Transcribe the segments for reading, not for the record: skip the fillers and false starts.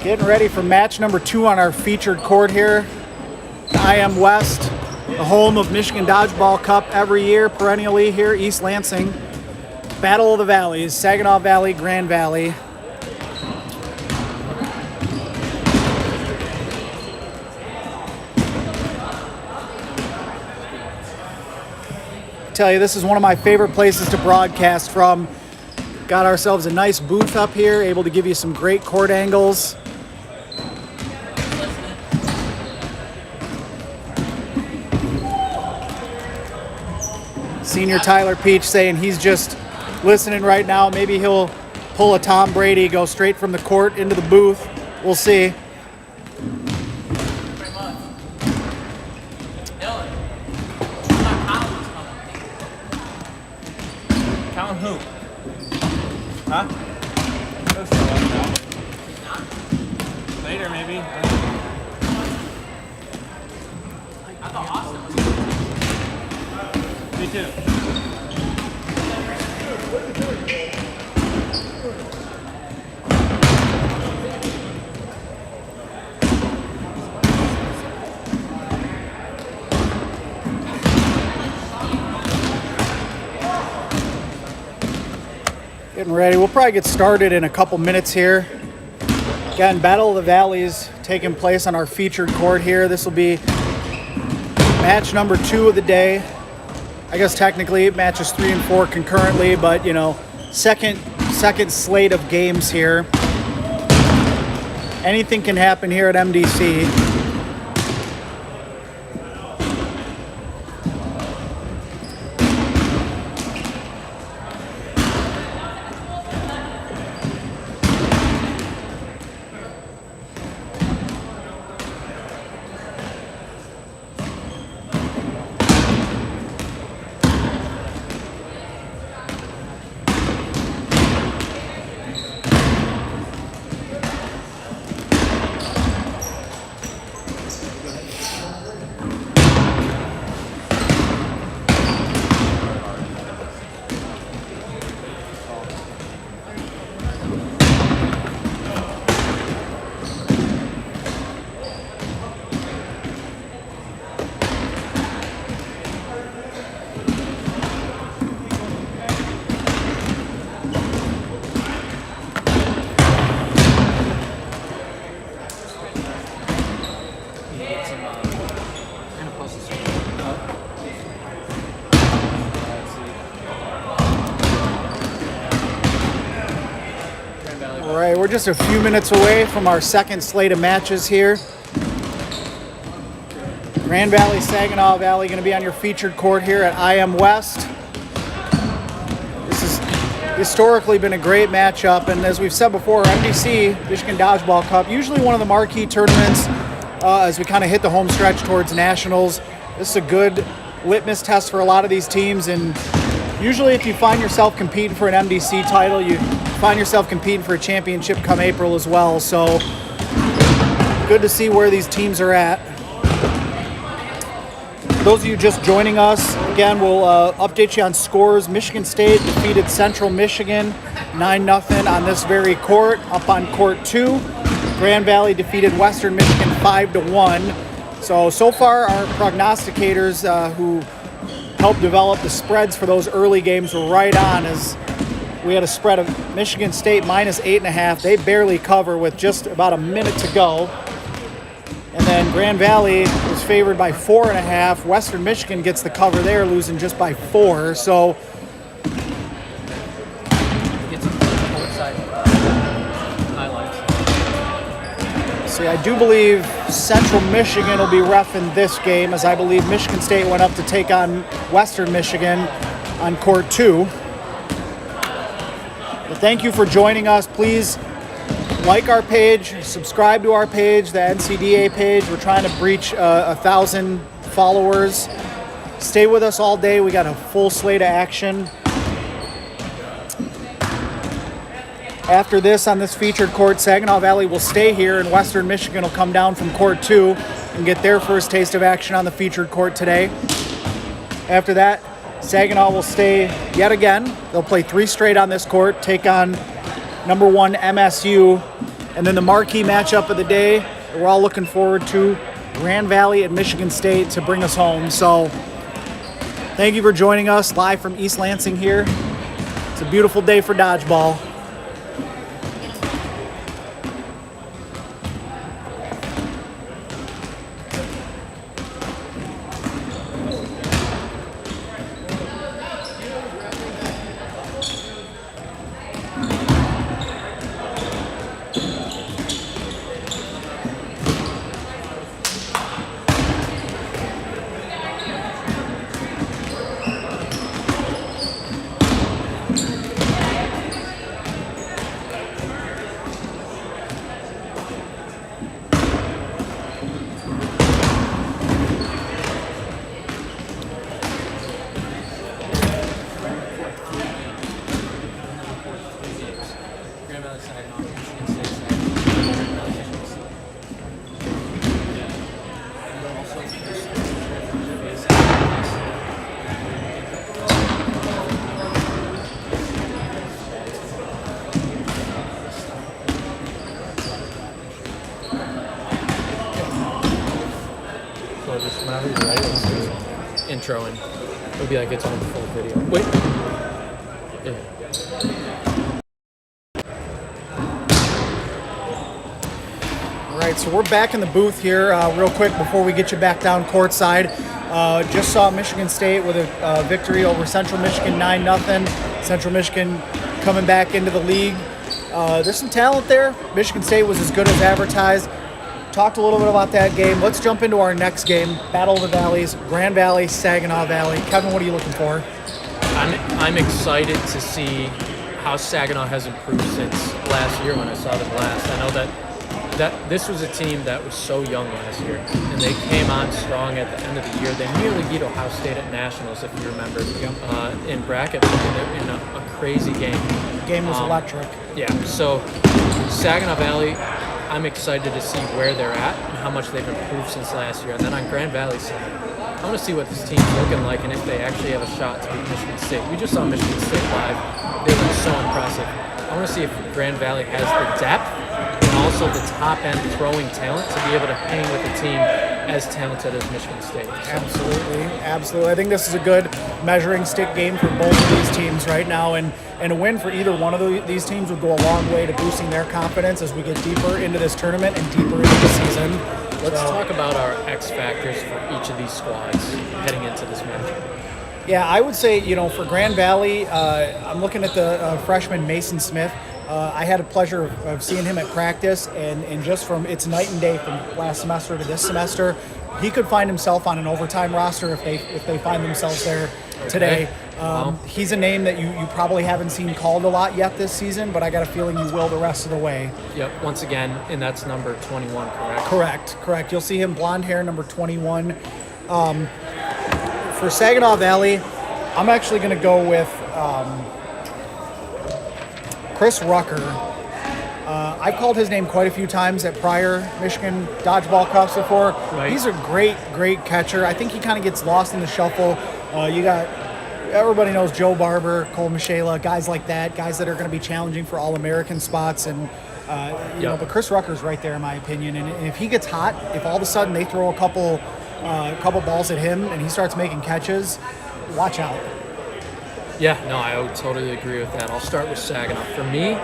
Getting ready for match number 2 on our featured court here. IM West, the home of Michigan Dodgeball Cup every year, perennially here, East Lansing. Battle of the Valleys, Saginaw Valley, Grand Valley. I tell you, this is one of my favorite places to broadcast from. Got ourselves a nice booth up here, able to give you some great court angles. Senior Tyler Peach saying he's just listening right now. Maybe he'll pull a Tom Brady, go straight from the court into the booth. We'll see. Count who? Huh? Later, maybe. I thought Austin was. Me too. Getting ready. We'll probably get started in a couple minutes here. Again, Battle of the Valleys taking place on our featured court here. This will be match number 2 of the day. I guess technically matches 3 and 4 concurrently, but you know, second slate of games here. Anything can happen here at MDC. All right, we're just a few minutes away from our second slate of matches here. Grand Valley, Saginaw Valley going to be on your featured court here at IM West. This has historically been a great matchup, and as we've said before, MDC, Michigan Dodgeball Cup, usually one of the marquee tournaments as we kind of hit the home stretch towards nationals. This is a good litmus test for a lot of these teams, and usually if you find yourself competing for an MDC title, you find yourself competing for a championship come April as well. So good to see where these teams are at. For those of you just joining us, again, we'll update you on scores. Michigan State defeated Central Michigan 9-0 on this very court, up on court 2. Grand Valley defeated Western Michigan 5-1. So far our prognosticators who helped develop the spreads for those early games were right on, as we had a spread of Michigan State minus 8.5. They barely cover with just about a minute to go. And then Grand Valley was favored by 4.5. Western Michigan gets the cover there, losing just by 4. So see, I do believe Central Michigan will be reffing this game, as I believe Michigan State went up to take on Western Michigan on court 2. But thank you for joining us. Please like our page, subscribe to our page, the NCDA page. We're trying to breach 1,000 followers. Stay with us all day. We got a full slate of action. After this, on this featured court, Saginaw Valley will stay here, and Western Michigan will come down from court 2 and get their first taste of action on the featured court today. After that, Saginaw will stay yet again. They'll play 3 straight on this court, take on number 1 MSU, and then the marquee matchup of the day that we're all looking forward to, Grand Valley and Michigan State, to bring us home. So thank you for joining us live from East Lansing here. It's a beautiful day for dodgeball. Intro and it'll be like its own full video. Wait. Yeah. All right, so we're back in the booth here real quick before we get you back down courtside. Just saw Michigan State with a victory over Central Michigan 9-0. Central Michigan coming back into the league. There's some talent there. Michigan State was as good as advertised. Talked a little bit about that game. Let's jump into our next game, Battle of the Valleys, Grand Valley, Saginaw Valley. Kevin, what are you looking for? I'm excited to see how Saginaw has improved since last year when I saw them last. I know that this was a team that was so young last year, and they came on strong at the end of the year. They nearly beat Ohio State at Nationals, if you remember, in bracket play in a crazy game. The game was electric. Yeah, so Saginaw Valley, I'm excited to see where they're at and how much they've improved since last year. And then on Grand Valley's side, I want to see what this team's looking like and if they actually have a shot to beat Michigan State. We just saw Michigan State live. They look so impressive. I want to see if Grand Valley has the depth and also the top-end throwing talent to be able to hang with a team as talented as Michigan State. Absolutely. I think this is a good measuring stick game for both of these teams right now, and a win for either one of these teams would go a long way to boosting their confidence as we get deeper into this tournament and deeper into the season. Let's talk about our X factors for each of these squads heading into this match. Yeah, I would say, for Grand Valley, I'm looking at the freshman Mason Smith. I had a pleasure of seeing him at practice, and just from it's night and day from last semester to this semester. He could find himself on an overtime roster if they find themselves there today. Wow. He's a name that you probably haven't seen called a lot yet this season, but I got a feeling you will the rest of the way. Yep, once again, and that's number 21, correct? Correct. You'll see him blonde hair, number 21. For Saginaw Valley, I'm actually going to go with Chris Rucker. I called his name quite a few times at prior Michigan Dodgeball Cups before. Right. He's a great catcher. I think he kind of gets lost in the shuffle. Everybody knows Joe Barber, Cole Michela, guys like that, guys that are going to be challenging for All-American spots. And, but Chris Rucker's right there in my opinion. And if he gets hot, if all of a sudden they throw a couple balls at him and he starts making catches, watch out. Yeah, no, I would totally agree with that. I'll start with Saginaw. For me,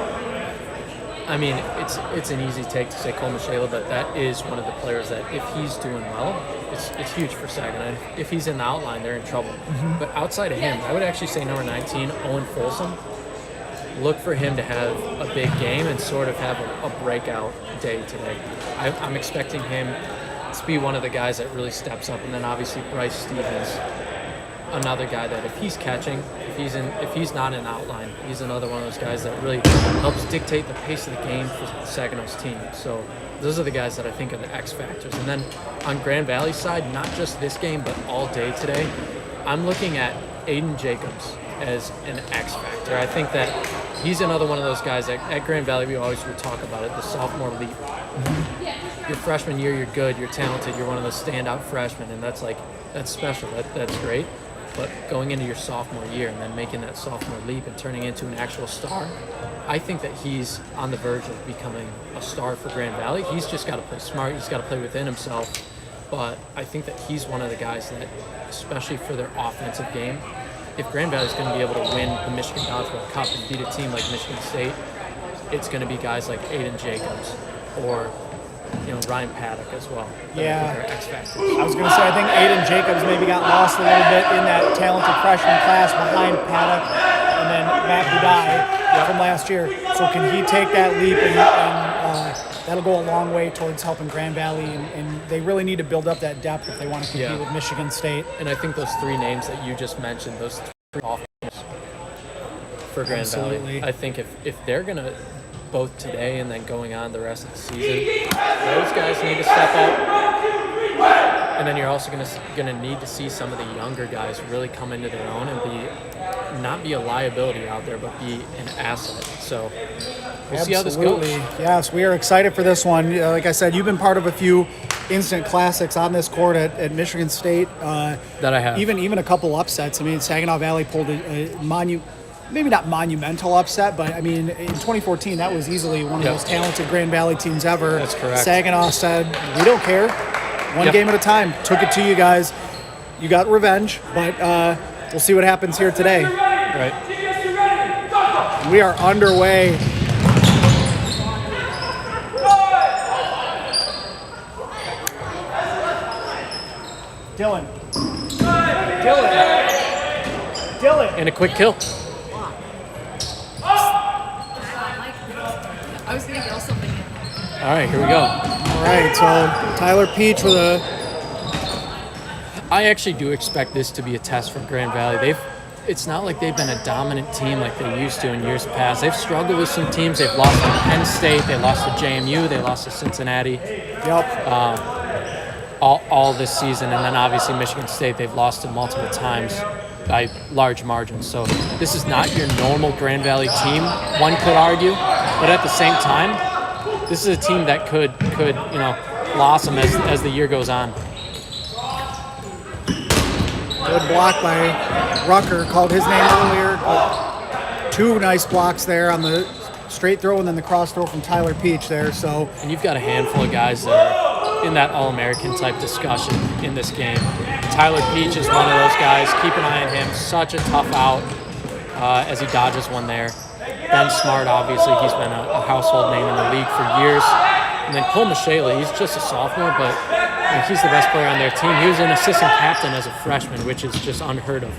I mean, it's an easy take to say Cole Michela, but that is one of the players that if he's doing well, it's huge for Saginaw. If he's in the outline, they're in trouble. Mm-hmm. But outside of him, I would actually say number 19, Owen Folsom. Look for him to have a big game and sort of have a breakout day today. I'm expecting him to be one of the guys that really steps up. And then obviously Bryce Stevens, another guy that if he's catching, if if he's not an outline, he's another one of those guys that really helps dictate the pace of the game for Saginaw's team. So those are the guys that I think are the X factors. And then on Grand Valley's side, not just this game, but all day today, I'm looking at Aiden Jacobs as an X factor. I think that he's another one of those guys that at Grand Valley we always would talk about it, the sophomore leap. Your freshman year, you're good, you're talented, you're one of those standout freshmen, and that's special. That's great. But going into your sophomore year and then making that sophomore leap and turning into an actual star, I think that he's on the verge of becoming a star for Grand Valley. He's just got to play smart. He's got to play within himself. But I think that he's one of the guys that, especially for their offensive game, if Grand Valley's going to be able to win the Michigan Dodgeball Cup and beat a team like Michigan State, it's going to be guys like Aiden Jacobs or Ryan Paddock as well. Yeah. X factors. I was going to say, I think Aiden Jacobs maybe got lost a little bit in that talented freshman class behind Paddock and then Matt Budai from last year. So can he take that leap and that'll go a long way towards helping Grand Valley, and they really need to build up that depth if they want to compete with Michigan State. And I think those three names that you just mentioned, those three offenses for Grand Valley, I think if they're going to, both today and then going on the rest of the season, those guys need to step up. And then you're also going to need to see some of the younger guys really come into their own and not be a liability out there, but be an asset. So we'll see how this goes. Yes, we are excited for this one. Like I said, you've been part of a few instant classics on this court at Michigan State. That I have. Even a couple upsets. I mean, Saginaw Valley pulled maybe not monumental upset, but I mean, in 2014, that was easily one of the most talented Grand Valley teams ever. That's correct. Saginaw said, we don't care. One game at a time. Took it to you guys. You got revenge, but we'll see what happens here today. Right. We are underway. Dylan. And a quick kill. I was going to yell something. All right, here we go. All right, so Tyler Peach with a... I actually do expect this to be a test for Grand Valley. It's not like they've been a dominant team like they used to in years past. They've struggled with some teams. They've lost to Penn State. They lost to JMU. They lost to Cincinnati. Yep. All this season. And then obviously Michigan State, they've lost to multiple times by large margins. So this is not your normal Grand Valley team, one could argue. But at the same time, this is a team that could blossom as the year goes on. Good block by Rucker. Called his name earlier. But two nice blocks there on the straight throw and then the cross throw from Tyler Peach there. So, and you've got a handful of guys that are in that All-American type discussion in this game. Tyler Peach is one of those guys. Keep an eye on him. Such a tough out as he dodges one there. Ben Smart, obviously, he's been a household name in the league for years. And then Cole Michela, he's just a sophomore, but he's the best player on their team. He was an assistant captain as a freshman, which is just unheard of.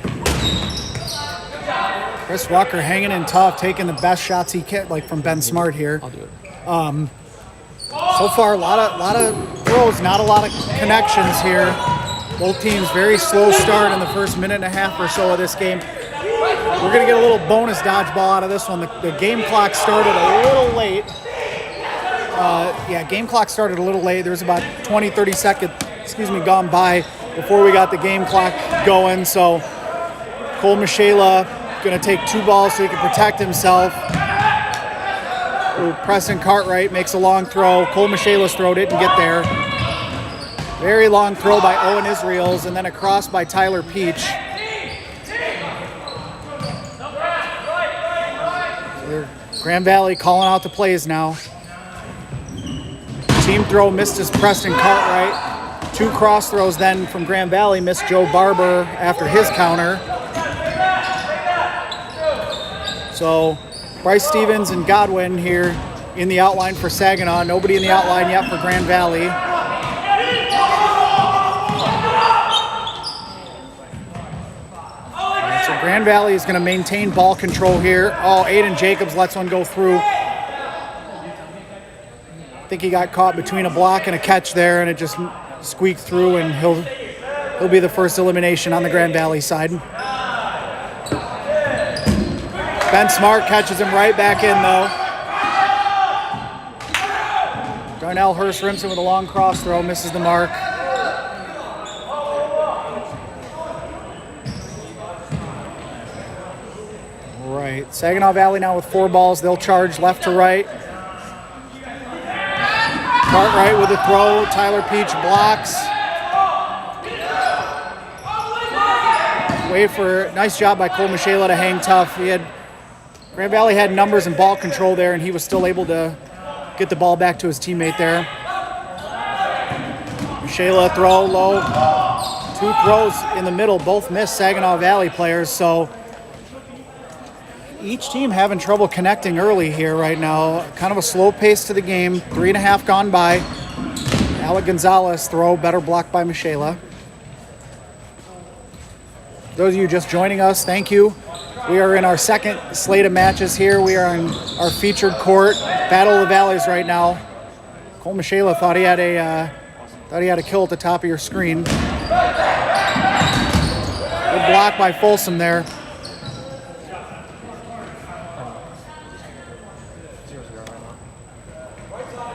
Chris Rucker hanging in tough, taking the best shots he can, like from Ben Smart here. I'll do it. So far, a lot of throws, not a lot of connections here. Both teams very slow start in the first minute and a half or so of this game. We're going to get a little bonus dodgeball out of this one. The game clock started a little late. Game clock started a little late. There was about 20-30 seconds, gone by before we got the game clock going. So Cole Michela going to take two balls so he can protect himself. Preston Cartwright makes a long throw. Cole Michela's throw didn't get there. Very long throw by Owen Israels, and then a cross by Tyler Peach. Grand Valley calling out the plays now. Team throw missed his Preston Cartwright. Two cross throws then from Grand Valley missed Joe Barber after his counter. So Bryce Stevens and Godwin here in the outline for Saginaw. Nobody in the outline yet for Grand Valley. So Grand Valley is going to maintain ball control here. Oh, Aiden Jacobs lets one go through. I think he got caught between a block and a catch there, and it just squeaked through, and he'll be the first elimination on the Grand Valley side. Ben Smart catches him right back in, though. Darnell Hurst-Rimson with a long cross throw, misses the mark. Right, Saginaw Valley now with 4 balls. They'll charge left to right. Cartwright with a throw. Tyler Peach blocks. Wait for nice job by Cole Michela to hang tough. Grand Valley had numbers and ball control there, and he was still able to get the ball back to his teammate there. Michela throw low. 2 throws in the middle, both missed Saginaw Valley players, so each team having trouble connecting early here right now. Kind of a slow pace to the game. 3.5 gone by. Alec Gonzalez throw, better blocked by Michela. Those of you just joining us, thank you. We are in our second slate of matches here. We are in our featured court, Battle of the Valleys right now. Cole Michela thought he had a kill at the top of your screen. Good block by Folsom there.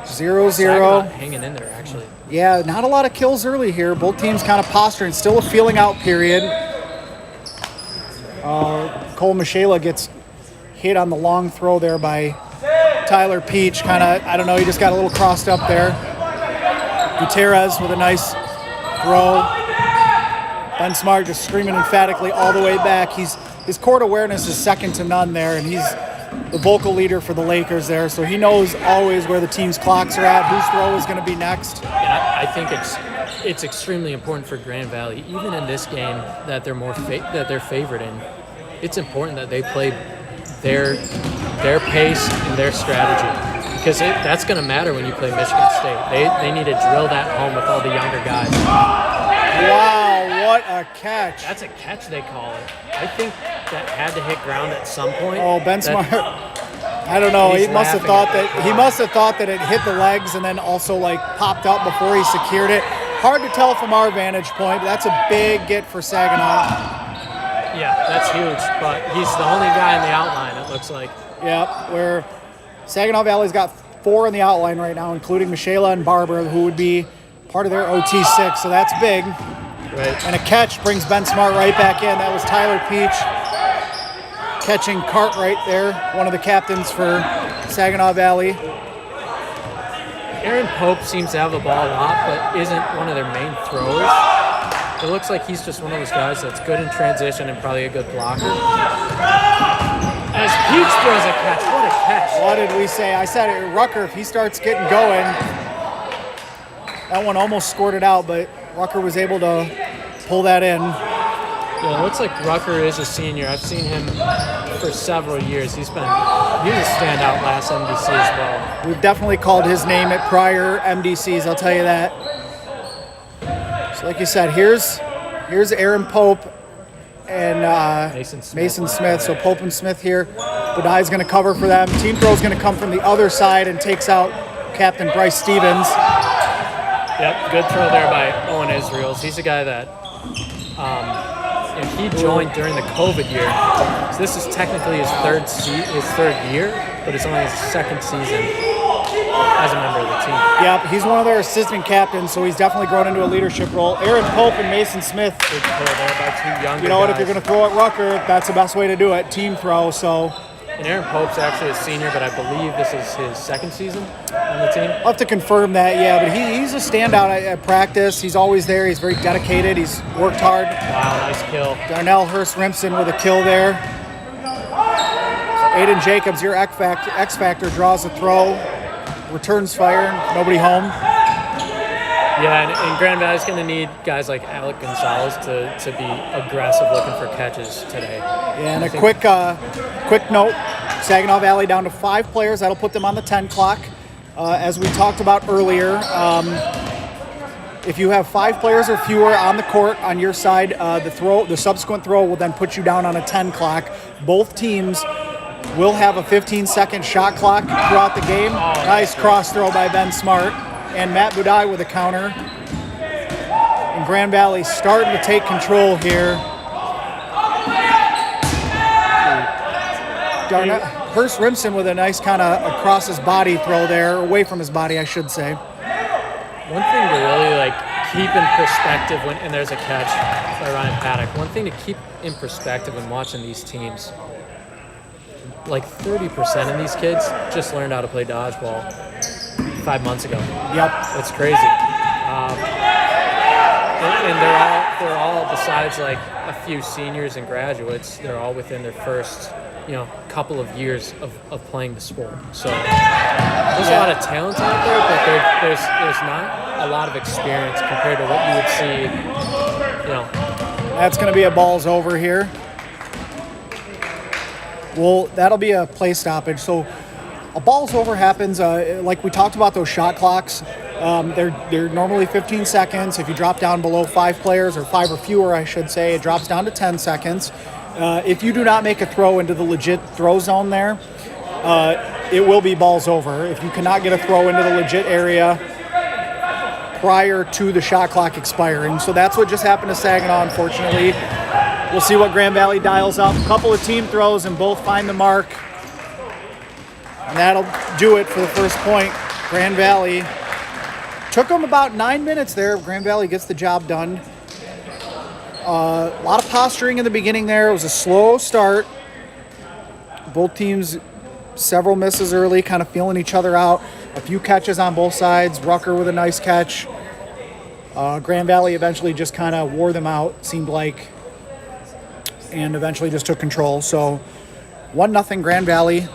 0-0. Hanging in there, actually. Yeah, not a lot of kills early here. Both teams kind of posturing. Still a feeling out period. Cole Michela gets hit on the long throw there by Tyler Peach. Kind of, I don't know, he just got a little crossed up there. Gutierrez with a nice throw. Ben Smart just screaming emphatically all the way back. His court awareness is second to none there, and he's the vocal leader for the Lakers there, so he knows always where the team's clocks are at, whose throw is going to be next. And I think it's extremely important for Grand Valley, even in this game that they're favored in. It's important that they play their pace and their strategy, because that's going to matter when you play Michigan State. They need to drill that home with all the younger guys. Wow, what a catch. That's a catch, they call it. I think that had to hit ground at some point. Oh, Ben Smart. I don't know. He must have thought that it hit the legs and then also popped up before he secured it. Hard to tell from our vantage point, but that's a big get for Saginaw. Yeah, that's huge, but he's the only guy in the outline, it looks like. Yep, where Saginaw Valley's got 4 in the outline right now, including Michela and Barber, who would be part of their OT6, so that's big. Right. And a catch brings Ben Smart right back in. That was Tyler Peach catching Cartwright there, one of the captains for Saginaw Valley. Aaron Pope seems to have the ball a lot, but isn't one of their main throwers. It looks like he's just one of those guys that's good in transition and probably a good blocker. As Peach throws a catch, what a catch. What did we say? I said Rucker, if he starts getting going, that one almost scored it out, but Rucker was able to pull that in. Yeah, it looks like Rucker is a senior. I've seen him for several years. He was a standout last MDC as well. We've definitely called his name at prior MDCs, I'll tell you that. So like you said, here's Aaron Pope and Mason Smith. So Pope and Smith here. Bodai's going to cover for them. Team throw is going to come from the other side and takes out Captain Bryce Stevens. Yep, good throw there by Owen Israels. He's a guy that he joined during the COVID year. So this is technically his third year, but it's only his second season as a member of the team. Yep, he's one of their assistant captains, so he's definitely grown into a leadership role. Aaron Pope and Mason Smith. Good throw there by 2 younger You know what? guys. If you're going to throw at Rucker, that's the best way to do it. Team throw. So. And Aaron Pope's actually a senior, but I believe this is his second season on the team. I'll have to confirm that, yeah, but he's a standout at practice. He's always there. He's very dedicated. He's worked hard. Wow, nice kill. Darnell Hurst-Rimson with a kill there. Aiden Jacobs, your X Factor, draws a throw, returns fire, nobody home. Yeah, and Grand Valley's going to need guys like Alec Gonzalez to be aggressive looking for catches today. Yeah, and a quick note, Saginaw Valley down to 5 players. That'll put them on the 10 clock. As we talked about earlier, if you have 5 players or fewer on the court on your side, the subsequent throw will then put you down on a 10 clock. Both teams will have a 15-second shot clock throughout the game. Nice cross throw by Ben Smart. And Matt Budai with a counter. And Grand Valley starting to take control here. Hurst Rimson with a nice kind of across his body throw there, away from his body, I should say. One thing to really keep in perspective and there's a catch by Ryan Paddock. One thing to keep in perspective when watching these teams, 30% of these kids just learned how to play dodgeball 5 months ago. Yep. That's crazy. And they're all besides a few seniors and graduates, they're all within their first couple of years of playing the sport. So there's a lot of talent out there, but there's not a lot of experience compared to what you would see. That's going to be a balls over here. Well, that'll be a play stoppage. So a balls over happens, like we talked about those shot clocks. They're normally 15 seconds. If you drop down below 5 players, or 5 or fewer, I should say, it drops down to 10 seconds. If you do not make a throw into the legit throw zone there, it will be balls over. If you cannot get a throw into the legit area prior to the shot clock expiring. So that's what just happened to Saginaw, unfortunately. We'll see what Grand Valley dials up. A couple of team throws and both find the mark. And that'll do it for the first point. Grand Valley took them about 9 minutes there. Grand Valley gets the job done. A lot of posturing in the beginning there. It was a slow start. Both teams, several misses early, kind of feeling each other out. A few catches on both sides. Rucker with a nice catch. Grand Valley eventually just kind of wore them out, seemed like, and eventually just took control. So 1-0 Grand Valley.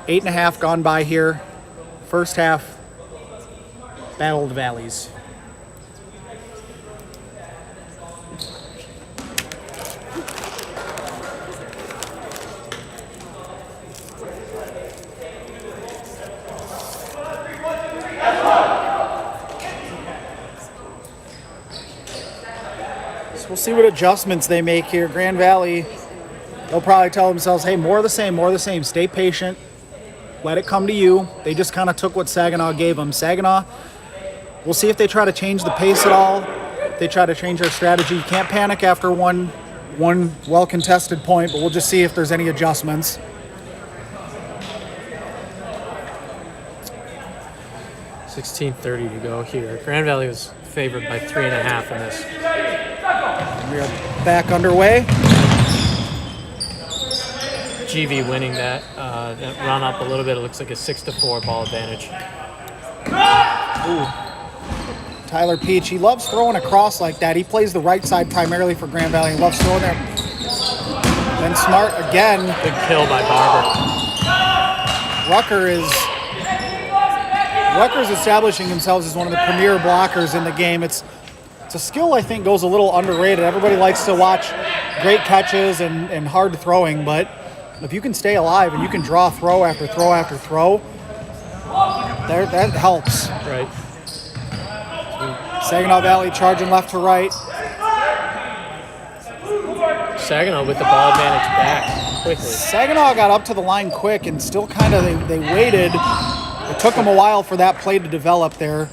8.5 gone by here. First half, Battle of the Valleys. So we'll see what adjustments they make here. Grand Valley, they'll probably tell themselves, hey, more of the same. Stay patient. Let it come to you. They just kind of took what Saginaw gave them. Saginaw, we'll see if they try to change the pace at all. If they try to change their strategy. You can't panic after one well-contested point, but we'll just see if there's any adjustments. $16:30 to go here. Grand Valley was favored by 3.5 in this. We are back underway. GV winning that run up a little bit. It looks like a 6-4 ball advantage. Ooh. Tyler Peach, he loves throwing across like that. He plays the right side primarily for Grand Valley. He loves throwing there. Then Smart again. Good kill by Barber. Rucker's establishing themselves as one of the premier blockers in the game. It's a skill I think goes a little underrated. Everybody likes to watch great catches and hard throwing, but if you can stay alive and you can draw throw after throw after throw, that helps. Right. Saginaw Valley charging left to right. Saginaw with the ball advantage back quickly. Saginaw got up to the line quick and still kind of, they waited. It took them a while for that play to develop there.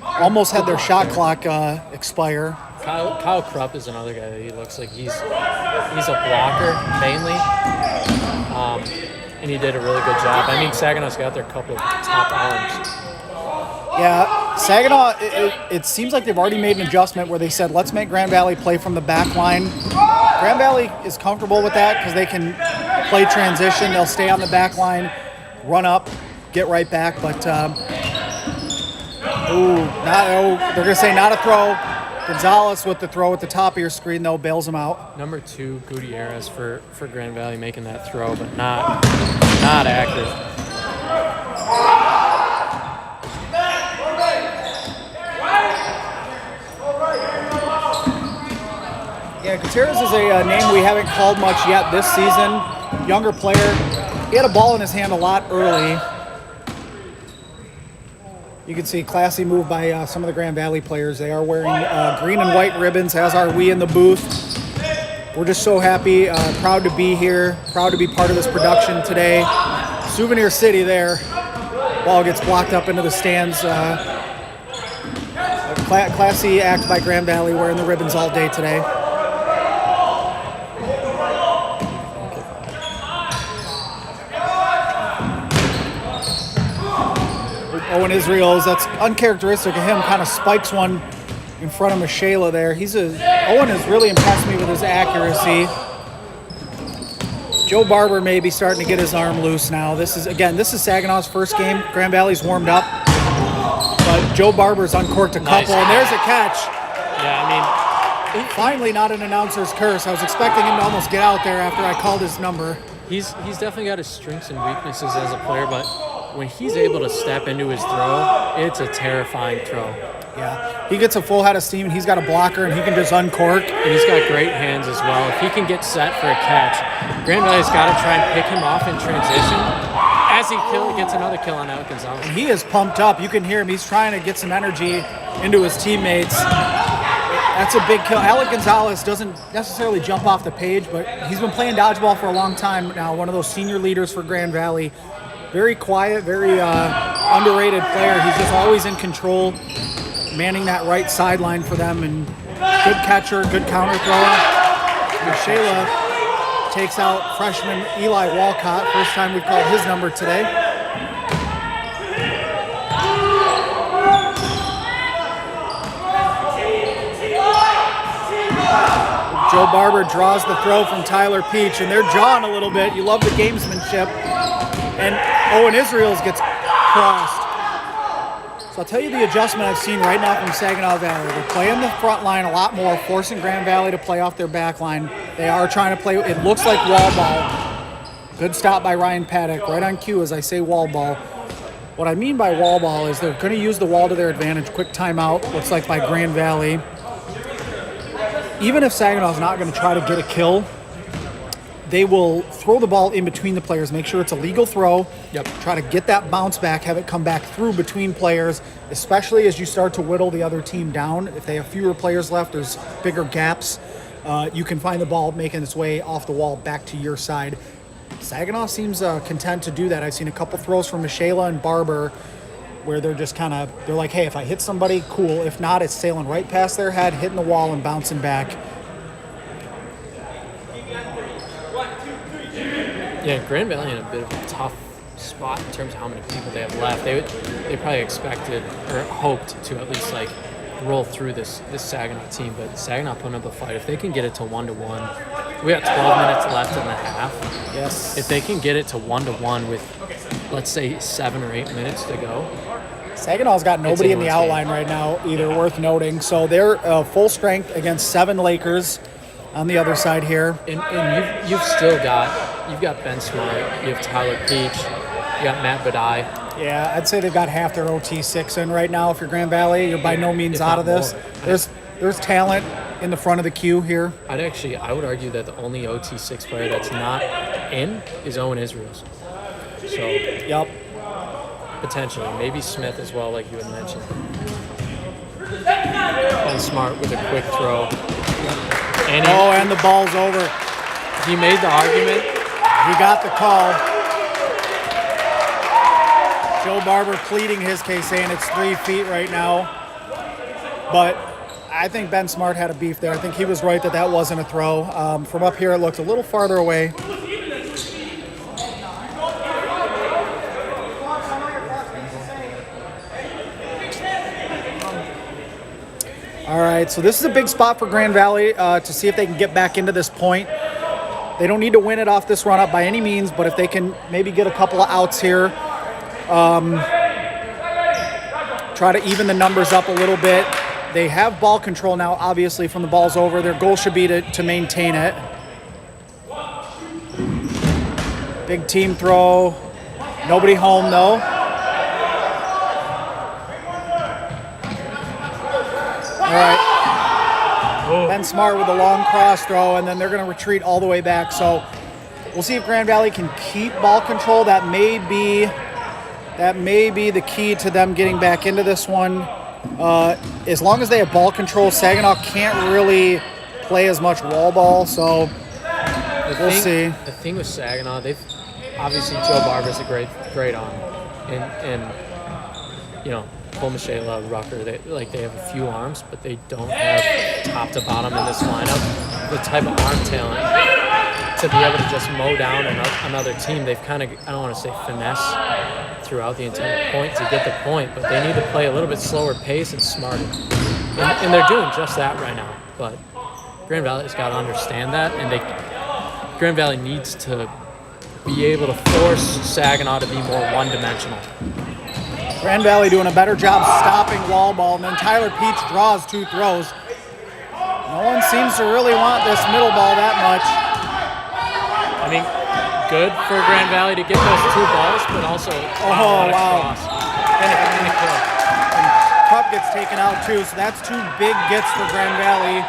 Almost had their shot clock expire. Kyle Krupp is another guy that he looks like he's a blocker mainly. And he did a really good job. I mean, Saginaw's got their couple of top arms. Yeah, Saginaw, it seems like they've already made an adjustment where they said, let's make Grand Valley play from the back line. Grand Valley is comfortable with that because they can play transition. They'll stay on the back line, run up, get right back. But, they're going to say not a throw. Gonzalez with the throw at the top of your screen, though, bails him out. Number 2, Gutierrez for Grand Valley making that throw, but not accurate. Yeah, Gutierrez is a name we haven't called much yet this season. Younger player. He had a ball in his hand a lot early. You can see a classy move by some of the Grand Valley players. They are wearing green and white ribbons, as are we in the booth. We're just so happy, proud to be here, proud to be part of this production today. Souvenir City there. Ball gets blocked up into the stands. A classy act by Grand Valley, wearing the ribbons all day today. Owen Israels, that's uncharacteristic of him, kind of spikes one in front of Michaela there. Owen has really impressed me with his accuracy. Joe Barber may be starting to get his arm loose now. This is Saginaw's first game. Grand Valley's warmed up. But Joe Barber's uncorked a couple, and there's a catch. Yeah, I mean, finally not an announcer's curse. I was expecting him to almost get out there after I called his number. He's definitely got his strengths and weaknesses as a player, but when he's able to step into his throw, it's a terrifying throw. Yeah, he gets a full head of steam, and he's got a blocker, and he can just uncork. And he's got great hands as well. If he can get set for a catch, Grand Valley's got to try and pick him off in transition as he gets another kill on Alec Gonzalez. And he is pumped up. You can hear him. He's trying to get some energy into his teammates. That's a big kill. Alec Gonzalez doesn't necessarily jump off the page, but he's been playing dodgeball for a long time now, one of those senior leaders for Grand Valley. Very quiet, very underrated player. He's just always in control, manning that right sideline for them, and good catcher, good counter thrower. Michaela takes out freshman Eli Walcott. First time we've called his number today. Joe Barber draws the throw from Tyler Peach, and they're jawing a little bit. You love the gamesmanship. And Owen Israels gets crossed. So I'll tell you the adjustment I've seen right now from Saginaw Valley. They're playing the front line a lot more, forcing Grand Valley to play off their back line. They are trying to play, it looks like wall ball. Good stop by Ryan Paddock, right on cue as I say wall ball. What I mean by wall ball is they're going to use the wall to their advantage. Quick timeout, looks like by Grand Valley. Even if Saginaw's not going to try to get a kill, they will throw the ball in between the players, make sure it's a legal throw. Yep. Try to get that bounce back, have it come back through between players, especially as you start to whittle the other team down. If they have fewer players left, there's bigger gaps. You can find the ball making its way off the wall back to your side. Saginaw seems content to do that. I've seen a couple throws from Michaela and Barber where they're just they're like, hey, if I hit somebody, cool. If not, it's sailing right past their head, hitting the wall and bouncing back. Yeah, Grand Valley in a bit of a tough spot in terms of how many people they have left. They probably expected or hoped to at least roll through this Saginaw team, but Saginaw putting up a fight. If they can get it to 1-1, we got 12 minutes left in the half. Yes. If they can get it to 1-1 with, let's say, 7 or 8 minutes to go. Saginaw's got nobody in the outline right now, either worth noting. So they're full strength against 7 Lakers on the other side here. And you've still got Ben Smart, you have Tyler Peach, you got Matt Badai. Yeah, I'd say they've got half their OT6 in right now. If you're Grand Valley, you're by no means out of this. There's talent in the front of the queue here. I would argue that the only OT6 player that's not in is Owen Israels. So Yep. potentially, maybe Smith as well, like you had mentioned. Ben Smart with a quick throw. And the ball's over. He made the argument. He got the call. Joe Barber pleading his case, saying it's 3 feet right now. But I think Ben Smart had a beef there. I think he was right that wasn't a throw. From up here, it looked a little farther away. All right, so this is a big spot for Grand Valley to see if they can get back into this point. They don't need to win it off this run-up by any means, but if they can maybe get a couple of outs here, try to even the numbers up a little bit. They have ball control now, obviously, from the ball's over. Their goal should be to maintain it. Big team throw. Nobody home, though. All right. Ben Smart with a long cross throw, and then they're going to retreat all the way back. So we'll see if Grand Valley can keep ball control. That may be the key to them getting back into this one. As long as they have ball control, Saginaw can't really play as much wall ball. So we'll see. The thing with Saginaw, they've obviously Joe Barber's a great arm, and you know. Cole Michaela, Rucker, they have a few arms, but they don't have top to bottom in this lineup the type of arm talent to be able to just mow down another team. They've kind of, I don't want to say finesse throughout the entire point to get the point, but they need to play a little bit slower pace and smarter. And they're doing just that right now. But Grand Valley's got to understand that, and Grand Valley needs to be able to force Saginaw to be more one-dimensional. Grand Valley doing a better job stopping wall ball, and then Tyler Peach draws 2 throws. No one seems to really want this middle ball that much. I mean, good for Grand Valley to get those 2 balls, but also what a cross. And a kill. And Cup gets taken out too, so that's 2 big gets for Grand Valley.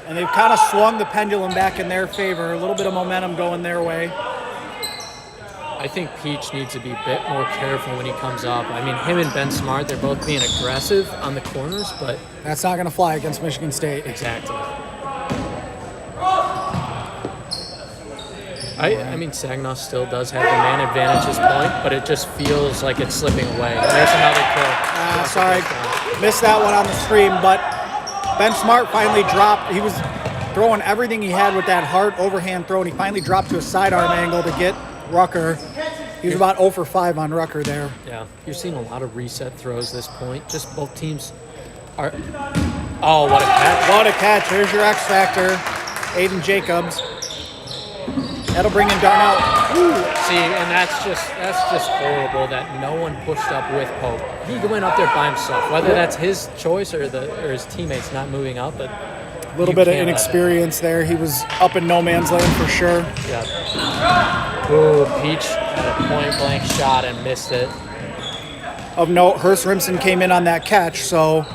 And they've kind of swung the pendulum back in their favor. A little bit of momentum going their way. I think Peach needs to be a bit more careful when he comes up. I mean, him and Ben Smart, they're both being aggressive on the corners, but... That's not going to fly against Michigan State. Exactly. I mean, Saginaw still does have the man advantage at this point, but it just feels like it's slipping away. There's another kill. Sorry, missed that one on the stream, but Ben Smart finally dropped. He was throwing everything he had with that hard overhand throw, and he finally dropped to a sidearm angle to get Rucker. He was about 0 for 5 on Rucker there. Yeah, you're seeing a lot of reset throws this point. Just both teams are... Oh, what a catch. What a catch. There's your X Factor, Aiden Jacobs. That'll bring in Darnell. Ooh. See, and that's just horrible that no one pushed up with Pope. He went up there by himself, whether that's his choice or his teammates not moving up. But a little bit of inexperience there. He was up in no man's land for sure. Yeah. Ooh, Peach had a point-blank shot and missed it. Of note, Hurst Rimson came in on that catch, so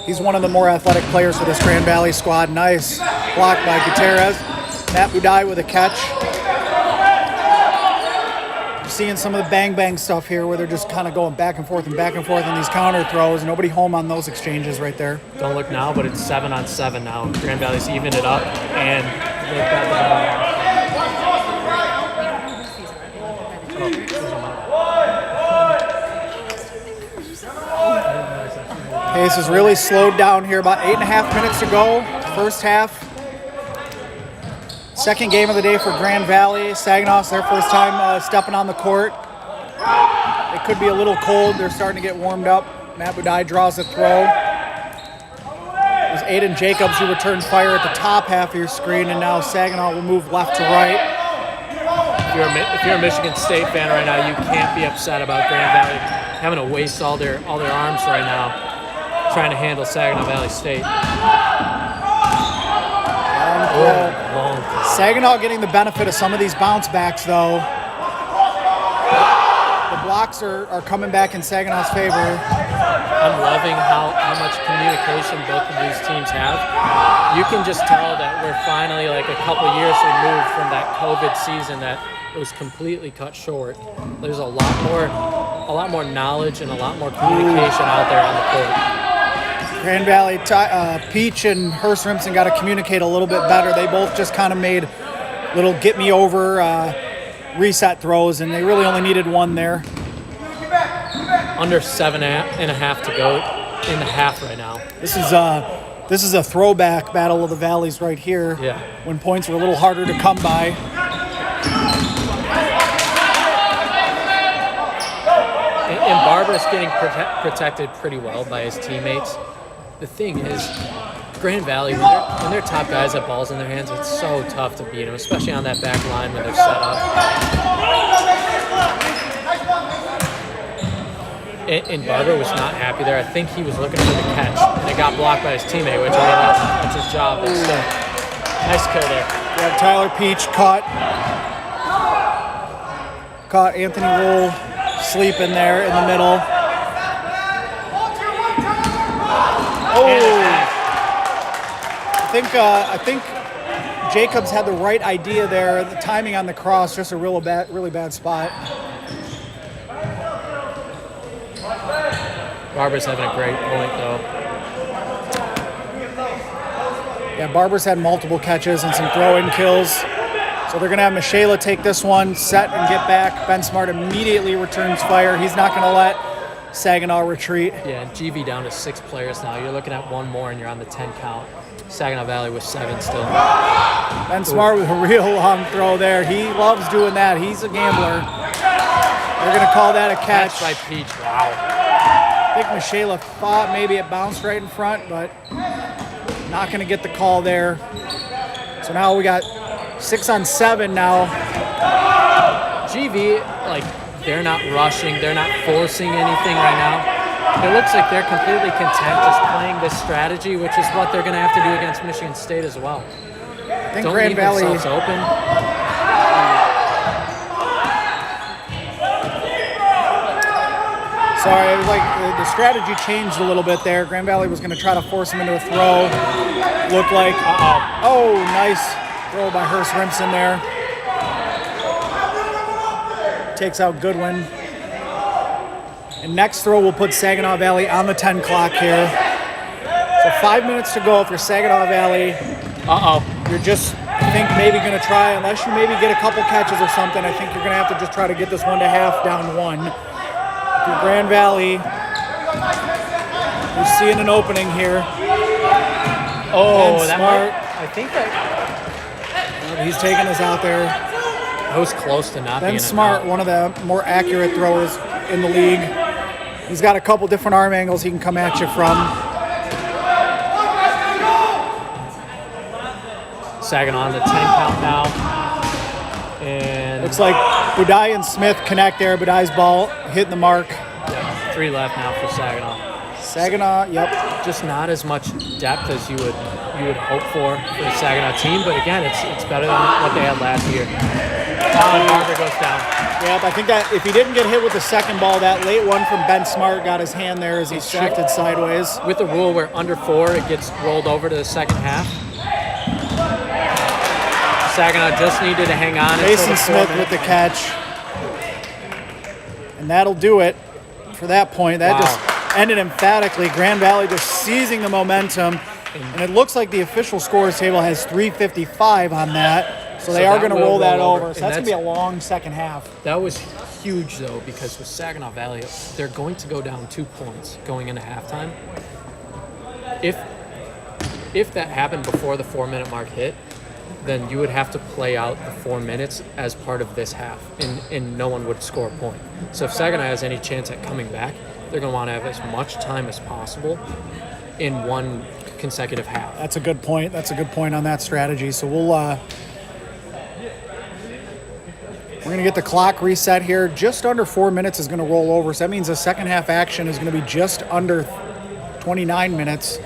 he's one of the more athletic players for this Grand Valley squad. Nice block by Gutierrez. Matt Budai with a catch. You're seeing some of the bang-bang stuff here where they're just kind of going back and forth on these counter throws. Nobody home on those exchanges right there. Don't look now, but it's 7-on-7 now. Grand Valley's evened it up, and they've got the Pace is really slowed down here. About 8.5 minutes to go, first half. Second game of the day for Grand Valley. Saginaw's their first time stepping on the court. It could be a little cold. They're starting to get warmed up. Matt Budai draws a throw. It was Aiden Jacobs who returned fire at the top half of your screen, and now Saginaw will move left to right. If you're a Michigan State fan right now, you can't be upset about Grand Valley having to waste all their arms right now trying to handle Saginaw Valley State. Saginaw getting the benefit of some of these bounce backs, though. The blocks are coming back in Saginaw's favor. I'm loving how much communication both of these teams have. You can just tell that we're finally like a couple years removed from that COVID season that was completely cut short. There's a lot more knowledge and a lot more communication out there on the court. Grand Valley, Peach and Hurst Rimson got to communicate a little bit better. They both just kind of made little get-me-over reset throws, and they really only needed one there. Under 7.5 to go in the half right now. This is a throwback Battle of the Valleys right here. Yeah. When points were a little harder to come by. And Barber's getting protected pretty well by his teammates. The thing is, Grand Valley, when their top guys have balls in their hands, it's so tough to beat them, especially on that back line when they're set up. And Barber was not happy there. I think he was looking for the catch, and it got blocked by his teammate, which I mean, that's his job. But still, nice kill there. Yeah, Tyler Peach caught Anthony Roll sleeping there in the middle. I think Jacobs had the right idea there. The timing on the cross, just a really bad spot. Barber's having a great point, though. Yeah, Barber's had multiple catches and some throw-in kills. So they're going to have Michaela take this one, set and get back. Ben Smart immediately returns fire. He's not going to let Saginaw retreat. Yeah, and GV down to 6 players now. You're looking at one more and you're on the 10 count. Saginaw Valley with 7 still. Ben Smart with a real long throw there. He loves doing that. He's a gambler. They're going to call that a catch. By Peach. Wow. I think Michaela thought maybe it bounced right in front, but not going to get the call there. So now we got 6 on 7 now. GV, like, they're not rushing. They're not forcing anything right now. It looks like they're completely content just playing this strategy, which is what they're going to have to do against Michigan State as well. I think Don't Grand leave Valley themselves open. Sorry, it was like the strategy changed a little bit there. Grand Valley was going to try to force him into a throw. Looked like, oh, nice throw by Hurst Rimson there. Takes out Goodwin. And next throw will put Saginaw Valley on the 10 clock here. So 5 minutes to go for Saginaw Valley. You're just, I think, maybe going to try, unless you maybe get a couple catches or something, I think you're going to have to just try to get this one to half down 1. If you're Grand Valley, you're seeing an opening here. Oh, Ben that Smart. I think that He's taking us out there. was close to not being Ben a Smart, foul. one of the more accurate throwers in the league. He's got a couple different arm angles he can come at you from. Saginaw on the 10 count now. And Looks like Budai and Smith connect there. Budai's ball hitting the mark. yeah, 3 left now for Saginaw. Saginaw, yep. Just not as much depth as you would hope for the Saginaw team, but again, it's better than what they had last year. Barber goes down. Yep, I think that if he didn't get hit with the second ball, that late one from Ben Smart got his hand there as he shifted sideways. With the rule where under 4, it gets rolled over to the second half. Saginaw just needed to hang on until Mason the Smith 4 with the minute. catch. And that'll do it for that point. That Wow. just ended emphatically. Grand Valley just seizing the momentum. And it looks like the official scores table has 3:55 on that. So they are that going to will roll that roll over. over. So And that's going to be a long second half. That was huge, though, because with Saginaw Valley, they're going to go down 2 points going into halftime. If that happened before the 4 minute mark hit, then you would have to play out the 4 minutes as part of this half, and no one would score a point. So if Saginaw has any chance at coming back, they're going to want to have as much time as possible in one consecutive half. That's a good point. That's a good point on that strategy. So we're going to get the clock reset here. Just under 4 minutes is going to roll over. So that means the second half action is going to be just under 29 minutes.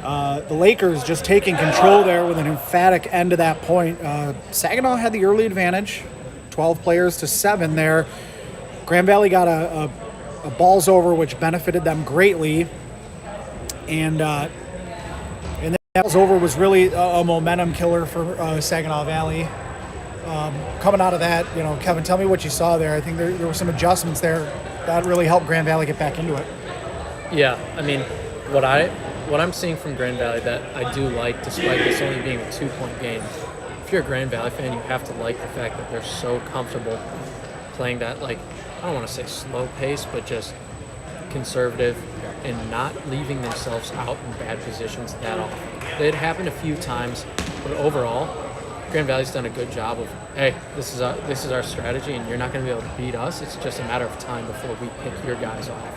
The Lakers just taking control there with an emphatic end to that point. Saginaw had the early advantage, 12 players to 7 there. Grand Valley got a balls over, which benefited them greatly. And that balls over was really a momentum killer for Saginaw Valley. Coming out of that, Kevin, tell me what you saw there. I think there were some adjustments there that really helped Grand Valley get back into it. Yeah, I mean, what I'm seeing from Grand Valley that I do like, despite this only being a 2-point game, if you're a Grand Valley fan, you have to like the fact that they're so comfortable playing that, like, I don't want to say slow pace, but just conservative and not leaving themselves out in bad positions that often. It happened a few times, but overall, Grand Valley's done a good job of, hey, this is our strategy, and you're not going to be able to beat us. It's just a matter of time before we pick your guys off.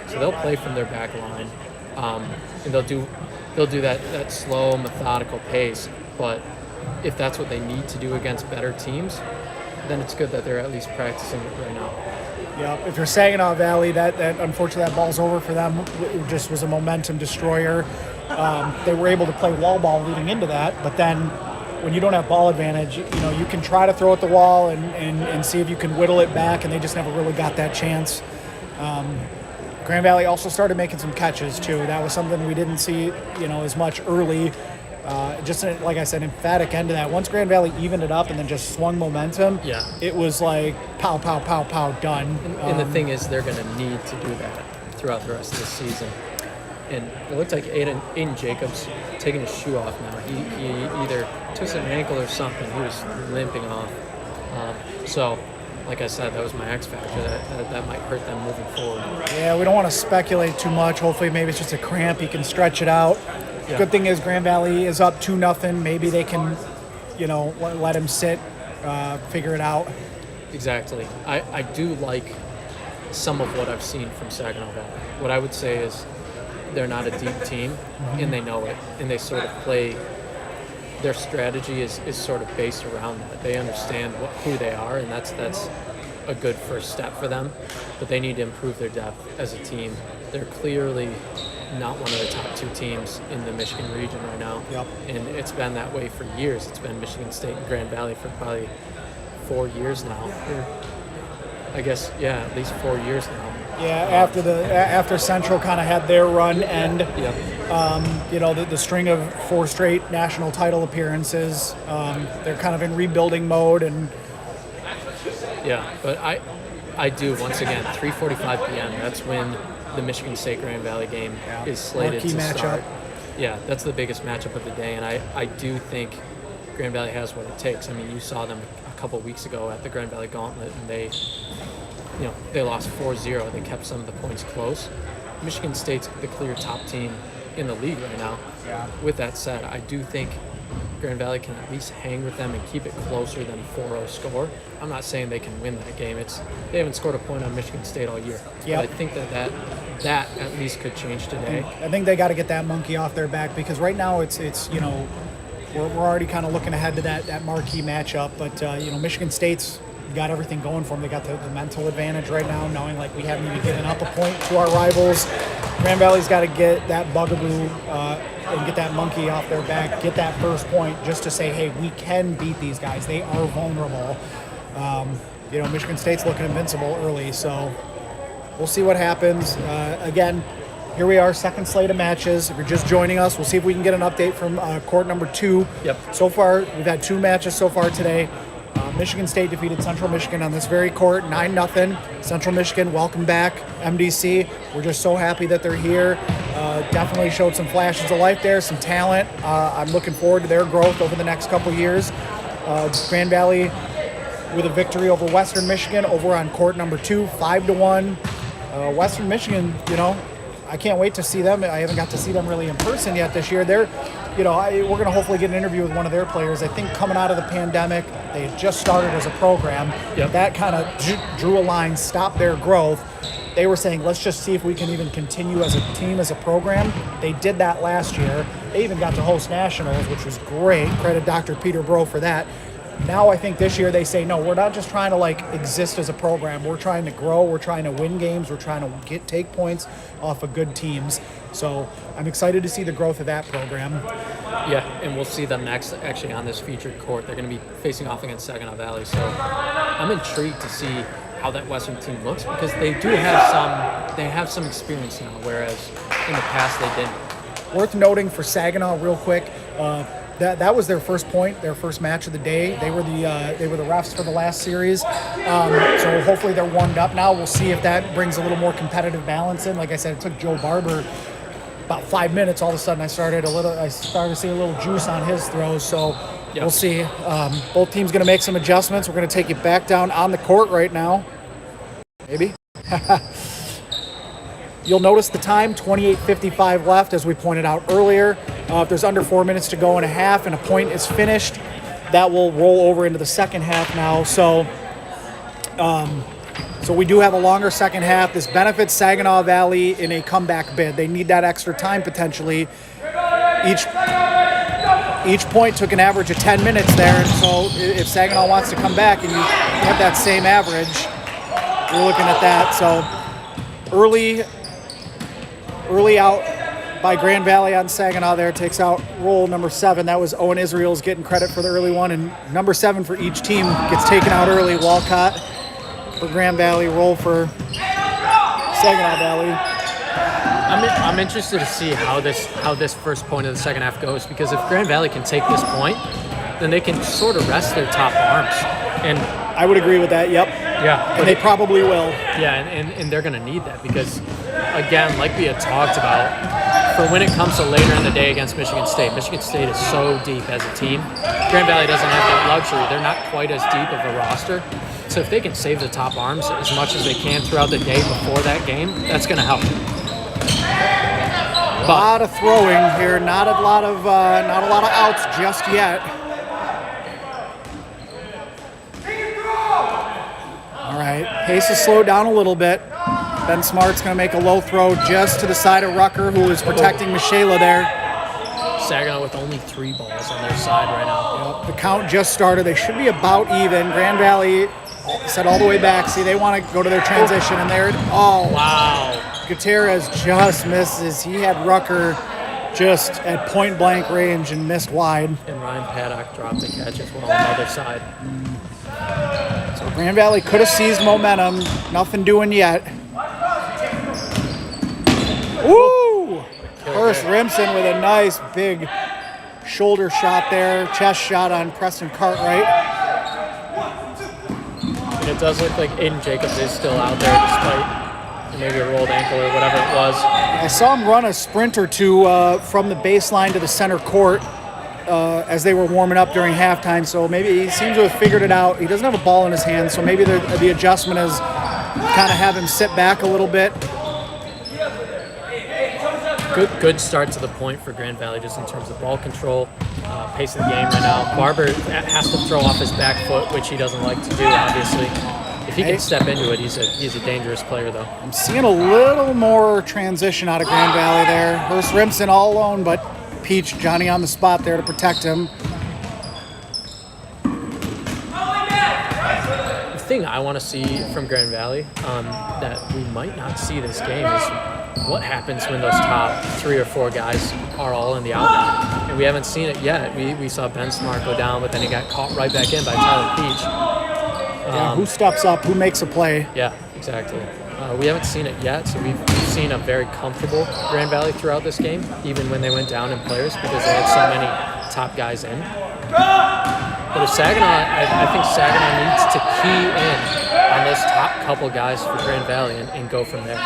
So they'll play from their back line, and they'll do that slow, methodical pace. But if that's what they need to do against better teams, then it's good that they're at least practicing it right now. Yeah, if you're Saginaw Valley, that unfortunately that ball's over for them. It just was a momentum destroyer. They were able to play wall ball leading into that, but then when you don't have ball advantage, you can try to throw at the wall and see if you can whittle it back, and they just never really got that chance. Grand Valley also started making some catches too. That was something we didn't see, as much early. Just like I said, emphatic end to that. Once Grand Valley evened it up and then just swung momentum, Yeah. it was like pow, pow, pow, pow, done. And the thing is, they're going to need to do that throughout the rest of the season. And it looked like Aiden Jacobs taking his shoe off now. He either twisted an ankle or something. He was limping off. So, like I said, that was my X factor. That might hurt them moving forward. Yeah, we don't want to speculate too much. Hopefully, maybe it's just a cramp. He can stretch it out. Yeah. Good thing is Grand Valley is up 2-0. Maybe they can, let him sit, figure it out. exactly. I do like some of what I've seen from Saginaw Valley. What I would say is they're not a deep team, and they know it, and they sort of play. Their strategy is sort of based around that. They understand who they are, and that's a good first step for them. But they need to improve their depth as a team. They're clearly not one of the top 2 teams in the Michigan region right now. Yep. And it's been that way for years. It's been Michigan State and Grand Valley for probably 4 years now. I guess, yeah, at least 4 years now. Yeah, after Central kind of had their run end, Yep. The string of 4 straight national title appearances, they're kind of in rebuilding mode, and Yeah, but I do, once again, 3:45 p.m. That's when the Michigan State Grand Valley game is slated marquee to start. matchup. Yeah, that's the biggest matchup of the day, and I do think Grand Valley has what it takes. I mean, you saw them a couple weeks ago at the Grand Valley Gauntlet, and they lost 4-0. They kept some of the points close. Michigan State's the clear top team in the league right now. Yeah. With that said, I do think Grand Valley can at least hang with them and keep it closer than a 4-0 score. I'm not saying they can win that game. They haven't scored a point on Michigan State all year. Yep. But I think that at least could change today. I think they got to get that monkey off their back, because right now it's we're already kind of looking ahead to that marquee matchup. But Michigan State's got everything going for them. They got the mental advantage right now, knowing like we haven't even given up a point to our rivals. Grand Valley's got to get that bugaboo and get that monkey off their back, get that first point, just to say, hey, we can beat these guys. They are vulnerable. Michigan State's looking invincible early, so we'll see what happens. Again, here we are, second slate of matches. If you're just joining us, we'll see if we can get an update from court number 2. Yep. So far, we've had 2 matches so far today. Michigan State defeated Central Michigan on this very court, 9-0. Central Michigan, welcome back, MDC. We're just so happy that they're here. Definitely showed some flashes of life there, some talent. I'm looking forward to their growth over the next couple years. Grand Valley with a victory over Western Michigan over on court number 2, 5-1. Western Michigan, I can't wait to see them. I haven't got to see them really in person yet this year. We're going to hopefully get an interview with one of their players. I think coming out of the pandemic, they had just started as a program. Yep. That kind of drew a line, stopped their growth. They were saying, let's just see if we can even continue as a team, as a program. They did that last year. They even got to host nationals, which was great. Credit Dr. Peter Bro for that. Now I think this year they say, no, we're not just trying to exist as a program. We're trying to grow. We're trying to win games. We're trying to take points off of good teams. So I'm excited to see the growth of that program. Yeah, and we'll see them next actually on this featured court. They're going to be facing off against Saginaw Valley. So I'm intrigued to see how that Western team looks, because they do have some experience now, whereas in the past they didn't. Worth noting for Saginaw real quick, that was their first point, their first match of the day. They were the refs for the last series. So hopefully they're warmed up now. We'll see if that brings a little more competitive balance in. Like I said, it took Joe Barber about 5 minutes. All of a sudden I started to see a little juice on his throws. So We'll see. Both teams going to make some adjustments. We're going to take it back down on the court right now. Maybe. You'll notice the time, 28:55 left, as we pointed out earlier. If there's under 4 minutes to go in a half and a point is finished, that will roll over into the second half now. So we do have a longer second half. This benefits Saginaw Valley in a comeback bid. They need that extra time potentially. Each point took an average of 10 minutes there, and so if Saginaw wants to come back and you have that same average, you're looking at that. So early out by Grand Valley on Saginaw there takes out roll number 7. That was Owen Israel's getting credit for the early one, and number 7 for each team gets taken out early. Walcott for Grand Valley, roll for Saginaw Valley. I'm interested to see how this first point of the second half goes, because if Grand Valley can take this point, then they can sort of rest their top arms. And I would agree with that. Yep. Yeah. And they probably will. Yeah, and they're going to need that, because, again, like we had talked about, for when it comes to later in the day against Michigan State is so deep as a team. Grand Valley doesn't have that luxury. They're not quite as deep of a roster. So if they can save the top arms as much as they can throughout the day before that game, that's going to help. A lot of throwing here, not a lot of outs just yet. Pace is slowed down a little bit. Ben Smart's going to make a low throw just to the side of Rucker, who is protecting Michaela there. Saginaw with only 3 balls on their side right now. The count just started. They should be about even. Grand Valley set all the way back. See, they want to go to their transition, and there. Oh, wow. Gutierrez just misses. He had Rucker just at point-blank range and missed wide. And Ryan Paddock dropped the catch as well on the other side. So Grand Valley could have seized momentum. Nothing doing yet. Woo! First Rimson with a nice big shoulder shot there, chest shot on Preston Cartwright. And it does look like Aiden Jacobs is still out there despite maybe a rolled ankle or whatever it was. I saw him run a sprint or two from the baseline to the center court as they were warming up during halftime, so maybe he seems to have figured it out. He doesn't have a ball in his hand, so maybe the adjustment is kind of have him sit back a little bit. Good start to the point for Grand Valley just in terms of ball control, pace of the game right now. Barber has to throw off his back foot, which he doesn't like to do, obviously. If he can step into it, he's a dangerous player, though. I'm seeing a little more transition out of Grand Valley there. Hurst Rimson all alone, but Peach, Johnny on the spot there to protect him. The thing I want to see from Grand Valley that we might not see this game is what happens when those top 3 or 4 guys are all in the outline. And we haven't seen it yet. We saw Ben Smart go down, but then he got caught right back in by Tyler Peach. Who steps up? Who makes a play? Yeah, exactly. We haven't seen it yet, so we've seen a very comfortable Grand Valley throughout this game, even when they went down in players because they had so many top guys in. But if Saginaw, I think Saginaw needs to key in on those top couple guys for Grand Valley and go from there.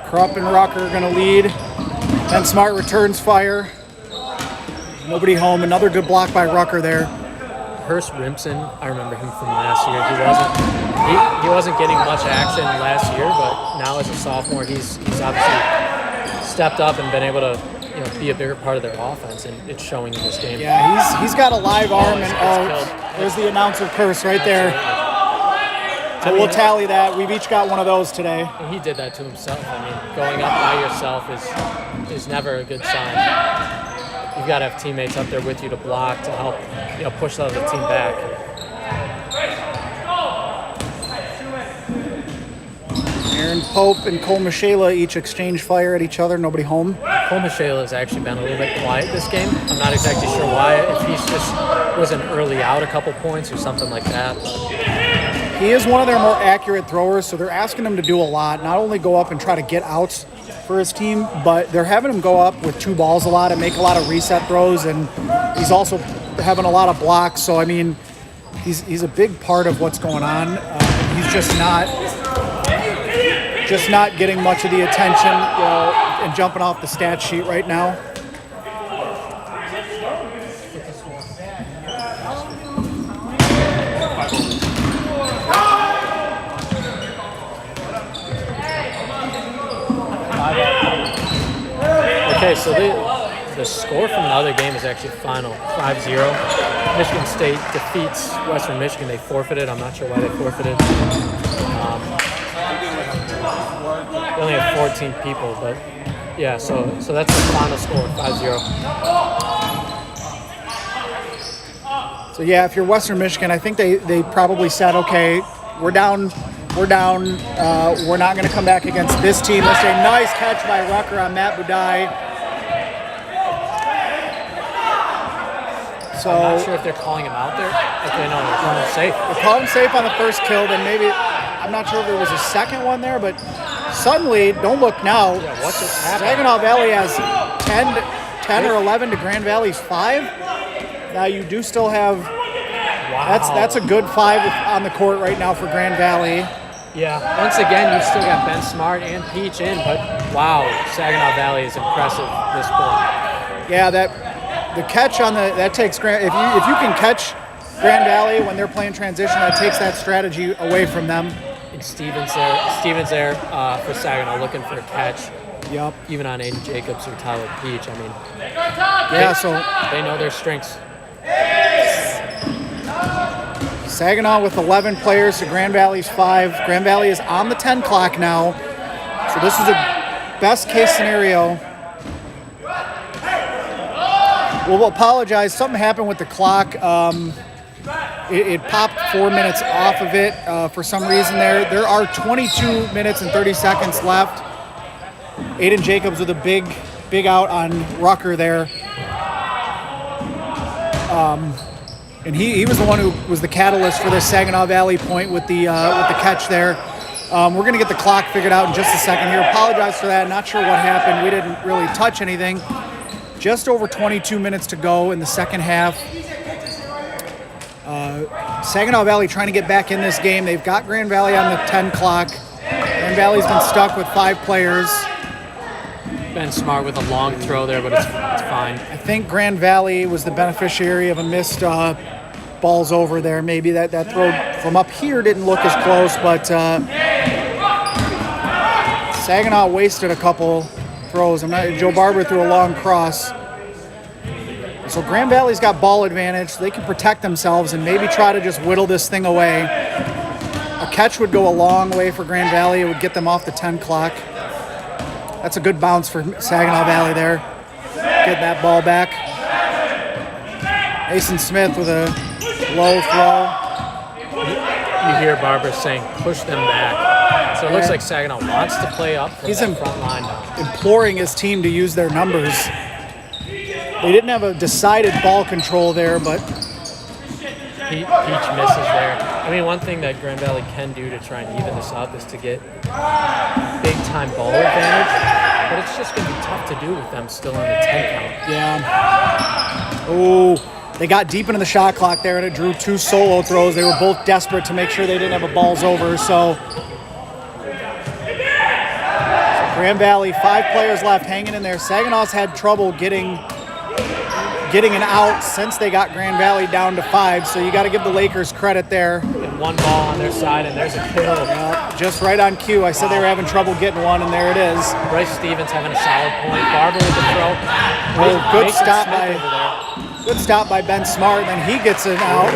Krupp and Rucker are going to lead. Ben Smart returns fire. Nobody home. Another good block by Rucker there. Hurst Rimson, I remember him from last year. He wasn't getting much action last year, but now as a sophomore, he's obviously stepped up and been able to be a bigger part of their offense, and it's showing in this game. Yeah, he's got a live arm, and there's the announcer curse right there. So we'll tally that. We've each got one of those today. And he did that to himself. I mean, going up by yourself is never a good sign. You've got to have teammates up there with you to block, to help push the other team back. Aaron Pope and Cole Michaela each exchange fire at each other. Nobody home. Cole Michaela has actually been a little bit quiet this game. I'm not exactly sure why. If he's just was an early out a couple points or something like that. He is one of their more accurate throwers, so they're asking him to do a lot. Not only go up and try to get outs for his team, but they're having him go up with 2 balls a lot and make a lot of reset throws, and he's also having a lot of blocks. So, I mean, he's a big part of what's going on. He's just not getting much of the attention and jumping off the stat sheet right now. Okay, so the score from the other game is actually final 5-0. Michigan State defeats Western Michigan. They forfeited. I'm not sure why they forfeited. They only have 14 people, but yeah, so that's the final score, 5-0. So yeah, if you're Western Michigan, I think they probably said, okay, we're down. We're not going to come back against this team. That's a nice catch by Rucker on Matt Budai. So I'm not sure if they're calling him out there. Okay, no, they're calling him safe. They called him safe on the first kill, then maybe, I'm not sure if there was a second one there, but suddenly, don't look now, Yeah, what just happened? Saginaw Valley has 10 or 11 to Grand Valley's 5. Now you do still have, Wow. that's a good 5 on the court right now for Grand Valley. Yeah, once again, you've still got Ben Smart and Peach in, but wow, Saginaw Valley is impressive at this point. Yeah, the catch on that takes Grand. If you can catch Grand Valley when they're playing transition, that takes that strategy away from them. And Stevens there for Saginaw looking for a catch. Yep. Even on Aiden Jacobs or Tyler Peach. I mean, Yeah. So they know their strengths. Saginaw with 11 players to Grand Valley's 5. Grand Valley is on the 10 clock now. So this is a best case scenario. We'll apologize. Something happened with the clock. It popped 4 minutes off of it for some reason there. There are 22 minutes and 30 seconds left. Aiden Jacobs with a big out on Rucker there. And he was the one who was the catalyst for this Saginaw Valley point with the catch there. We're going to get the clock figured out in just a second here. Apologize for that. Not sure what happened. We didn't really touch anything. Just over 22 minutes to go in the second half. Saginaw Valley trying to get back in this game. They've got Grand Valley on the 10 clock. Grand Valley's been stuck with 5 players. Ben Smart with a long throw there, but it's fine. I think Grand Valley was the beneficiary of a missed balls over there. Maybe that throw from up here didn't look as close, but Saginaw wasted a couple throws. Joe Barber threw a long cross. So Grand Valley's got ball advantage. They can protect themselves and maybe try to just whittle this thing away. A catch would go a long way for Grand Valley. It would get them off the 10 clock. That's a good bounce for Saginaw Valley there. Get that ball back. Mason Smith with a low throw. You hear Barber saying, push them back. So it looks like Saginaw wants to play up from that front line now. Imploring his team to use their numbers. They didn't have a decided ball control there, but Peach misses there. I mean, one thing that Grand Valley can do to try and even this up is to get big-time ball advantage, but it's just going to be tough to do with them still on the 10 count. Yeah. Oh, they got deep into the shot clock there, and it drew 2 solo throws. They were both desperate to make sure they didn't have a balls over, so Grand Valley, 5 players left hanging in there. Saginaw's had trouble getting an out since they got Grand Valley down to 5, so you got to give the Lakers credit there. And 1 ball on their side, and there's a kill. Just right on cue. I said they were having trouble getting one, and there it is. Bryce Stevens having a solid point. Barber with the throw. Good stop by Ben Smart, then he gets it out.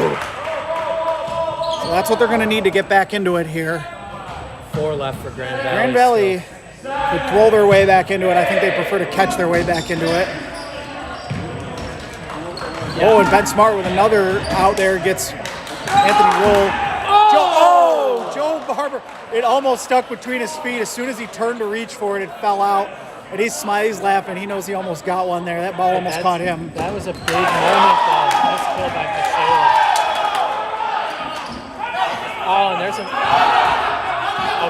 So that's what they're going to need to get back into it here. 4 left for Grand Valley. Grand Valley would throw their way back into it. I think they prefer to catch their way back into it. Yeah. Oh, and Ben Smart with another out there gets Anthony Roll. Joe Barber. It almost stuck between his feet. As soon as he turned to reach for it, it fell out. And he's smiling, he's laughing. He knows he almost got one there. That ball almost caught him. That was a big moment, though. Nice kill by Michaela. Oh, and there's a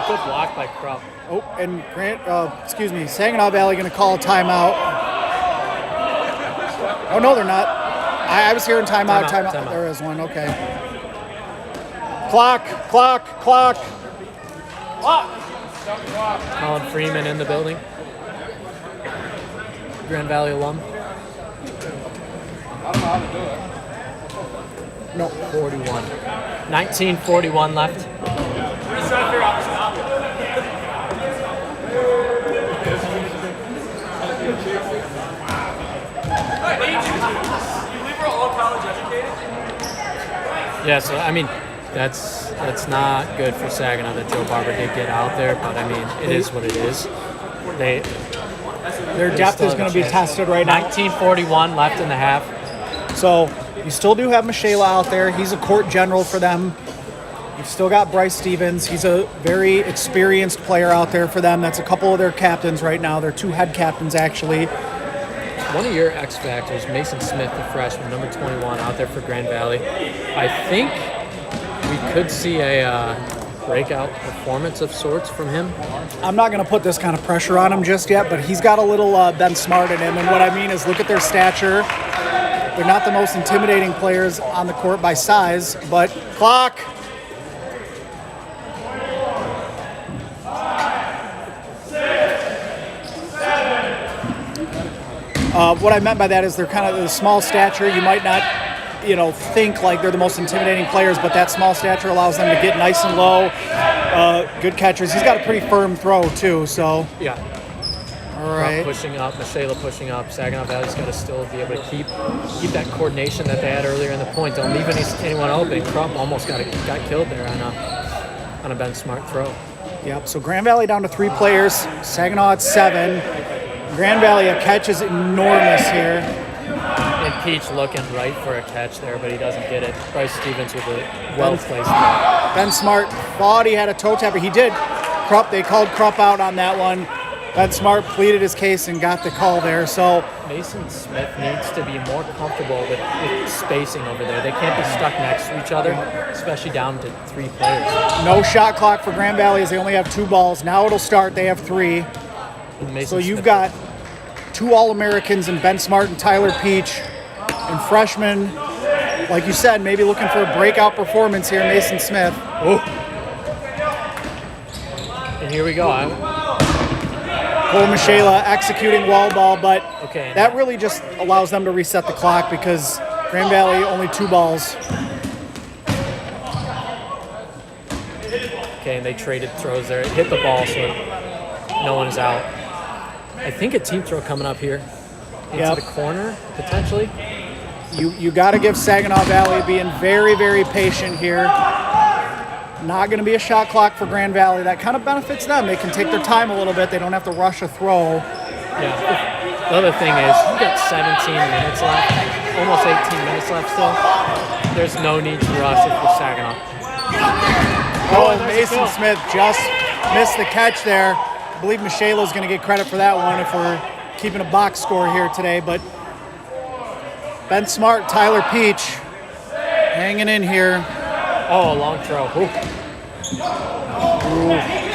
good block by Krupp. Oh, and Saginaw Valley going to call a timeout. Oh, no, they're not. I was hearing timeout. There is one, okay. Clock. Colin Freeman in the building. Grand Valley alum. I don't know how to do it. No, 41. 19:41 left. We're just trying to figure out the stop. Yeah, so I mean, that's not good for Saginaw that Joe Barber did get out there, but I mean, it is what it is. Their depth is going to be tested right now. 19:41 left in the half. So you still do have Michaela out there. He's a court general for them. You've still got Bryce Stevens. He's a very experienced player out there for them. That's a couple of their captains right now. They're 2 head captains, actually. One of your X factors, Mason Smith, the freshman, number 21, out there for Grand Valley. I think we could see a breakout performance of sorts from him. I'm not going to put this kind of pressure on him just yet, but he's got a little Ben Smart in him. And what I mean is look at their stature. They're not the most intimidating players on the court by size, but clock. What I meant by that is they're kind of the small stature. You might not, think like they're the most intimidating players, but that small stature allows them to get nice and low. Good catchers. He's got a pretty firm throw too. So yeah. All All right. pushing up, Michaela pushing up. Saginaw Valley's got to still be able to keep that coordination that they had earlier in the point. Don't leave anyone open. Crump almost got killed there on a Ben Smart throw. Yep, so Grand Valley down to 3 players. Saginaw at 7. Grand Valley, a catch is enormous here. And Peach looking right for a catch there, but he doesn't get it. Bryce Stevens with a well-placed throw. Ben Smart thought he had a toe tapper. He did. They called Krupp out on that one. Ben Smart pleaded his case and got the call there. So Mason Smith needs to be more comfortable with spacing over there. They can't be stuck next to each other, especially down to 3 players. no shot clock for Grand Valley as they only have 2 balls. Now it'll start. They have 3. So you've got 2 All-Americans in Ben Smart and Tyler Peach, and freshmen, like you said, maybe looking for a breakout performance here, Mason Smith. Oh. And here we go. Cole Michaela executing wall ball, but Okay. that really just allows them to reset the clock because Grand Valley only 2 balls. Okay, and they traded throws there. It hit the ball, so no one is out. I think a team throw coming up here into the corner, potentially. You got to give Saginaw Valley being very, very patient here. Not going to be a shot clock for Grand Valley. That kind of benefits them. They can take their time a little bit. They don't have to rush a throw. Yeah. The other thing is, you got 17 minutes left, almost 18 minutes left still. There's no need to rush if you're Saginaw. Oh, Mason Smith just missed the catch there. I believe Michaela's going to get credit for that one if we're keeping a box score here today. But Ben Smart, Tyler Peach hanging in here. Oh, a long throw. Ooh.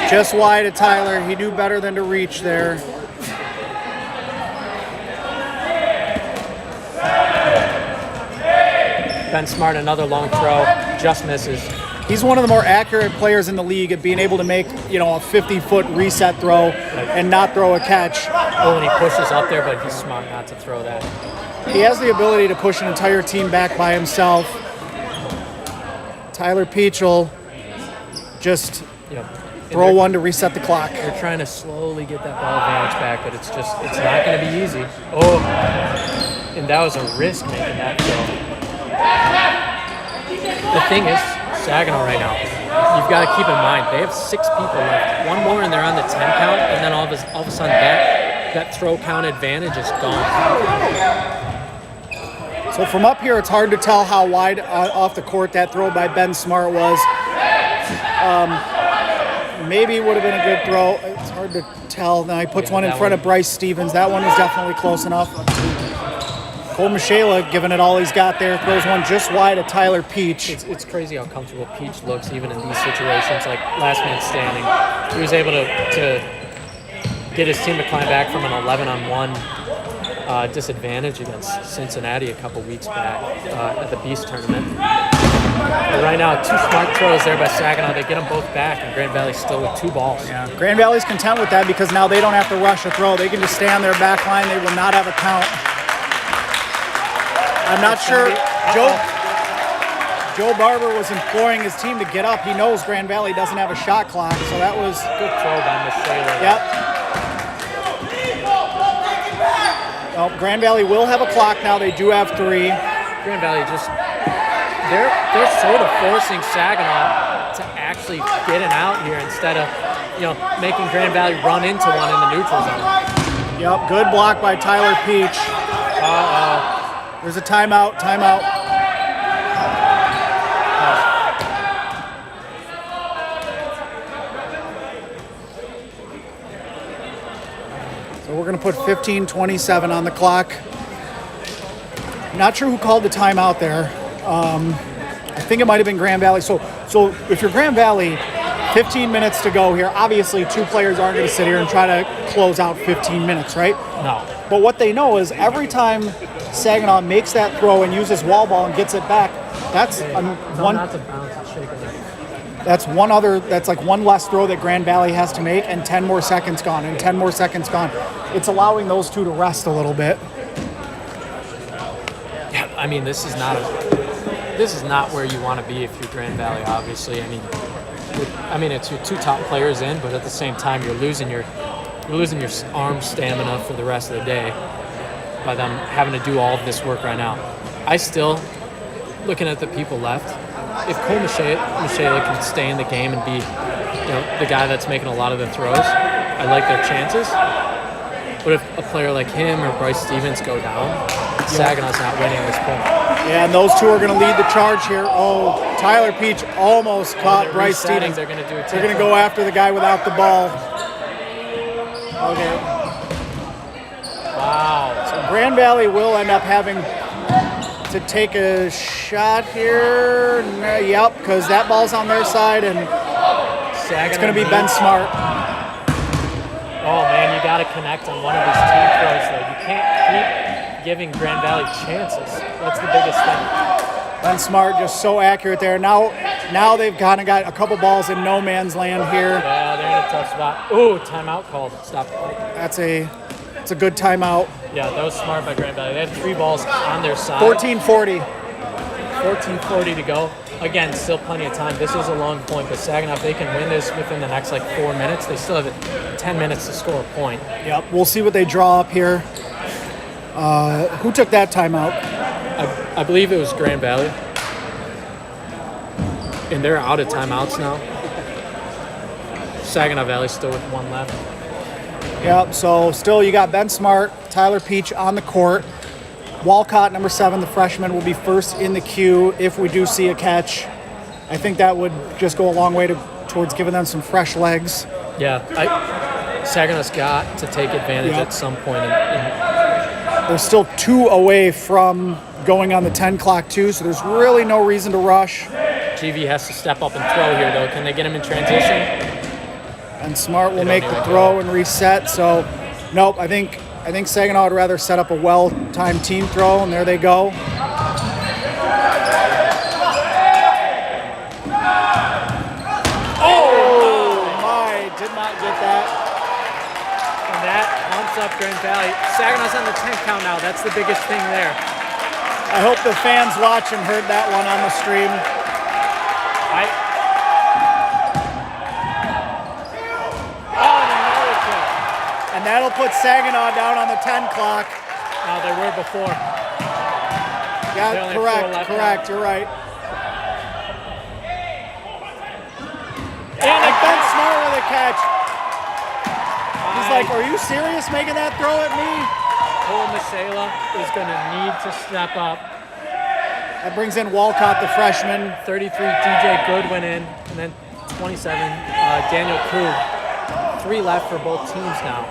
Just wide of Tyler. He knew better than to reach there. Ben Smart, another long throw, just misses. He's one of the more accurate players in the league at being able to make, a 50-foot reset throw and not throw a catch. Oh, and he pushes up there, but he's smart not to throw that. He has the ability to push an entire team back by himself. Tyler Peach will just throw one to reset the clock. They're trying to slowly get that ball advantage back, but it's not going to be easy. Oh, and that was a risk making that throw. The thing is, Saginaw right now, you've got to keep in mind, they have 6 people left. One more and they're on the 10 count, and then all of a sudden that throw count advantage is gone. So from up here, it's hard to tell how wide off the court that throw by Ben Smart was. Maybe it would have been a good throw. It's hard to tell. Now he puts one in front of Bryce Stevens. That one was definitely close enough. Cole Michaela, giving it all he's got there, throws one just wide of Tyler Peach. It's crazy how comfortable Peach looks even in these situations, like last man standing. He was able to get his team to climb back from an 11-on-1 disadvantage against Cincinnati a couple weeks back at the Beast tournament. But right now, 2 smart throws there by Saginaw. They get them both back, and Grand Valley's still with 2 balls. Yeah, Grand Valley's content with that because now they don't have to rush a throw. They can just stay on their back line. They will not have a count. I'm not sure. Joe Barber was imploring his team to get up. He knows Grand Valley doesn't have a shot clock, so that was Good throw by Michaela. Yep. Well, Grand Valley will have a clock now. They do have 3. Grand Valley they're sort of forcing Saginaw to actually get an out here instead of making Grand Valley run into one in the neutral zone. Yep, good block by Tyler Peach. There's a timeout. So we're going to put 15:27 on the clock. Not sure who called the timeout there. I think it might have been Grand Valley. So if you're Grand Valley, 15 minutes to go here. Obviously, 2 players aren't going to sit here and try to close out 15 minutes, right? No. But what they know is every time Saginaw makes that throw and uses wall ball and gets it back, that's one. Not to bounce and shake it. That's one other. That's like one less throw that Grand Valley has to make, and 10 more seconds gone, and 10 more seconds gone. It's allowing those 2 to rest a little bit. Yeah, I mean, this is not where you want to be if you're Grand Valley. Obviously, I mean, it's your 2 top players in, but at the same time, you're losing your you're losing your arm stamina for the rest of the day by them having to do all of this work right now. I still, looking at the people left, if Cole Michela can stay in the game and be, the guy that's making a lot of the throws, I like their chances. But if a player like him or Bryce Stevens go down, Saginaw's not winning this point. Yeah, and those two are going to lead the charge here. Oh, Tyler Peach almost caught Bryce Stevens. They're going to do it. They're going to go after the guy without the ball. Okay. Wow. So Grand Valley will end up having to take a shot here. Yep, because that ball's on their side, and it's going to be Ben Smart. Oh, man, you got to connect on one of these team throws, though. You can't keep giving Grand Valley chances. That's the biggest thing. Ben Smart just so accurate there. Now they've kind of got a couple balls in no man's land here. Yeah, they're in a tough spot. Ooh, timeout called. Stop. It's a good timeout. Yeah, that was smart by Grand Valley. They had 3 balls on their side. 14:40. 14:40 to go. Again, still plenty of time. This is a long point, but Saginaw, if they can win this within the next 4 minutes, they still have 10 minutes to score a point. Yep, we'll see what they draw up here. Who took that timeout? I believe it was Grand Valley. And they're out of timeouts now. Saginaw Valley still with 1 left. Yep, so still you got Ben Smart, Tyler Peach on the court. Walcott, number 7, the freshman, will be first in the queue if we do see a catch. I think that would just go a long way towards giving them some fresh legs. Yeah, Saginaw's got to take advantage at some point. They're still 2 away from going on the 10 clock too, so there's really no reason to rush. GV has to step up and throw here, though. Can they get him in transition? And Smart will make the throw and reset. So, nope, I think Saginaw would rather set up a well-timed team throw, and there they go. Oh my, did not get that. And that pumps up Grand Valley. Saginaw's on the 10 count now. That's the biggest thing there. I hope the fans watching heard that one on the stream. And that'll put Saginaw down on the 10 clock. No, they were before. Yeah, correct. You're right. And Ben Smart with a catch. He's like, are you serious making that throw at me? Cole Michela is going to need to step up. That brings in Walcott, the freshman. 33, DJ Goodwin in, and then 27, Daniel Krug. 3 left for both teams now.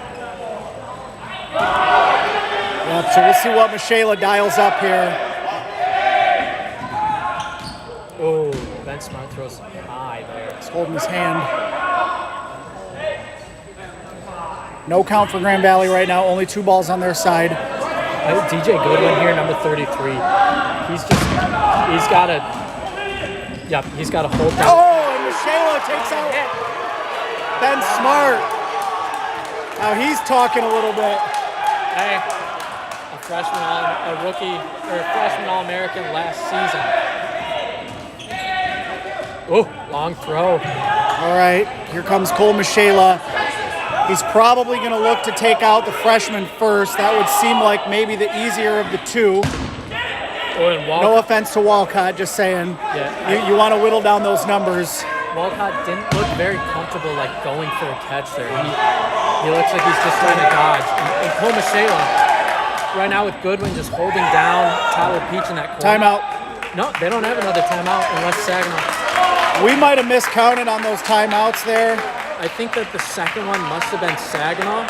Yep, so we'll see what Michela dials up here. Oh, Ben Smart throws high there. He's holding his hand. No count for Grand Valley right now. Only 2 balls on their side. DJ Goodwin here, number 33. He's got to hold down. Oh, and Michela takes out Ben Smart. Now he's talking a little bit. Hey, a freshman, a rookie, or a freshman All-American last season. Oh, long throw. All right, here comes Cole Michela. He's probably going to look to take out the freshman first. That would seem like maybe the easier of the 2. Oh, and No offense to Walcott, just saying. Yeah, you want to whittle down those numbers. Walcott didn't look very comfortable, going for a catch there. He looks like he's just trying to dodge. And Cole Michela, right now with Goodwin just holding down Tyler Peach in that corner. Timeout. No, they don't have another timeout unless Saginaw. We might have miscounted on those timeouts there. I think that the second one must have been Saginaw.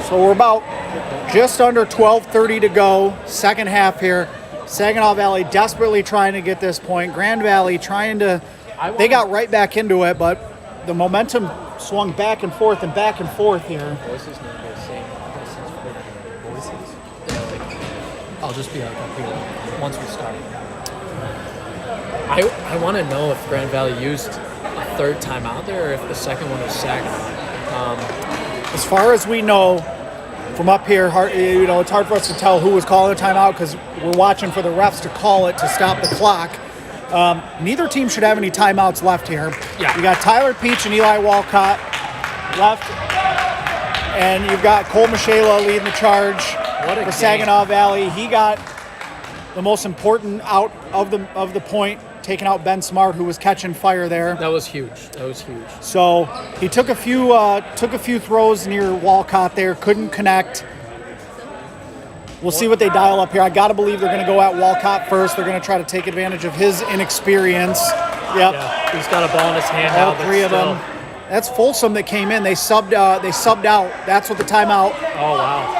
So we're about just under 12:30 to go, second half here. Saginaw Valley desperately trying to get this point. Grand Valley they got right back into it, but the momentum swung back and forth here. Voices may be the same. Voices. I'll just be up here once we start. I want to know if Grand Valley used a 3rd timeout there or if the second one was Saginaw. As far as we know, from up here, it's hard for us to tell who was calling a timeout because we're watching for the refs to call it to stop the clock. Neither team should have any timeouts left here. Yeah. You got Tyler Peach and Eli Walcott left, and you've got Cole Michela leading the charge for Saginaw Valley. He got the most important out of the point, taking out Ben Smart, who was catching fire there. That was huge. That was huge. So he took a few throws near Walcott there, couldn't connect. We'll see what they dial up here. I got to believe they're going to go at Walcott first. They're going to try to take advantage of his inexperience. Yep. Yeah, he's got a ball in his hand All now. three of them. That's Folsom that came in. They subbed out. That's what the timeout. Oh, wow.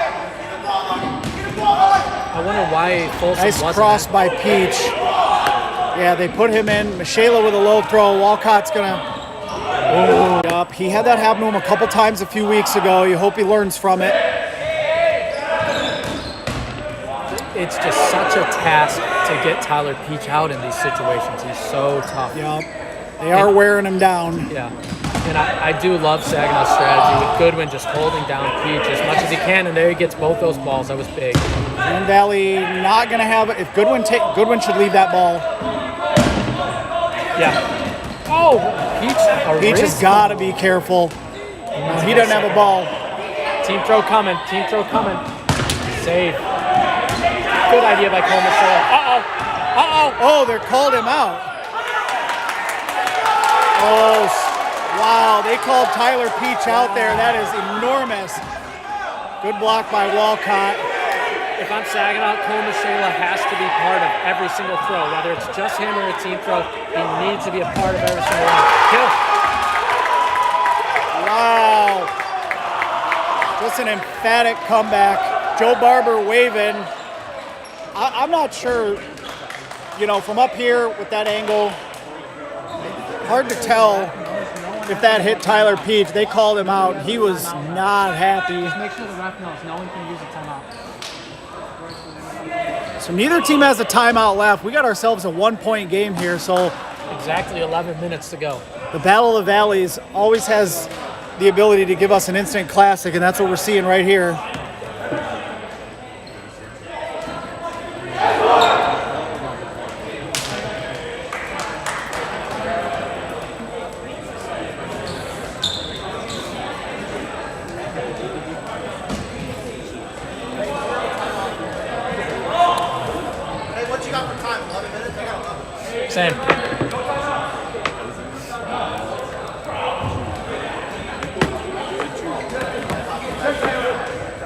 I wonder why Folsom Nice wasn't cross in. by Peach. Yeah, they put him in. Michela with a low throw. Walcott's going to... Yep. He had that happen to him a couple times a few weeks ago. You hope he learns from it. It's just such a task to get Tyler Peach out in these situations. He's so tough. Yep. They are wearing him down. Yeah. And I do love Saginaw's strategy with Goodwin just holding down Peach as much as he can, and there he gets both those balls. That was big. Grand Valley not going to have it. If Goodwin should leave that ball. Yeah. Oh, Peach Peach has got to be careful. He doesn't have a ball. Team throw coming. Team throw coming. Save. Good idea by Cole Michelle. Oh, they called him out. Oh, wow. They called Tyler Peach out there. That is enormous. Good block by Walcott. If I'm Saginaw, Cole Michela has to be part of every single throw. Whether it's just him or a team throw, he needs to be a part of every single one. Kill. Wow. Just an emphatic comeback. Joe Barber waving. I'm not sure, from up here with that angle, hard to tell if that hit Tyler Peach. They called him out. He was not happy. Just make sure the ref knows no one can use a timeout. So neither team has a timeout left. We got ourselves a 1-point game here. So exactly 11 minutes to go. The Battle of the Valleys always has the ability to give us an instant classic, and that's what we're seeing right here. Same.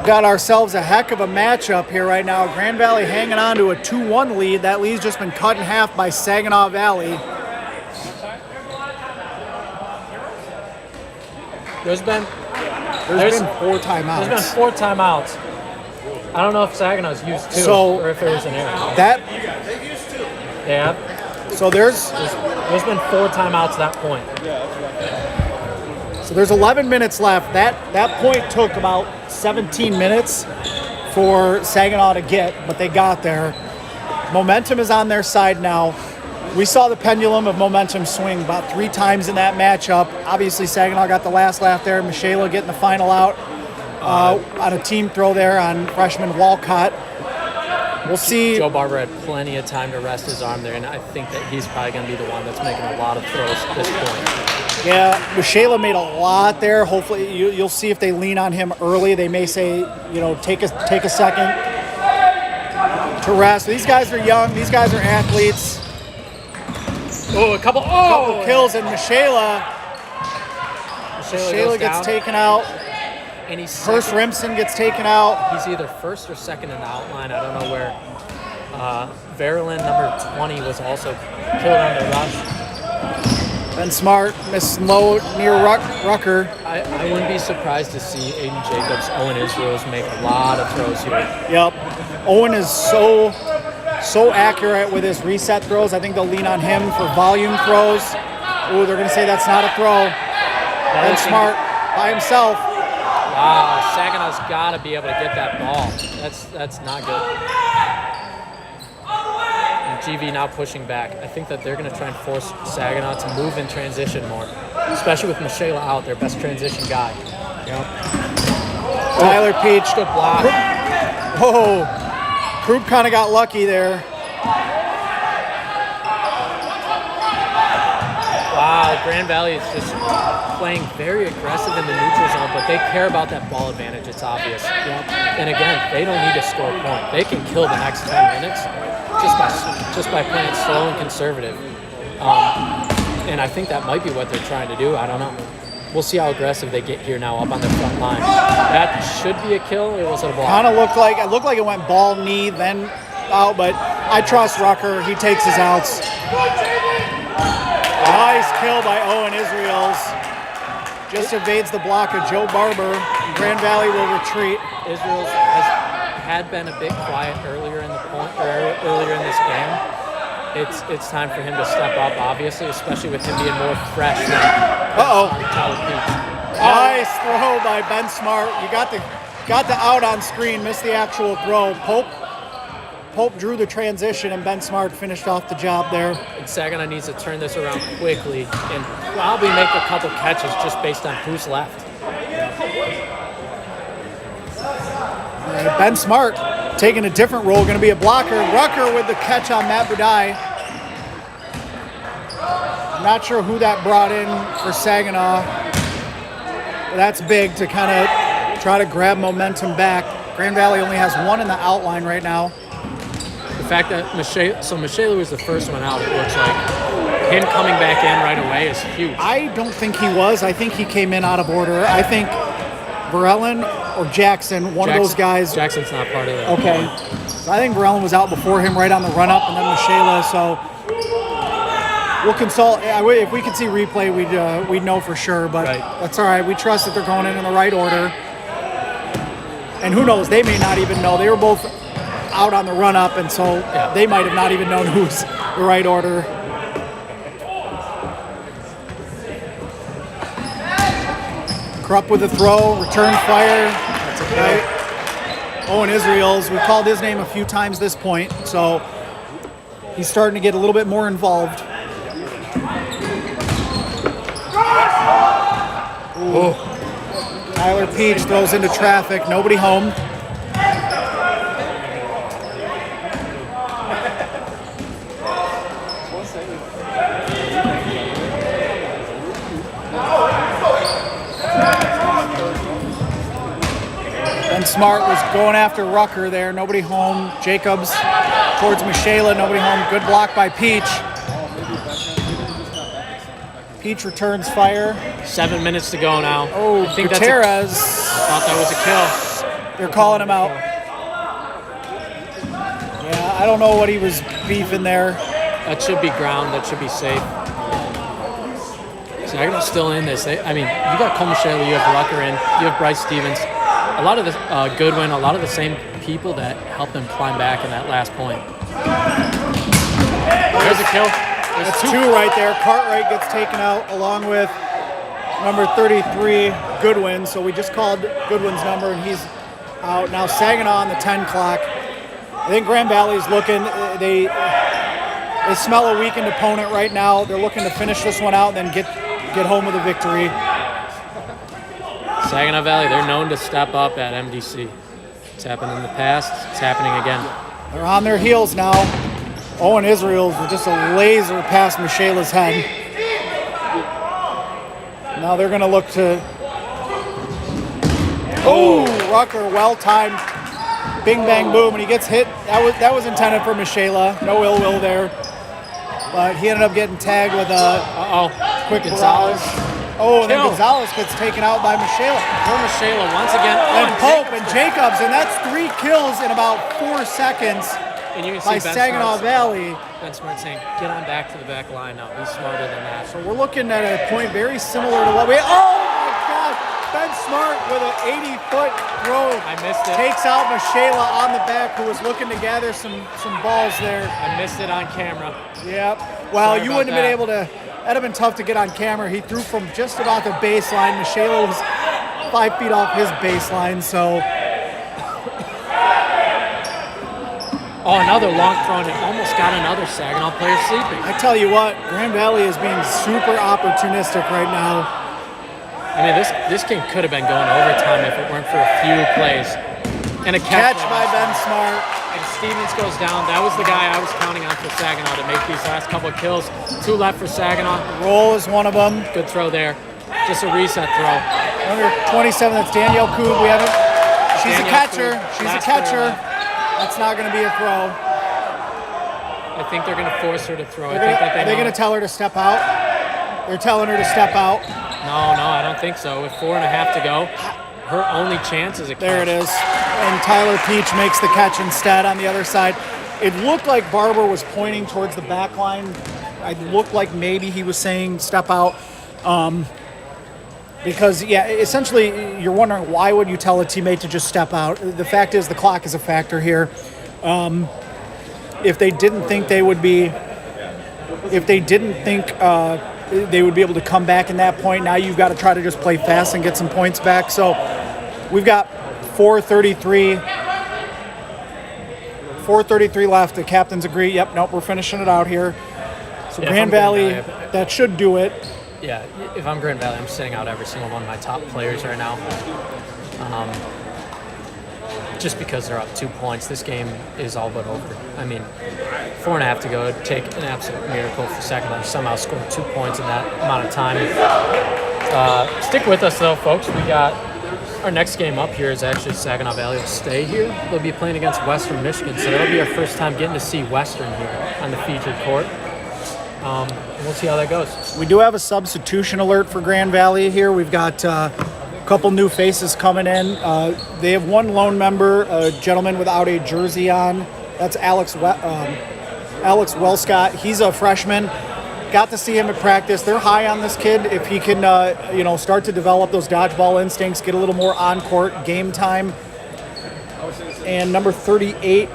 Got ourselves a heck of a matchup here right now. Grand Valley hanging on to a 2-1 lead. That lead's just been cut in half by Saginaw Valley. There's been 4 timeouts. There's been 4 timeouts. I don't know if Saginaw's used 2 or if there's an error. Yeah. So there's been 4 timeouts at that point. So there's 11 minutes left. That point took about 17 minutes for Saginaw to get, but they got there. Momentum is on their side now. We saw the pendulum of momentum swing about 3 times in that matchup. Obviously, Saginaw got the last laugh there. Michela getting the final out on a team throw there on freshman Walcott. We'll see. Joe Barber had plenty of time to rest his arm there, and I think that he's probably going to be the one that's making a lot of throws at this point. Yeah, Michela made a lot there. Hopefully, you'll see if they lean on him early. They may say, take a second to rest. These guys are young. These guys are athletes. Oh, a couple kills, and Michela gets taken out. And he's Hurst Remsen gets taken out. He's either first or second in the outline. I don't know where. Verilyn, number 20, was also killed on the rush. Ben Smart, Miss Low near Rucker. I wouldn't be surprised to see Aiden Jacobs, Owen Israels make a lot of throws here. Yep. Owen is so accurate with his reset throws. I think they'll lean on him for volume throws. Ooh, they're going to say that's not a throw. Ben Smart by himself. Wow, Saginaw's got to be able to get that ball. That's not good. And GV now pushing back. I think that they're going to try and force Saginaw to move in transition more, especially with Michela out, their best transition guy. Yep. Tyler Peach. Good block. Whoa. Krug kind of got lucky there. Grand Valley is just playing very aggressive in the neutral zone, but they care about that ball advantage. It's obvious. And again, they don't need to score a point. They can kill the next 10 minutes just by playing slow and conservative. And I think that might be what they're trying to do. I don't know. We'll see how aggressive they get here now up on their front line. That should be a kill, or was it a ball? Kind of looked like it went ball, knee, then out, but I trust Rucker. He takes his outs. Nice kill by Owen Israels. Just evades the block of Joe Barber. Grand Valley will retreat. Israels had been a bit quiet earlier in this game. It's time for him to step up, obviously, especially with him being more fresh than Tyler Peach. Nice throw by Ben Smart. You got the out on screen, missed the actual throw. Pope drew the transition, and Ben Smart finished off the job there. And Saginaw needs to turn this around quickly and probably make a couple catches just based on who's left. Ben Smart taking a different role, going to be a blocker. Rucker with the catch on Matt Budai. I'm not sure who that brought in for Saginaw. But that's big to kind of try to grab momentum back. Grand Valley only has one in the outline right now. The fact that Michela was the first one out, it looks like. Him coming back in right away is huge. I don't think he was. I think he came in out of order. I think Varellen or Jackson, of those guys. Jackson's not part of that. Okay. So I think Varellen was out before him right on the run-up, and then Michela. So we'll consult. If we could see replay, we'd know for sure. But That's all right. We trust that they're going in the right order. And who knows? They may not even know. They were both out on the run-up, and so they might have not even known who's the right order. Krupp with the throw, return fire. That's a right. Owen Israels, we called his name a few times this point, so he's starting to get a little bit more involved. Ooh. Tyler Peach throws into traffic, nobody home. And Smart was going after Rucker there, nobody home. Jacobs towards Michela, nobody home. Good block by Peach. Peach returns fire. 7 minutes to go now. Oh, Gutierrez. Thought that was a kill. They're calling him out. Yeah, I don't know what he was beefing there. That should be ground. That should be safe. Saginaw's still in this. You got Cole Michela, you have Rucker in, you have Bryce Stevens. A lot of the Goodwin, a lot of the same people that helped them climb back in that last point. There's a kill. That's two right there. Cartwright gets taken out along with number 33, Goodwin. So we just called Goodwin's number, and he's out. Now Saginaw on the 10 clock. I think Grand Valley's looking. They smell a weakened opponent right now. They're looking to finish this one out and then get home with a victory. Saginaw Valley, they're known to step up at MDC. It's happened in the past. It's happening again. They're on their heels now. Owen Israels with just a laser past Michela's head. Now they're going to look to... Oh, Rucker, well-timed. Bing, bang, boom, and he gets hit. That was intended for Michela. No ill will there. But he ended up getting tagged with a quick Gonzalez. Oh, and then Gonzalez gets taken out by Michela. Poor Michela once again. And Pope and Jacobs, and that's 3 kills in about 4 seconds and you can by see Saginaw Valley. Ben Smart saying, get on back to the back line now. He's smarter than that. So we're looking at a point very similar to what we... Oh, my God! Ben Smart with an 80-foot throw. I missed it. Takes out Michela on the back, who was looking to gather some balls there. I missed it on camera. Yep. Well, Sorry you wouldn't have been able to... That'd have been tough to get on camera. He threw from just about the baseline. Michela was 5 feet off his baseline, so... Oh, another long throw, and it almost got another Saginaw player sleeping. I tell you what, Grand Valley is being super opportunistic right now. I mean, this game could have been going overtime if it weren't for a few plays. And a Catch by Ben Smart. And Stevens goes down. That was the guy I was counting on for Saginaw to make these last couple of kills. 2 left for Saginaw. Roll is one of them. Good throw there. Just a reset throw. Number 27, that's Danielle Koob. We haven't. She's a catcher. She's a catcher. That's not going to be a throw. I think they're going to force her to throw. Are they going to tell her to step out? They're telling her to step out. No, I don't think so. With 4.5 to go, her only chance is a catch. There it is. And Tyler Peach makes the catch instead on the other side. It looked like Barber was pointing towards the back line. It looked like maybe he was saying step out. Because, yeah, essentially you're wondering why would you tell a teammate to just step out? The fact is the clock is a factor here. If they didn't think they would be, they would be able to come back in that point, now you've got to try to just play fast and get some points back. So we've got 4:33 left. The captains agree. Yep, nope, we're finishing it out here. So Yeah, Grand Valley, that should do it. Yeah, if I'm Grand Valley, I'm sitting out every single one of my top players right now. Just because they're up 2 points, this game is all but over. I mean, 4.5 to go. It'd take an absolute miracle for Saginaw to somehow score 2 points in that amount of time. Stick with us, though, folks. We got our next game up here is actually Saginaw Valley will stay here. They'll be playing against Western Michigan, so that'll be our first time getting to see Western here on the featured court. We'll see how that goes. We do have a substitution alert for Grand Valley here. We've got a couple new faces coming in. They have one lone member, a gentleman without a jersey on. That's Alex Wellscott. He's a freshman. Got to see him at practice. They're high on this kid. If he can, start to develop those dodgeball instincts, get a little more on-court game time. And number 38,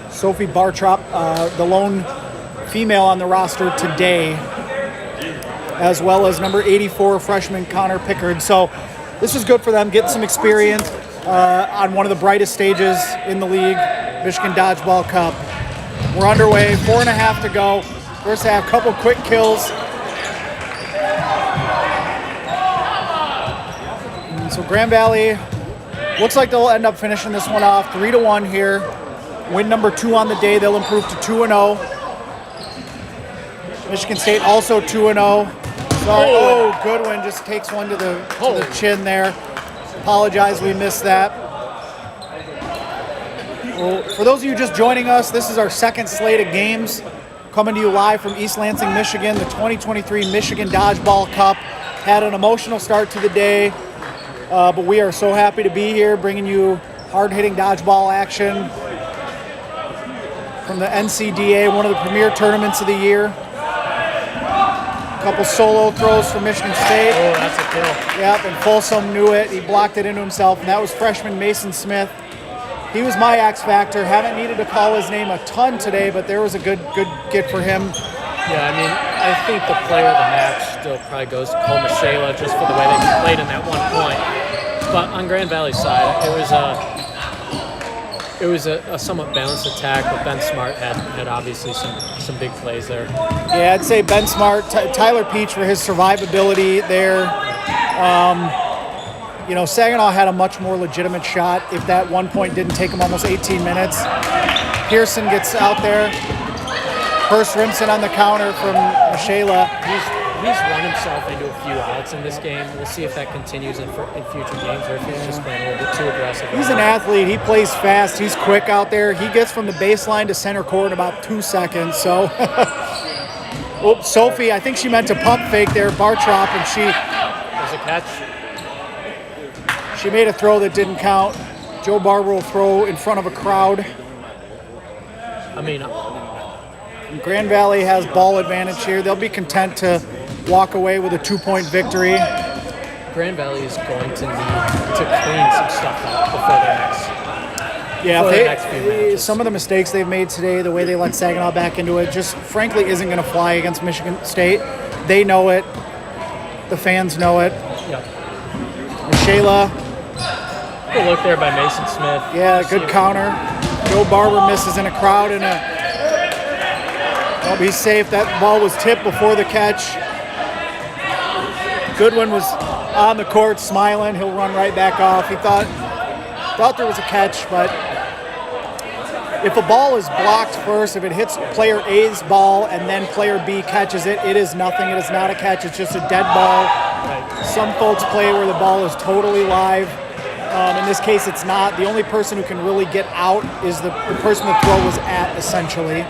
Sophie Bartrop, the lone female on the roster today, as well as number 84, freshman Connor Pickard. So this is good for them, getting some experience on one of the brightest stages in the league, Michigan Dodgeball Cup. We're underway, 4.5 to go. First half, couple quick kills. And so Grand Valley looks like they'll end up finishing this one off 3-1 here. Win number 2 on the day, they'll improve to 2-0. Michigan State also 2-0. So, Goodwin just takes one to the chin there. Apologize, we missed that. Well, for those of you just joining us, this is our second slate of games coming to you live from East Lansing, Michigan. The 2023 Michigan Dodgeball Cup had an emotional start to the day, but we are so happy to be here bringing you hard-hitting dodgeball action from the NCDA, one of the premier tournaments of the year. Couple solo throws from Michigan State. Oh, that's a kill. Yep, and Folsom knew it. He blocked it into himself, and that was freshman Mason Smith. He was my X factor. Haven't needed to call his name a ton today, but there was a good get for him. Yeah, I mean, I think the player of the match still probably goes to Cole Michela just for the way they played in that 1 point. But on Grand Valley's side, it was a somewhat balanced attack, but Ben Smart had obviously some big plays there. Yeah, I'd say Ben Smart, Tyler Peach for his survivability there. Saginaw had a much more legitimate shot if that 1 point didn't take him almost 18 minutes. Pearson gets out there. Hurst Rimson on the counter from Michela. He's run himself into a few outs in this game. We'll see if that continues in future games or if he's just playing a little bit too aggressive. He's an athlete. He plays fast. He's quick out there. He gets from the baseline to center court in about 2 seconds. So, oops, Sophie, I think she meant to pump fake there, Bartrop, and There's a catch. She made a throw that didn't count. Joe Barber will throw in front of a crowd. I mean, Grand Valley has ball advantage here. They'll be content to walk away with a 2-point victory. Grand Valley is going to need to clean some stuff up before their next few matches. Some of the mistakes they've made today, the way they let Saginaw back into it, just frankly isn't going to fly against Michigan State. They know it. The fans know it. Yep. Michela. Good look there by Mason Smith. Yeah, good counter. Joe Barber misses in a crowd and he's safe. That ball was tipped before the catch. Goodwin was on the court smiling. He'll run right back off. He thought thought there was a catch, but if a ball is blocked first, if it hits player A's ball and then player B catches it, it is nothing. It is not a catch. It's just a dead ball. Right. Some folks play where the ball is totally live. In this case, it's not. The only person who can really get out is the person the throw was at, essentially.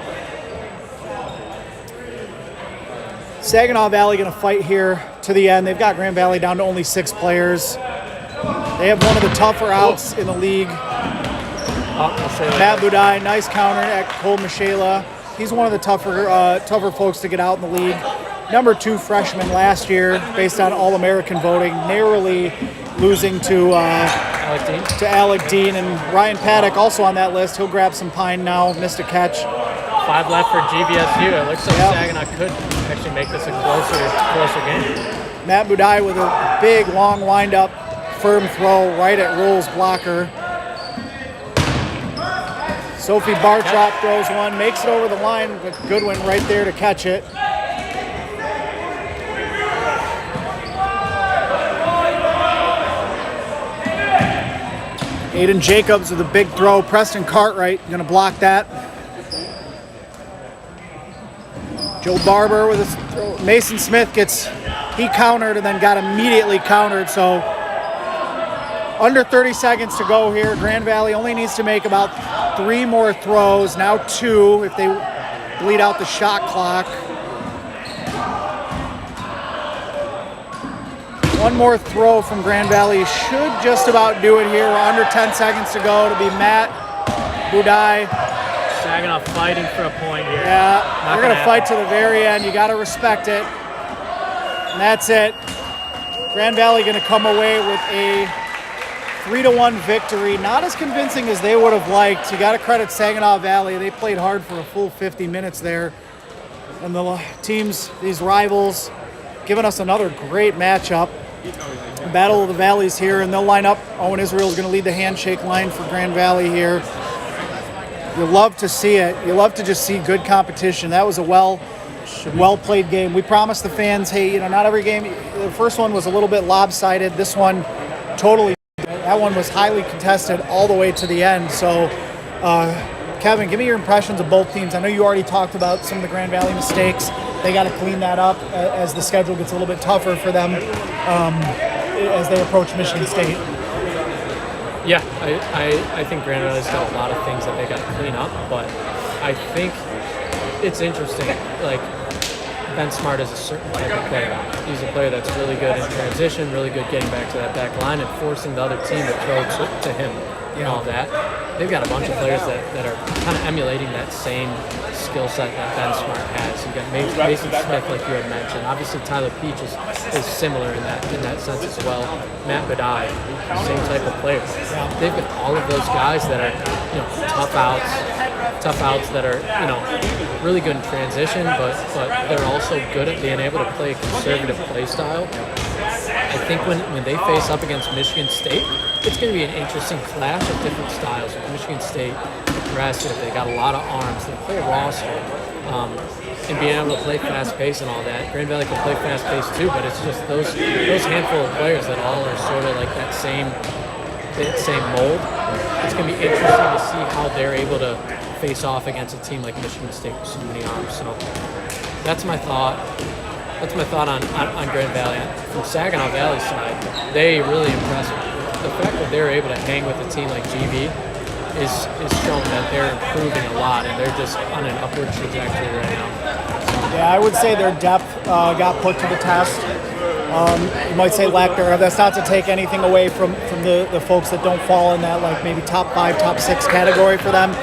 Saginaw Valley going to fight here to the end. They've got Grand Valley down to only 6 players. They have one of the tougher outs in the league. Matt Budai, nice counter at Cole Michela. He's one of the tougher folks to get out in the league. Number 2 freshman last year, based on All-American voting, narrowly losing to Alec Dean. And Ryan Paddock also on that list. He'll grab some pine now. Missed a catch. 5 left for GVSU. It looks like Saginaw could actually make this a closer game. Matt Budai with a big, long wind-up, firm throw right at Rule's blocker. Sophie Bartrop throws one, makes it over the line, but Goodwin right there to catch it. Aiden Jacobs with a big throw. Preston Cartwright going to block that. Joe Barber with his throw. Mason Smith he countered and then got immediately countered. So under 30 seconds to go here. Grand Valley only needs to make about 3 more throws. Now 2 if they bleed out the shot clock. 1 more throw from Grand Valley should just about do it here. We're under 10 seconds to go. It'll be Matt Budai. Saginaw fighting for a point here. Yeah, we're going to fight to the very end. You got to respect it. And that's it. Grand Valley going to come away with a 3-1 victory. Not as convincing as they would have liked. You got to credit Saginaw Valley. They played hard for a full 50 minutes there. And the teams, these rivals, giving us another great matchup. Battle of the Valleys here, and they'll line up. Owen Israel is going to lead the handshake line for Grand Valley here. You love to see it. You love to just see good competition. That was a well-played game. We promised the fans, hey, not every game. The first one was a little bit lopsided. This one, totally. That one was highly contested all the way to the end. So, Kevin, give me your impressions of both teams. I know you already talked about some of the Grand Valley mistakes. They got to clean that up as the schedule gets a little bit tougher for them as they approach Michigan State. Yeah, I think Grand Valley's got a lot of things that they got to clean up, but I think it's interesting. Like, Ben Smart is a certain type of player. He's a player that's really good in transition, really good getting back to that back line and forcing the other team to throw to him and all that. They've got a bunch of players that are kind of emulating that same skill set that Ben Smart has. You've got Mason Smith, like you had mentioned. Obviously, Tyler Peach is similar in that sense as well. Matt Budai, same type of player. They've got all of those guys that are, tough outs that are, really good in transition, but they're also good at being able to play a conservative play style. I think when they face up against Michigan State, it's going to be an interesting clash of different styles. With Michigan State, aggressive, they got a lot of arms, the whole roster, and being able to play fast pace and all that. Grand Valley can play fast pace too, but it's just those handful of players that all are sort of like that same mold. It's going to be interesting to see how they're able to face off against a team like Michigan State with so many arms. So that's my thought. That's my thought on Grand Valley. From Saginaw Valley's side, they really impressed me. The fact that they're able to hang with a team like GV is showing that they're improving a lot and they're just on an upward trajectory right now. Yeah, I would say their depth got put to the test. You might say lack thereof. That's not to take anything away from the folks that don't fall in that like maybe top 5, top 6 category for them.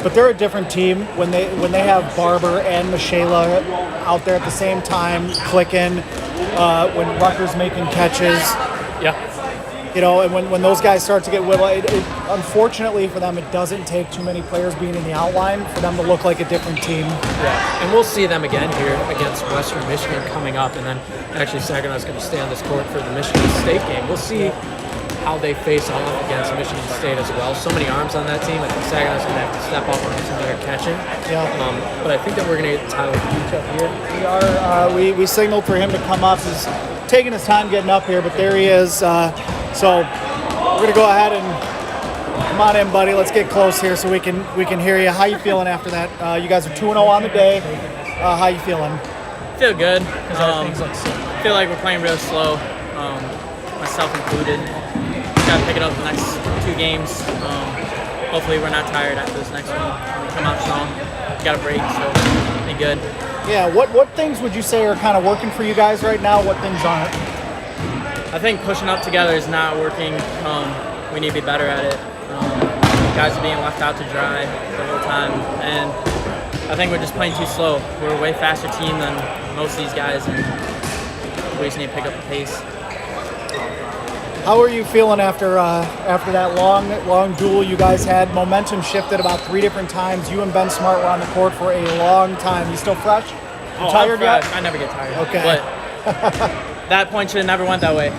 But they're a different team when they have Barber and Michela out there at the same time clicking. When Rucker's making catches. Yeah. And when those guys start to get whittled, unfortunately for them, it doesn't take too many players being in the outline for them to look like a different team. Yeah, and we'll see them again here against Western Michigan coming up, and then actually Saginaw's going to stay on this court for the Michigan State game. We'll see how they face off against Michigan State as well. So many arms on that team. I think Saginaw's going to have to step up and do some better catching. Yeah. But I think that we're going to get Tyler Peach up here. We are. We signaled for him to come up. He's taking his time getting up here, but there he is. So we're going to go ahead and Come on in, buddy. Let's get close here so we can hear you. How you feeling after that? You guys are 2-0 on the day. How you feeling? Feel good. Feel like we're playing real slow, myself included. Got to pick it up the next 2 games. Hopefully we're not tired after this next one. We come out strong. Got a break, so be good. Yeah. What things would you say are kind of working for you guys right now? What things aren't? I think pushing up together is not working. We need to be better at it. Guys are being left out to dry the whole time, and I think we're just playing too slow. We're a way faster team than most of these guys, and we just need to pick up the pace. How are you feeling after that long duel you guys had? Momentum shifted about 3 different times. You and Ben Smart were on the court for a long time. You still fresh? You tired yet? I never get tired. Okay. But that point should have never went that way.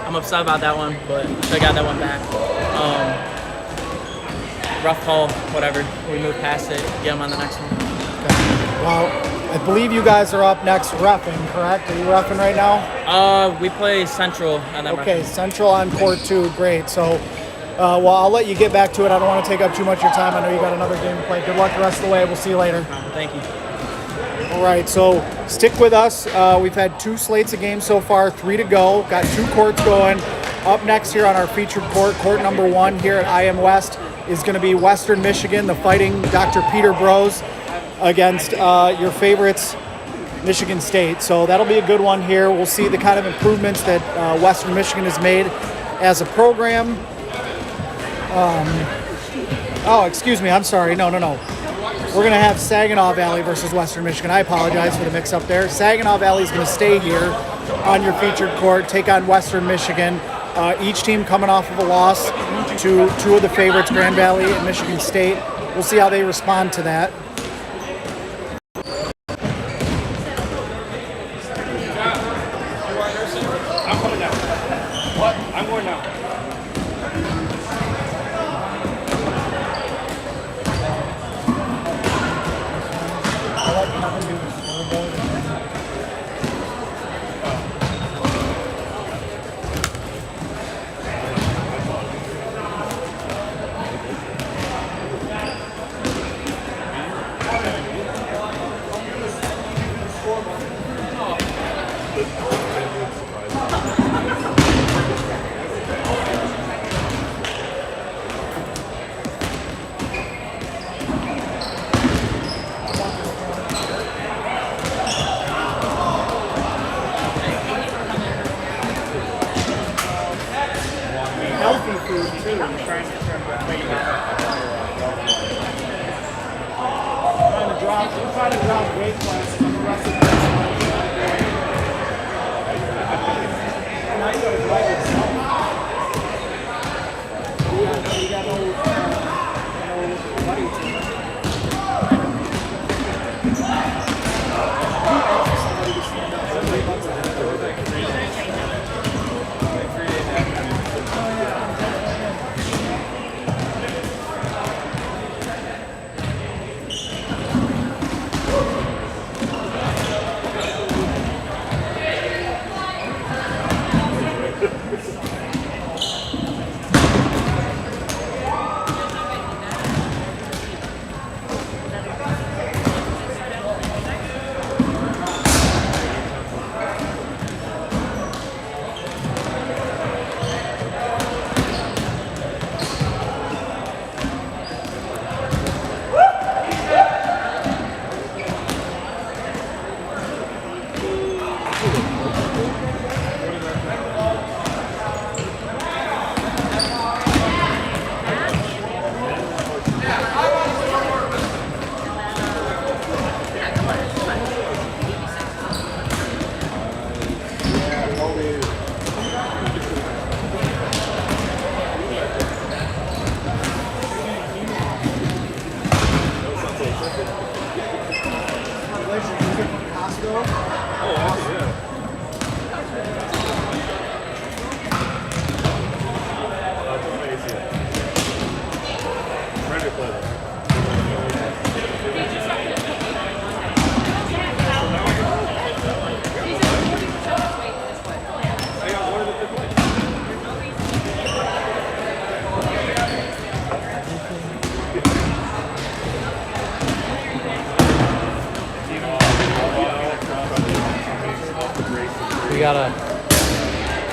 I'm upset about that one, but should have got that one back. Rough call, whatever. We move past it, get them on the next one. Okay. Well, I believe you guys are up next reffing, correct? Are you reffing right now? We play Central on that. Okay, Central on court 2. Great. So, well, I'll let you get back to it. I don't want to take up too much of your time. I know you got another game to play. Good luck the rest of the way. We'll see you later. Thank you. All right, so stick with us. We've had 2 slates of games so far, 3 to go. Got 2 courts going. Up next here on our featured court, court number 1 here at IM West, is going to be Western Michigan, the Fighting Dr. Peter Bros, against your favorites, Michigan State. So that'll be a good one here. We'll see the kind of improvements that Western Michigan has made as a program. Oh, excuse me. I'm sorry. No. We're going to have Saginaw Valley versus Western Michigan. I apologize for the mix-up there. Saginaw Valley is going to stay here on your featured court, take on Western Michigan. Each team coming off of a loss to 2 of the favorites, Grand Valley and Michigan State. We'll see how they respond to that. I'm coming down. What? I'm going down. Healthy food too. Trying to drop weight classes on the rest of the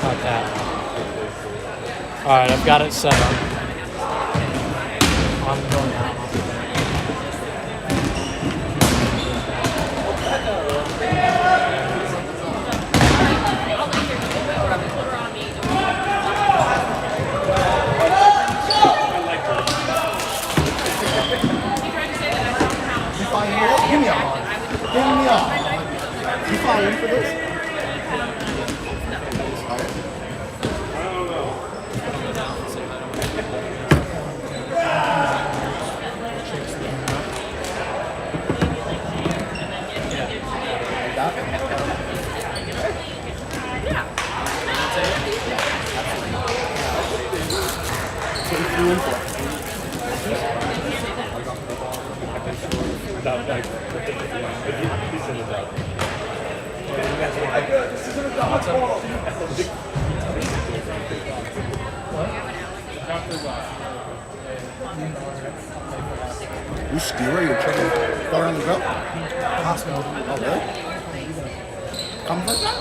Got that. All right, I've got it set up. I'm going now. Give me a hug. Give me a hug. You falling for this? You skewer, you're trying to start on the go? Hospital. Oh, really? Come for that?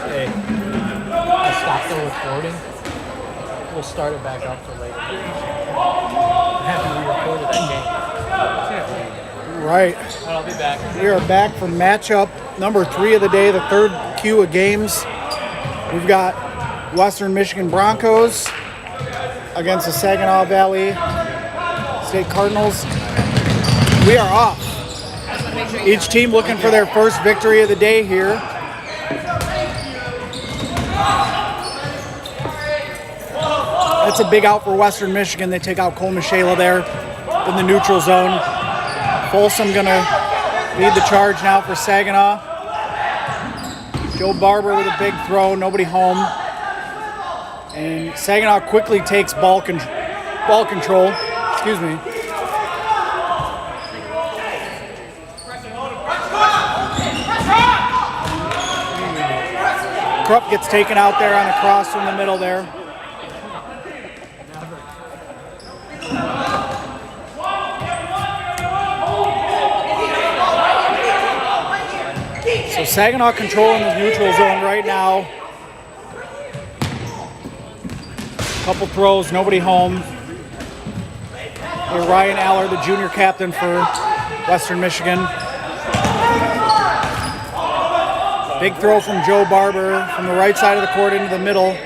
Hey, I stopped the recording. We'll start it back up for later. I'm happy we recorded that game. Right. But I'll be back. We are back for matchup number 3 of the day, the third queue of games. We've got Western Michigan Broncos against the Saginaw Valley State Cardinals. We are off. Each team looking for their first victory of the day here. That's a big out for Western Michigan. They take out Cole-Michela there in the neutral zone. Folsom gonna lead the charge now for Saginaw. Joe Barber with a big throw, nobody home. And Saginaw quickly takes ball control. Excuse me. Krupp gets taken out there on a cross from the middle there. So Saginaw controlling the neutral zone right now. Couple throws, nobody home. Here's Ryan Aller, the junior captain for Western Michigan. Big throw from Joe Barber from the right side of the court into the middle.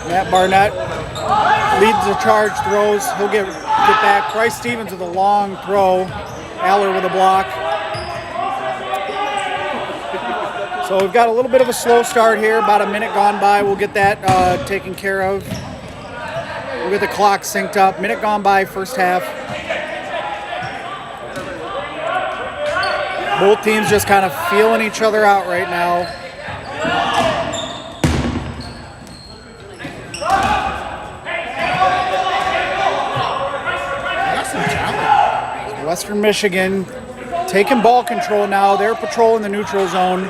Matt Barnett leads the charge, throws. He'll get back. Bryce Stevens with a long throw. Aller with a block. So we've got a little bit of a slow start here. About a minute gone by. We'll get that taken care of. We'll get the clock synced up. Minute gone by, first half. Both teams just kind of feeling each other out right now. Western Michigan taking ball control now. They're patrolling the neutral zone.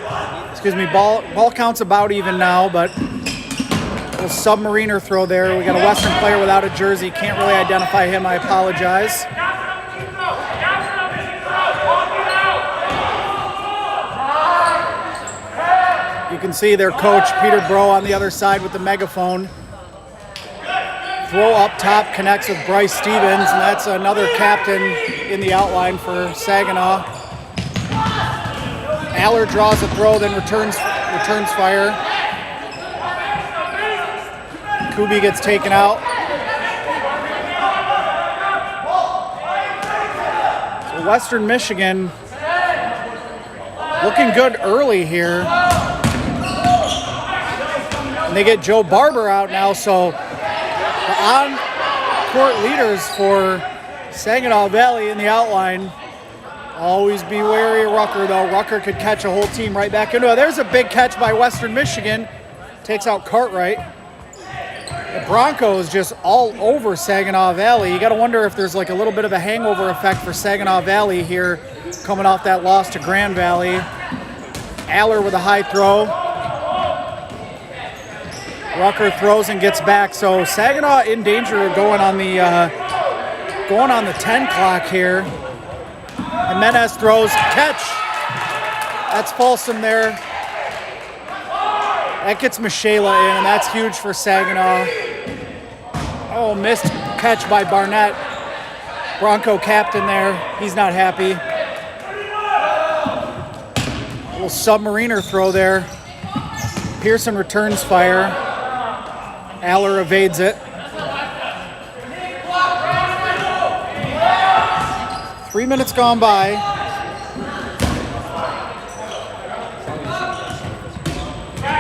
Excuse me, ball count's about even now, but a little submariner throw there. We got a Western player without a jersey. Can't really identify him. I apologize. You can see their coach, Peter Bro, on the other side with the megaphone. Throw up top connects with Bryce Stevens, and that's another captain in the outline for Saginaw. Aller draws a throw, then returns returns fire. Kubi gets taken out. So Western Michigan looking good early here. And they get Joe Barber out now, so the on-court leaders for Saginaw Valley in the outline. Always be wary of Rucker, though. Rucker could catch a whole team right back into it. There's a big catch by Western Michigan. Takes out Cartwright. The Broncos just all over Saginaw Valley. You got to wonder if there's like a little bit of a hangover effect for Saginaw Valley here, coming off that loss to Grand Valley. Aller with a high throw. Rucker throws and gets back. So Saginaw in danger of going on the 10 clock here. Jimenez throws, catch. That's Folsom there. That gets Michela in, and that's huge for Saginaw. Oh, missed catch by Barnett. Bronco captain there. He's not happy. Little submariner throw there. Pearson returns fire. Aller evades it. 3 minutes gone by.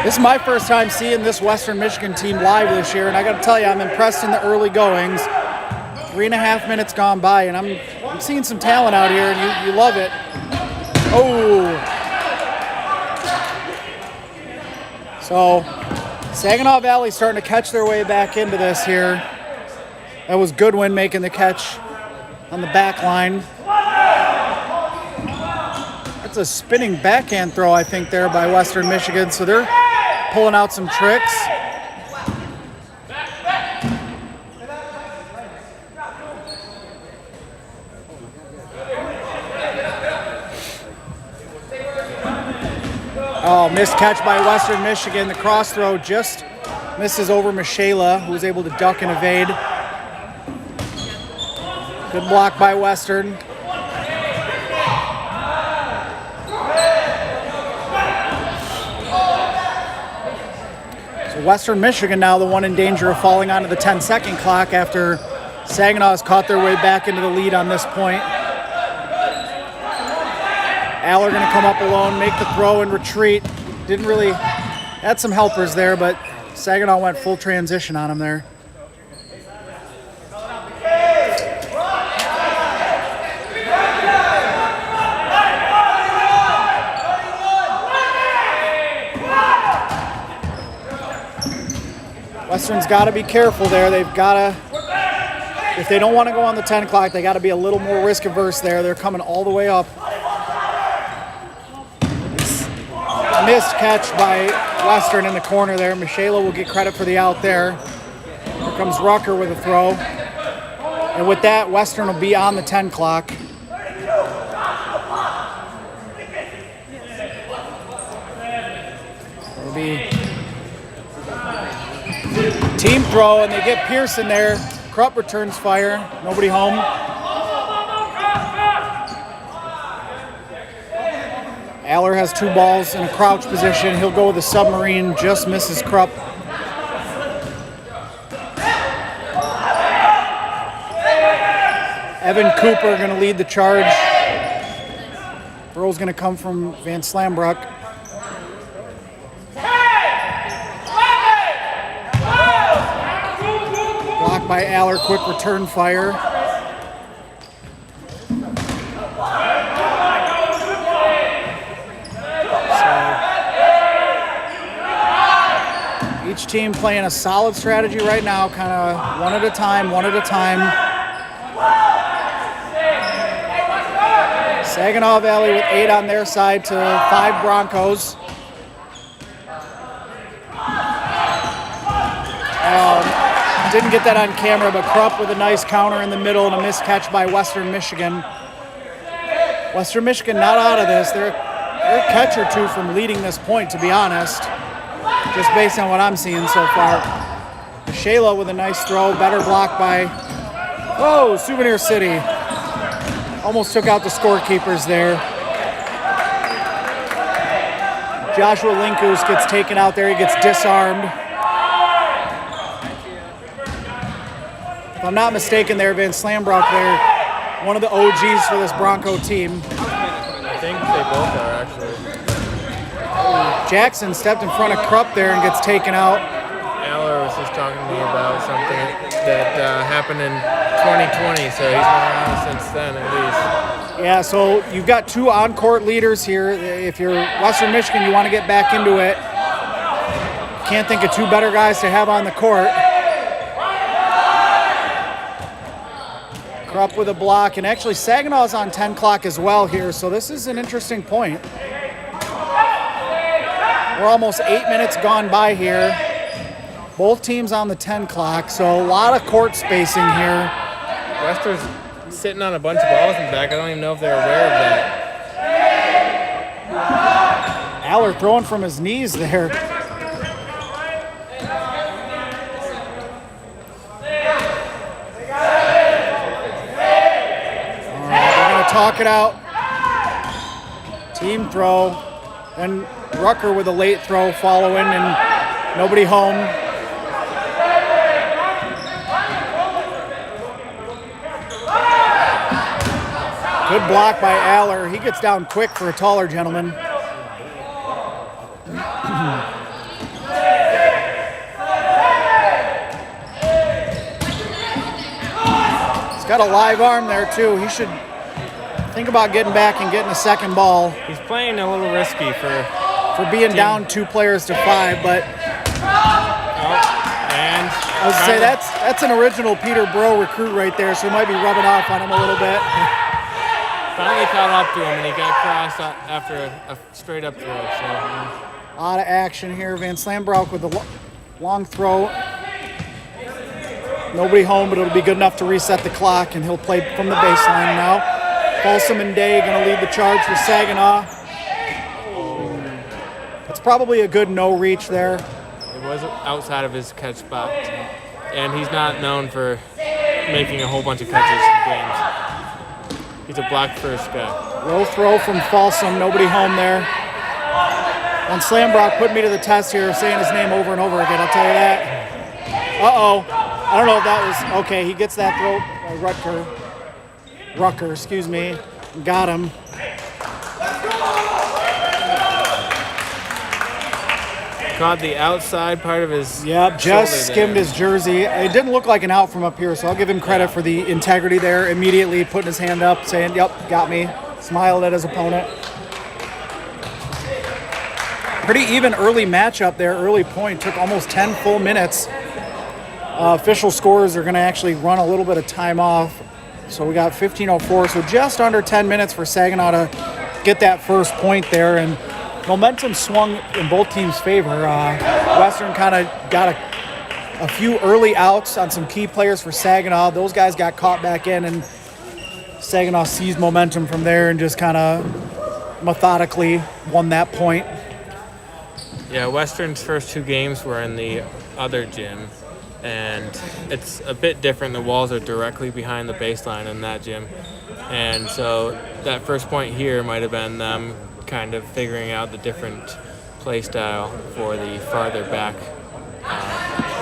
This is my first time seeing this Western Michigan team live this year, and I got to tell you, I'm impressed in the early goings. 3.5 minutes gone by, and I'm seeing some talent out here, and you love it. Oh. So, Saginaw Valley starting to catch their way back into this here. That was Goodwin making the catch on the back line. That's a spinning backhand throw, I think, there by Western Michigan. So they're pulling out some tricks. Oh, missed catch by Western Michigan. The cross throw just misses over Michela, who was able to duck and evade. Good block by Western. So Western Michigan now the one in danger of falling onto the 10-second clock after Saginaw has caught their way back into the lead on this point. Aller going to come up alone, make the throw and retreat. Didn't really, had some helpers there, but Saginaw went full transition on him there. Western's got to be careful there. They've got to, if they don't want to go on the 10 o'clock, they got to be a little more risk averse there. They're coming all the way up. Missed catch by Western in the corner there. Michela will get credit for the out there. Here comes Rucker with a throw. And with that, Western will be on the 10 clock. It'll be team throw, and they get Pearson there. Krupp returns fire. Nobody home. Aller has two balls in a crouch position. He'll go with a submarine, just misses Krupp. Evan Cooper going to lead the charge. Throw's going to come from Van Slambrook. Blocked by Aller, quick return fire. Each team playing a solid strategy right now, kind of one at a time. Saginaw Valley with 8 on their side to 5 Broncos. Didn't get that on camera, but Krupp with a nice counter in the middle and a missed catch by Western Michigan. Western Michigan not out of this. They're a catch or two from leading this point, to be honest. Just based on what I'm seeing so far. Shayla with a nice throw, better block by, Souvenir City. Almost took out the scorekeepers there. Joshua Linkus gets taken out there. He gets disarmed. If I'm not mistaken there, Van Slambrook there, one of the OGs for this Bronco team. I think they both are, actually. Jackson stepped in front of Krupp there and gets taken out. Aller was just talking to me about something that happened in 2020, so he's been around since then at least. Yeah, so you've got two on-court leaders here. If you're Western Michigan, you want to get back into it. Can't think of two better guys to have on the court. Krupp with a block, and actually Saginaw's on 10 clock as well here, so this is an interesting point. We're almost 8 minutes gone by here. Both teams on the 10 clock, so a lot of court spacing here. Wester's sitting on a bunch of balls in the back. I don't even know if they're aware of that. Aller throwing from his knees there. Talk it out. Team throw. Then Rucker with a late throw following, and nobody home. Good block by Aller. He gets down quick for a taller gentleman. He's got a live arm there too. He should think about getting back and getting a second ball. He's playing a little risky for being down 2 players to 5, but and I would say that's an original Peter Bro recruit right there, so he might be rubbing off on him a little bit. finally caught up to him, and he got crossed after a straight up throw. So a lot of action here. Van Slambrook with the long throw. Nobody home, but it'll be good enough to reset the clock, and he'll play from the baseline now. Folsom and Day going to lead the charge for Saginaw. It's probably a good no reach there. it was outside of his catch spot, and he's not known for making a whole bunch of catches in games. He's a block first guy. Low throw from Folsom, nobody home there. And Slambrook put me to the test here, saying his name over and over again, I'll tell you that. Uh-oh. I don't know if that was, okay, he gets that throw, Rucker, excuse me, got him. Caught the outside part of his Yep, just shoulder skimmed there. his jersey. It didn't look like an out from up here, so I'll give him credit for the integrity there. Immediately putting his hand up, saying, yep, got me. Smiled at his opponent. Pretty even early matchup there, early point. Took almost 10 full minutes. Official scores are going to actually run a little bit of time off. So we got 15:04, so just under 10 minutes for Saginaw to get that first point there. And momentum swung in both teams' favor. Western kind of got a few early outs on some key players for Saginaw. Those guys got caught back in, and Saginaw seized momentum from there and just kind of methodically won that point. Yeah, Western's first two games were in the other gym, and it's a bit different. The walls are directly behind the baseline in that gym, and so that first point here might have been them kind of figuring out the different play style for the farther back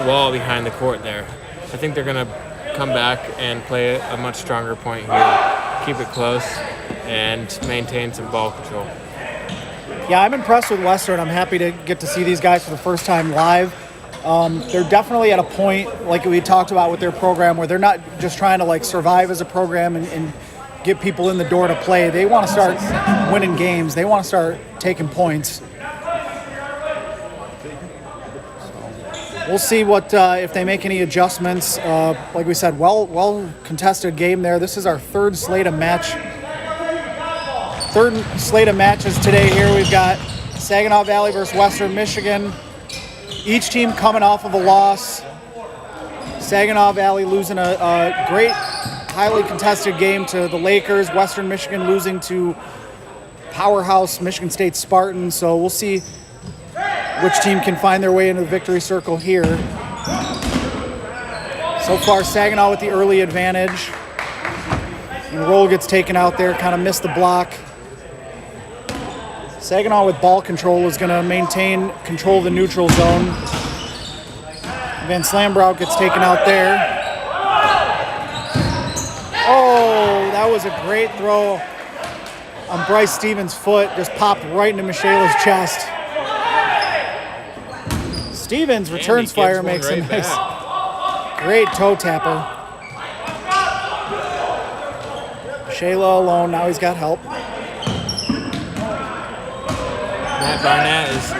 wall behind the court there. I think they're going to come back and play a much stronger point here, keep it close, and maintain some ball control. Yeah, I'm impressed with Western. I'm happy to get to see these guys for the first time live. They're definitely at a point, like we talked about with their program, where they're not just trying to like survive as a program and get people in the door to play. They want to start winning games. They want to start taking points. We'll see what if they make any adjustments. Like we said, well contested game there. This is our third slate of matches today here. We've got Saginaw Valley versus Western Michigan. Each team coming off of a loss. Saginaw Valley losing a great, highly contested game to the Lakers. Western Michigan losing to powerhouse Michigan State Spartans. So we'll see which team can find their way into the victory circle here. So far, Saginaw with the early advantage. And Roll gets taken out there, kind of missed the block. Saginaw with ball control is going to maintain control of the neutral zone. Van Slambrout gets taken out there. Oh, that was a great throw on Bryce Stevens' foot. Just popped right into Michaela's chest. Stevens returns fire, makes a nice, great toe tapper. Shayla alone, now he's got help. Matt Barnett is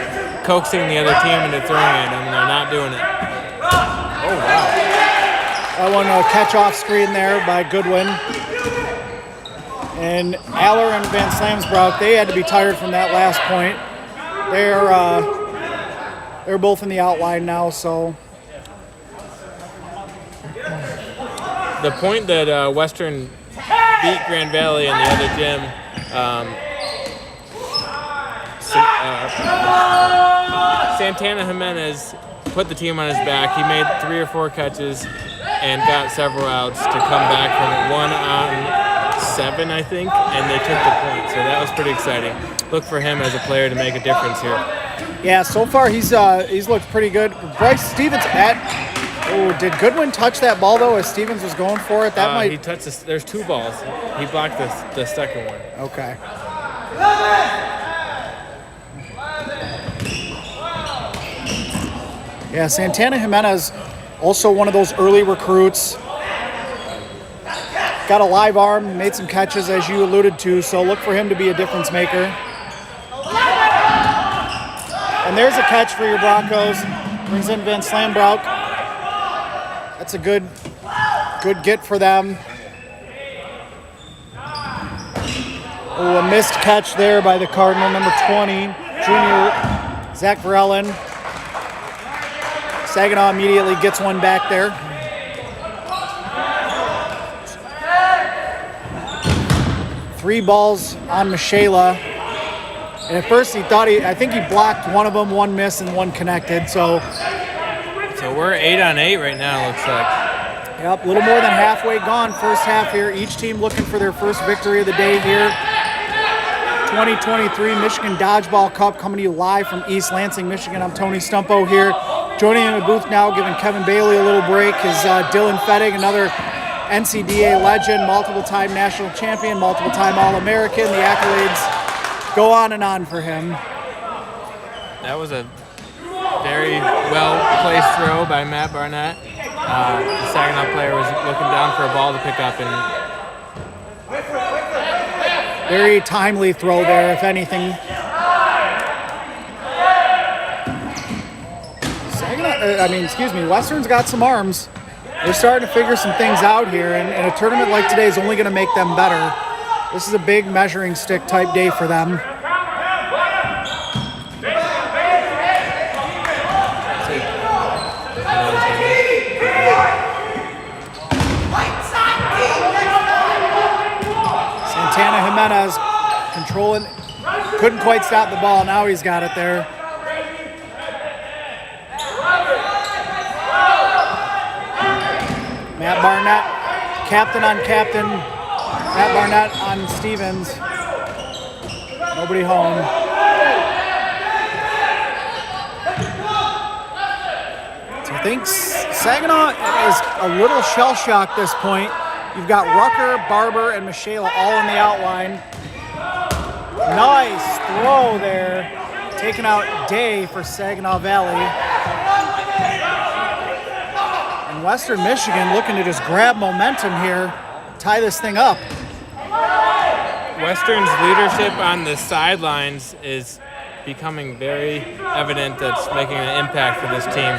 coaxing the other team into throwing at him, and they're not doing it. Oh, wow. That one a catch-off screen there by Goodwin. And Aller and Van Slamsbrook, they had to be tired from that last point. They're both in the outline now, so. The point that Western beat Grand Valley in the other gym, Santana Jimenez put the team on his back. He made 3 or 4 catches and got several outs to come back from 1 on 7, I think, and they took the point. So that was pretty exciting. Look for him as a player to make a difference here. Yeah, so far he's looked pretty good. Bryce Stevens did Goodwin touch that ball though as Stevens was going for it? He touched this. There's 2 balls. He blocked the second one. Okay. Yeah, Santana Jimenez, also one of those early recruits. Got a live arm, made some catches as you alluded to, so look for him to be a difference maker. And there's a catch for your Broncos. Brings in Van Slambrook. That's a good get for them. Oh, a missed catch there by the Cardinal, number 20, junior Zach Varellen. Saginaw immediately gets one back there. Three balls on Michaela. And at first I think he blocked one of them, one missed and one connected. So we're 8 on 8 right now, looks like. Yep, a little more than halfway gone first half here. Each team looking for their first victory of the day here. 2023 Michigan Dodgeball Cup coming to you live from East Lansing, Michigan. I'm Tony Stumpo here. Joining in the booth now, giving Kevin Bailey a little break, is Dylan Fettig, another NCDA legend, multiple-time national champion, multiple-time All-American. The accolades go on and on for him. That was a very well-placed throw by Matt Barnett. The Saginaw player was looking down for a ball to pick up, and very timely throw there, if anything. Western's got some arms. They're starting to figure some things out here, and a tournament like today is only going to make them better. This is a big measuring stick type day for them. Santana Jimenez controlling, couldn't quite stop the ball. Now he's got it there. Matt Barnett, captain on captain. Matt Barnett on Stevens. Nobody home. So I think Saginaw is a little shell-shocked at this point. You've got Rucker, Barber, and Michaela all in the outline. Nice throw there. Taking out Day for Saginaw Valley. And Western Michigan looking to just grab momentum here, tie this thing up. Western's leadership on the sidelines is becoming very evident. That's making an impact for this team.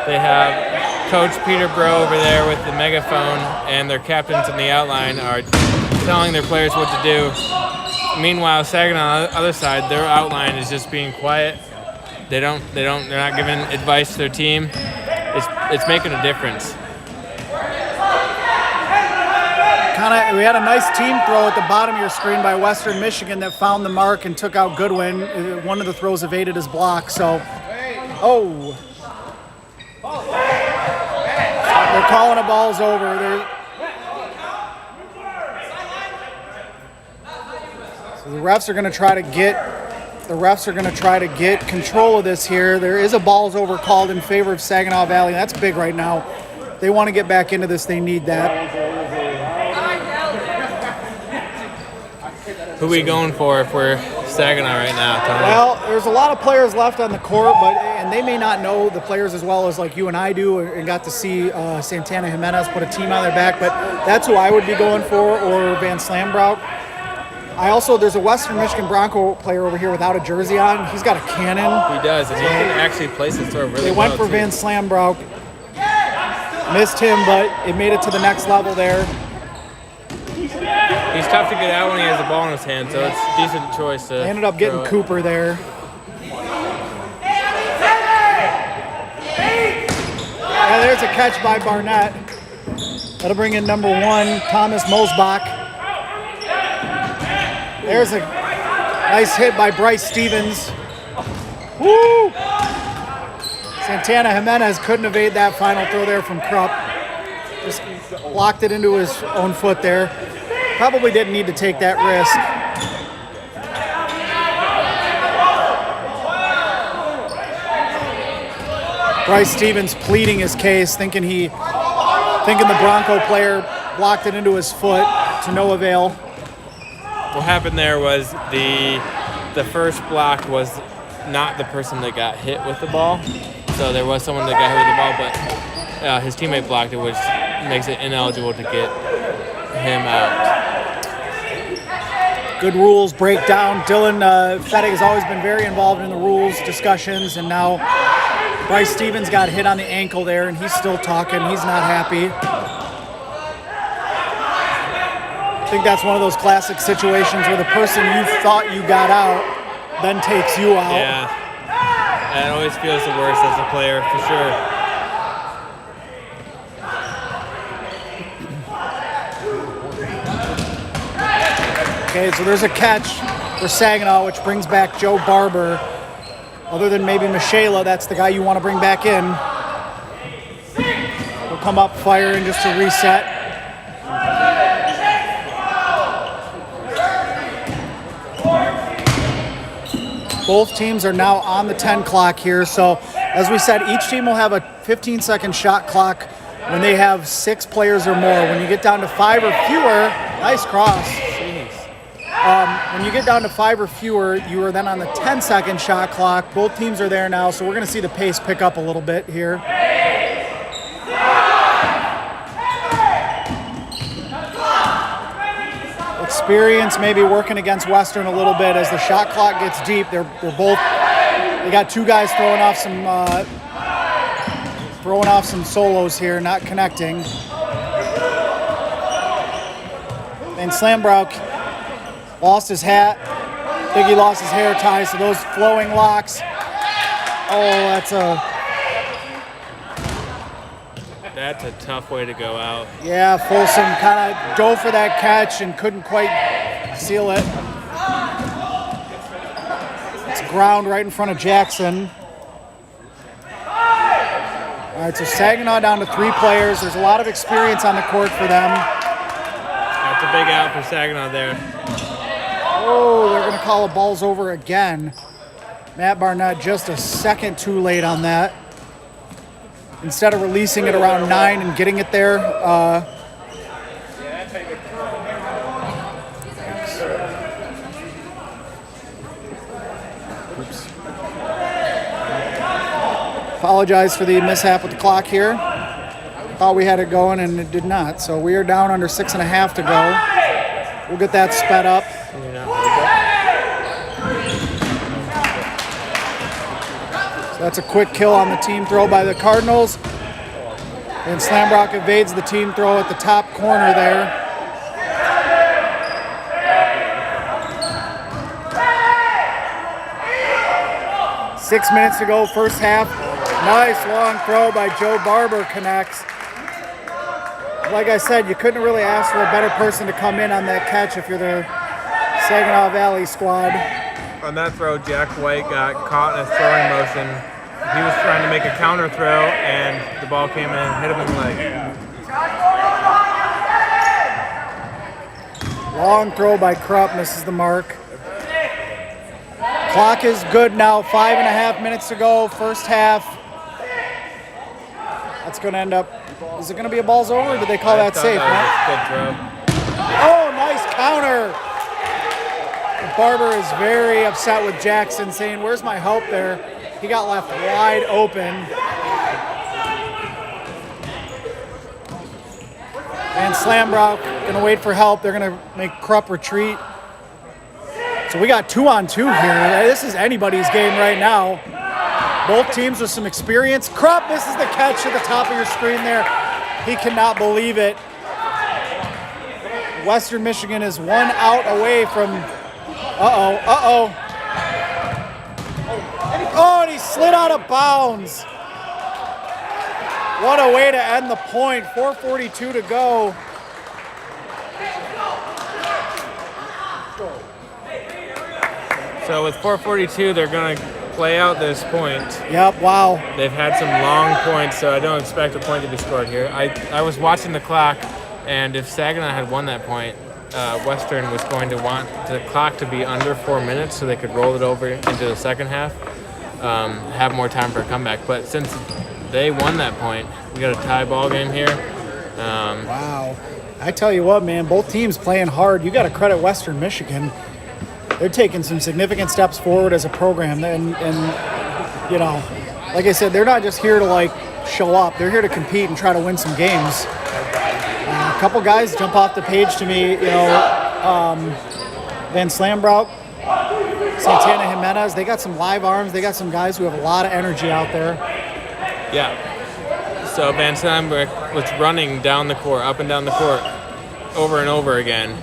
They have Coach Peter Bro over there with the megaphone, and their captains in the outline are telling their players what to do. Meanwhile, Saginaw on the other side, their outline is just being quiet. They're not giving advice to their team. It's making a difference. We had a nice team throw at the bottom of your screen by Western Michigan that found the mark and took out Goodwin. One of the throws evaded his block. So, they're calling the balls over. So the refs are going to try to get The refs are going to try to get control of this here. There is a balls over called in favor of Saginaw Valley. That's big right now. They want to get back into this. They need that. Who are we going for if we're Saginaw right now, Tony? Well, there's a lot of players left on the court, and they may not know the players as well as like you and I do, and got to see Santana Jimenez put a team on their back. But that's who I would be going for, or Van Slambrook. There's a Western Michigan Bronco player over here without a jersey on. He's got a cannon. He does, and he can actually place his throw really well. They went for too. Van Slambrook. Missed him, but it made it to the next level there. He's tough to get out when he has the ball in his hand, so it's a decent choice to They ended up getting throw it. Cooper there. Yeah, there's a catch by Barnett. That'll bring in number 1, Thomas Mosbach. There's a nice hit by Bryce Stevens. Woo! Santana Jimenez couldn't evade that final throw there from Krupp. Just locked it into his own foot there. Probably didn't need to take that risk. Bryce Stevens pleading his case, thinking the Bronco player blocked it into his foot, to no avail. What happened there was the first block was not the person that got hit with the ball. So there was someone that got hit with the ball, but his teammate blocked it, which makes it ineligible to get him out. Good rules breakdown. Dylan Fettig has always been very involved in the rules discussions, and now Bryce Stevens got hit on the ankle there, and he's still talking. He's not happy. I think that's one of those classic situations where the person you thought you got out then takes you out. Yeah, and it always feels the worst as a player, for sure. Okay, so there's a catch for Saginaw, which brings back Joe Barber. Other than maybe Michaela, that's the guy you want to bring back in. He'll come up firing just to reset. Both teams are now on the 10 clock here. So as we said, each team will have a 15-second shot clock when they have 6 players or more. When you get down to 5 or fewer, nice cross. When you get down to 5 or fewer, you are then on the 10-second shot clock. Both teams are there now, so we're going to see the pace pick up a little bit here. Experience maybe working against Western a little bit as the shot clock gets deep. They got 2 guys throwing off some solos here, not connecting. And Slambrook lost his hat. Biggie lost his hair tie, so those flowing locks. Oh, That's a tough way to go out. yeah, Folsom kind of dove for that catch and couldn't quite seal it. It's ground right in front of Jackson. All right, so Saginaw down to 3 players. There's a lot of experience on the court for them. That's a big out for Saginaw there. Oh, they're going to call a balls over again. Matt Barnett just a second too late on that. Instead of releasing it around 9 and getting it there, oops. Apologize for the mishap with the clock here. Thought we had it going and it did not. So we are down under 6.5 to go. We'll get that sped up. So that's a quick kill on the team throw by the Cardinals. And Slambrook evades the team throw at the top corner there. Six minutes to go, first half. Nice long throw by Joe Barber connects. Like I said, you couldn't really ask for a better person to come in on that catch if you're the Saginaw Valley squad. On that throw, Jack White got caught in a throwing motion. He was trying to make a counter throw, and the ball came in and hit him in the leg. Long throw by Krupp, misses the mark. Clock is good now. 5.5 minutes to go. First half. That's going to end up. Is it going to be a balls over, or did they call that safe? That was a good throw. Oh, nice counter. Barber is very upset with Jackson, saying, "Where's my help there?" He got left wide open. And Slambrook going to wait for help. They're going to make Krupp retreat. So we got 2-on-2 here. This is anybody's game right now. Both teams with some experience. Krupp misses the catch at the top of your screen there. He cannot believe it. Western Michigan is 1 out away from... Oh, and he slid out of bounds. What a way to end the point. 4:42 to go. So with 4:42, they're going to play out this point. Yep, wow. They've had some long points, so I don't expect a point to be scored here. I was watching the clock, and if Saginaw had won that point, Western was going to want the clock to be under 4 minutes so they could roll it over into the second half, have more time for a comeback. But since they won that point, we got a tie ball game here. Wow. I tell you what, man, both teams playing hard. You got to credit Western Michigan. They're taking some significant steps forward as a program. And you know, like I said, they're not just here to, like, show up. They're here to compete and try to win some games. A couple guys jump off the page to me, you know, Van Slambrook, Santana Jimenez. They got some live arms. They got some guys who have a lot of energy out there. Yeah. So Van Slambrook was running down the court, up and down the court, over and over again.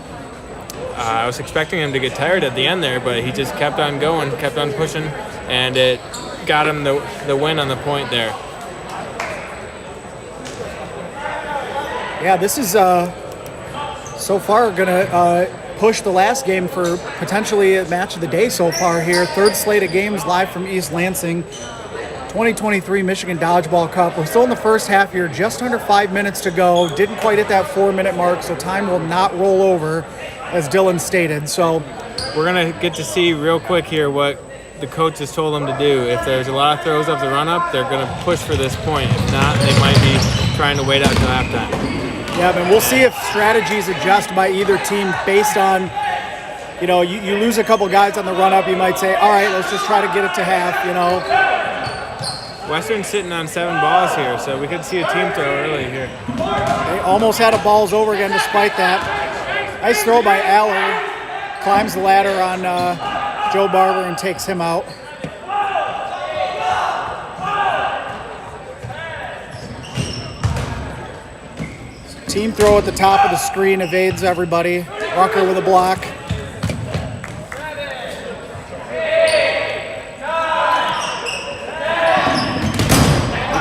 I was expecting him to get tired at the end there, but he just kept on going, kept on pushing, and it got him the win on the point there. Yeah, this is so far going to push the last game for potentially a match of the day so far here. Third slate of games live from East Lansing. 2023 Michigan Dodgeball Cup. We're still in the first half here, just under 5 minutes to go. Didn't quite hit that 4-minute mark, so time will not roll over, as Dylan stated. So we're going to get to see real quick here what the coach has told them to do. If there's a lot of throws up the run-up, they're going to push for this point. If not, they might be trying to wait out till halftime. Yeah, but we'll see if strategies adjust by either team based on, you know, you lose a couple guys on the run-up, you might say, all right, let's just try to get it to half, you know. Western's sitting on 7 balls here, so we could see a team throw early here. They almost had a balls over again despite that. Nice throw by Aller. Climbs the ladder on Joe Barber and takes him out. Team throw at the top of the screen evades everybody. Rucker with a block.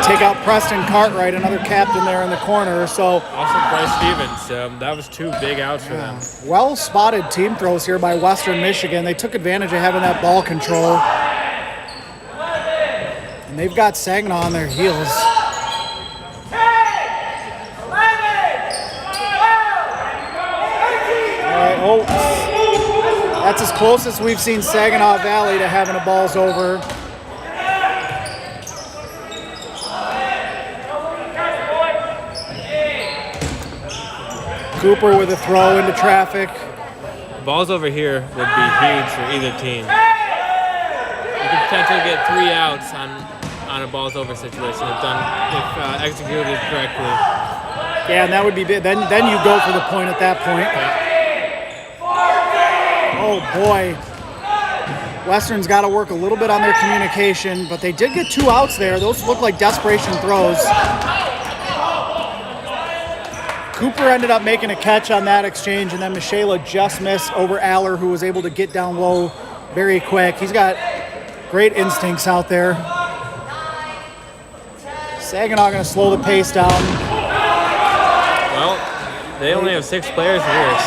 Take out Preston Cartwright, another captain there in the corner. So also Bryce Stevens. That was 2 big outs for them. Well spotted team throws here by Western Michigan. They took advantage of having that ball control. And they've got Saginaw on their heels. All right, that's as close as we've seen Saginaw Valley to having a balls over. Cooper with a throw into traffic. Balls over here would be huge for either team. You could potentially get 3 outs on a balls over situation if executed correctly. Yeah, and that would be big. Then you go for the point at that point. Oh boy. Western's got to work a little bit on their communication, but they did get 2 outs there. Those look like desperation throws. Cooper ended up making a catch on that exchange, and then Michaela just missed over Aller, who was able to get down low very quick. He's got great instincts out there. Saginaw going to slow the pace down. Well, they only have 6 players here.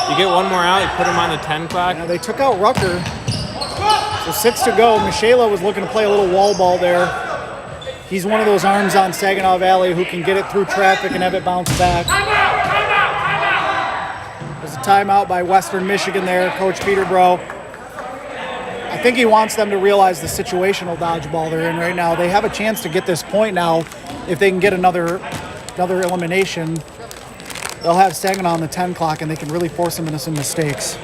You get 1 more out, you put them on the 10 clock. Now they took out Rucker. So 6 to go. Michaela was looking to play a little wall ball there. He's one of those arms on Saginaw Valley who can get it through traffic and have it bounce back. There's a timeout by Western Michigan there, Coach Peterborough. I think he wants them to realize the situational dodgeball they're in right now. They have a chance to get this point now. If they can get another elimination, they'll have Saginaw on the 10 clock, and they can really force them into some mistakes.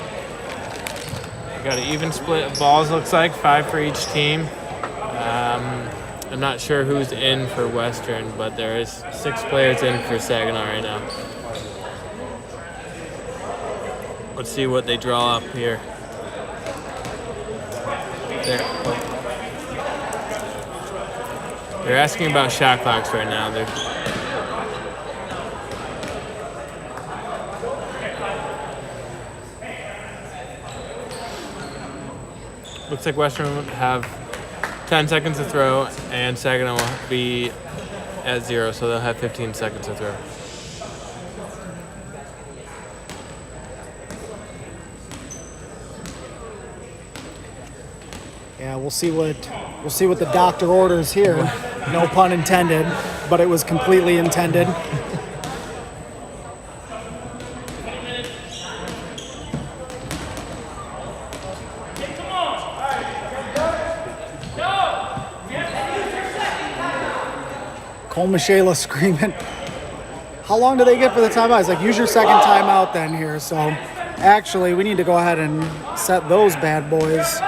Got an even split of balls, looks like, 5 for each team. I'm not sure who's in for Western, but there is 6 players in for Saginaw right now. Let's see what they draw up here. They're asking about shot clocks right now. Looks like Western will have 10 seconds to throw, and Saginaw will be at 0, so they'll have 15 seconds to throw. Yeah, we'll see what the doctor orders here. No pun intended, but it was completely intended. Cole Michela screaming. How long do they get for the timeout? It's like, use your second timeout then here. So actually, we need to go ahead and set those bad boys.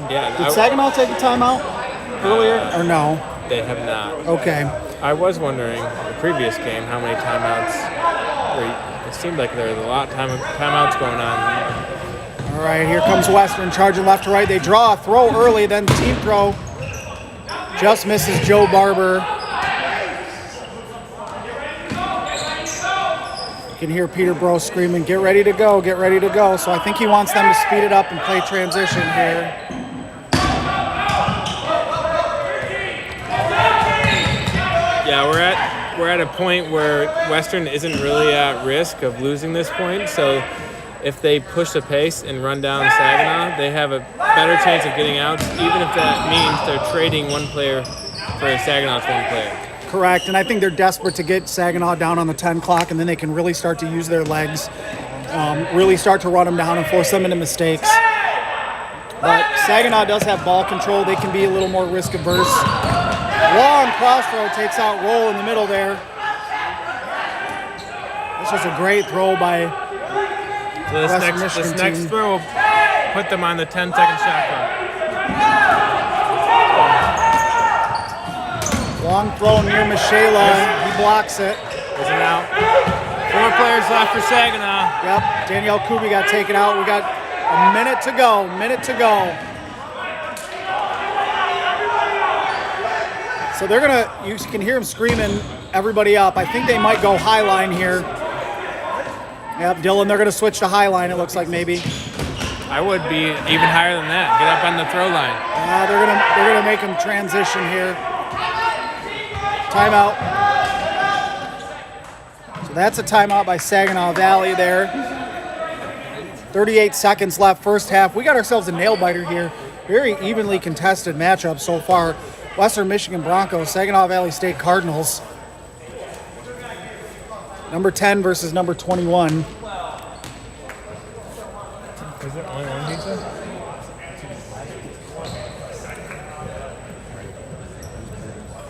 Yeah. Did Saginaw take a timeout earlier or no? They have not. Okay. I was wondering the previous game how many timeouts. It seemed like there was a lot of timeouts going on. All right, here comes Western charging left to right. They draw a throw early, then team throw. Just misses Joe Barber. You can hear Peter Bro screaming, get ready to go, get ready to go. So I think he wants them to speed it up and play transition here. Yeah, we're at a point where Western isn't really at risk of losing this point. So if they push the pace and run down Saginaw, they have a better chance of getting out, even if that means they're trading one player for Saginaw's one player. Correct, and I think they're desperate to get Saginaw down on the 10 clock, and then they can really start to use their legs, really start to run them down and force them into mistakes. But Saginaw does have ball control. They can be a little more risk averse. Long cross throw takes out Roll in the middle there. This was a great throw by So this next throw will put them on the 10-second shot clock. Long throw near Michela. He blocks it. Is it out? 4 players left for Saginaw. Yep, Danielle Kuby got taken out. We got a minute to go. So they're gonna, you can hear them screaming everybody up. I think they might go high line here. Yep, Dylan, they're gonna switch to high line, it looks like maybe. I would be even higher than that. Get up on the throw line. They're gonna make them transition here. Timeout. So that's a timeout by Saginaw Valley there. 38 seconds left, first half. We got ourselves a nail biter here. Very evenly contested matchup so far. Western Michigan Broncos, Saginaw Valley State Cardinals. Number 10 versus number 21. Is there only one pizza?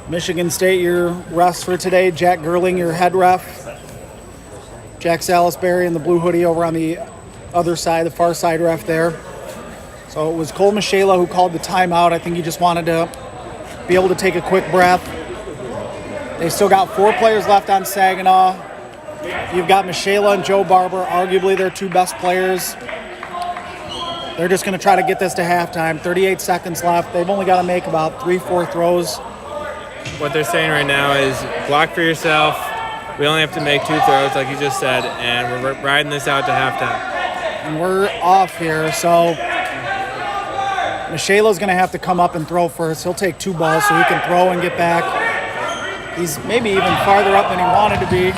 Michigan State, your refs for today. Jack Gerling, your head ref. Jack Salisbury in the blue hoodie over on the other side, the far side ref there. So it was Cole Michela who called the timeout. I think he just wanted to be able to take a quick breath. They still got 4 players left on Saginaw. You've got Michela and Joe Barber, arguably their 2 best players. They're just going to try to get this to halftime. 38 seconds left. They've only got to make about 3-4 throws. What they're saying right now is block for yourself. We only have to make 2 throws, like you just said, and we're riding this out to halftime. And we're off here, so Michela's going to have to come up and throw first. He'll take 2 balls so he can throw and get back. He's maybe even farther up than he wanted to be.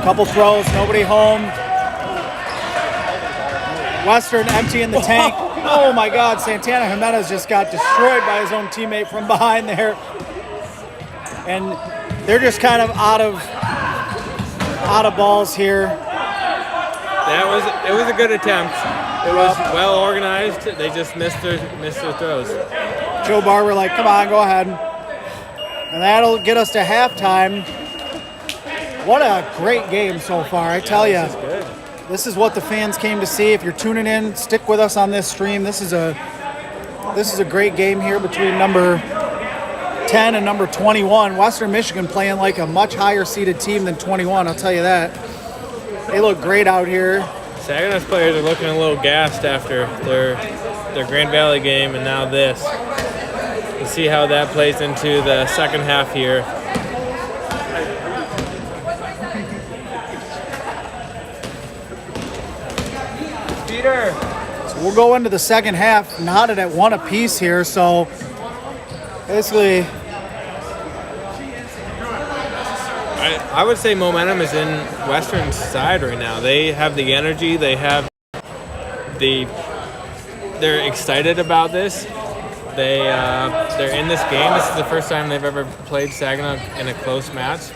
Couple throws, nobody home. Western emptying the tank. Oh my God, Santana Jimenez just got destroyed by his own teammate from behind there. And they're just kind of out of balls here. They It was a good attempt. It was well organized. They just missed their throws. Joe Barber like, come on, go ahead. And that'll get us to halftime. What a great game so far, I tell you. This is good. This is what the fans came to see. If you're tuning in, stick with us on this stream. This is a great game here between number 10 and number 21. Western Michigan playing like a much higher seeded team than 21, I'll tell you that. They look great out here. Saginaw's players are looking a little gassed after their Grand Valley game and now this. We'll see how that plays into the second half here. Peter. So we'll go into the second half knotted at 1 apiece here. So basically, I would say momentum is in Western's side right now. They have the energy. They're excited about this. They're in this game. This is the first time they've ever played Saginaw in a close match.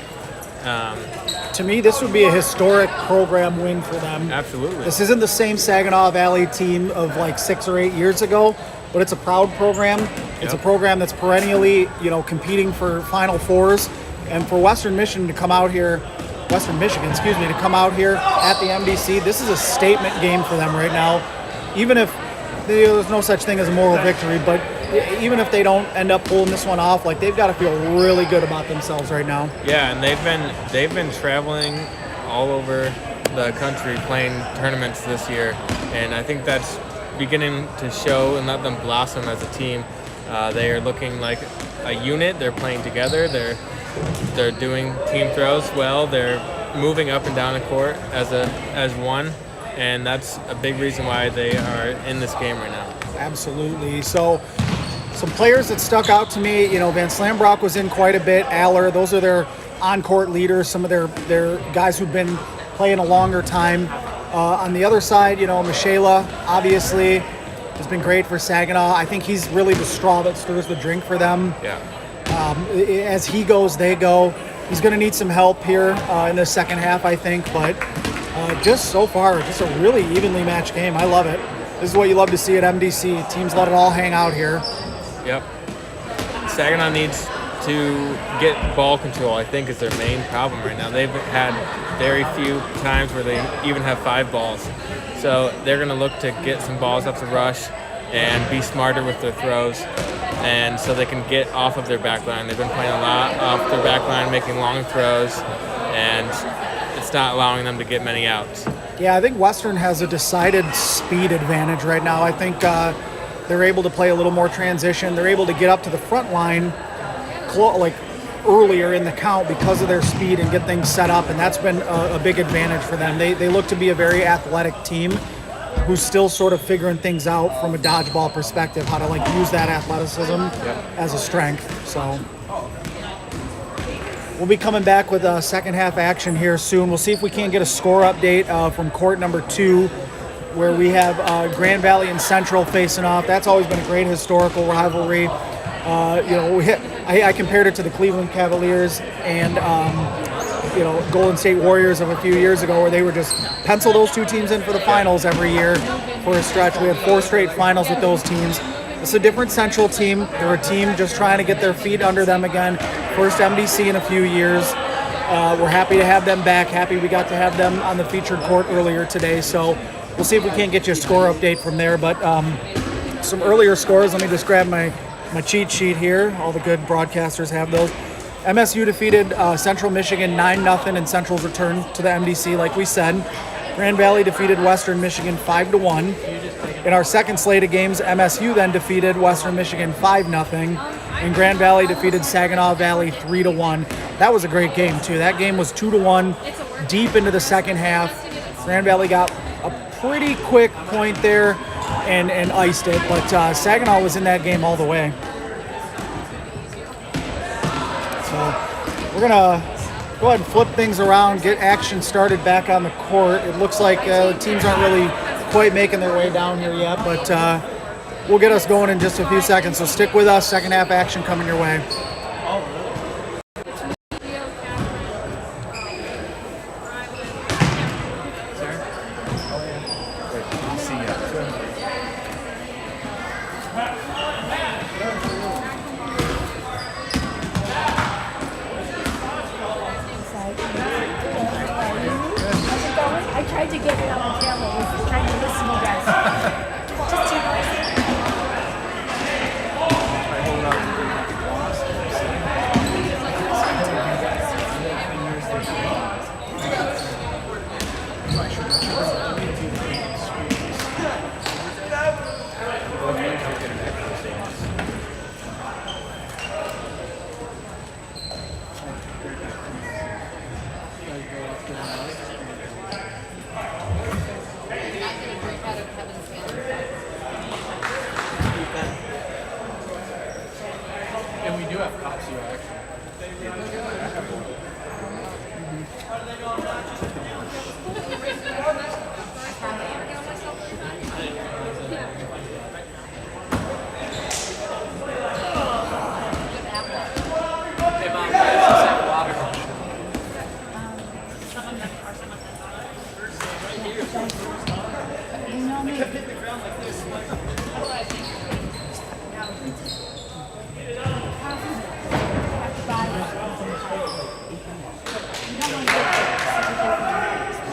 to me, this would be a historic program win for them. Absolutely. This isn't the same Saginaw Valley team of like 6 or 8 years ago, but it's a proud program. It's a program that's perennially, competing for Final Fours. And for Western Michigan to come out here at the MDC, this is a statement game for them right now. Even if there's no such thing as a moral victory, but even if they don't end up pulling this one off, like, they've got to feel really good about themselves right now. Yeah, and they've been traveling all over the country playing tournaments this year, and I think that's beginning to show and let them blossom as a team. They are looking like a unit. They're playing together. They're doing team throws well. They're moving up and down the court as one, and that's a big reason why they are in this game right now. Absolutely. So some players that stuck out to me, Van Slambrock was in quite a bit. Aller, those are their on-court leaders, some of their guys who've been playing a longer time. On the other side, Michaela, obviously, has been great for Saginaw. I think he's really the straw that stirs the drink for them. Yeah. As he goes, they go. He's going to need some help here in the second half, I think. But just so far, just a really evenly matched game. I love it. This is what you love to see at MDC. Teams let it all hang out here. Yep. Saginaw needs to get ball control, I think, is their main problem right now. They've had very few times where they even have 5 balls. So they're going to look to get some balls up the rush and be smarter with their throws, and so they can get off of their back line. They've been playing a lot off their back line, making long throws, and it's not allowing them to get many outs. Yeah, I think Western has a decided speed advantage right now. I think they're able to play a little more transition. They're able to get up to the front line earlier in the count because of their speed and get things set up, and that's been a big advantage for them. They look to be a very athletic team who's still sort of figuring things out from a dodgeball perspective, how to use that athleticism as a strength. So we'll be coming back with a second half action here soon. We'll see if we can get a score update from court number 2, where we have Grand Valley and Central facing off. That's always been a great historical rivalry. I compared it to the Cleveland Cavaliers and Golden State Warriors of a few years ago, where they were just pencil those two teams in for the finals every year for a stretch. We had 4 straight finals with those teams. It's a different Central team. They're a team just trying to get their feet under them again. First MDC in a few years. We're happy to have them back. Happy we got to have them on the featured court earlier today. So we'll see if we can't get you a score update from there. But some earlier scores, let me just grab my cheat sheet here. All the good broadcasters have those. MSU defeated Central Michigan 9-0 in Central's return to the MDC, like we said. Grand Valley defeated Western Michigan 5-1. In our second slate of games, MSU then defeated Western Michigan 5-0, and Grand Valley defeated Saginaw Valley 3-1. That was a great game too. That game was 2-1 deep into the second half. Grand Valley got a pretty quick point there and iced it, but Saginaw was in that game all the way. So we're going to go ahead and flip things around, get action started back on the court. It looks like the teams aren't really quite making their way down here yet, but we'll get us going in just a few seconds. So stick with us. Second half action coming your way. do have cops here, actually. Hey, Mom, where's the water?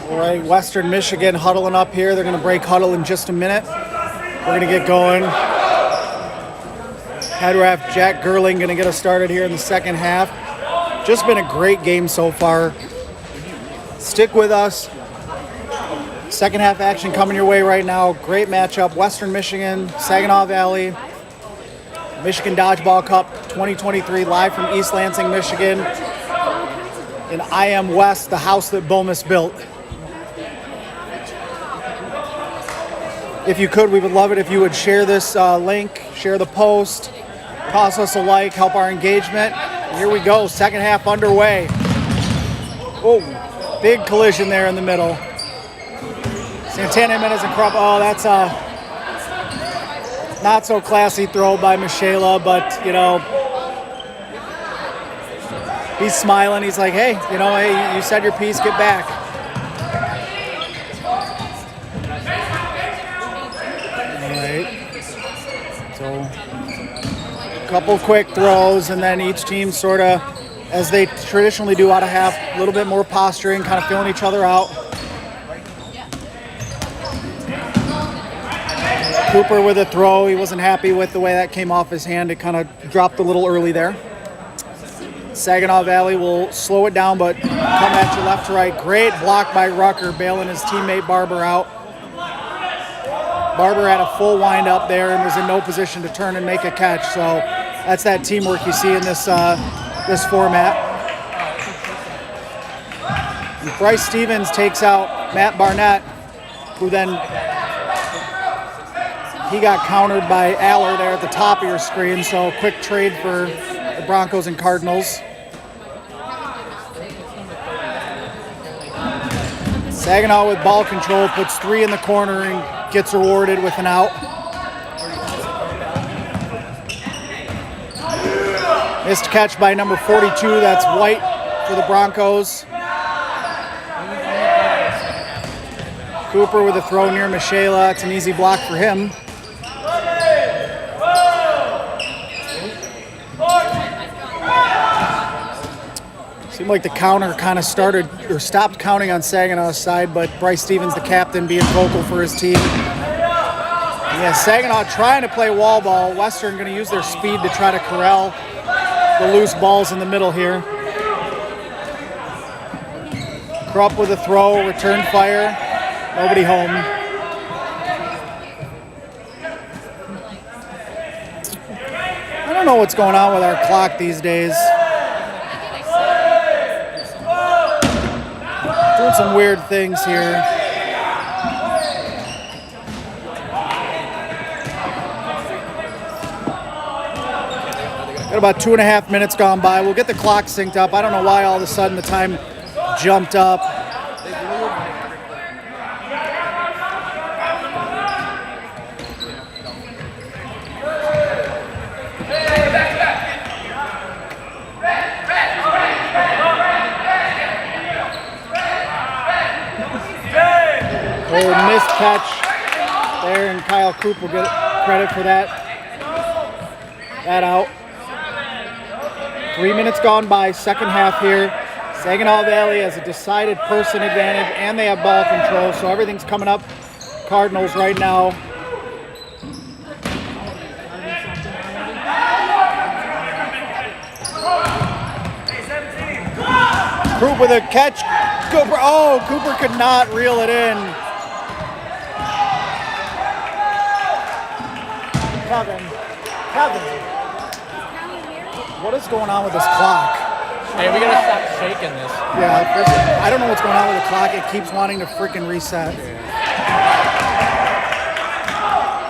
All right, Western Michigan huddling up here. They're going to break huddle in just a minute. We're going to get going. Head ref Jack Gerling going to get us started here in the second half. Just been a great game so far. Stick with us. Second half action coming your way right now. Great matchup. Western Michigan, Saginaw Valley, Michigan Dodgeball Cup 2023 live from East Lansing, Michigan. And I Am West, the house that Bomus built. If you could, we would love it if you would share this link, share the post, toss us a like, help our engagement. Here we go, second half underway. Oh, big collision there in the middle. Santana Jimenez and Krupp. Oh, that's a not so classy throw by Michela, but you know, he's smiling. He's like, hey, you know, hey, you said your piece, get back. So a couple quick throws, and then each team sort of, as they traditionally do out of half, a little bit more posturing, kind of feeling each other out. Cooper with a throw. He wasn't happy with the way that came off his hand. It kind of dropped a little early there. Saginaw Valley will slow it down, but come at you left to right. Great block by Rucker, bailing his teammate Barber out. Barber had a full wind up there and was in no position to turn and make a catch. So that's that teamwork you see in this this format. And Bryce Stevens takes out Matt Barnett, who then he got countered by Aller there at the top of your screen. So quick trade for the Broncos and Cardinals. Saginaw with ball control puts 3 in the corner and gets rewarded with an out. Missed catch by number 42. That's White for the Broncos. Cooper with a throw near Michela. It's an easy block for him. Seemed like the counter kind of started or stopped counting on Saginaw's side, but Bryce Stevens, the captain, being vocal for his team. Yeah, Saginaw trying to play wall ball. Western going to use their speed to try to corral the loose balls in the middle here. Krupp with a throw, return fire, nobody home. I don't know what's going on with our clock these days. Doing some weird things here. Got about 2.5 minutes gone by. We'll get the clock synced up. I don't know why all of a sudden the time jumped up. Oh, missed catch there, and Kyle Coop will get credit for that. That out. 3 minutes gone by, second half here. Saginaw Valley has a decided person advantage, and they have ball control, so everything's coming up Cardinals right now. Coop with a catch. Cooper, oh, Cooper could not reel it in. Kevin. What is going on with this clock? Hey, we gotta stop shaking this. Yeah, I don't know what's going on with the clock. It keeps wanting to freaking reset.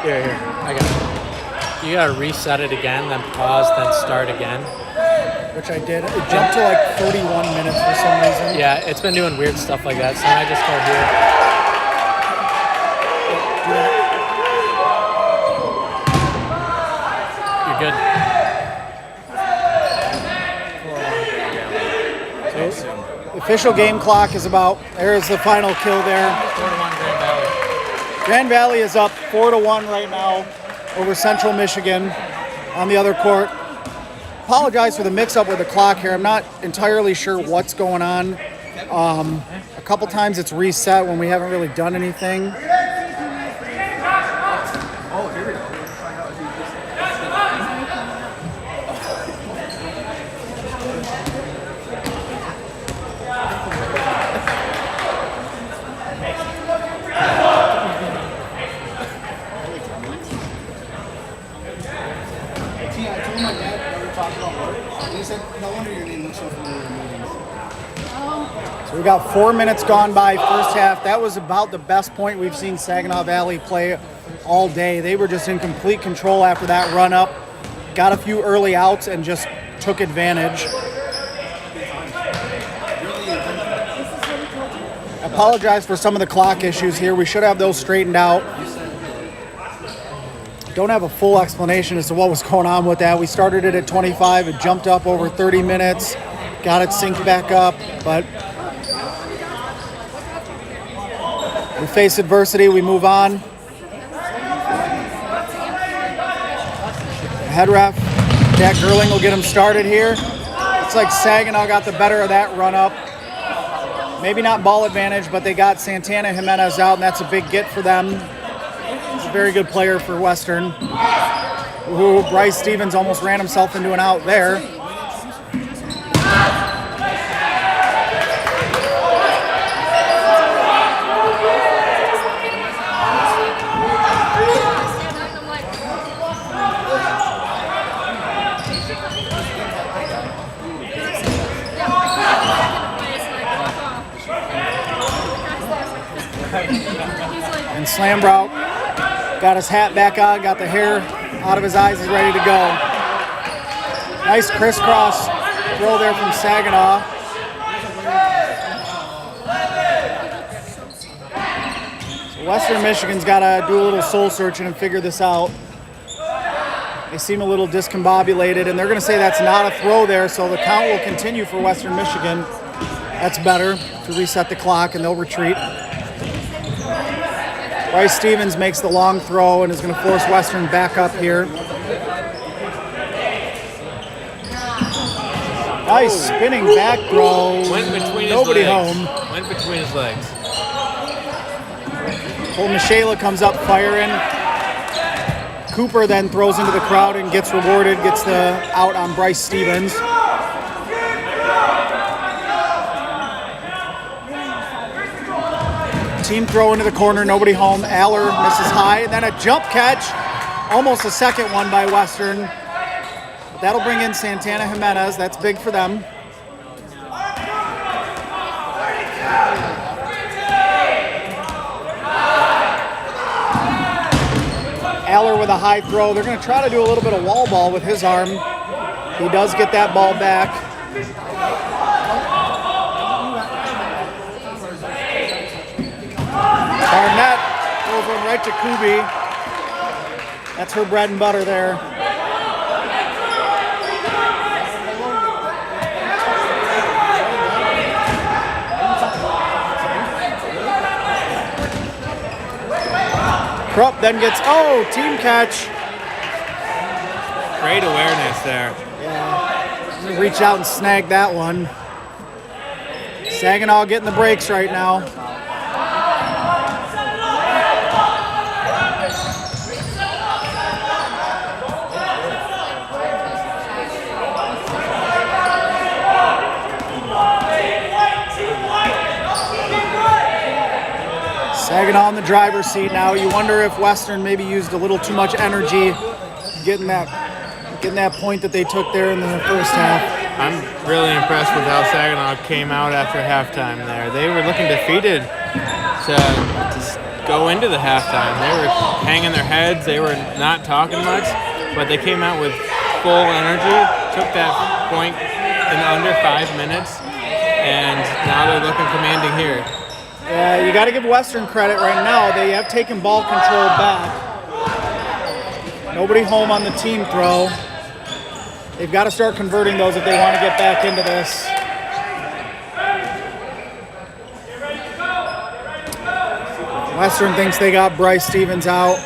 Here, I got it. You gotta reset it again, then pause, then start again. Which I did. It jumped to like 31 minutes for some reason. Yeah, it's been doing weird stuff like that. So I just go here. You're good. The official game clock is about, there's the final kill there. 4-1 Grand Valley. Grand Valley is up 4-1 right now over Central Michigan on the other court. Apologize for the mix-up with the clock here. I'm not entirely sure what's going on. A couple times it's reset when we haven't really done anything. So we got 4 minutes gone by first half. That was about the best point we've seen Saginaw Valley play all day. They were just in complete control after that run up. Got a few early outs and just took advantage. I apologize for some of the clock issues here. We should have those straightened out. Don't have a full explanation as to what was going on with that. We started it at 25. It jumped up over 30 minutes. Got it synced back up, but we face adversity, we move on. The head ref, Jack Gerling, will get him started here. Looks like Saginaw got the better of that run up. Maybe not ball advantage, but they got Santana Jimenez out, and that's a big get for them. He's a very good player for Western. Ooh, Bryce Stevens almost ran himself into an out there. And Slambrout got his hat back on, got the hair out of his eyes, he's ready to go. Nice crisscross throw there from Saginaw. So Western Michigan's got to do a little soul searching and figure this out. They seem a little discombobulated, and they're going to say that's not a throw there, so the count will continue for Western Michigan. That's better to reset the clock, and they'll retreat. Bryce Stevens makes the long throw and is going to force Western back up here. Nice spinning back throw. Went between Nobody his legs. home. Went between his legs. Cole Michaela comes up firing. Cooper then throws into the crowd and gets rewarded, gets the out on Bryce Stevens. Team throw into the corner, nobody home. Aller misses high, and then a jump catch. Almost a second one by Western. But that'll bring in Santana Jimenez. That's big for them. Aller with a high throw. They're going to try to do a little bit of wall ball with his arm. He does get that ball back. Barnett throws one right to Kubi. That's her bread and butter there. Krupp then gets, team catch. Great awareness there. Yeah, reach out and snag that one. Saginaw getting the breaks right now. Saginaw in the driver's seat now. You wonder if Western maybe used a little too much energy getting that point that they took there in the first half. I'm really impressed with how Saginaw came out after halftime there. They were looking defeated to go into the halftime. They were hanging their heads. They were not talking much. but they came out with full energy, took that point in under 5 minutes, and now they're looking commanding here. Yeah, you got to give Western credit right now. They have taken ball control back. Nobody home on the team throw. They've got to start converting those if they want to get back into this. Western thinks they got Bryce Stevens out.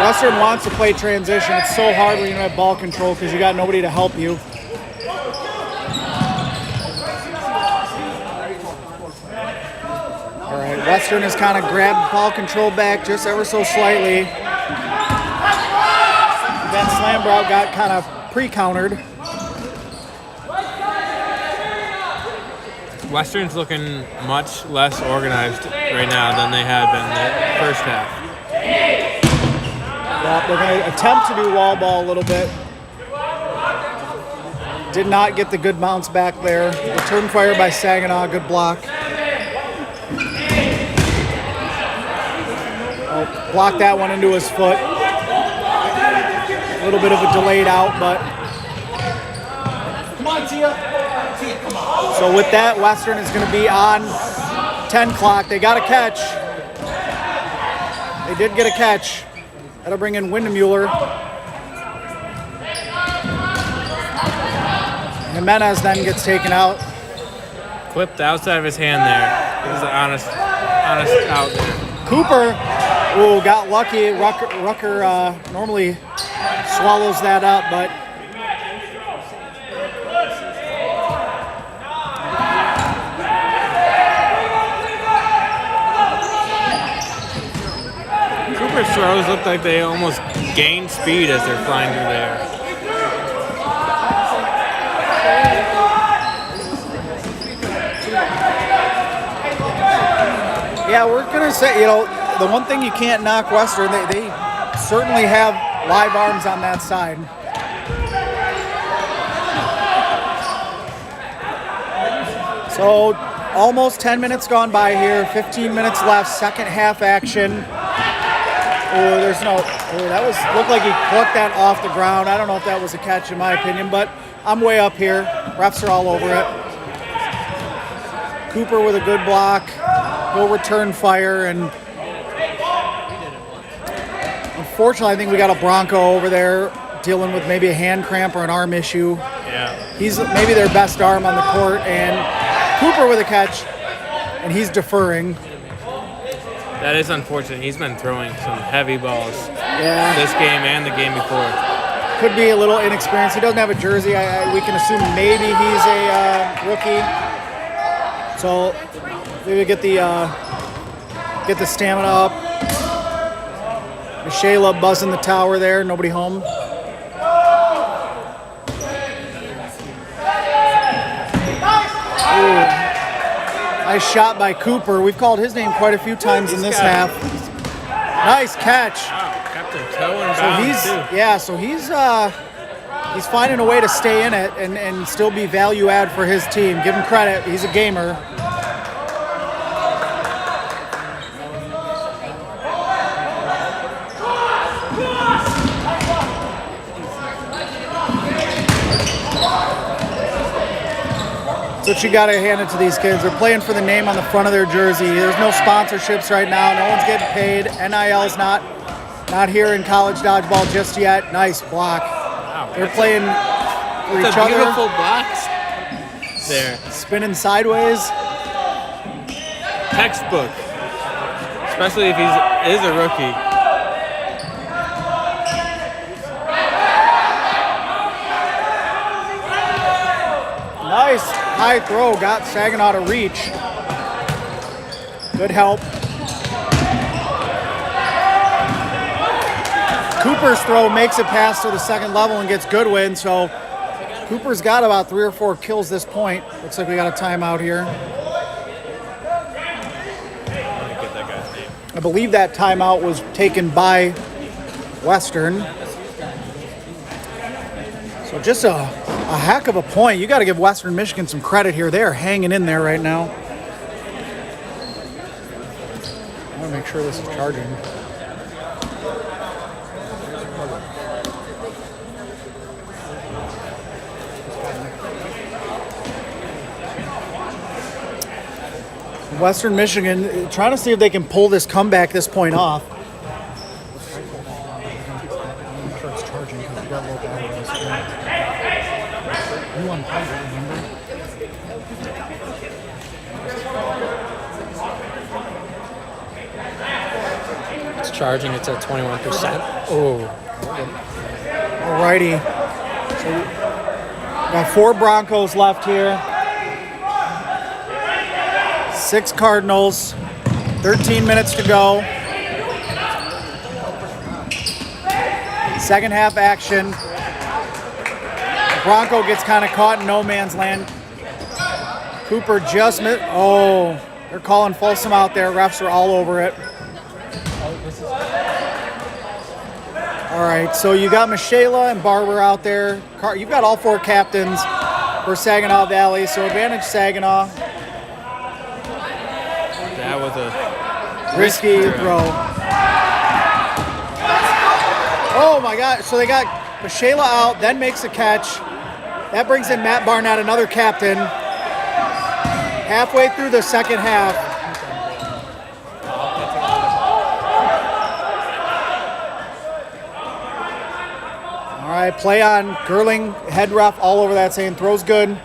Western wants to play transition. It's so hard when you don't have ball control because you got nobody to help you. All right, Western has kind of grabbed ball control back just ever so slightly. Then Slambrout got kind of pre-countered. Western's looking much less organized right now than they had been the first half. Yeah, they're going to attempt to do wall ball a little bit. Did not get the good bounce back there. Return fire by Saginaw, good block. Oh, blocked that one into his foot. A little bit of a delayed out, but. Come on, Tia. So with that, Western is going to be on 10 clock. They got a catch. They did get a catch. That'll bring in Windemuller. Jimenez then gets taken out. Clipped outside of his hand there. It was an honest out there. Cooper, got lucky. Rucker normally swallows that up, but Cooper's throws look like they almost gain speed as they're flying through the air. yeah, we're going to say, the one thing you can't knock Western, they certainly have live arms on that side. So almost 10 minutes gone by here, 15 minutes left, second half action. Looked like he plucked that off the ground. I don't know if that was a catch in my opinion, but I'm way up here. Refs are all over it. Cooper with a good block. He'll return fire, and unfortunately I think we got a Bronco over there dealing with maybe a hand cramp or an arm issue. Yeah. He's maybe their best arm on the court, and Cooper with a catch, and he's deferring. That is unfortunate. He's been throwing some heavy balls Yeah. this game and the game before. Could be a little inexperienced. He doesn't have a jersey. We can assume maybe he's a rookie. So maybe get the stamina up. Shayla buzzing the tower there. Nobody home. Ooh. Nice shot by Cooper. We've called his name quite a few times in this half. Nice catch. Wow, kept her toe in bounds too. So he's finding a way to stay in it and still be value add for his team. Give him credit. He's a gamer. That's what you got to hand it to these kids. They're playing for the name on the front of their jersey. There's no sponsorships right now. No one's getting paid. NIL's not here in college dodgeball just yet. Nice block. Wow, They're playing for each other. Beautiful blocks there. Spinning sideways. Textbook. Especially if he is a rookie. Nice high throw. Got Saginaw to reach. Good help. Cooper's throw makes it past to the second level and gets Goodwin. So Cooper's got about 3 or 4 kills this point. Looks like we got a timeout here. I believe that timeout was taken by Western. So just a heck of a point. You got to give Western Michigan some credit here. They are hanging in there right now. want to make sure this is charging. Western Michigan trying to see if they can pull this comeback this point off. I'm sure it's charging because we got a little battery on this point. You unplugged it, remember? It's charging. It's at 21%. Oh. Alrighty. So we got 4 Broncos left here. 6 Cardinals. 13 minutes to go. Second half action. The Bronco gets kind of caught in no man's land. Cooper just missed. Oh, they're calling Folsom out there. Refs are all over it. All right, so you got Michela and Barber out there. You've got all 4 captains for Saginaw Valley, so advantage Saginaw. That was a Risky throw. Oh my God, so they got Michela out, then makes a catch. That brings in Matt Barnett, another captain. Halfway through the second half. All right, play on. Gerling, head ref all over that saying throws good.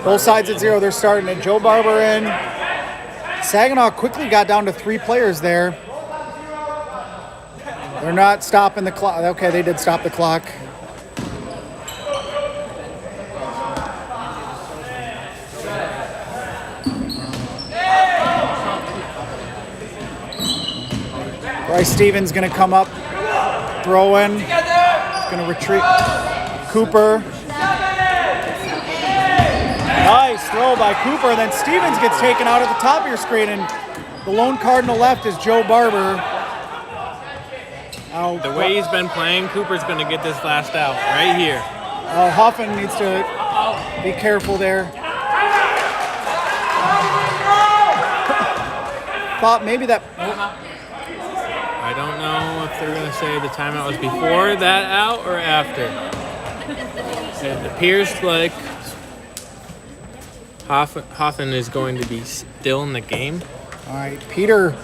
Both sides at 0, they're starting it. Joe Barber in. Saginaw quickly got down to 3 players there. They're not stopping the clock. Okay, they did stop the clock. Bryce Stevens going to come up, throw in. He's going to retreat. Cooper. Nice throw by Cooper. And then Stevens gets taken out at the top of your screen. And the lone Cardinal left is Joe Barber. The way he's been playing, Cooper's going to get this last out right here. Huffin needs to be careful there. Thought maybe that... I don't know if they're going to say the timeout was before that out or after. It appears like Hoffman is going to be still in the game. All right, Peter,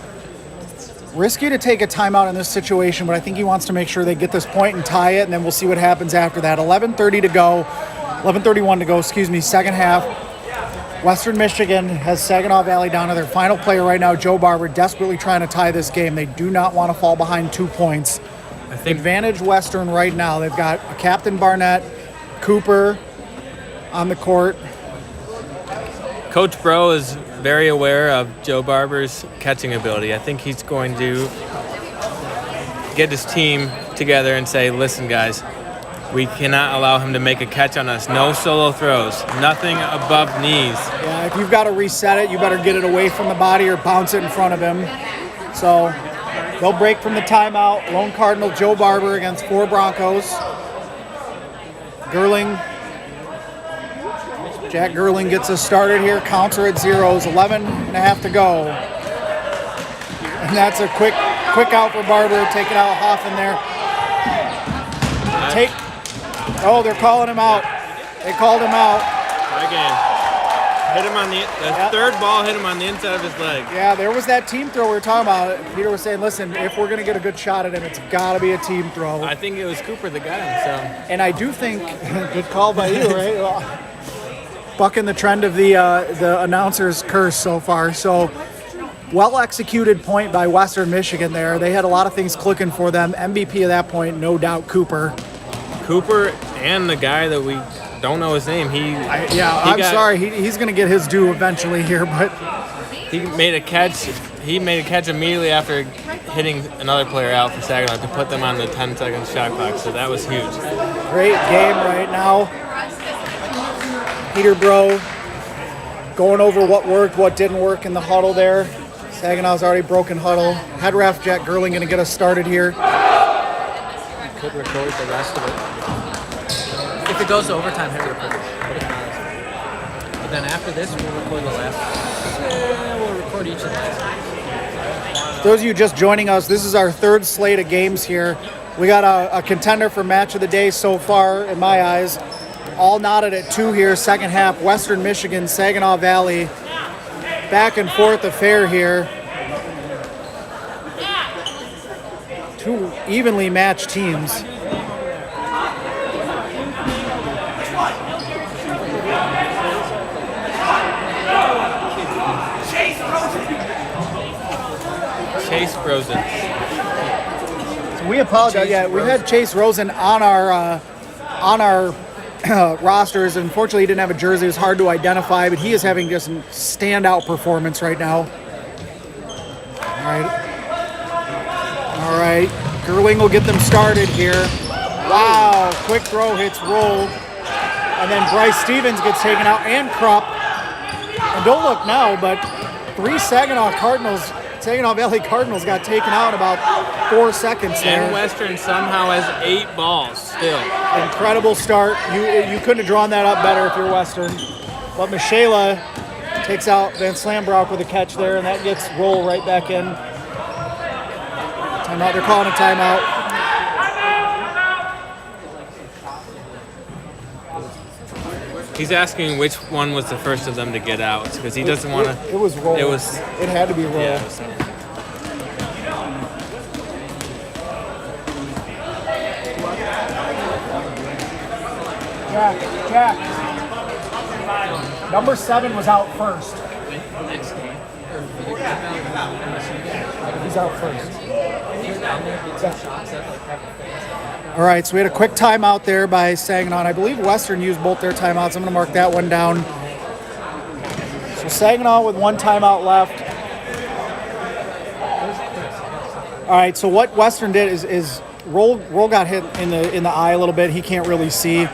risky to take a timeout in this situation, but I think he wants to make sure they get this point and tie it, and then we'll see what happens after that. 11:31 to go, second half. Western Michigan has Saginaw Valley down to their final player right now, Joe Barber, desperately trying to tie this game. They do not want to fall behind 2 points. I think Advantage Western right now. They've got Captain Barnett, Cooper on the court. Coach Bro is very aware of Joe Barber's catching ability. I think he's going to get his team together and say, listen, guys, we cannot allow him to make a catch on us. No solo throws. Nothing above knees. Yeah, if you've got to reset it, you better get it away from the body or bounce it in front of him. So they'll break from the timeout. Lone Cardinal Joe Barber against 4 Broncos. Jack Gerling gets us started here. Counts are at 0s. 11.5 to go. And that's a quick out for Barber. Taking out Hoffman there. Oh, they're calling him out. They called him out. Again. Hit him on the third ball, hit him on the inside of his leg. Yeah, there was that team throw we were talking about. Peter was saying, listen, if we're going to get a good shot at him, it's got to be a team throw. I think it was Cooper that got him, so. And I do think, good call by you, right? Well, bucking the trend of the announcer's curse so far. So, well-executed point by Western Michigan there. They had a lot of things clicking for them. MVP at that point, no doubt, Cooper. Cooper and the guy that we don't know his name. I'm sorry. He's going to get his due eventually here, but he made a catch. He made a catch immediately after hitting another player out for Saginaw to put them on the 10-second shot clock. So that was huge. Great game right now. Peter Bro going over what worked, what didn't work in the huddle there. Saginaw's already broken huddle. Head ref Jack Gerling going to get us started here. Could record the rest of it. If it goes to overtime, hit record. But then after this, we'll record the last. We'll record each of the last. Those of you just joining us, this is our third slate of games here. We got a contender for match of the day so far, in my eyes. All knotted at 2 here, second half. Western Michigan, Saginaw Valley. Back and forth affair here. Two evenly matched teams. Chase Rosen. We apologize. Yeah, we've had Chase Rosen on our rosters. Unfortunately, he didn't have a jersey. It was hard to identify, but he is having just a standout performance right now. All right. Gerling will get them started here. Wow, quick throw hits roll. And then Bryce Stevens gets taken out, and Krupp. And don't look now, but 3 Saginaw Valley Cardinals got taken out in about 4 seconds there. And Western somehow has 8 balls still. Incredible start. You couldn't have drawn that up better if you're Western. But Michaela takes out Van Slambrock with a catch there, and that gets Roll right back in. Timeout. They're calling a timeout. He's asking which one was the first of them to get out because he doesn't want to. It was Roll. It had to be Roll. Yeah. Jack. Number 7 was out first. He's out first. All right, so we had a quick timeout there by Saginaw. I believe Western used both their timeouts. I'm going to mark that one down. So Saginaw with 1 timeout left. All right, so what Western did is Roll got hit in the eye a little bit. He can't really see.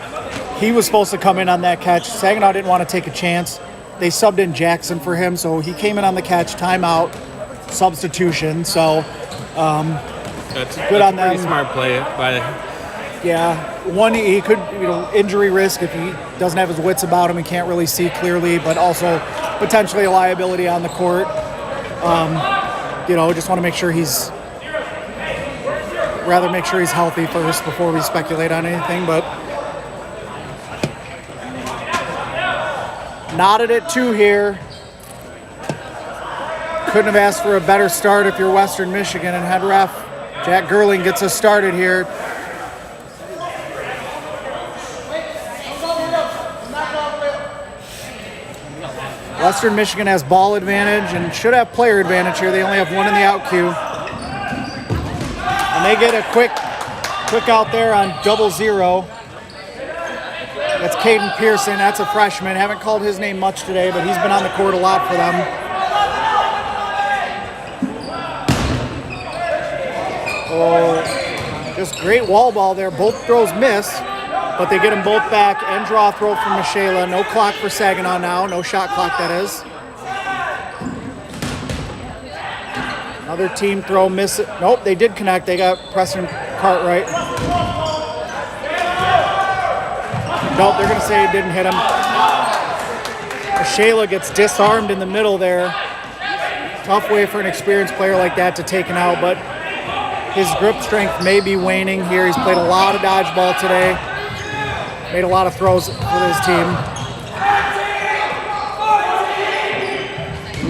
He was supposed to come in on that catch. Saginaw didn't want to take a chance. They subbed in Jackson for him, so he came in on the catch, timeout, substitution. So that's good on them. Pretty smart play by. Yeah, one, he could, injury risk if he doesn't have his wits about him and can't really see clearly, but also potentially a liability on the court. Just want to make sure he's healthy first before we speculate on anything, but knotted at 2 here. Couldn't have asked for a better start if you're Western Michigan, and head ref Jack Gerling gets us started here. Western Michigan has ball advantage and should have player advantage here. They only have 1 in the out queue. And they get a quick out there on 0-0. That's Caden Pearson. That's a freshman. Haven't called his name much today, but he's been on the court a lot for them. Oh, just great wall ball there. Both throws miss, but they get them both back. End draw throw from Michaela. No clock for Saginaw now. No shot clock, that is. Another team throw miss. Nope, they did connect. They got Preston Cartwright. Nope, they're going to say it didn't hit him. Michaela gets disarmed in the middle there. Tough way for an experienced player like that to take it out, but his grip strength may be waning here. He's played a lot of dodgeball today. Made a lot of throws for his team.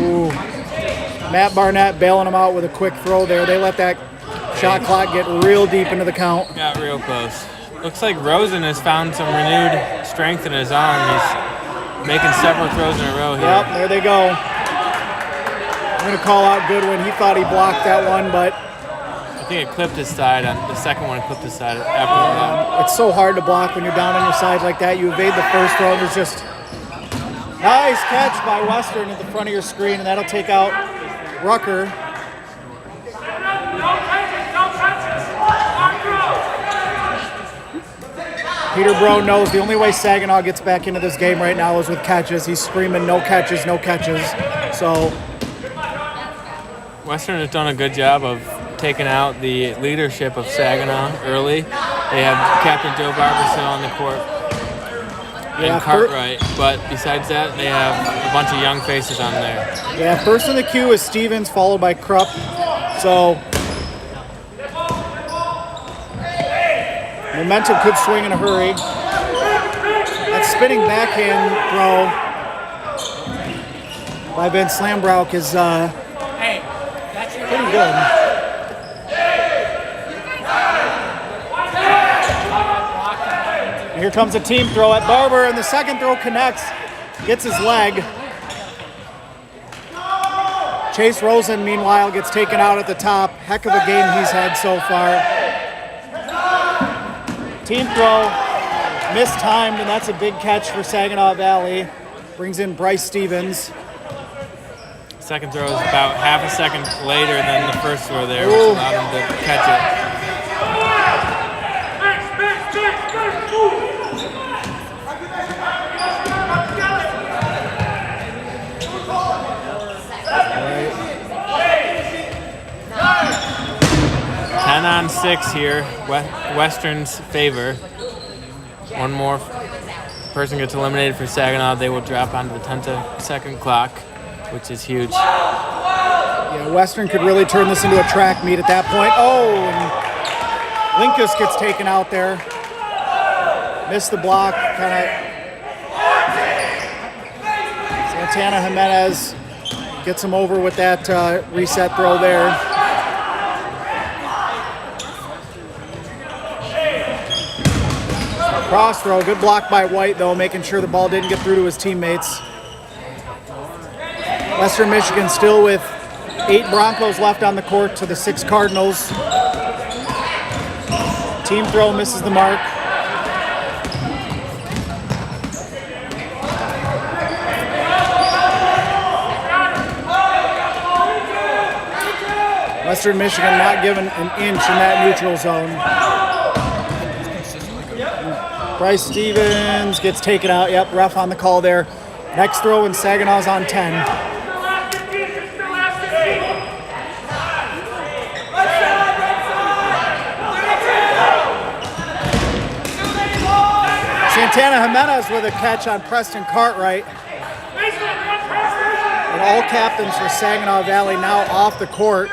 Ooh. Matt Barnett bailing him out with a quick throw there. They let that shot clock get real deep into the count. Got real close. Looks like Rosen has found some renewed strength in his arm. He's making several throws in a row here. Yep, there they go. I'm going to call out Goodwin. He thought he blocked that one, but I think it clipped his side. The second one clipped his side after that. It's so hard to block when you're down on your side like that. You evade the first throw. There's just nice catch by Western at the front of your screen, and that'll take out Rucker. Peter Bro knows the only way Saginaw gets back into this game right now is with catches. He's screaming, no catches, no catches. So Western has done a good job of taking out the leadership of Saginaw early. They have Captain Joe Barbasile on the court and Cartwright, but besides that, they have a bunch of young faces on there. Yeah, first in the queue is Stevens, followed by Krupp. So momentum could swing in a hurry. That spinning backhand throw by Ben Slambrook is pretty good. Here comes a team throw at Barber, and the second throw connects, gets his leg. Chase Rosen, meanwhile, gets taken out at the top. Heck of a game he's had so far. Team throw, mistimed, and that's a big catch for Saginaw Valley. Brings in Bryce Stevens. Second throw is about half a second later than the first throw there, which allowed him to catch it. On 6 here, Western's favor. One more person gets eliminated for Saginaw, they will drop onto the 10-second clock, which is huge. Yeah, Western could really turn this into a track meet at that point. Oh, and Linkus gets taken out there. Missed the block, Santana Jimenez gets him over with that reset throw there. Cross throw, good block by White though, making sure the ball didn't get through to his teammates. Western Michigan still with 8 Broncos left on the court to the 6 Cardinals. Team throw misses the mark. Western Michigan not given an inch in that neutral zone. Bryce Stevens gets taken out. Yep, ref on the call there. Next throw, and Saginaw's on 10. Santana Jimenez with a catch on Preston Cartwright. And all captains for Saginaw Valley now off the court.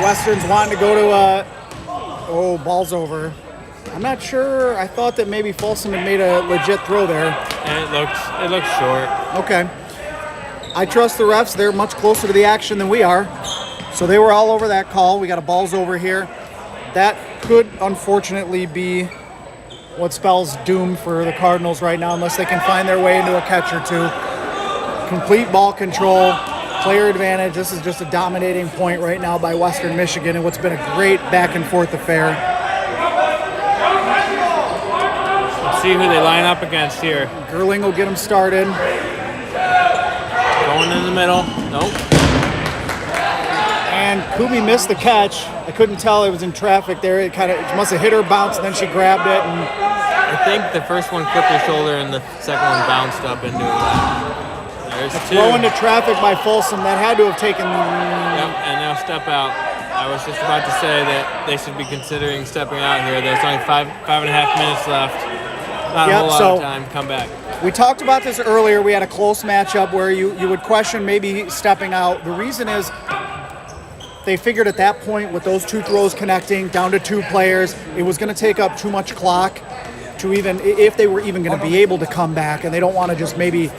Western's wanting to go to ball's over. I'm not sure. I thought that maybe Folsom had made a legit throw there. And it looks short. Okay. I trust the refs. They're much closer to the action than we are. So they were all over that call. We got a ball's over here. That could unfortunately be what spells doom for the Cardinals right now, unless they can find their way into a catch or two. Complete ball control. Player advantage. This is just a dominating point right now by Western Michigan and what's been a great back and forth affair. Let's see who they line up against here. Gerling will get them started. Going in the middle. Nope. And Kubi missed the catch. I couldn't tell it was in traffic there. It must have hit her, bounced, and then she grabbed it. And I think the first one clipped her shoulder and the second one bounced up into her. Throw into traffic by Folsom. That had to have taken... Yep, and they'll step out. I was just about to say that they should be considering stepping out here. There's only five and a half minutes left. Not a whole lot of time. Come back. We talked about this earlier. We had a close matchup where you would question maybe stepping out. The reason is they figured at that point with those 2 throws connecting down to 2 players, it was going to take up too much clock to even, if they were even going to be able to come back, and they don't want to just maybe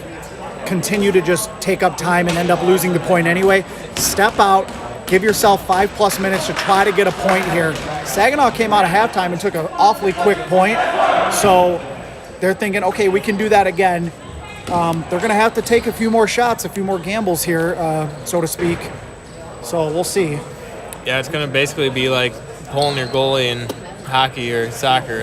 continue to just take up time and end up losing the point anyway. Step out, give yourself 5+ minutes to try to get a point here. Saginaw came out of halftime and took an awfully quick point, so they're thinking, okay, we can do that again. They're going to have to take a few more shots, a few more gambles here, so to speak. So we'll see. Yeah, it's going to basically be like pulling your goalie in hockey or soccer.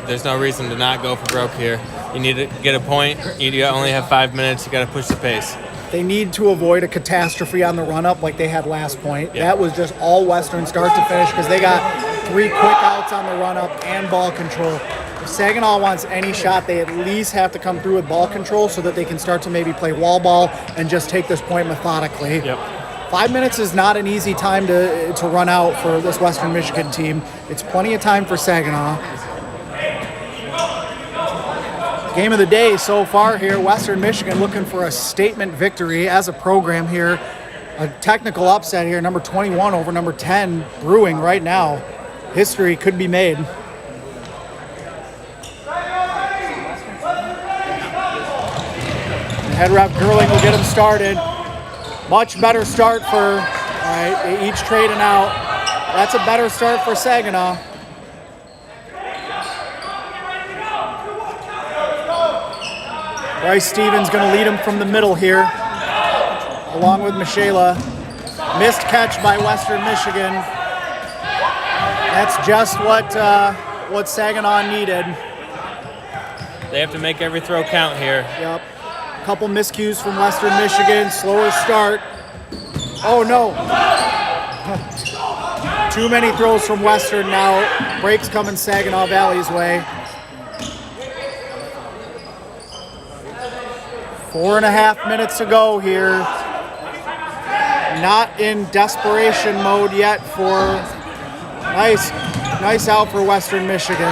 There's no reason to not go for broke here. You need to get a point. You only have 5 minutes. You got to push the pace. They need to avoid a catastrophe on the run-up like they had last point. Yeah. That was just all Western start to finish because they got 3 quick outs on the run-up and ball control. If Saginaw wants any shot, they at least have to come through with ball control so that they can start to maybe play wall ball and just take this point methodically. Yep. 5 minutes is not an easy time to run out for this Western Michigan team. It's plenty of time for Saginaw. Game of the day so far here, Western Michigan looking for a statement victory as a program here. A technical upset here, number 21 over number 10 brewing right now. History could be made. Head ref Gerling will get him started. Much better start for, all right, they each trading out. That's a better start for Saginaw. Bryce Stevens going to lead him from the middle here, along with Michela. Missed catch by Western Michigan. That's just what Saginaw needed. They have to make every throw count here. Yep. Couple miscues from Western Michigan. Slower start. Oh no. Too many throws from Western now. Breaks coming Saginaw Valley's way. 4.5 minutes to go here. Not in desperation mode yet for nice out for Western Michigan.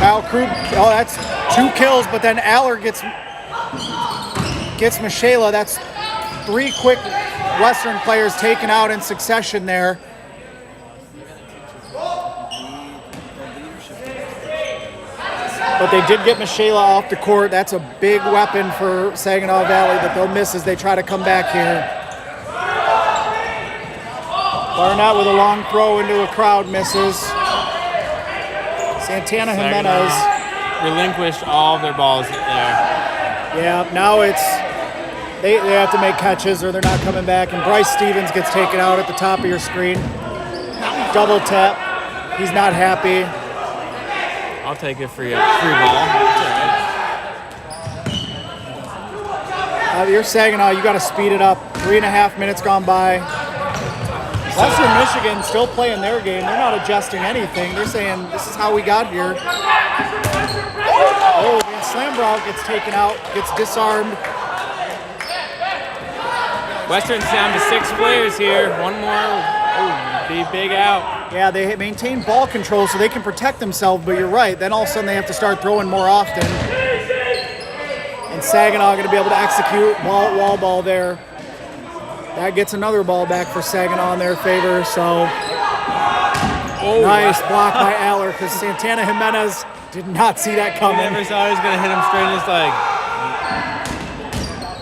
Kyle Krug, oh, that's 2 kills, but then Aller gets Michela. That's 3 quick Western players taken out in succession there. But they did get Michela off the court. That's a big weapon for Saginaw Valley that they'll miss as they try to come back here. Barnett with a long throw into a crowd, misses. Santana Jimenez relinquished all of their balls there. Yeah, now it's they have to make catches or they're not coming back. And Bryce Stevens gets taken out at the top of your screen. Double tap. He's not happy. I'll take it for you. Free ball. You're Saginaw. You got to speed it up. 3.5 minutes gone by. Western Michigan still playing their game. They're not adjusting anything. They're saying this is how we got here. Oh, Van Slambrow gets taken out, gets disarmed. Western's down to 6 players here. One more. Oh, be big out. Yeah, they maintain ball control so they can protect themselves, but you're right. Then all of a sudden they have to start throwing more often. And Saginaw going to be able to execute wall ball there. That gets another ball back for Saginaw in their favor. So nice block by Aller because Santana Jimenez did not see that coming. He never thought he was going to hit him straight in his leg.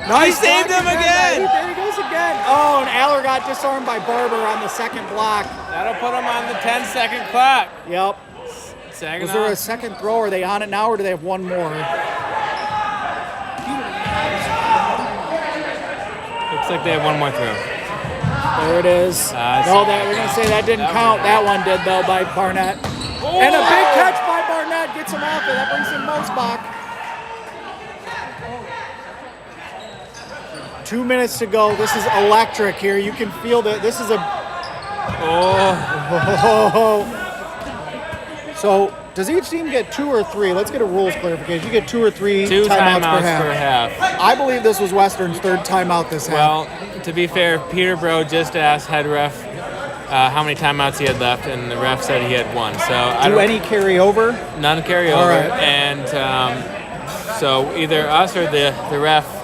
Nice, he saved him again. There he goes again. Oh, and Aller got disarmed by Barber on the second block. That'll put him on the 10-second clock. Yep. Saginaw. Was there a second throw? Are they on it now, or do they have one more? Looks like they have one more throw. There it is. No, we're going to say that didn't count. That one did, though, by Barnett. Oh! And a big catch by Barnett gets him off it. That brings in Mosbach. 2 minutes to go. This is electric here. You can feel that this is a... So, does each team get 2 or 3? Let's get a rules clarification. You get 2 or 3 timeouts per half. I believe this was Western's third timeout this half. Well, to be fair, Peterborough just asked head ref how many timeouts he had left, and the ref said he had 1. So, Do any carry over? None carry over. Right. And so either us or the ref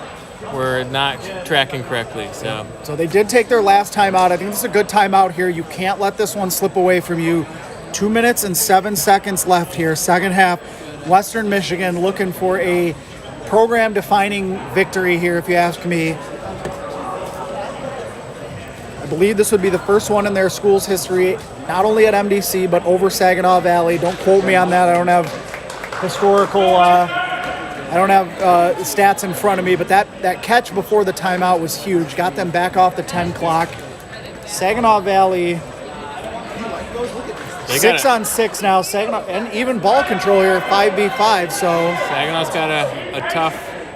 were not tracking correctly. So they did take their last timeout. I think this is a good timeout here. You can't let this one slip away from you. 2 minutes and 7 seconds left here, second half. Western Michigan looking for a program-defining victory here, if you ask me. I believe this would be the first one in their school's history, not only at MDC, but over Saginaw Valley. Don't quote me on that. I don't have historical... I don't have stats in front of me, but that catch before the timeout was huge. Got them back off the 10 clock. Saginaw Valley, 6 on 6 now. Saginaw, and even ball control here, 5v5. So Saginaw's got a tough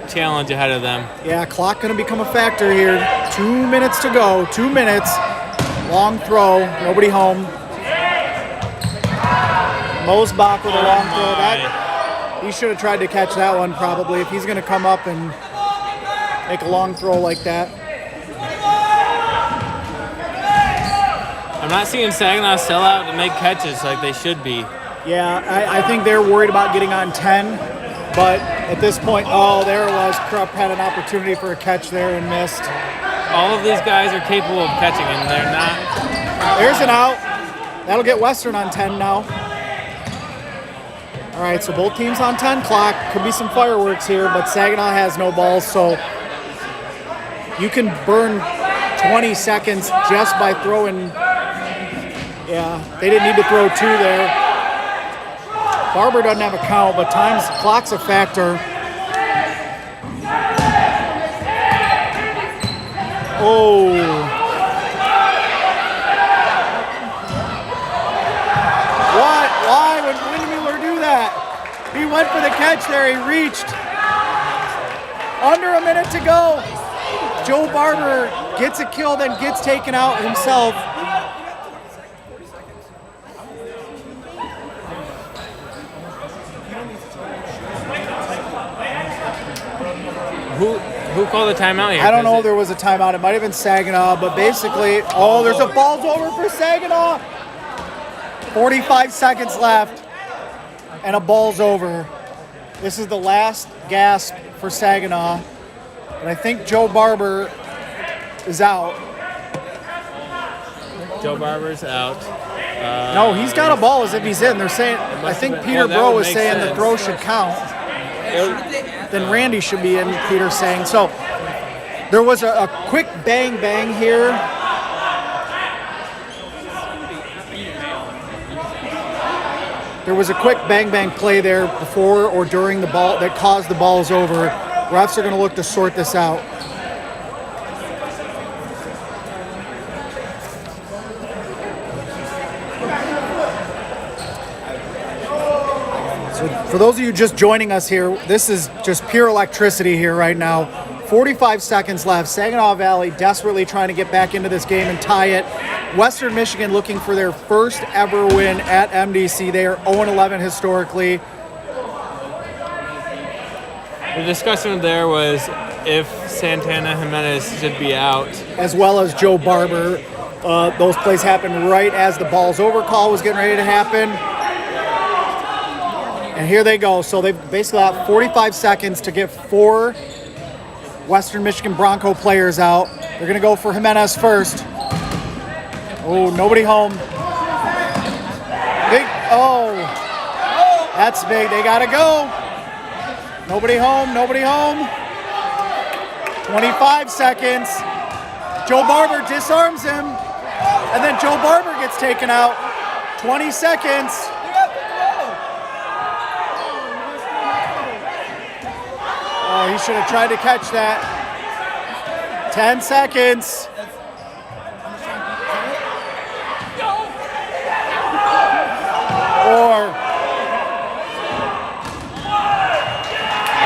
challenge ahead of them. Yeah, clock going to become a factor here. 2 minutes to go. 2 minutes. Long throw. Nobody home. Mosbach with a long throw. He should have tried to catch that one probably if he's going to come up and make a long throw like that. I'm not seeing Saginaw sell out and make catches like they should be. Yeah, I think they're worried about getting on 10, but at this point, oh, there it was. Krupp had an opportunity for a catch there and missed. All of these guys are capable of catching, and they're not. There's an out. That'll get Western on 10 now. All right, so both teams on 10 clock. Could be some fireworks here, but Saginaw has no balls, so you can burn 20 seconds just by throwing. Yeah, they didn't need to throw 2 there. Barber doesn't have a count, but clock's a factor. Oh. What? Why would Windmuller do that? He went for the catch there. He reached. Under a minute to go. Joe Barber gets a kill, then gets taken out himself. Who called the timeout here? I don't know if there was a timeout. It might have been Saginaw, but basically, oh, there's a ball's over for Saginaw. 45 seconds left, and a ball's over. This is the last gasp for Saginaw, and I think Joe Barber is out. Joe Barber's out. No, he's got a ball as if he's in. They're saying, I think Peter Bro was saying the throw should count. Then Randy should be in, Peter's saying. So there was a quick bang here. There was a quick bang play there before or during the ball that caused the balls over. Refs are going to look to sort this out. So for those of you just joining us here, this is just pure electricity here right now. 45 seconds left. Saginaw Valley desperately trying to get back into this game and tie it. Western Michigan looking for their first ever win at MDC. They are 0-11 historically. The discussion there was if Santana Jimenez should be out. As well as Joe Barber. Those plays happened right as the ball's over call was getting ready to happen. And here they go. So they've basically got 45 seconds to get 4 Western Michigan Bronco players out. They're going to go for Jimenez first. Oh, nobody home. Big, oh, that's big. They got to go. Nobody home. 25 seconds. Joe Barber disarms him. And then Joe Barber gets taken out. 20 seconds. Oh, he should have tried to catch that. 10 seconds.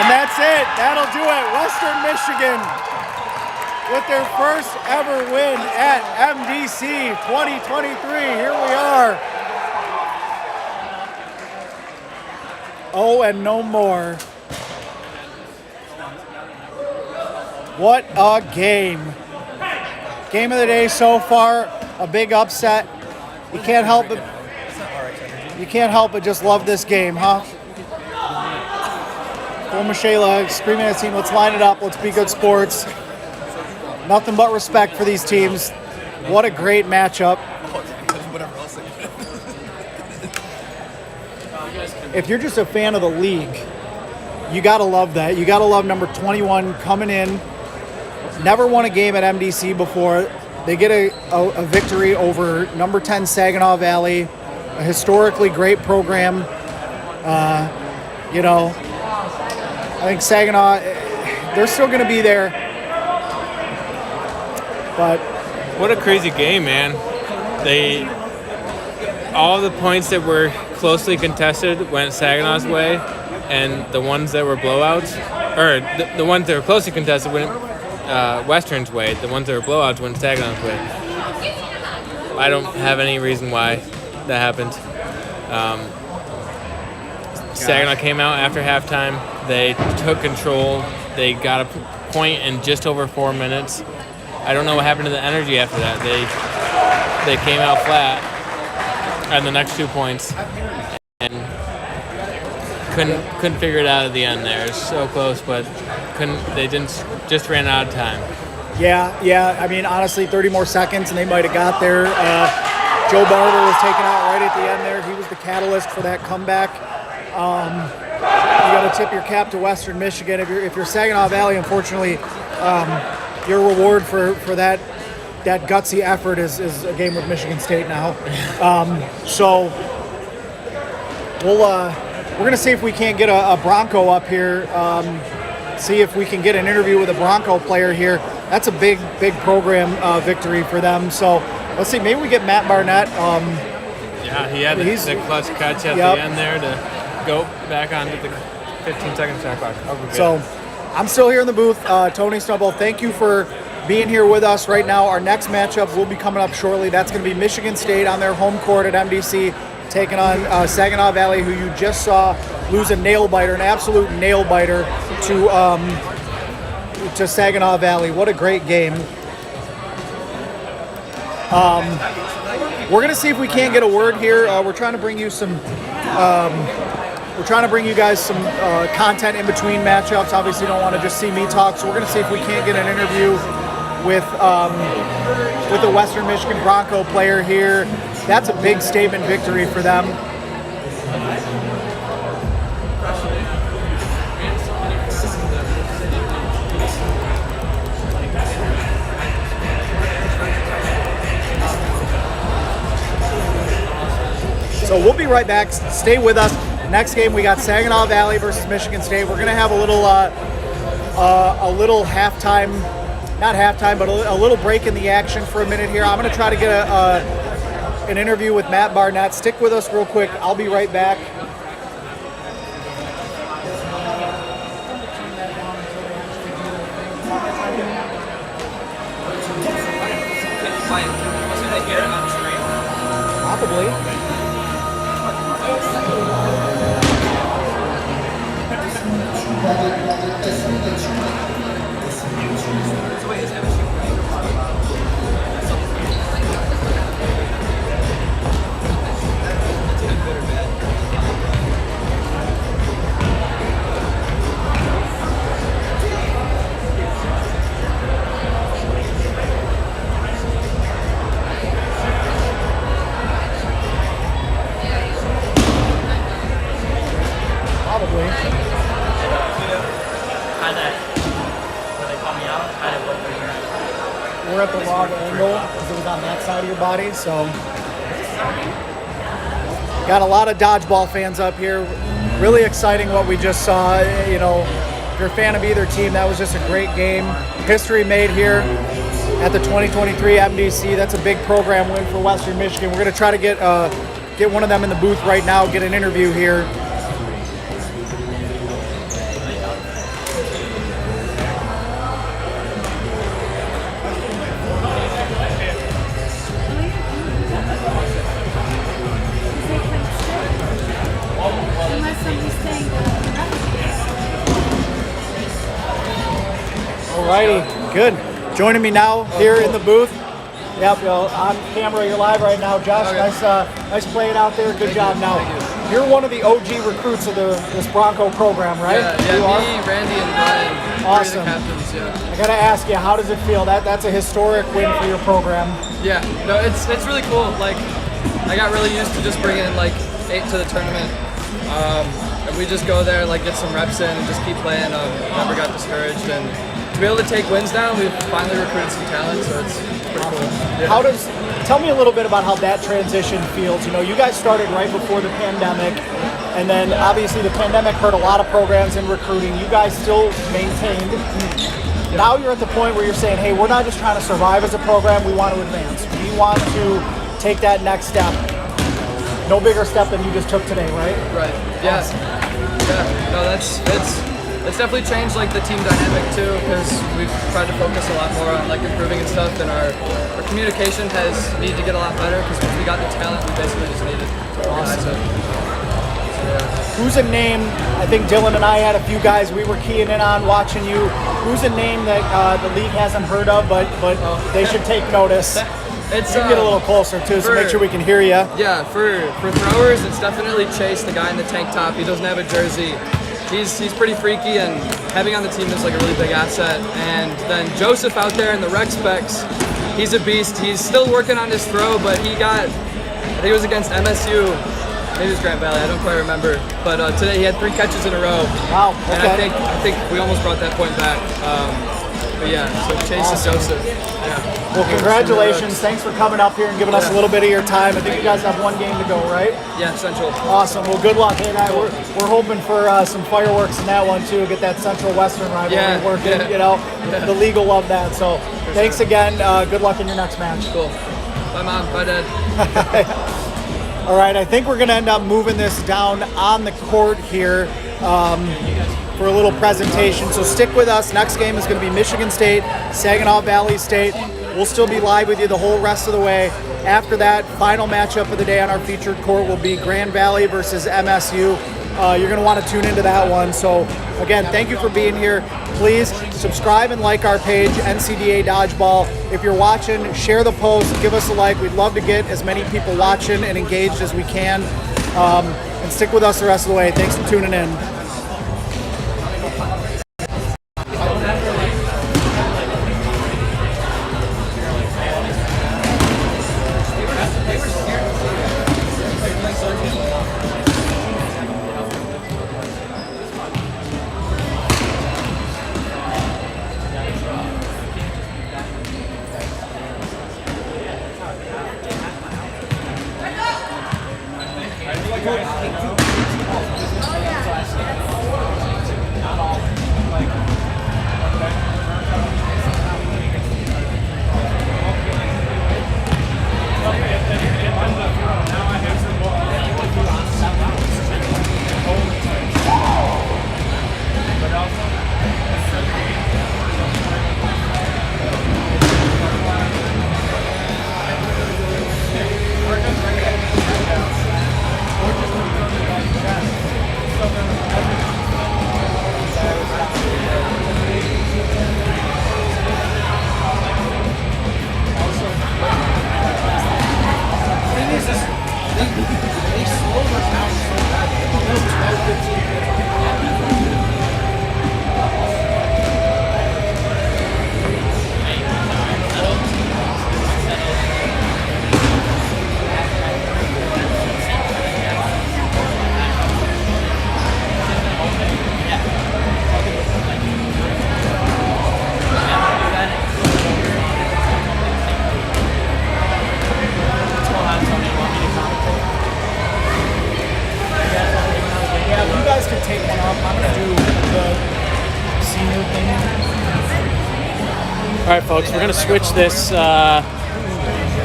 And that's it. That'll do it. Western Michigan with their first ever win at MDC 2023. Here we are. Oh, and no more. What a game. Game of the day so far, a big upset. You can't help but just love this game, huh? Cole Michela screaming at the team, let's line it up, let's be good sports. Nothing but respect for these teams. What a great matchup. If you're just a fan of the league, you gotta love that. You gotta love number 21 coming in. Never won a game at MDC before. They get a victory over number 10 Saginaw Valley, a historically great program. I think Saginaw, they're still going to be there. But what a crazy game, man. All the points that were closely contested went Saginaw's way, and the ones that were blowouts, or the ones that were closely contested went Western's way. The ones that were blowouts went Saginaw's way. I don't have any reason why that happened. Saginaw came out after halftime. They took control. They got a point in just over 4 minutes. I don't know what happened to the energy after that. They came out flat on the next 2 points and couldn't figure it out at the end there. It was so close, but they just ran out of time. Yeah. I mean, honestly, 30 more seconds and they might have got there. Joe Barber was taken out right at the end there. He was the catalyst for that comeback. You got to tip your cap to Western Michigan. If you're Saginaw Valley, unfortunately, your reward for that gutsy effort is a game with Michigan State now. So we're going to see if we can't get a Bronco up here. See if we can get an interview with a Bronco player here. That's a big program victory for them. So let's see. Maybe we get Matt Barnett. Yeah, he had the clutch catch at the end there to go back onto the 15-second shot clock. So I'm still here in the booth. Tony Snowball, thank you for being here with us right now. Our next matchup will be coming up shortly. That's going to be Michigan State on their home court at MDC, taking on Saginaw Valley, who you just saw lose a nail-biter, an absolute nail-biter to Saginaw Valley. What a great game. We're going to see if we can't get a word here. We're trying to bring you some guys some content in between matchups. Obviously, you don't want to just see me talk, so we're going to see if we can't get an interview with a Western Michigan Bronco player here. That's a big statement victory for them. So we'll be right back. Stay with us. Next game, we got Saginaw Valley versus Michigan State. We're going to have a little halftime, not halftime, but a little break in the action for a minute here. I'm going to try to get an interview with Matt Barnett. Stick with us real quick. I'll be right back. Probably. We're at the wrong angle because it was on that side of your body, so got a lot of dodgeball fans up here. Really exciting what we just saw. You know, if you're a fan of either team, that was just a great game. History made here at the 2023 MDC. That's a big program win for Western Michigan. We're going to try to get one of them in the booth right now, get an interview here. Alrighty, good. Joining me now here in the booth. Yep, on camera, you're live right now. Josh, nice playing out there. Good job. Now, you're one of the OG recruits of this Bronco program, right? Yeah, me, Randy, and Brian. Awesome. The captains, yeah. I gotta ask you, how does it feel? That's a historic win for your program. Yeah, no, it's really cool. Like, I got really used to just bringing like 8 to the tournament. And we just go there, like, get some reps in and just keep playing. Never got discouraged, and to be able to take wins now, we've finally recruited some talent, so it's pretty cool. Yeah. Tell me a little bit about how that transition feels. You know, you guys started right before the pandemic, and then obviously the pandemic hurt a lot of programs in recruiting. You guys still maintained. Now you're at the point where you're saying, hey, we're not just trying to survive as a program, we want to advance. We want to take that next step. No bigger step than you just took today, right? Right. Yeah. Awesome. Yeah. No, it's definitely changed like the team dynamic too, because we've tried to focus a lot more on like improving and stuff, and our communication has needed to get a lot better because once we got the talent, we basically just needed to organize it. Who's a name, I think Dylan and I had a few guys we were keying in on watching you. Who's a name that the league hasn't heard of, but they should take notice? It's You can get a little closer too, so make sure we can hear you. Yeah, for throwers, it's definitely Chase, the guy in the tank top. He doesn't have a jersey. He's pretty freaky, and having on the team is like a really big asset. And then Joseph out there in the rec specs, he's a beast. He's still working on his throw, but I think it was against MSU. Maybe it was Grand Valley, I don't quite remember. But today he had 3 catches in a row. Wow, And okay. I think we almost brought that point back. But yeah, so Chase and Joseph. Yeah. Well, congratulations. Thanks for coming up here and giving us a little bit of your time. I think you guys have 1 game to go, right? Yeah, Central. Awesome. Well, good luck. Hey, we're hoping for some fireworks in that one too. Get that Central Western rivalry working. Yeah. You know, the league will love that. So, thanks again. Good luck in your next match. Cool. Bye, Mom. Bye, Dad. All right. I think we're gonna end up moving this down on the court here for a little presentation. So stick with us. Next game is going to be Michigan State, Saginaw Valley State. We'll still be live with you the whole rest of the way. After that, final matchup of the day on our featured court will be Grand Valley versus MSU. You're going to want to tune into that one. So again, thank you for being here. Please subscribe and like our page, NCDA Dodgeball. If you're watching, share the post, give us a like. We'd love to get as many people watching and engaged as we can. And stick with us the rest of the way. Thanks for tuning in. All right, folks, we're going to switch this.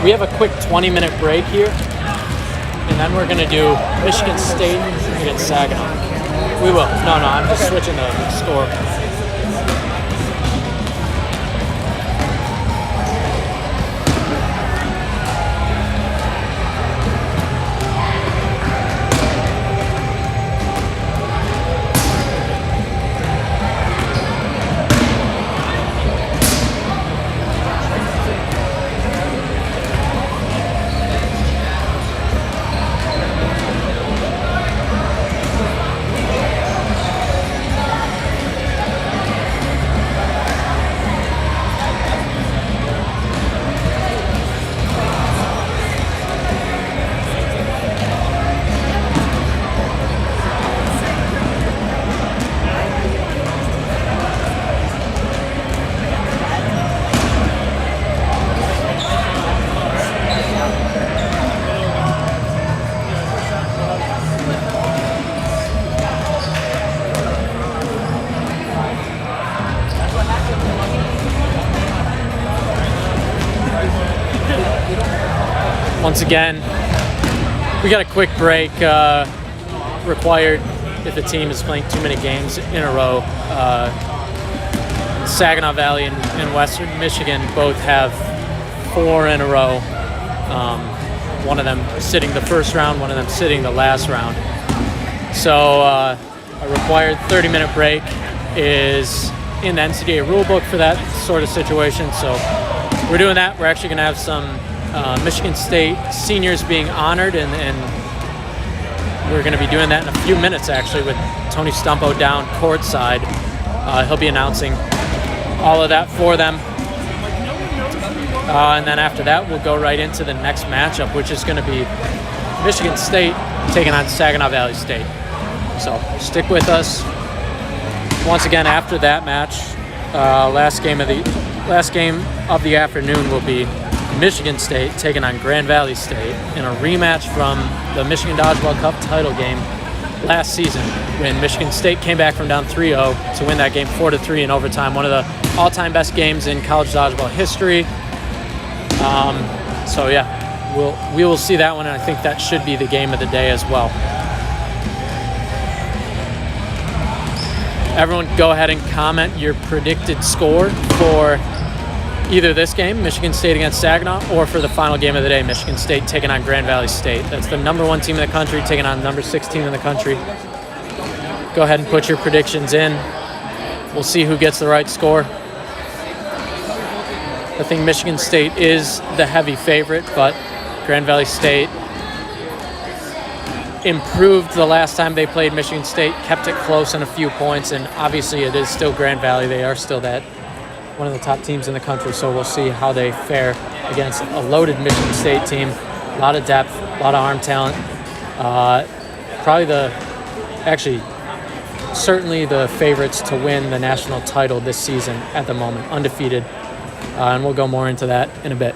We have a quick 20-minute break here, and then we're going to do Michigan State against Saginaw. We will. No, I'm just switching the score. Once again, we got a quick break required if the team is playing too many games in a row. Saginaw Valley and Western Michigan both have 4 in a row. One of them sitting the first round, one of them sitting the last round. So a required 30-minute break is in the NCAA rulebook for that sort of situation. So we're doing that. We're actually going to have some Michigan State seniors being honored, and we're going to be doing that in a few minutes, actually, with Tony Stumpo down courtside. He'll be announcing all of that for them. And then after that, we'll go right into the next matchup, which is going to be Michigan State taking on Saginaw Valley State. So stick with us. Once again, after that match, last game of the afternoon will be Michigan State taking on Grand Valley State in a rematch from the Michigan Dodgeball Cup title game last season, when Michigan State came back from down 3-0 to win that game 4-3 in overtime. One of the all-time best games in college dodgeball history. So yeah, we will see that one, and I think that should be the game of the day as well. Everyone go ahead and comment your predicted score for either this game, Michigan State against Saginaw, or for the final game of the day, Michigan State taking on Grand Valley State. That's the #1 team in the country taking on the #6 team in the country. Go ahead and put your predictions in. We'll see who gets the right score. I think Michigan State is the heavy favorite, but Grand Valley State improved the last time they played Michigan State, kept it close in a few points, and obviously it is still Grand Valley. They are still one of the top teams in the country, so we'll see how they fare against a loaded Michigan State team. A lot of depth, a lot of arm talent. Certainly the favorites to win the national title this season at the moment, undefeated. And we'll go more into that in a bit.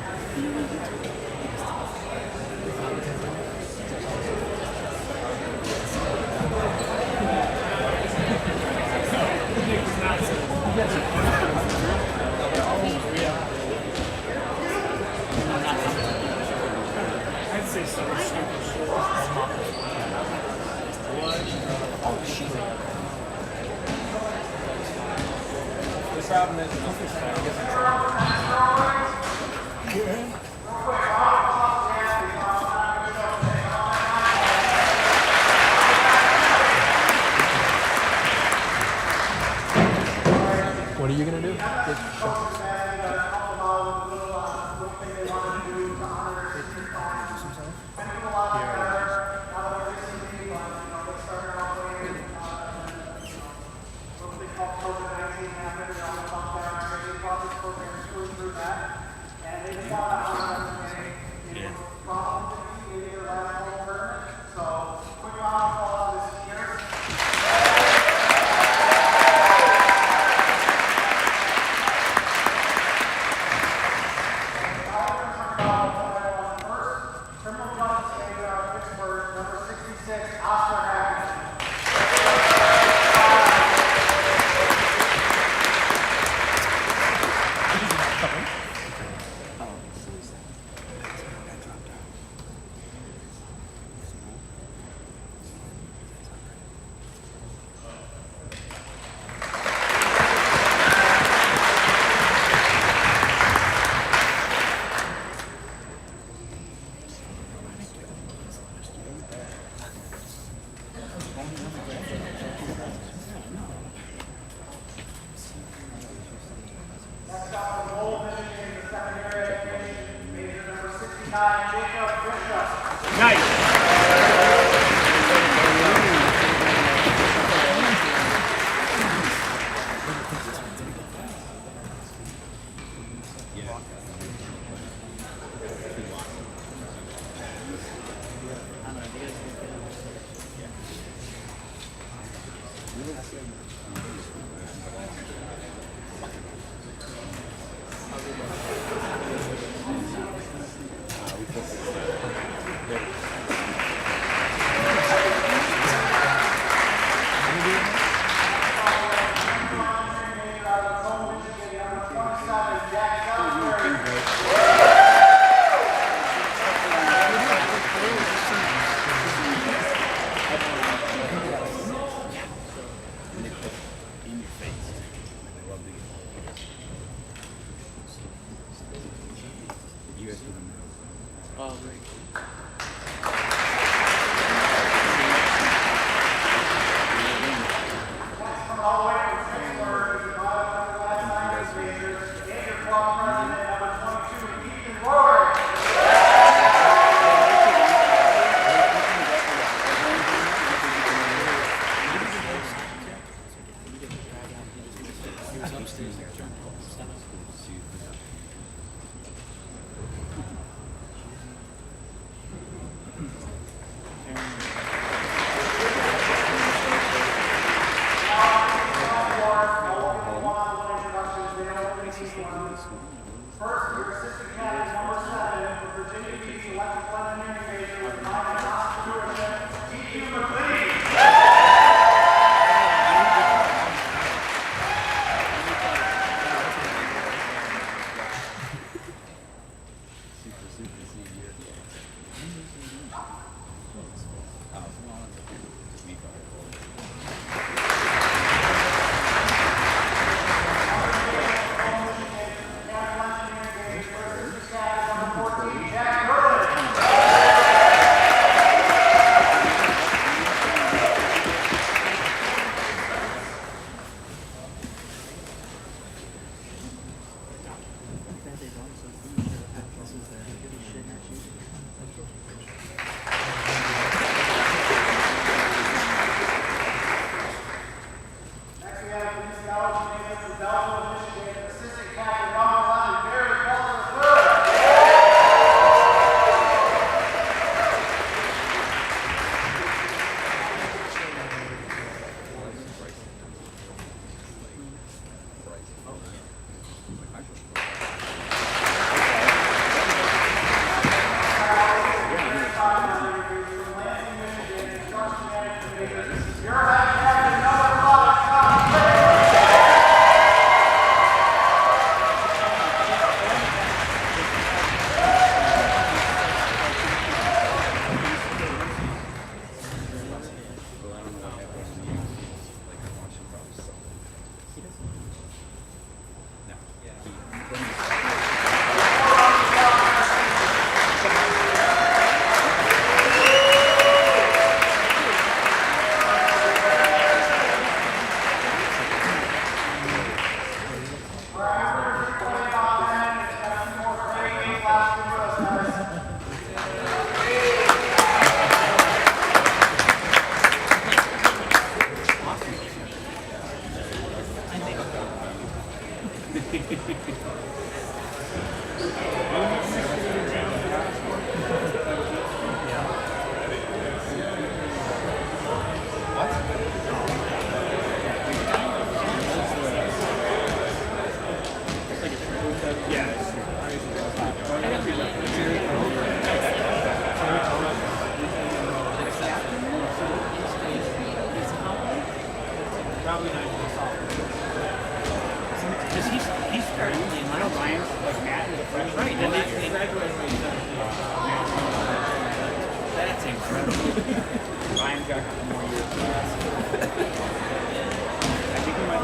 What are you going to do?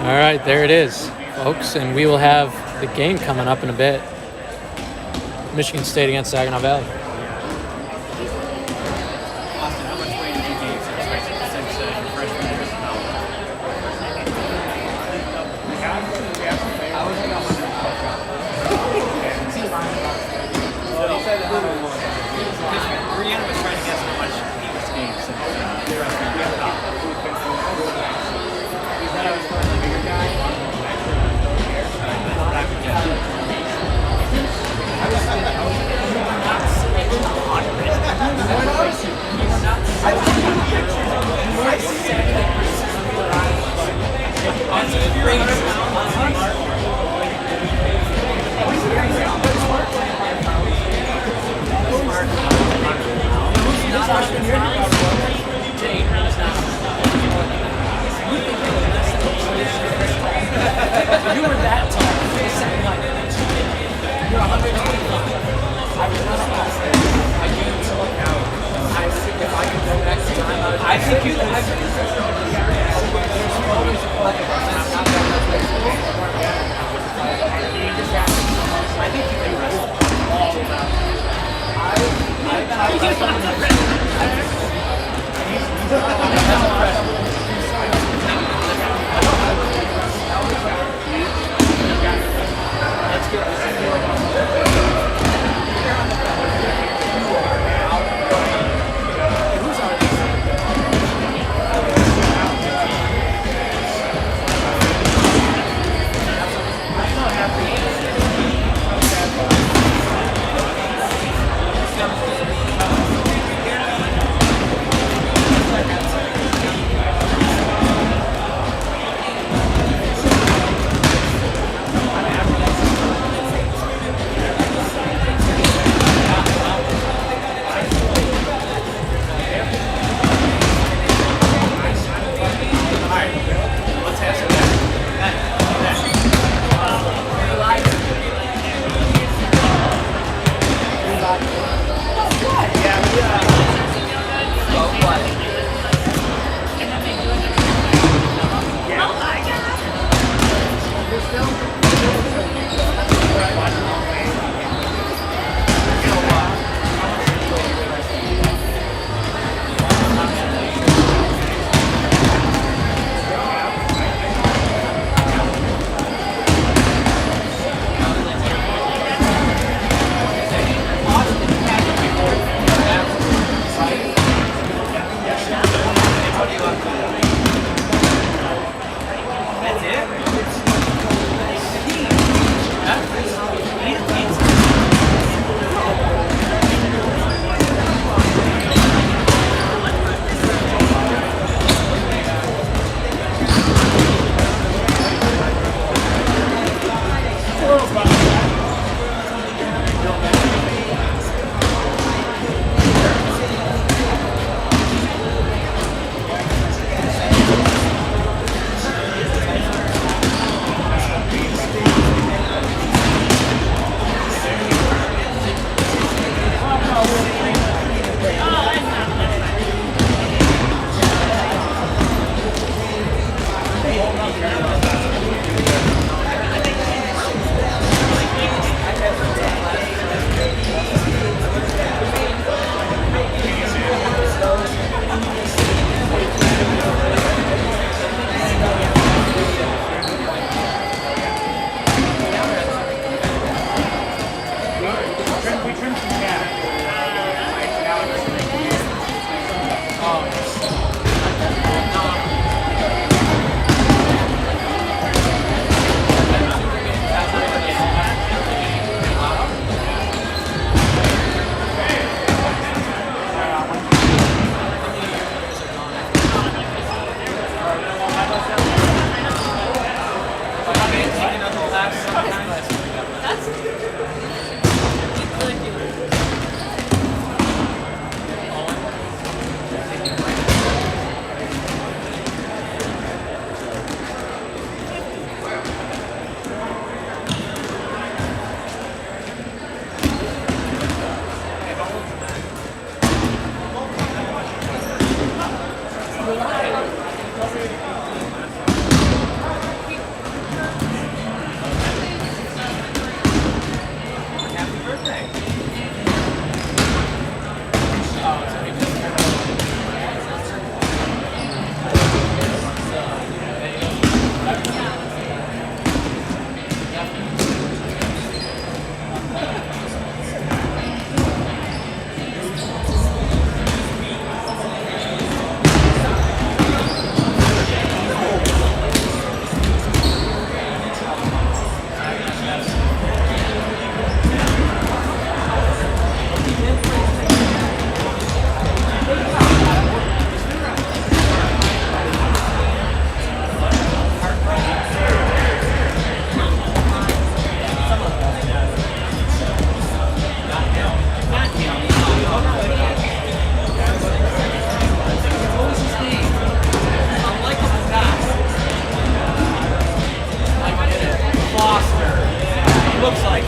All right, there it is, folks, and we will have the game coming up in a bit. Michigan State against Saginaw Valley.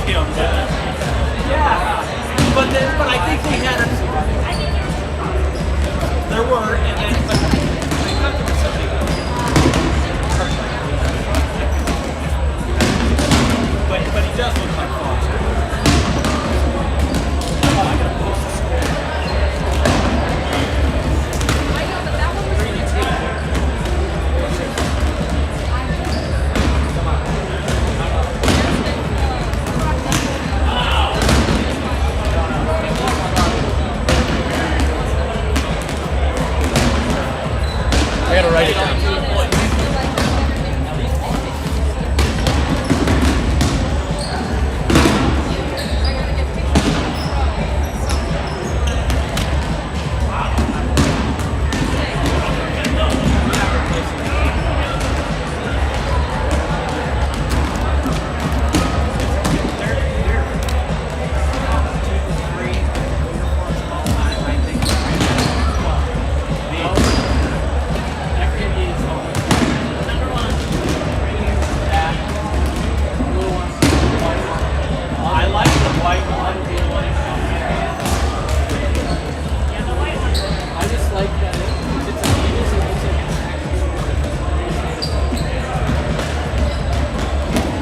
Yeah, but I think we had there were, and then but he does look like Foster. I gotta write it down. I like the white one. I just like that it's a penis, it looks like it's actually.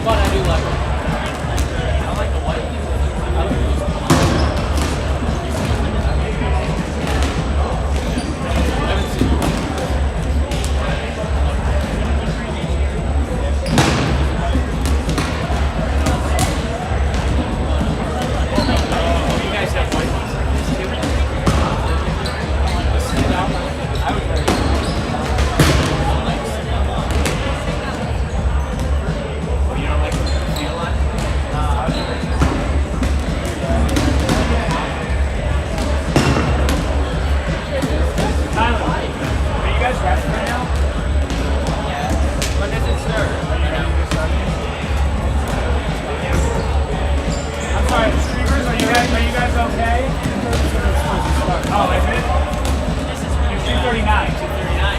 But I do like it. I like the white one. I haven't seen it. You guys have white ones like this too? I would wear it. Oh, you don't like the feel on it? No, I would wear it. Tyler, are you guys resting right now? Yeah. When does it start? I'm sorry, the streamers, are you guys okay? Oh, is it? This is 239. 239.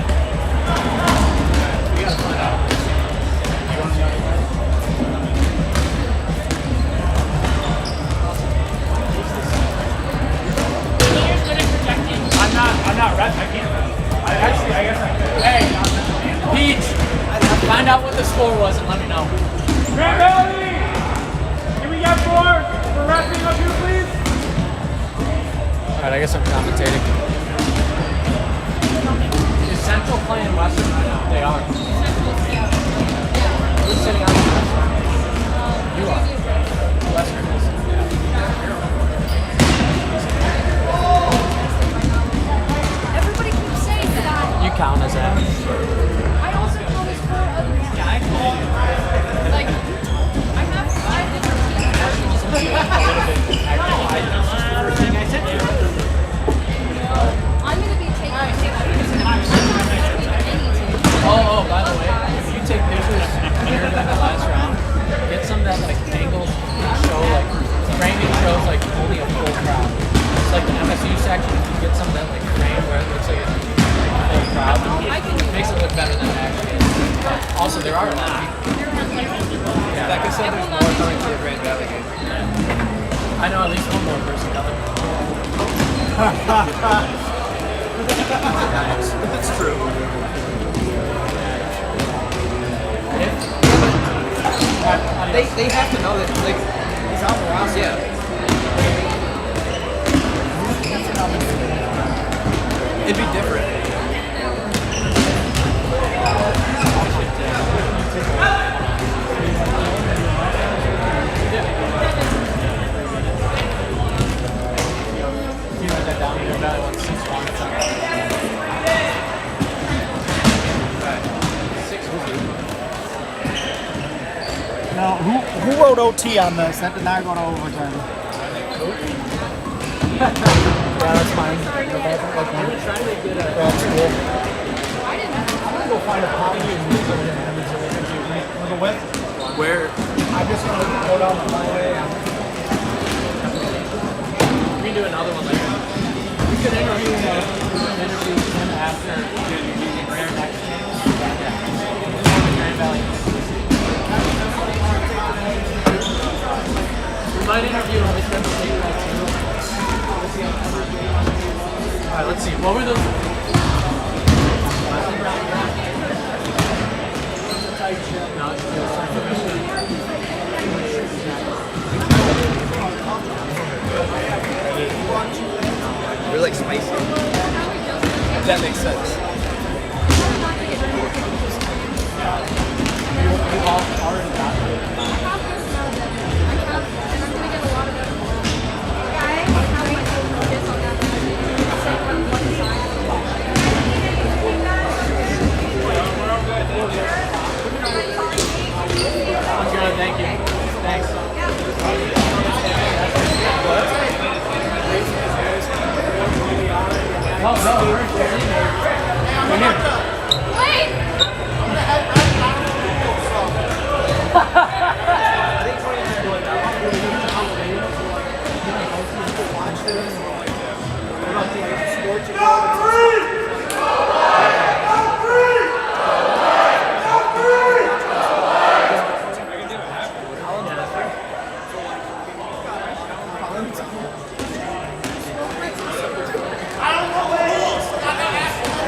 We gotta find out. You want to know? I'm not resting. I can't. I guess I could. Hey, Peach, find out what the score was and let me know. Grand Valley! Can we get more for wrestling up here, please? Alright, I guess I'm commentating. Is Central playing Western right now? They are. Who's sitting on the Western? You are. Western is. Everybody keeps saying that. You count as that. I also count as for other teams. Like, I have 5 different teams. I'm going to be taking pictures. I'm not taking any team. Oh, by the way, if you take pictures here in the last round, get some that like angles show like framing shows like only a full crowd. It's like the MSU section. If you get some that like frame where it looks like a full crowd, it makes it look better than it actually is. Also, there are a lot of people. Yeah, Becca said there's more coming to the Grand Valley game. I know at least one more person coming. That's true. They have to know that like he's on the roster. Yeah. It'd be different. You write that down. You're about to see Swan. Now, who wrote OT on this? That did not go to overtime. Yeah, that's fine. That's cool. I'm gonna go find a copy and use it in with a whip. Where? I'm just gonna go down the highway. We can do another one later. We could interview him after their next game. Yeah. Grand Valley. an interview with them to take that too. All right, let's see. What were those? We're like spicy. That makes sense. I'm good, thank you. Thanks. No, we're here.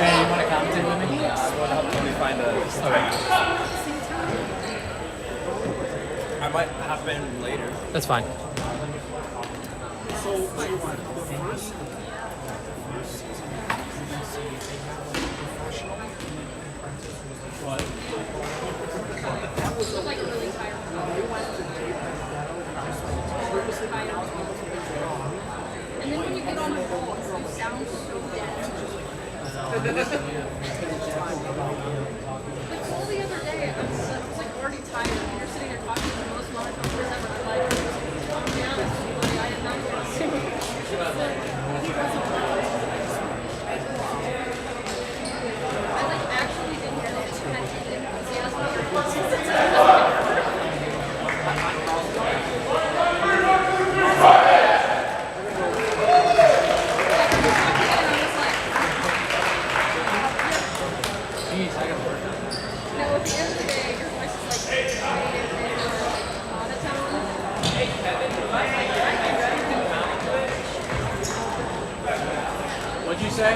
Hey, you want to commentate with me? Let me find a. I might hop in later. That's fine. And then when you get on the ball, you sound so dead. Like all the other day, I was like already tired. And you're sitting there talking to the most monotone ever. I'm like, I'll be honest with you, buddy, I did not want to sing. I like actually didn't get it. And I didn't enthusiasm. Jeez, I gotta work. No, at the end of the day, your voice is like What'd you say?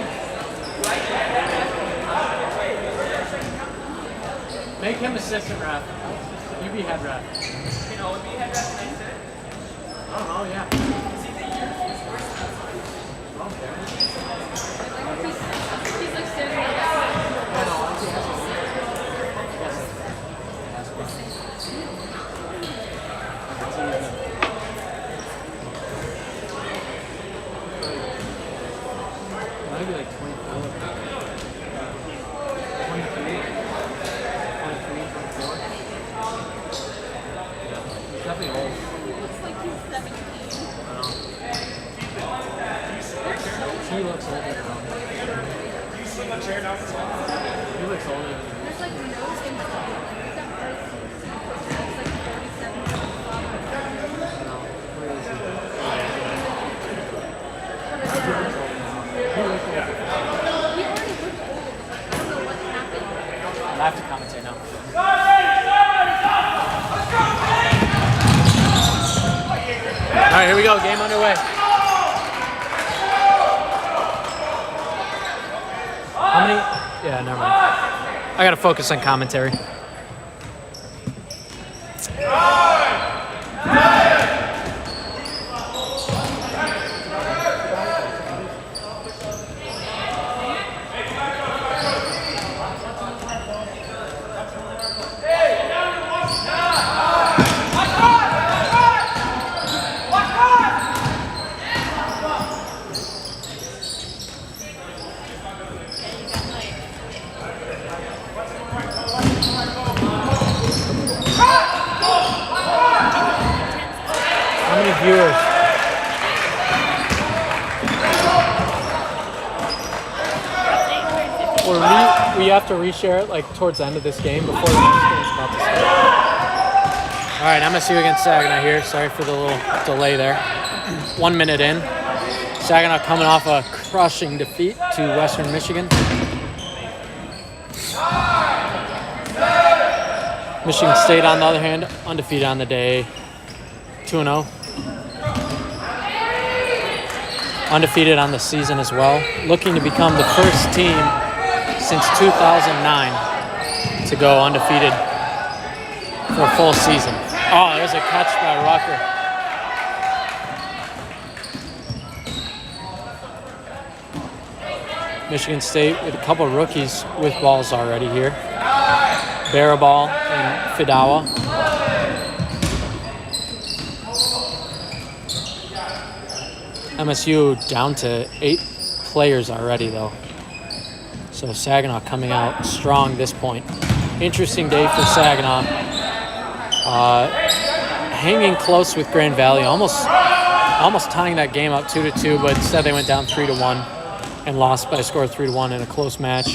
Make him assistant ref. You be head ref. You know, be head ref and I sit? I don't know, yeah. he's like standing there. Maybe like 24. 23. 24. He's definitely old. Looks like he's 17. He looks older now. He looks older than me. There's like no in between. Like that bright He's like 47. Where is he? He already looked old. I don't know what happened. I have to commentate now. All right, here we go. Game underway. How many? Yeah, never mind. I gotta focus on commentary. How many viewers? We have to reshare it like towards the end of this game before the next game's about to start. All right, MSU against Saginaw here. Sorry for the little delay there. 1 minute in. Saginaw coming off a crushing defeat to Western Michigan. Michigan State, on the other hand, undefeated on the day, 2-0. Undefeated on the season as well. Looking to become the first team since 2009 to go undefeated for a full season. Oh, there's a catch by Rucker. Michigan State with a couple rookies with balls already here. Barabal and Fidawa. MSU down to 8 players already, though. So Saginaw coming out strong this point. Interesting day for Saginaw. Hanging close with Grand Valley, almost tying that game up 2-2, but instead they went down 3-1 and lost by a score of 3-1 in a close match.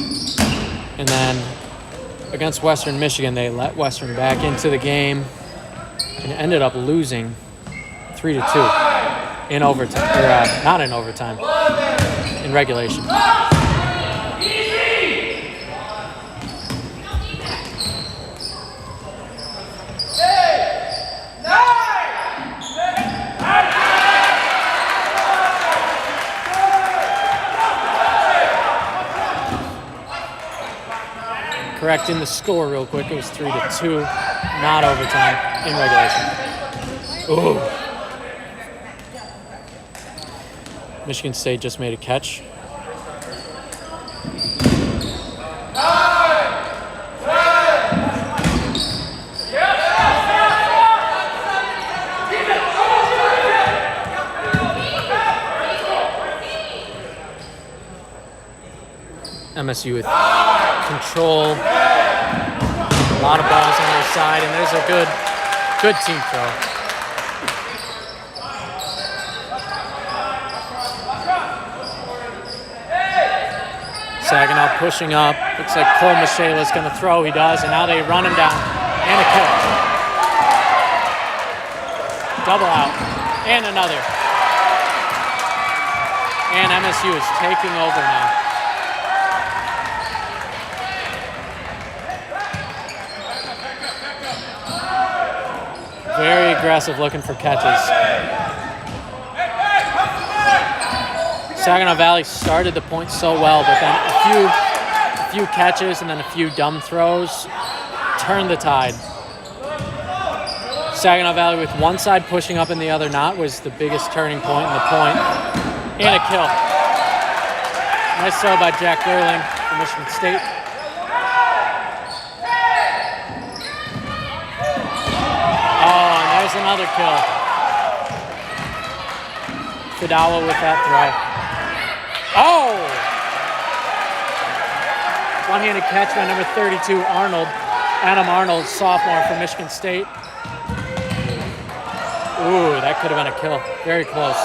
And then against Western Michigan, they let Western back into the game and ended up losing 3-2 in overtime, or not in overtime, in regulation. Correcting the score real quick, it was 3-2, not overtime, in regulation. Ooh. Michigan State just made a catch. MSU with control, a lot of balls on their side, and there's a good team throw. Saginaw pushing up. Looks like Cole Michela's going to throw. He does, and now they run him down. And a kill. Double out. And another. And MSU is taking over now. Very aggressive, looking for catches. Saginaw Valley started the point so well, but then a few catches and then a few dumb throws turned the tide. Saginaw Valley with one side pushing up and the other not was the biggest turning point in the point. And a kill. Nice throw by Jack Gerling from Michigan State. There's another kill. Fidawa with that throw. Oh! One-handed catch by number 32, Arnold. Adam Arnold, sophomore from Michigan State. Ooh, that could have been a kill. Very close.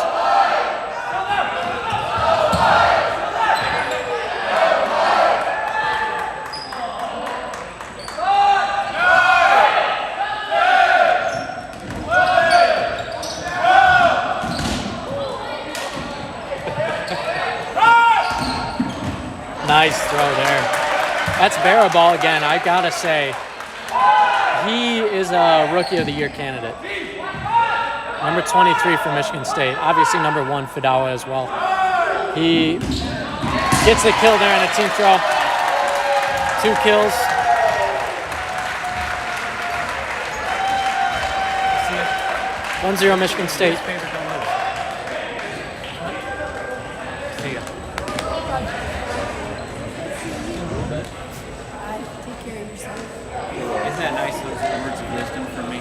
Nice throw there. That's Barabal again. I gotta say, he is a Rookie of the Year candidate. Number 23 for Michigan State. Obviously number 1, Fidawa as well. He gets the kill there on a team throw. 2 kills. (1-0) Michigan State. Isn't that nice, those words of wisdom from me?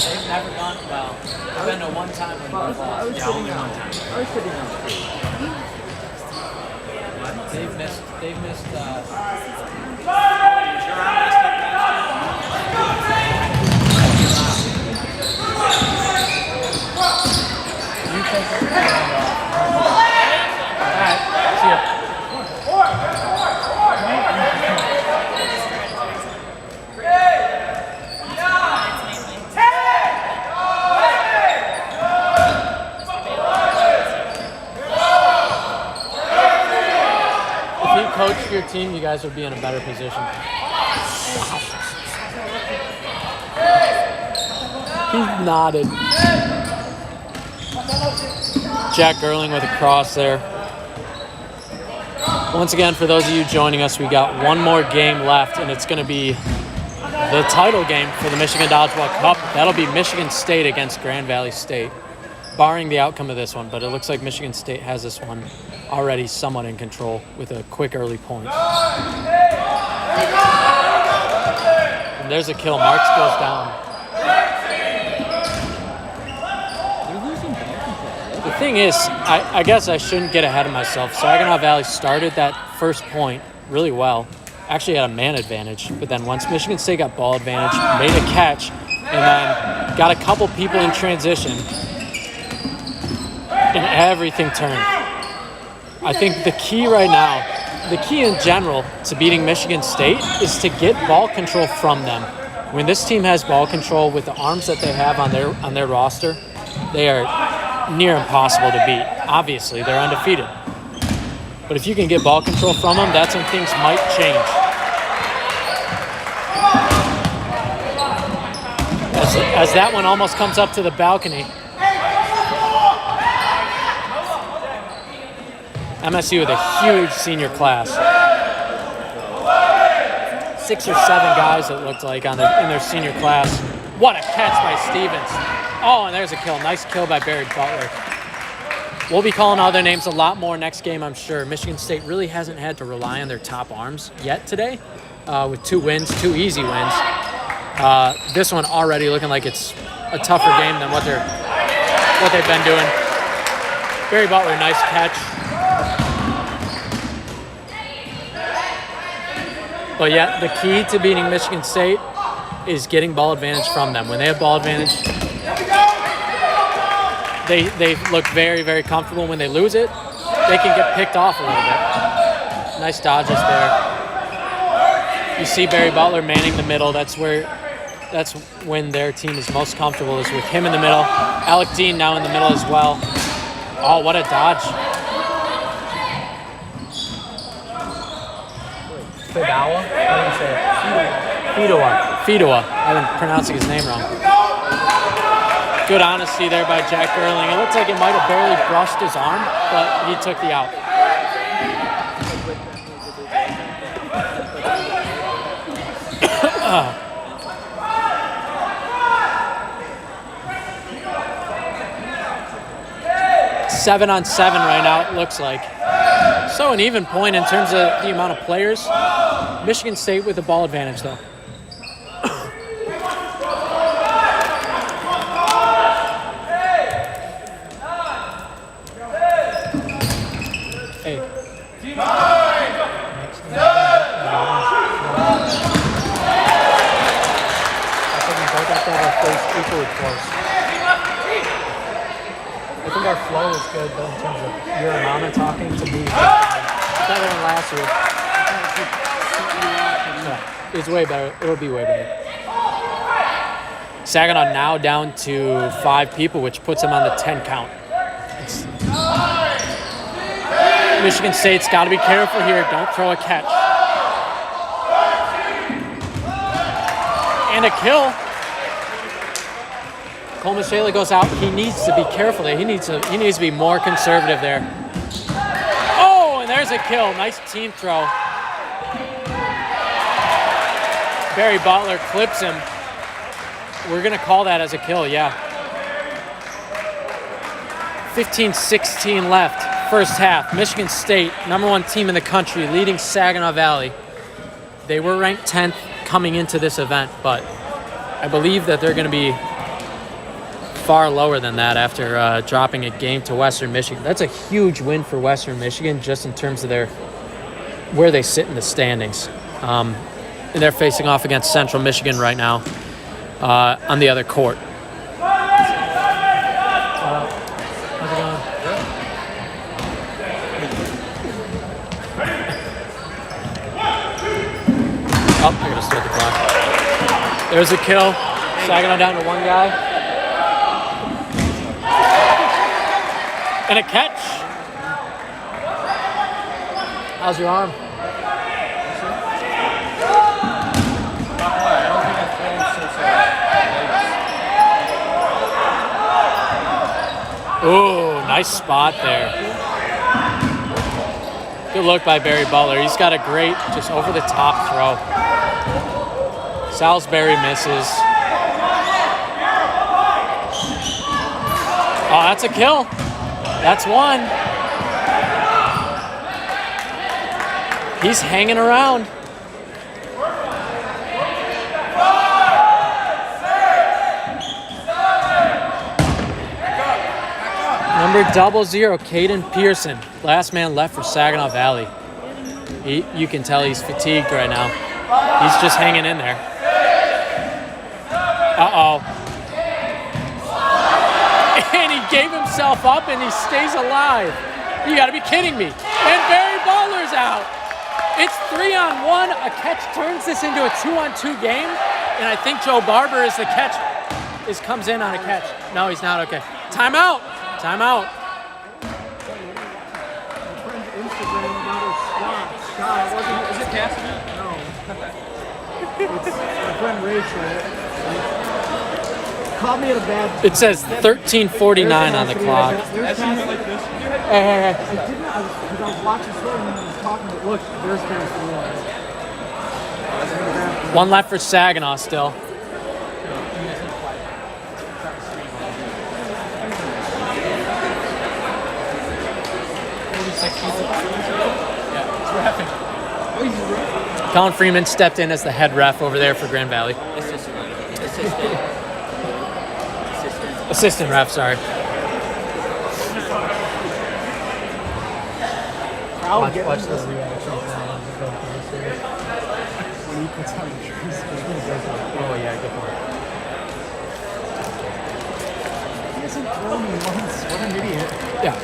They've never gone well. I've been to one time when they've lost. Yeah, only one time. I was sitting on the street. They've missed your team, you guys would be in a better position. He nodded. Jack Gerling with a cross there. Once again, for those of you joining us, we got one more game left, and it's going to be the title game for the Michigan Dodgeball Cup. That'll be Michigan State against Grand Valley State, barring the outcome of this one. But it looks like Michigan State has this one already somewhat in control with a quick early point. And there's a kill. Marks goes down. The thing is, I guess I shouldn't get ahead of myself. Saginaw Valley started that first point really well. Actually had a man advantage, but then once Michigan State got ball advantage, made a catch, and then got a couple people in transition, and everything turned. I think the key right now, the key in general to beating Michigan State is to get ball control from them. When this team has ball control with the arms that they have on their roster, they are near impossible to beat. Obviously, they're undefeated. But if you can get ball control from them, that's when things might change. As that one almost comes up to the balcony. MSU with a huge senior class. 6 or 7 guys, it looked like, in their senior class. What a catch by Stevens. Oh, and there's a kill. Nice kill by Barry Butler. We'll be calling all their names a lot more next game, I'm sure. Michigan State really hasn't had to rely on their top arms yet today, with 2 wins, 2 easy wins. This one already looking like it's a tougher game than what they've been doing. Barry Butler, nice catch. But yeah, the key to beating Michigan State is getting ball advantage from them. When they have ball advantage, they look very, very comfortable. When they lose it, they can get picked off a little bit. Nice dodges there. You see Barry Butler manning the middle. That's when their team is most comfortable, is with him in the middle. Alec Dean now in the middle as well. Oh, what a dodge. Fidawa? How do you say it? Fidawa. I've been pronouncing his name wrong. Good honesty there by Jack Gerling. It looks like it might have barely brushed his arm, but he took the out. uh. 7-on-7 right now, it looks like. So an even point in terms of the amount of players. Michigan State with the ball advantage, though. Hey. I think we both have to have our plays equally close. I think our flow is good, though, in terms of your amount of talking to me. Better than last year. Yeah, it's way better. It'll be way better. Saginaw now down to 5 people, which puts them on the 10 count. Michigan State's got to be careful here. Don't throw a catch. And a kill. Coleman Shaley goes out. He needs to be careful there. He needs to be more conservative there. Oh, and there's a kill. Nice team throw. Barry Butler clips him. We're going to call that as a kill, yeah. 15-16 left, first half. Michigan State, #1 team in the country, leading Saginaw Valley. They were ranked 10th coming into this event, but I believe that they're going to be far lower than that after dropping a game to Western Michigan. That's a huge win for Western Michigan just in terms of where they sit in the standings. And they're facing off against Central Michigan right now on the other court. How's it going? Oh, I gotta start the clock. There's a kill. Saginaw down to 1 guy. And a catch. How's your arm? Ooh, nice spot there. Good look by Barry Butler. He's got a great, just over the top throw. Salisbury misses. Oh, that's a kill. That's one. He's hanging around. Number 00, Caden Pearson. Last man left for Saginaw Valley. You can tell he's fatigued right now. He's just hanging in there. Uh-oh. And he gave himself up and he stays alive. You gotta be kidding me. And Barry Butler's out. It's 3-on-1. A catch turns this into a 2-on-2 game. And I think Joe Barber is the catch. Comes in on a catch. No, he's not. Okay. Timeout. Timeout. Is it Cassidy? No. It's my friend Rachel. Called me at a bad time. It says 13:49 on the clock. There's Cassidy. Hey. I didn't, because I was watching Phil and he was talking, but look, there's Cassidy. One left for Saginaw still. Colin Freeman stepped in as the head ref over there for Grand Valley. Assistant ref, sorry. Watch the reaction. Oh yeah, good point. He hasn't thrown me once. What an idiot. Yeah.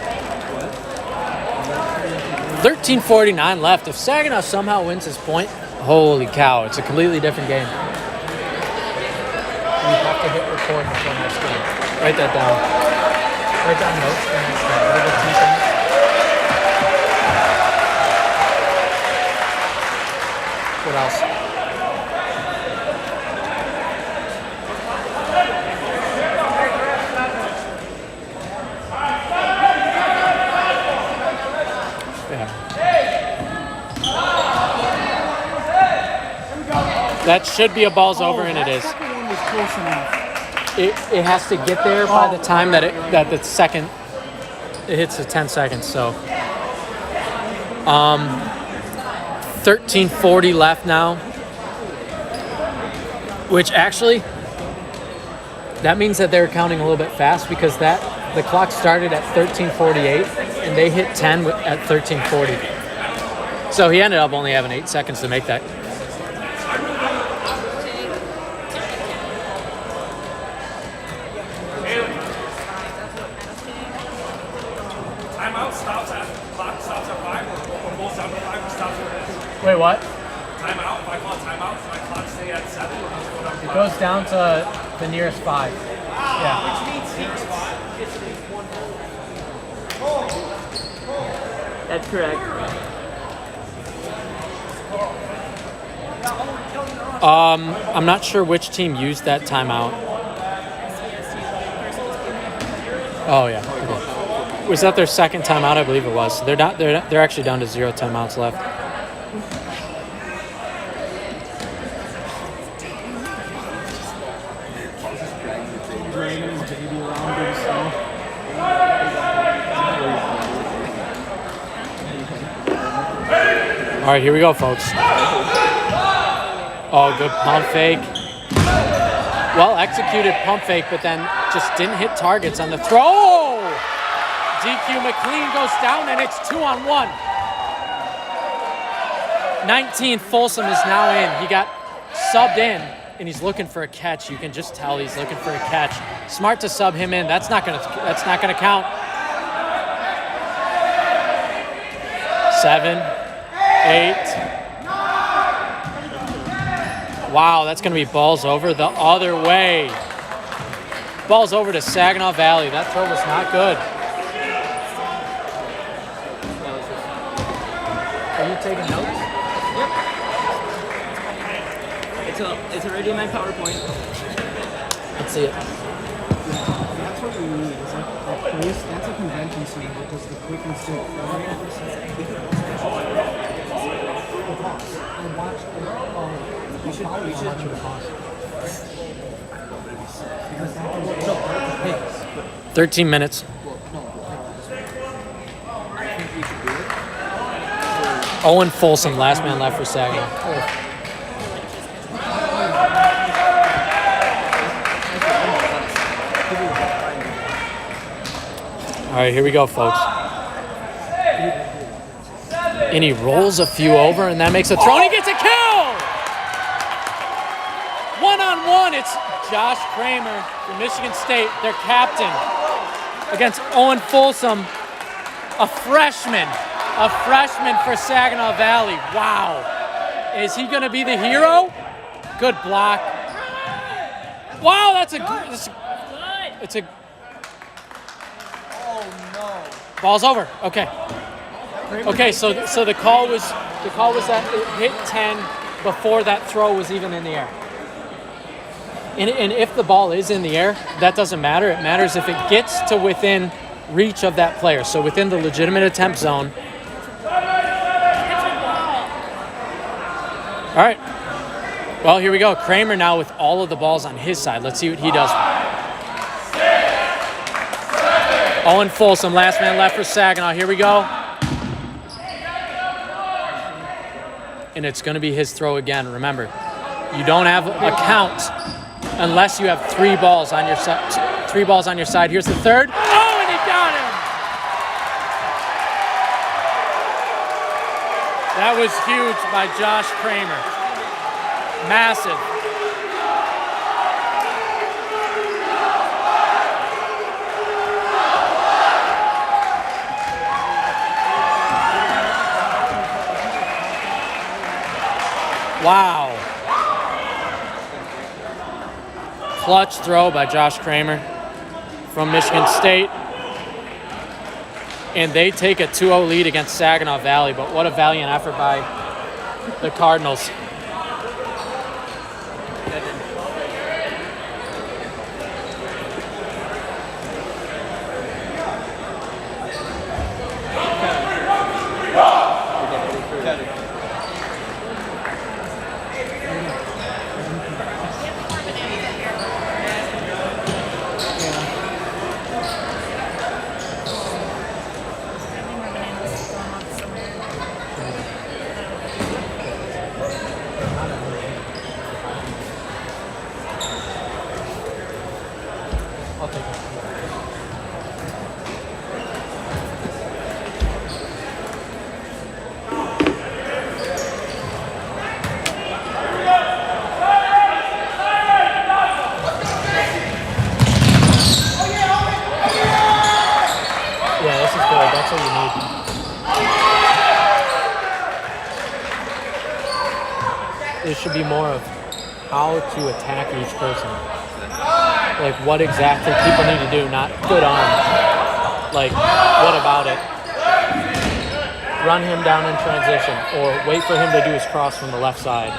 13:49 left. If Saginaw somehow wins this point, holy cow, it's a completely different game. You have to hit record before next game. Write that down. Write down notes for next game. What else? That should be a balls over, and it is. It has to get there by the time that the second it hits the 10 seconds. So, 13:40 left now, which actually that means that they're counting a little bit fast because the clock started at 13:48 and they hit 10 at 13:40. So he ended up only having 8 seconds to make that. Wait, what? Timeout. If I call a timeout, so my clock stay at 7. It goes down to the nearest 5. Yeah. Which means each spot gets at least one goal. That's correct. I'm not sure which team used that timeout. Oh yeah. Okay. Was that their second timeout? I believe it was. They're actually down to 0 timeouts left. All right, here we go, folks. Oh, good pump fake. Well executed pump fake, but then just didn't hit targets on the throw. DQ McLean goes down, and it's 2-on-1. 19th Folsom is now in. He got subbed in, and he's looking for a catch. You can just tell he's looking for a catch. Smart to sub him in. That's not gonna count. 7, 8. Wow, that's going to be balls over the other way. Balls over to Saginaw Valley. That throw was not good. Are you taking notes? Yep. It's already in my PowerPoint. Let's see it. That's what we need. Is that place. That's a convention center that does the quick and still. I watched we should watch the boss. Because that can 13 minutes. Owen Folsom, last man left for Saginaw. All right, here we go, folks. And he rolls a few over, and that makes a throw, and he gets a kill! One-on-one, it's Josh Kramer from Michigan State, their captain, against Owen Folsom, a freshman for Saginaw Valley. Wow. Is he going to be the hero? Good block. Wow, it's a ball's over. Okay. Okay, so the call was that it hit 10 before that throw was even in the air. And if the ball is in the air, that doesn't matter. It matters if it gets to within reach of that player, so within the legitimate attempt zone. All right. Well, here we go. Kramer now with all of the balls on his side. Let's see what he does. Owen Folsom, last man left for Saginaw. Here we go. And it's going to be his throw again. Remember, you don't have a count unless you have 3 balls on your side. 3 balls on your side. Here's the third. Oh, and he got him! That was huge by Josh Kramer. Massive. Wow. Clutch throw by Josh Kramer from Michigan State. And they take a 2-0 lead against Saginaw Valley, but what a valiant effort by the Cardinals. That's what you need. It should be more of how to attack each person. Like what exactly people need to do, not good arm. Like, what about it? Run him down in transition or wait for him to do his cross from the left side.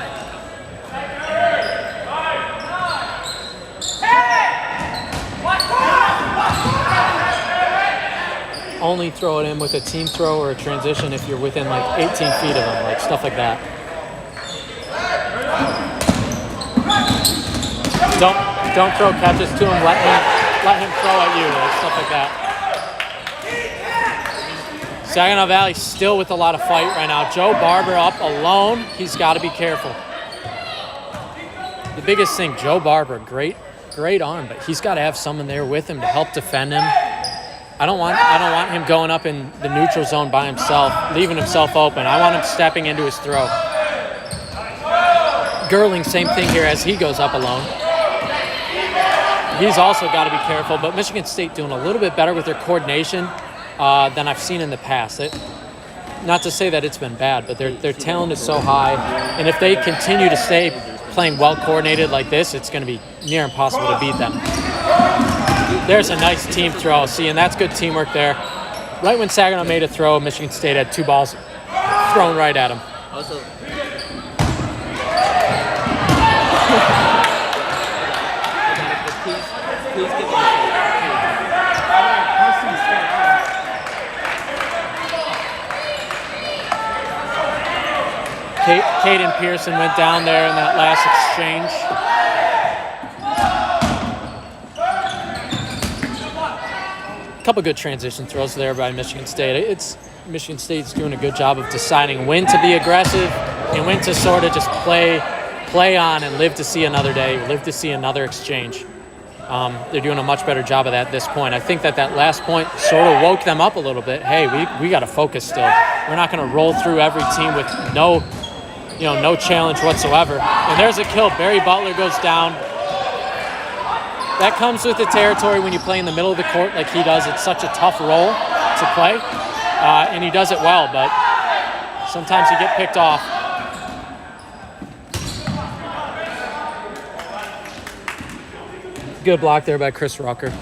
Only throw it in with a team throw or a transition if you're within like 18 feet of them, like stuff like that. Don't throw catches to him. Let him throw at you, like stuff like that. Saginaw Valley still with a lot of fight right now. Joe Barber up alone. He's got to be careful. The biggest thing, Joe Barber, great arm, but he's got to have someone there with him to help defend him. I don't want him going up in the neutral zone by himself, leaving himself open. I want him stepping into his throw. Gerling, same thing here as he goes up alone. He's also got to be careful, but Michigan State doing a little bit better with their coordination than I've seen in the past. Not to say that it's been bad, but their talent is so high, and if they continue to stay playing well coordinated like this, it's going to be near impossible to beat them. There's a nice team throw. See, and that's good teamwork there. Right when Saginaw made a throw, Michigan State had 2 balls thrown right at him. Also, please give me Caden Pearson went down there in that last exchange. A couple good transition throws there by Michigan State. Michigan State's doing a good job of deciding when to be aggressive and when to sort of just play on and live to see another day, live to see another exchange. They're doing a much better job of that at this point. I think that last point sort of woke them up a little bit. Hey, we got to focus still. We're not going to roll through every team with no challenge whatsoever. And there's a kill. Barry Butler goes down. That comes with the territory when you play in the middle of the court like he does. It's such a tough role to play, and he does it well, but sometimes you get picked off. Good block there by Chris Rucker.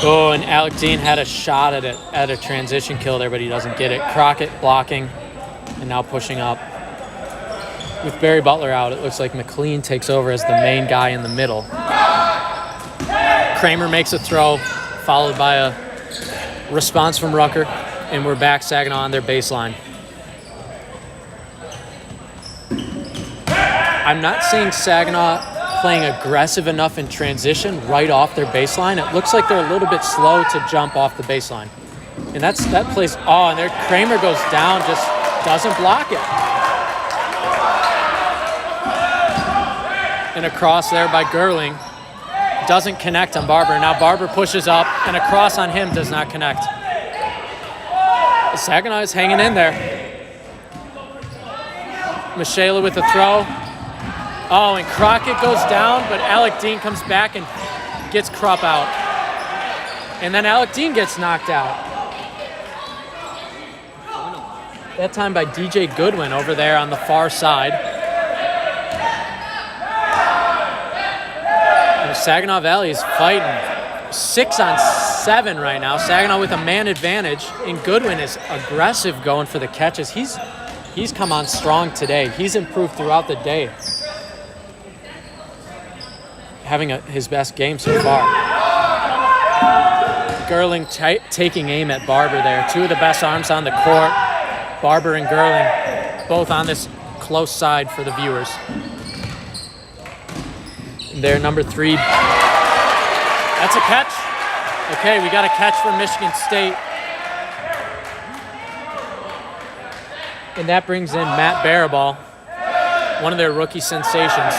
Oh, and Alec Dean had a shot at a transition kill there, but he doesn't get it. Crockett blocking and now pushing up. With Barry Butler out, it looks like McLean takes over as the main guy in the middle. Kramer makes a throw, followed by a response from Rucker, and we're back Saginaw on their baseline. I'm not seeing Saginaw playing aggressive enough in transition right off their baseline. It looks like they're a little bit slow to jump off the baseline. And that plays, and there Kramer goes down, just doesn't block it. And a cross there by Gerling. Doesn't connect on Barber. Now Barber pushes up, and a cross on him does not connect. Saginaw is hanging in there. Michela with a throw. Oh, and Crockett goes down, but Alec Dean comes back and gets Krupp out. And then Alec Dean gets knocked out. That time by DJ Goodwin over there on the far side. And Saginaw Valley is fighting 6-on-7 right now. Saginaw with a man advantage, and Goodwin is aggressive going for the catches. He's come on strong today. He's improved throughout the day, having his best game so far. Gerling taking aim at Barber there. Two of the best arms on the court. Barber and Gerling both on this close side for the viewers. And there, number 3. That's a catch. Okay, we got a catch from Michigan State. And that brings in Matt Barabal, one of their rookie sensations.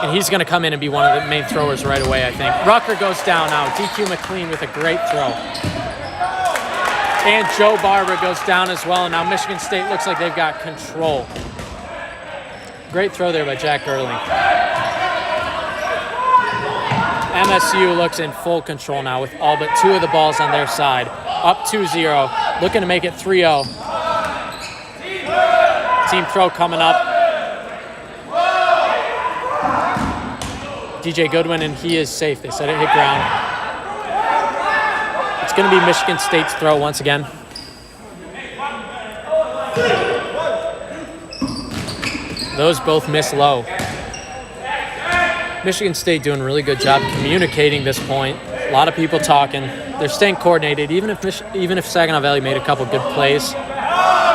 And he's going to come in and be one of the main throwers right away, I think. Rucker goes down now. DQ McLean with a great throw. And Joe Barber goes down as well. And now Michigan State looks like they've got control. Great throw there by Jack Gerling. MSU looks in full control now with all but 2 of the balls on their side. Up 2-0. Looking to make it 3-0. Team throw coming up. DJ Goodwin, and he is safe. They said it hit ground. It's going to be Michigan State's throw once again. Those both miss low. Michigan State doing a really good job communicating this point. A lot of people talking. They're staying coordinated. Even if Saginaw Valley made a couple good plays,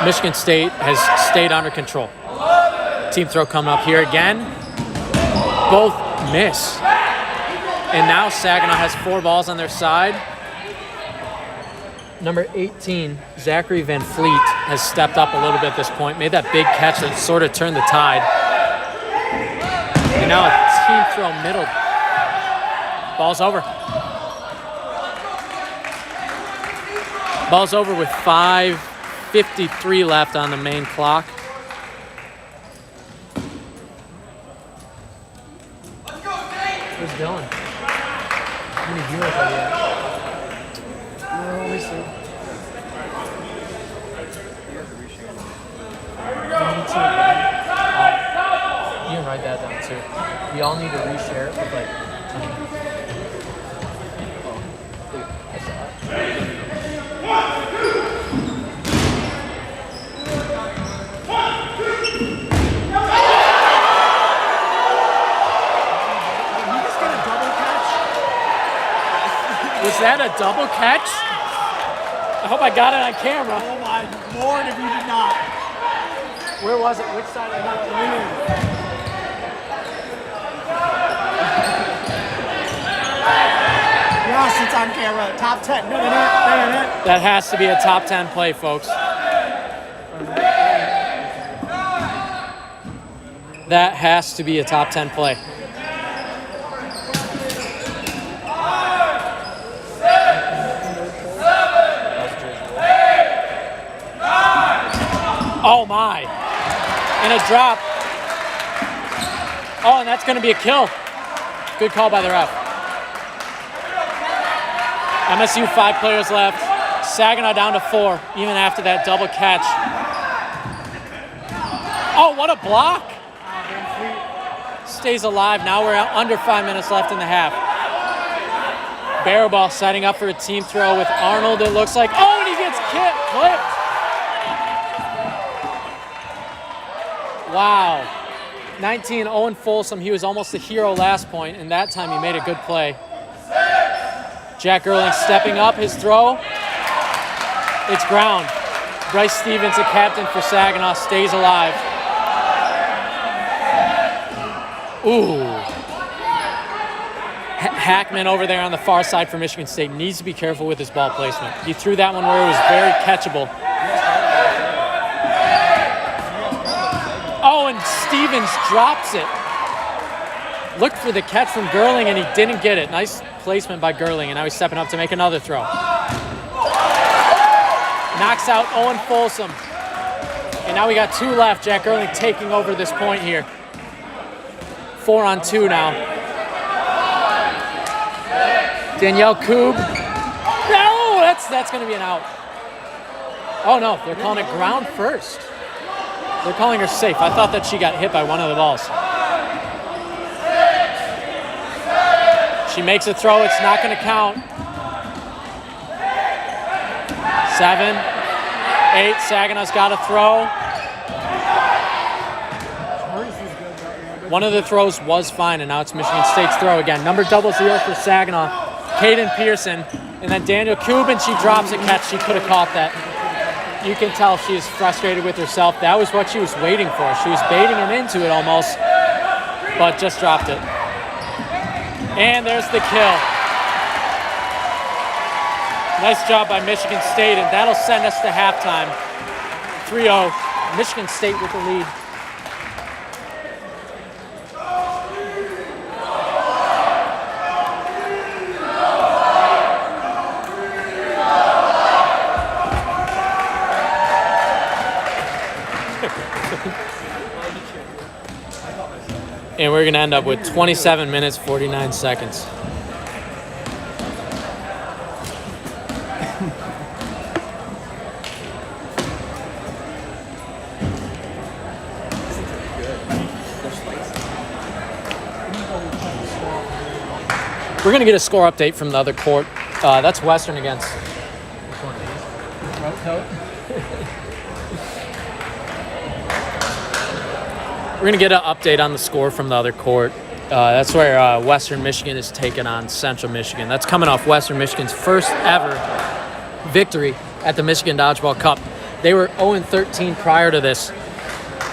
Michigan State has stayed under control. Team throw coming up here again. Both miss. And now Saginaw has 4 balls on their side. Number 18, Zachary Van Fleet, has stepped up a little bit at this point, made that big catch that sort of turned the tide. And now a team throw middle. Ball's over. Ball's over with 5:53 left on the main clock. Where's Dylan? How many viewers are there? You can write that down too. We all need to reshare it with like. Was that a double catch? I hope I got it on camera. Oh my Lord, if you did not. Where was it? Which side of the net? Yes, it's on camera. Top 10. That has to be a top 10 play, folks. That has to be a top 10 play. Oh my. And a drop. Oh, and that's going to be a kill. Good call by the ref. MSU 5 players left. Saginaw down to 4, even after that double catch. Oh, what a block. Stays alive. Now we're under 5 minutes left in the half. Barrel ball setting up for a team throw with Arnold, it looks like. Oh, and he gets clipped. Wow. 19, Owen Folsom. He was almost a hero last point, and that time he made a good play. Jack Erling stepping up, his throw. It's ground. Bryce Stevens, the captain for Saginaw, stays alive. Ooh. Hackman over there on the far side for Michigan State needs to be careful with his ball placement. He threw that one where it was very catchable. Oh, and Stevens drops it. Looked for the catch from Gerling, and he didn't get it. Nice placement by Gerling, and now he's stepping up to make another throw. Knocks out Owen Folsom. And now we got 2 left. Jack Gerling taking over this point here. 4-on-2 now. Danielle Koob. No, that's going to be an out. Oh, no, they're calling it ground first. They're calling her safe. I thought that she got hit by one of the balls. She makes a throw. It's not going to count. 7, 8. Saginaw's got a throw. One of the throws was fine, and now it's Michigan State's throw again. Number 00 for Saginaw, Caden Pearson. And then Daniel Kubin, she drops a catch. She could have caught that. You can tell she is frustrated with herself. That was what she was waiting for. She was baiting him into it almost, but just dropped it. And there's the kill. Nice job by Michigan State, and that'll send us to halftime. 3-0, Michigan State with the lead. And we're going to end up with 27 minutes, 49 seconds. We're going to get a score update from the other court. That's Western against... We're going to get an update on the score from the other court. That's where Western Michigan is taking on Central Michigan. That's coming off Western Michigan's first ever victory at the Michigan Dodgeball Cup. They were 0-13 prior to this,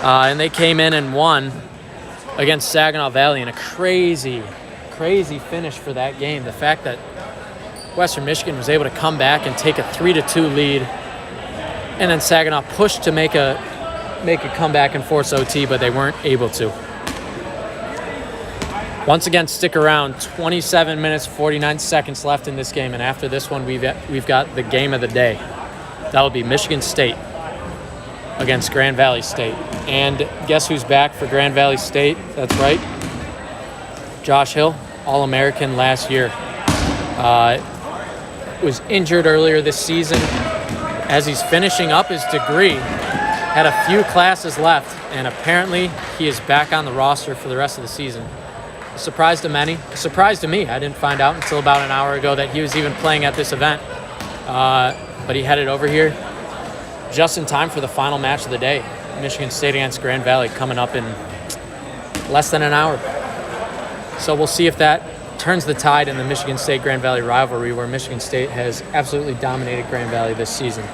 and they came in and won against Saginaw Valley in a crazy finish for that game. The fact that Western Michigan was able to come back and take a 3-2 lead, and then Saginaw pushed to make a comeback and force OT, but they weren't able to. Once again, stick around. 27 minutes, 49 seconds left in this game, and after this one, we've got the game of the day. That'll be Michigan State against Grand Valley State. And guess who's back for Grand Valley State? That's right, Josh Hill, All-American last year. Was injured earlier this season. As he's finishing up his degree, had a few classes left, and apparently he is back on the roster for the rest of the season. A surprise to many, a surprise to me. I didn't find out until about an hour ago that he was even playing at this event. But he headed over here just in time for the final match of the day. Michigan State against Grand Valley coming up in less than an hour. So we'll see if that turns the tide in the Michigan State-Grand Valley rivalry, where Michigan State has absolutely dominated Grand Valley this season.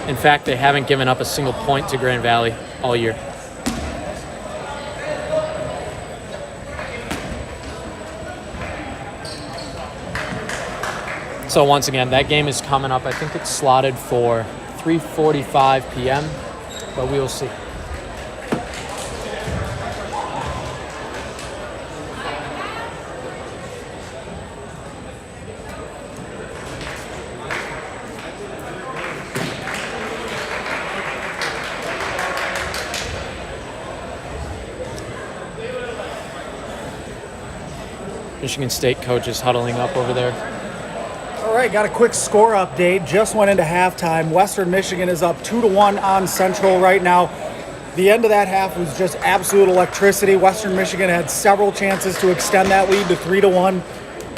In fact, they haven't given up a single point to Grand Valley all year. So once again, that game is coming up. I think it's slotted for 3:45 p.m., but we will see. Michigan State coaches huddling up over there. All right, got a quick score update. Just went into halftime. Western Michigan is up 2-1 on Central right now. The end of that half was just absolute electricity. Western Michigan had several chances to extend that lead to 3-1.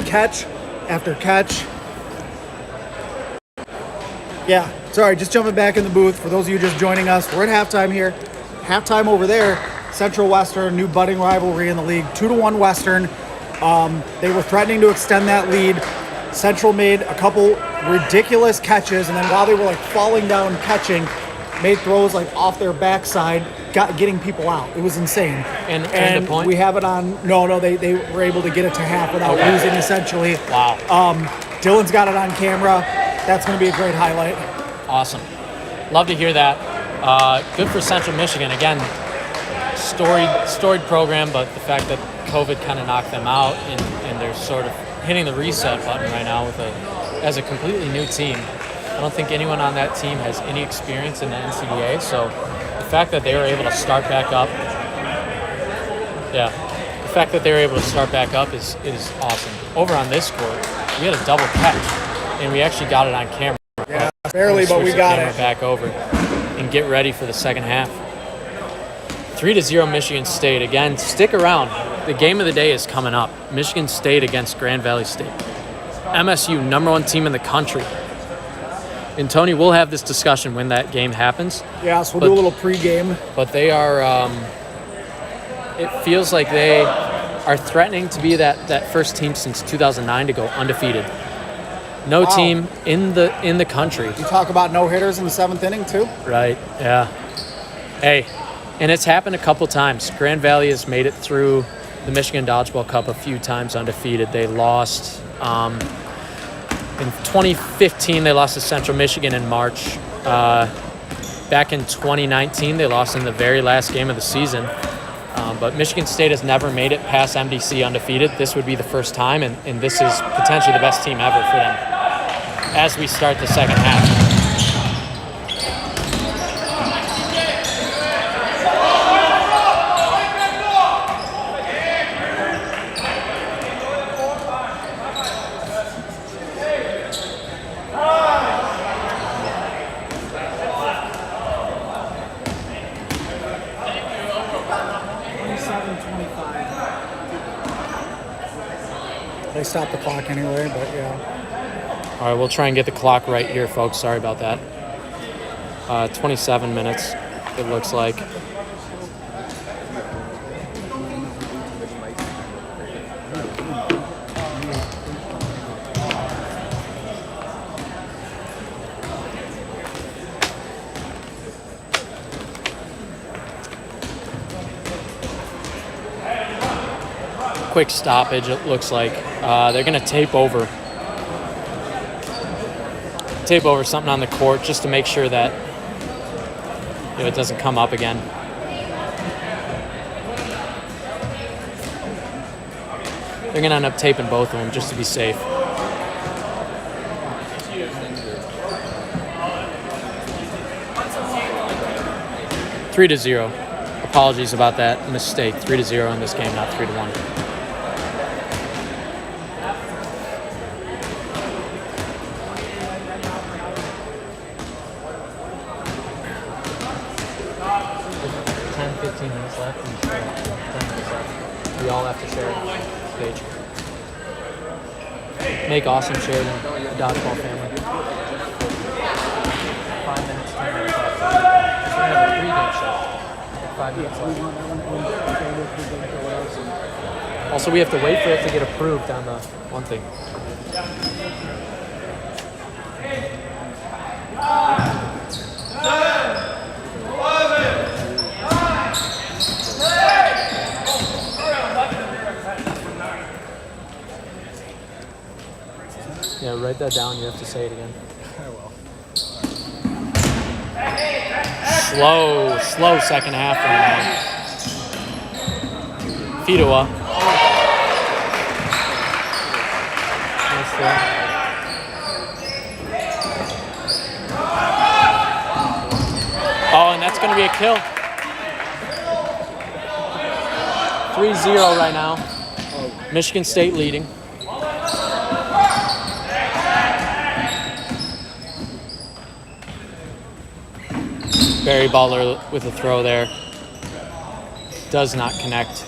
Catch after catch. Yeah, sorry, just jumping back in the booth. For those of you just joining us, we're at halftime here. Halftime over there, Central Western, new budding rivalry in the league. 2-1 Western. They were threatening to extend that lead. Central made a couple ridiculous catches, and then while they were like falling down catching, made throws like off their backside, getting people out. It was insane. And the point? We have it on. No, they were able to get it to half without losing, essentially. Wow. Dylan's got it on camera. That's going to be a great highlight. Awesome. Love to hear that. Good for Central Michigan. Again, storied program, but the fact that COVID kind of knocked them out, and they're sort of hitting the reset button right now as a completely new team. I don't think anyone on that team has any experience in the NCAA, so the fact that they were able to start back up, is awesome. Over on this court, we had a double catch, and we actually got it on camera. Yeah, barely, but we got it. Back over and get ready for the second half. 3-0 Michigan State. Again, stick around. The game of the day is coming up. Michigan State against Grand Valley State. MSU, number one team in the country. And Tony, we'll have this discussion when that game happens. Yeah, so we'll do a little pregame. But they are, it feels like they are threatening to be that first team since 2009 to go undefeated. No team in the country. You talk about no-hitters in the seventh inning, too? Right, yeah. Hey, and it's happened a couple times. Grand Valley has made it through the Michigan Dodgeball Cup a few times undefeated. They lost in 2015. They lost to Central Michigan in March. Back in 2019, they lost in the very last game of the season. But Michigan State has never made it past MDC undefeated. This would be the first time, and this is potentially the best team ever for them as we start the second half. They stopped the clock anyway, but yeah. All right, we'll try and get the clock right here, folks. Sorry about that. 27 minutes, it looks like. Quick stoppage, it looks like. They're going to tape over something on the court just to make sure that it doesn't come up again. They're going to end up taping both of them just to be safe. Three to 0. Apologies about that mistake. 3-0 in this game, not 3-1. We all have to share a page. Make awesome share the dodgeball family. 5 minutes, 10 minutes left. We're going to have a 3-game show. 5 minutes left. Also, we have to wait for it to get approved on the one thing. Yeah, write that down. You have to say it again. Slow second half right now. Fidua. Nice throw. Oh, and that's going to be a kill. 3-0 right now. Michigan State leading. Barry Butler with a throw there. Does not connect.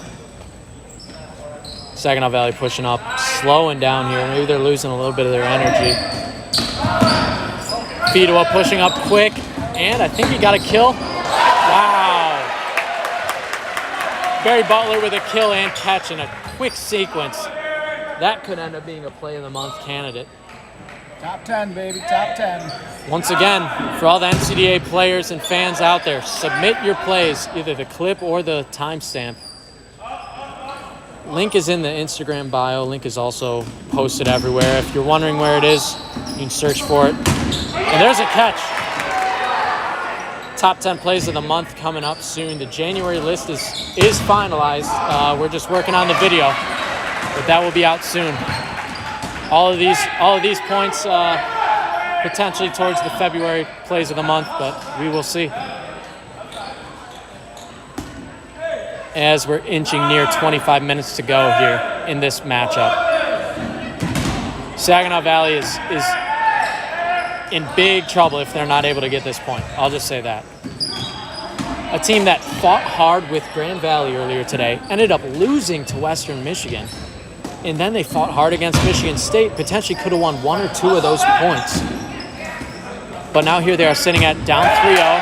Saginaw Valley pushing up, slowing down here. Maybe they're losing a little bit of their energy. Fidua pushing up quick, and I think he got a kill. Wow. Barry Butler with a kill and catch in a quick sequence. That could end up being a play of the month candidate. Top 10, baby, top 10. Once again, for all the NCDA players and fans out there, submit your plays, either the clip or the timestamp. Link is in the Instagram bio. Link is also posted everywhere. If you're wondering where it is, you can search for it. And there's a catch. Top 10 plays of the month coming up soon. The January list is finalized. We're just working on the video, but that will be out soon. All of these points potentially towards the February plays of the month, but we will see. As we're inching near 25 minutes to go here in this matchup. Saginaw Valley is in big trouble if they're not able to get this point. I'll just say that. A team that fought hard with Grand Valley earlier today ended up losing to Western Michigan. And then they fought hard against Michigan State, potentially could have won 1 or 2 of those points. But now here they are sitting at down 3-0.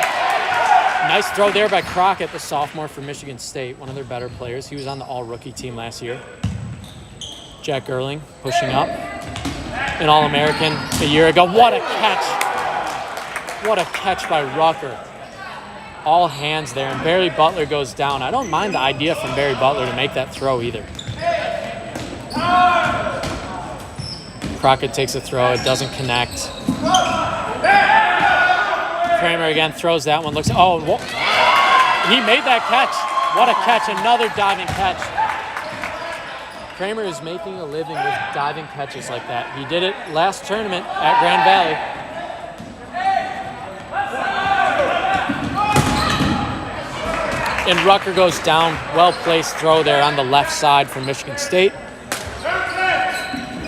Nice throw there by Crockett, the sophomore for Michigan State, one of their better players. He was on the all-rookie team last year. Jack Gerling pushing up. An All-American a year ago. What a catch. What a catch by Rucker. All hands there, and Barry Butler goes down. I don't mind the idea from Barry Butler to make that throw either. Crockett takes a throw. It doesn't connect. Kramer again throws that one. Looks. Oh, he made that catch. What a catch. Another diving catch. Kramer is making a living with diving catches like that. He did it last tournament at Grand Valley. And Rucker goes down. Well-placed throw there on the left side for Michigan State.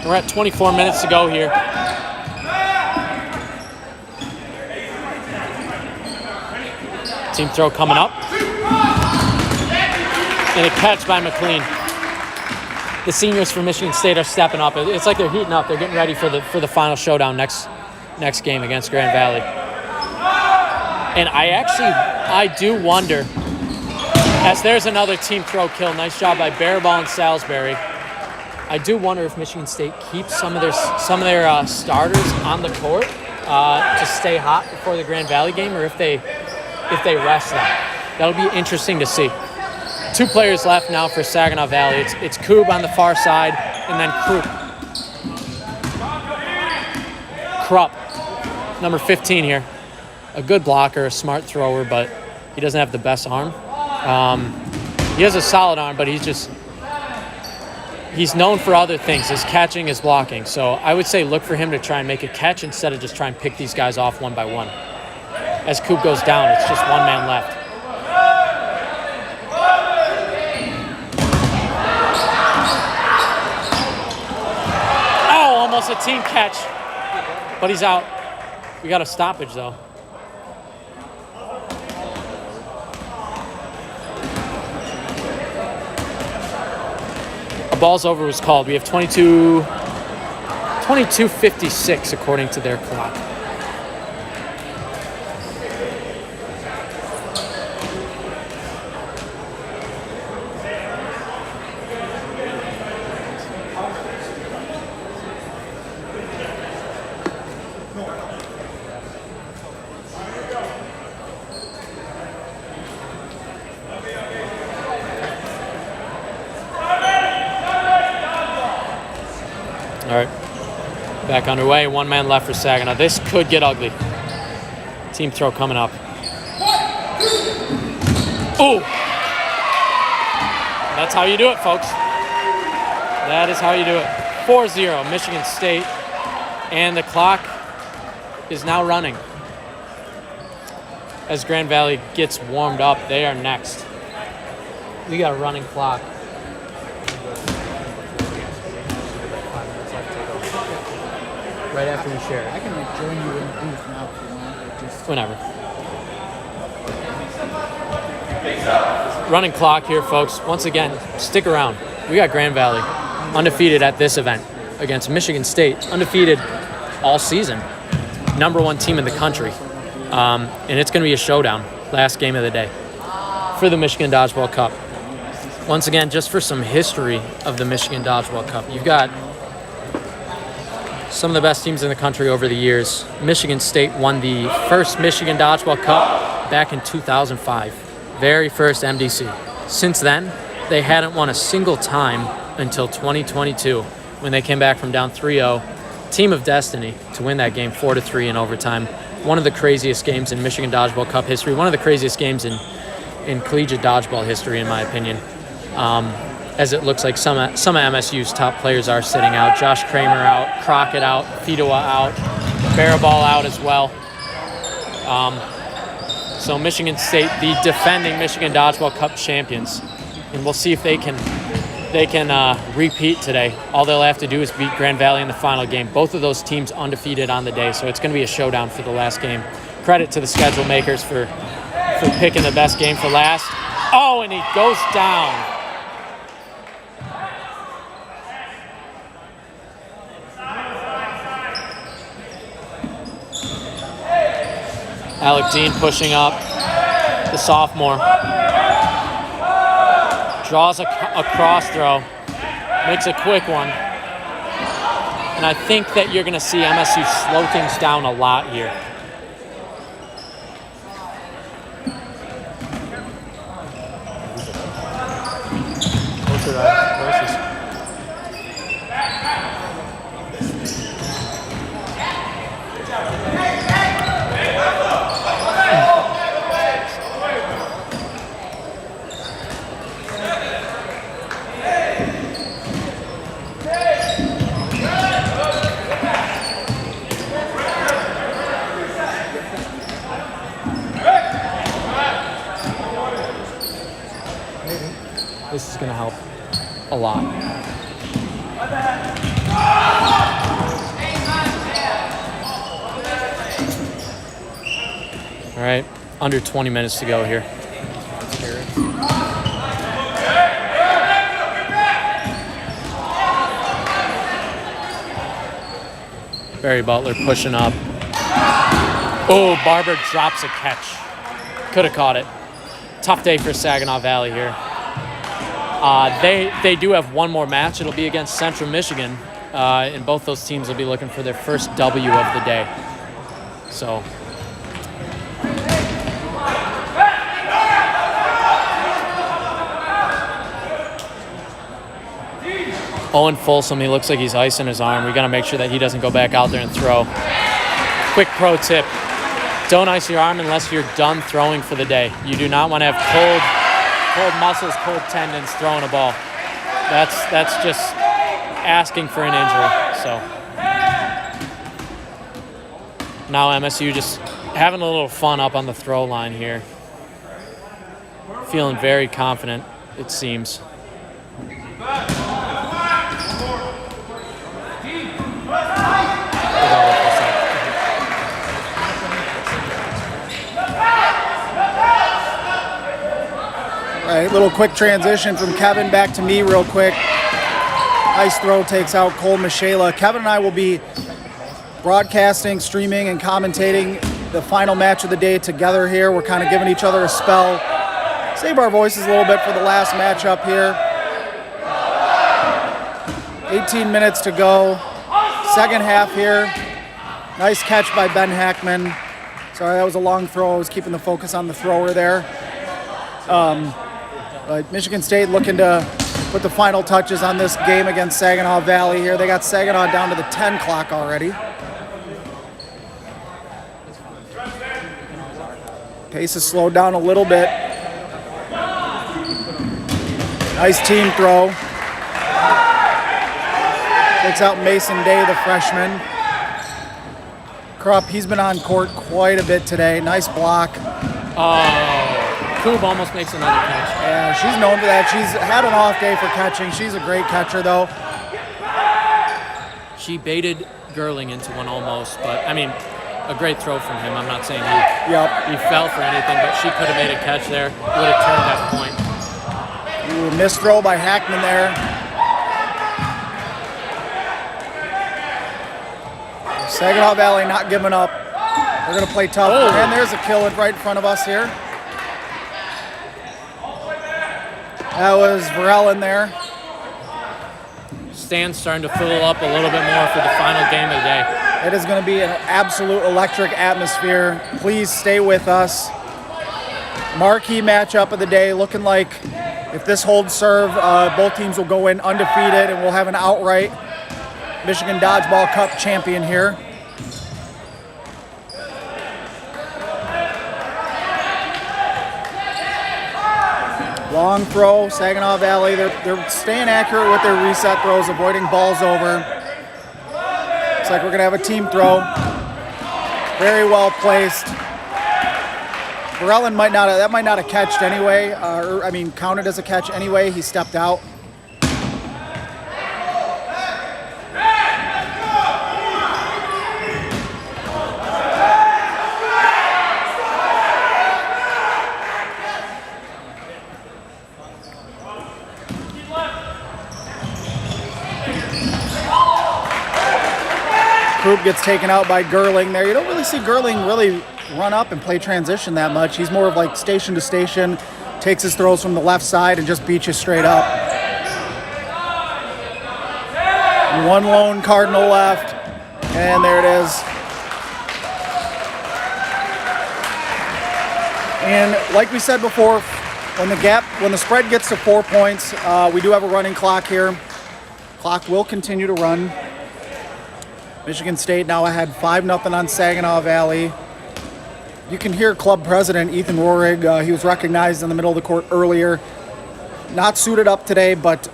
We're at 24 minutes to go here. Team throw coming up. And a catch by McLean. The seniors for Michigan State are stepping up. It's like they're heating up. They're getting ready for the final showdown next game against Grand Valley. And I do wonder, as there's another team throw kill. Nice job by Baraball and Salisbury. I do wonder if Michigan State keeps some of their starters on the court to stay hot before the Grand Valley game, or if they rest them. That'll be interesting to see. 2 players left now for Saginaw Valley. It's Koob on the far side, and then Krupp, number 15 here. A good blocker, a smart thrower, but he doesn't have the best arm. He has a solid arm, but he's known for other things, his catching, his blocking. So I would say look for him to try and make a catch instead of just try and pick these guys off one by one. As Coop goes down, it's just one man left. Oh, almost a team catch, but he's out. We got a stoppage though. Ball's over was called. We have 22:56 according to their clock. Back underway. 1 man left for Saginaw. This could get ugly. Team throw coming up. Oh! That's how you do it, folks. That is how you do it. 4-0, Michigan State. And the clock is now running. As Grand Valley gets warmed up, they are next. We got a running clock. Right after we share it. I can join you in the booth now if you want. Just Whenever. Running clock here, folks. Once again, stick around. We got Grand Valley undefeated at this event against Michigan State, undefeated all season. #1 team in the country. And it's going to be a showdown, last game of the day, for the Michigan Dodgeball Cup. Once again, just for some history of the Michigan Dodgeball Cup, you've got some of the best teams in the country over the years. Michigan State won the first Michigan Dodgeball Cup back in 2005, very first MDC. Since then, they hadn't won a single time until 2022 when they came back from down 3-0, Team of Destiny, to win that game 4-3 in overtime. One of the craziest games in Michigan Dodgeball Cup history, one of the craziest games in collegiate dodgeball history, in my opinion. As it looks like some of MSU's top players are sitting out. Josh Kramer out, Crockett out, Fidoa out, Baraball out as well. So Michigan State, the defending Michigan Dodgeball Cup champions, and we'll see if they can repeat today. All they'll have to do is beat Grand Valley in the final game. Both of those teams undefeated on the day, so it's going to be a showdown for the last game. Credit to the schedule makers for picking the best game for last. Oh, and he goes down. Alec Dean pushing up, the sophomore. Draws a cross throw, makes a quick one. And I think that you're going to see MSU slow things down a lot here. This is going to help a lot. All right, under 20 minutes to go here. Barry Butler pushing up. Oh, Barber drops a catch. Could have caught it. Tough day for Saginaw Valley here. They do have one more match. It'll be against Central Michigan, and both those teams will be looking for their first W of the day. So. Owen Folsom, he looks like he's icing his arm. We got to make sure that he doesn't go back out there and throw. Quick pro tip. Don't ice your arm unless you're done throwing for the day. You do not want to have cold muscles, cold tendons throwing a ball. That's just asking for an injury. So now MSU just having a little fun up on the throw line here. Feeling very confident, it seems. All right, little quick transition from Kevin back to me real quick. Nice throw takes out Cole Michela. Kevin and I will be broadcasting, streaming, and commentating the final match of the day together here. We're kind of giving each other a spell. Save our voices a little bit for the last matchup here. 18 minutes to go. Second half here. Nice catch by Ben Hackman. Sorry, that was a long throw. I was keeping the focus on the thrower there. But Michigan State looking to put the final touches on this game against Saginaw Valley here. They got Saginaw down to the 10 clock already. Pace has slowed down a little bit. Nice team throw. Takes out Mason Day, the freshman. Krupp, he's been on court quite a bit today. Nice block. Koob almost makes another catch. Yeah, she's known for that. She's had an off day for catching. She's a great catcher, though. She baited Gerling into one almost, but I mean, a great throw from him. I'm not saying he fell for anything, but she could have made a catch there. Would have turned that point. Ooh, missed throw by Hackman there. Saginaw Valley not giving up. They're going to play tough. Oh. And there's a kill right in front of us here. That was Varell in there. Stand's starting to fill up a little bit more for the final game of the day. It is going to be an absolute electric atmosphere. Please stay with us. Marquee matchup of the day, looking like if this holds serve, both teams will go in undefeated and we'll have an outright Michigan Dodgeball Cup champion here. Long throw, Saginaw Valley. They're staying accurate with their reset throws, avoiding balls over. Looks like we're going to have a team throw. Very well placed. Varellen might not have catched anyway, counted as a catch anyway. He stepped out. Krupp gets taken out by Gerling there. You don't really see Gerling really run up and play transition that much. He's more of like station to station, takes his throws from the left side and just beats you straight up. One lone Cardinal left, and there it is. And like we said before, when the spread gets to 4 points, we do have a running clock here. Clock will continue to run. Michigan State now ahead 5-0 on Saginaw Valley. You can hear club president Ethan Rohrig. He was recognized in the middle of the court earlier. Not suited up today, but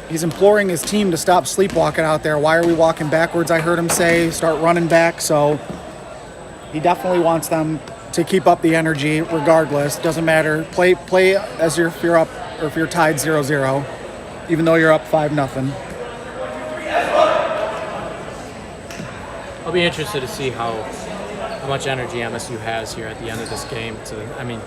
he's imploring his team to stop sleepwalking out there. Why are we walking backwards? I heard him say start running back. So he definitely wants them to keep up the energy regardless. Doesn't matter. Play as if you're up or if you're tied 0-0, even though you're up 5-0. I'll be interested to see how much energy MSU has here at the end of this game. Do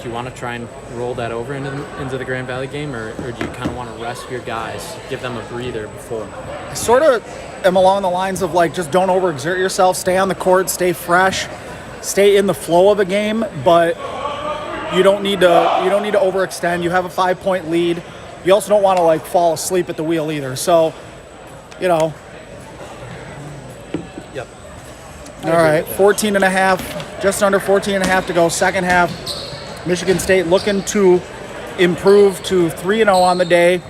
you want to try and roll that over into the Grand Valley game, or do you kind of want to rest your guys, give them a breather before? I sort of am along the lines of like just don't overexert yourself, stay on the court, stay fresh, stay in the flow of a game, but you don't need to overextend. You have a 5-point lead. You also don't want to like fall asleep at the wheel either. So, Yep. All right, 14.5, just under 14.5 to go, second half. Michigan State looking to improve to 3-0 on the day,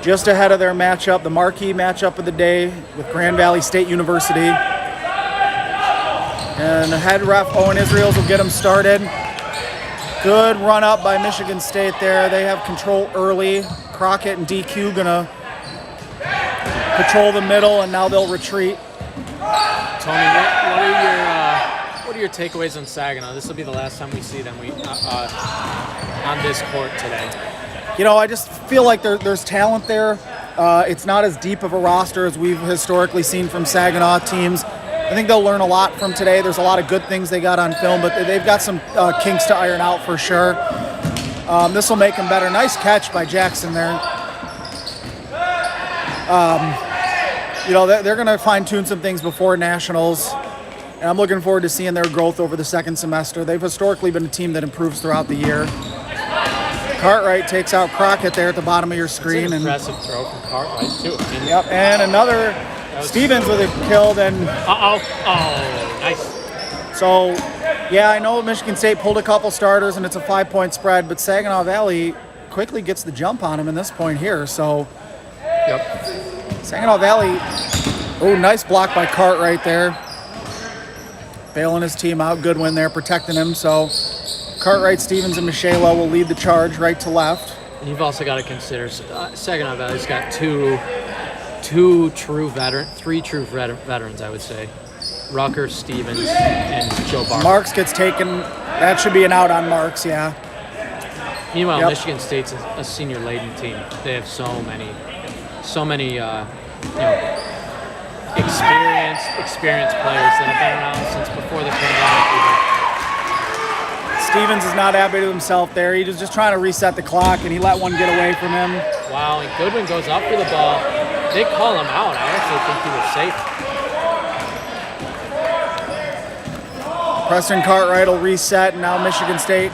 just ahead of their matchup, the marquee matchup of the day with Grand Valley State University. And the head ref, Owen Israels, will get them started. Good run up by Michigan State there. They have control early. Crockett and DQ gonna patrol the middle, and now they'll retreat. Tony, what are your takeaways on Saginaw? This will be the last time we see them on this court today. I just feel like there's talent there. It's not as deep of a roster as we've historically seen from Saginaw teams. I think they'll learn a lot from today. There's a lot of good things they got on film, but they've got some kinks to iron out for sure. This will make them better. Nice catch by Jackson there. They're going to fine-tune some things before nationals, and I'm looking forward to seeing their growth over the second semester. They've historically been a team that improves throughout the year. Cartwright takes out Crockett there at the bottom of your screen. It's an impressive throw from Cartwright, too. Yep, and another Stevens with a kill. And oh, nice. So, yeah, I know Michigan State pulled a couple starters, and it's a 5-point spread, but Saginaw Valley quickly gets the jump on him in this point here. So Yep. Saginaw Valley, oh, nice block by Cartwright there. Bailing his team out. Good win there, protecting him. So Cartwright, Stevens, and Michela will lead the charge right to left. And you've also got to consider Saginaw Valley's got three true veterans, I would say. Rucker, Stevens, and Joe Barker. Marks gets taken. That should be an out on Marks, yeah. Meanwhile, Yep. Michigan State's a senior-laden team. They have so many, experienced players that have been around since before the pandemic. Stevens is not happy with himself there. He was just trying to reset the clock, and he let one get away from him. Wow, and Goodwin goes up for the ball. They call him out. I actually think he was safe. Preston Cartwright will reset, and now Michigan State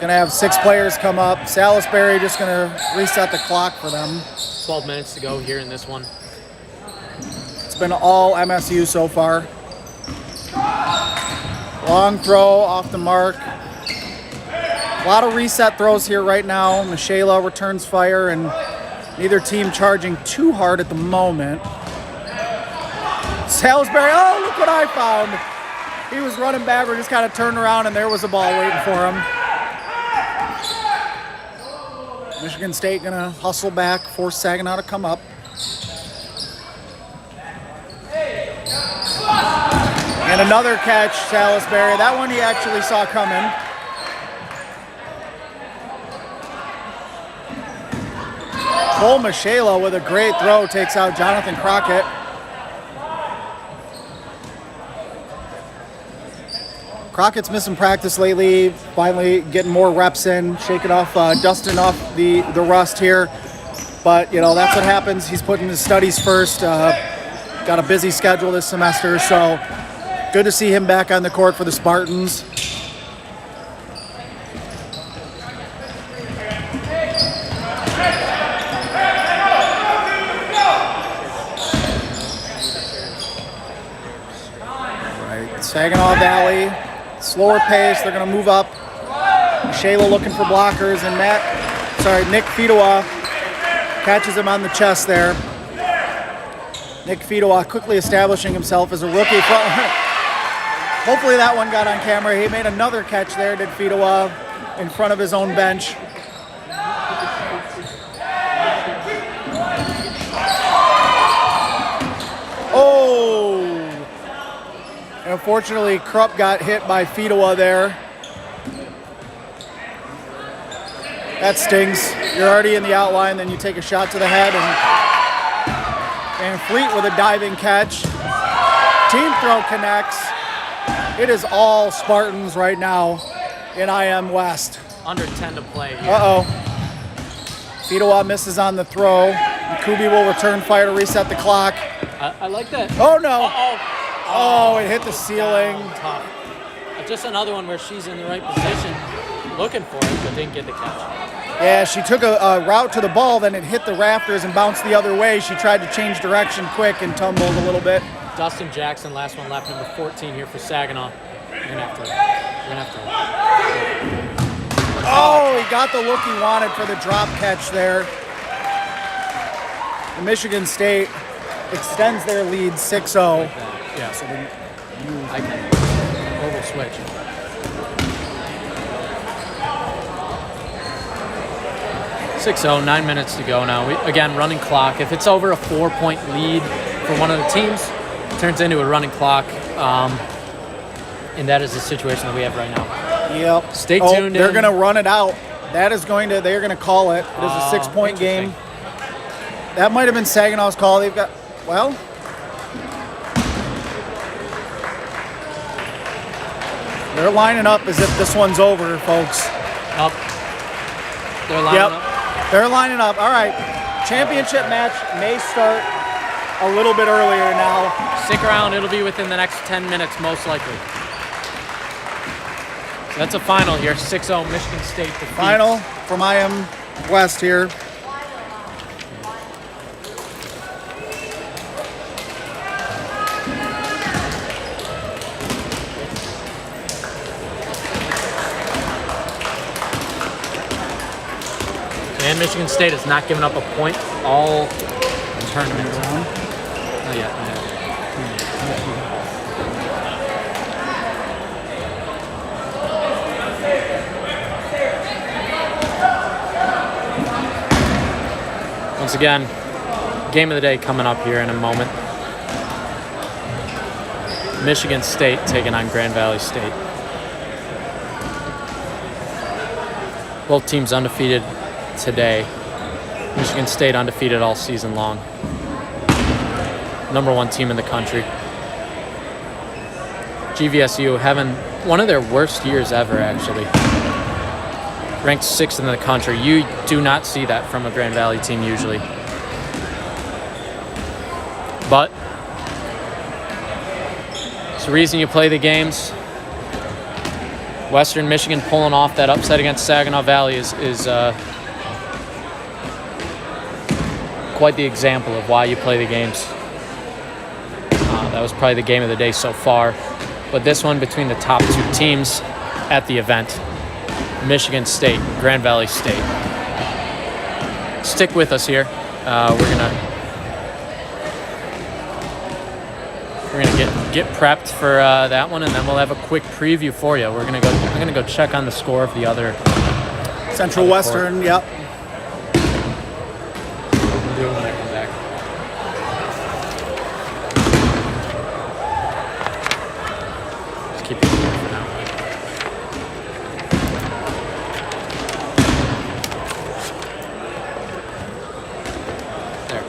gonna have 6 players come up. Salisbury just gonna reset the clock for them. 12 minutes to go here in this one. It's been all MSU so far. Long throw off the mark. A lot of reset throws here right now. Michela returns fire, and neither team charging too hard at the moment. Salisbury, oh, look what I found. He was running backward, just kind of turned around, and there was a ball waiting for him. Michigan State gonna hustle back, force Saginaw to come up. And another catch, Salisbury. That one he actually saw coming. Cole Michela with a great throw takes out Jonathan Crockett. Crockett's missing practice lately, finally getting more reps in, shaking off, dusting off the rust here. But, you know, that's what happens. He's putting his studies first. Got a busy schedule this semester, so good to see him back on the court for the Spartans. Right, Saginaw Valley, slower pace. They're going to move up. Shayla looking for blockers, and Nick Fedowa catches him on the chest there. Nick Fedowa quickly establishing himself as a rookie. Hopefully that one got on camera. He made another catch there, did Fedowa, in front of his own bench. Oh! And unfortunately, Krupp got hit by Fedowa there. That stings. You're already in the outline, then you take a shot to the head, and Fleet with a diving catch. Team throw connects. It is all Spartans right now in IM West. Under 10 to play here. Uh-oh. Fedowa misses on the throw. Kubi will return fire to reset the clock. I like that. Oh, no. Uh-oh. Oh, it hit the ceiling. Tough. Just another one where she's in the right position, looking for it, but didn't get the catch. Yeah, she took a route to the ball, then it hit the rafters and bounced the other way. She tried to change direction quick and tumbled a little bit. Dustin Jackson, last one left, number 14 here for Saginaw. Oh, he got the look he wanted for the drop catch there. And Michigan State extends their lead 6-0. Yeah, so I can over switch. .6-0, 9 minutes to go now. Again, running clock. If it's over a 4-point lead for one of the teams, it turns into a running clock. And that is the situation that we have right now. Yep. Stay tuned. They're going to run it out. They're going to call it. It is a 6-point game. That might have been Saginaw's call. They've got, well, they're lining up as if this one's over, folks. Up. They're lining up. They're lining up. All right. Championship match may start a little bit earlier now. Stick around. It'll be within the next 10 minutes, most likely. So that's a final here. 6-0 Michigan State defeats. Final from IM West here. And Michigan State has not given up a point all tournament. Not yet. Once again, game of the day coming up here in a moment. Michigan State taking on Grand Valley State. Both teams undefeated today. Michigan State undefeated all season long. Number 1 team in the country. GVSU having one of their worst years ever, actually. Ranked 6th in the country. You do not see that from a Grand Valley team usually. But it's the reason you play the games. Western Michigan pulling off that upset against Saginaw Valley is quite the example of why you play the games. That was probably the game of the day so far. But this one between the top 2 teams at the event, Michigan State, Grand Valley State. Stick with us here. We're gonna get prepped for that one, and then we'll have a quick preview for you. I'm gonna go check on the score of the other Central Western. Court. Yep. I'll do it when I come back. Just keep it here for now. There.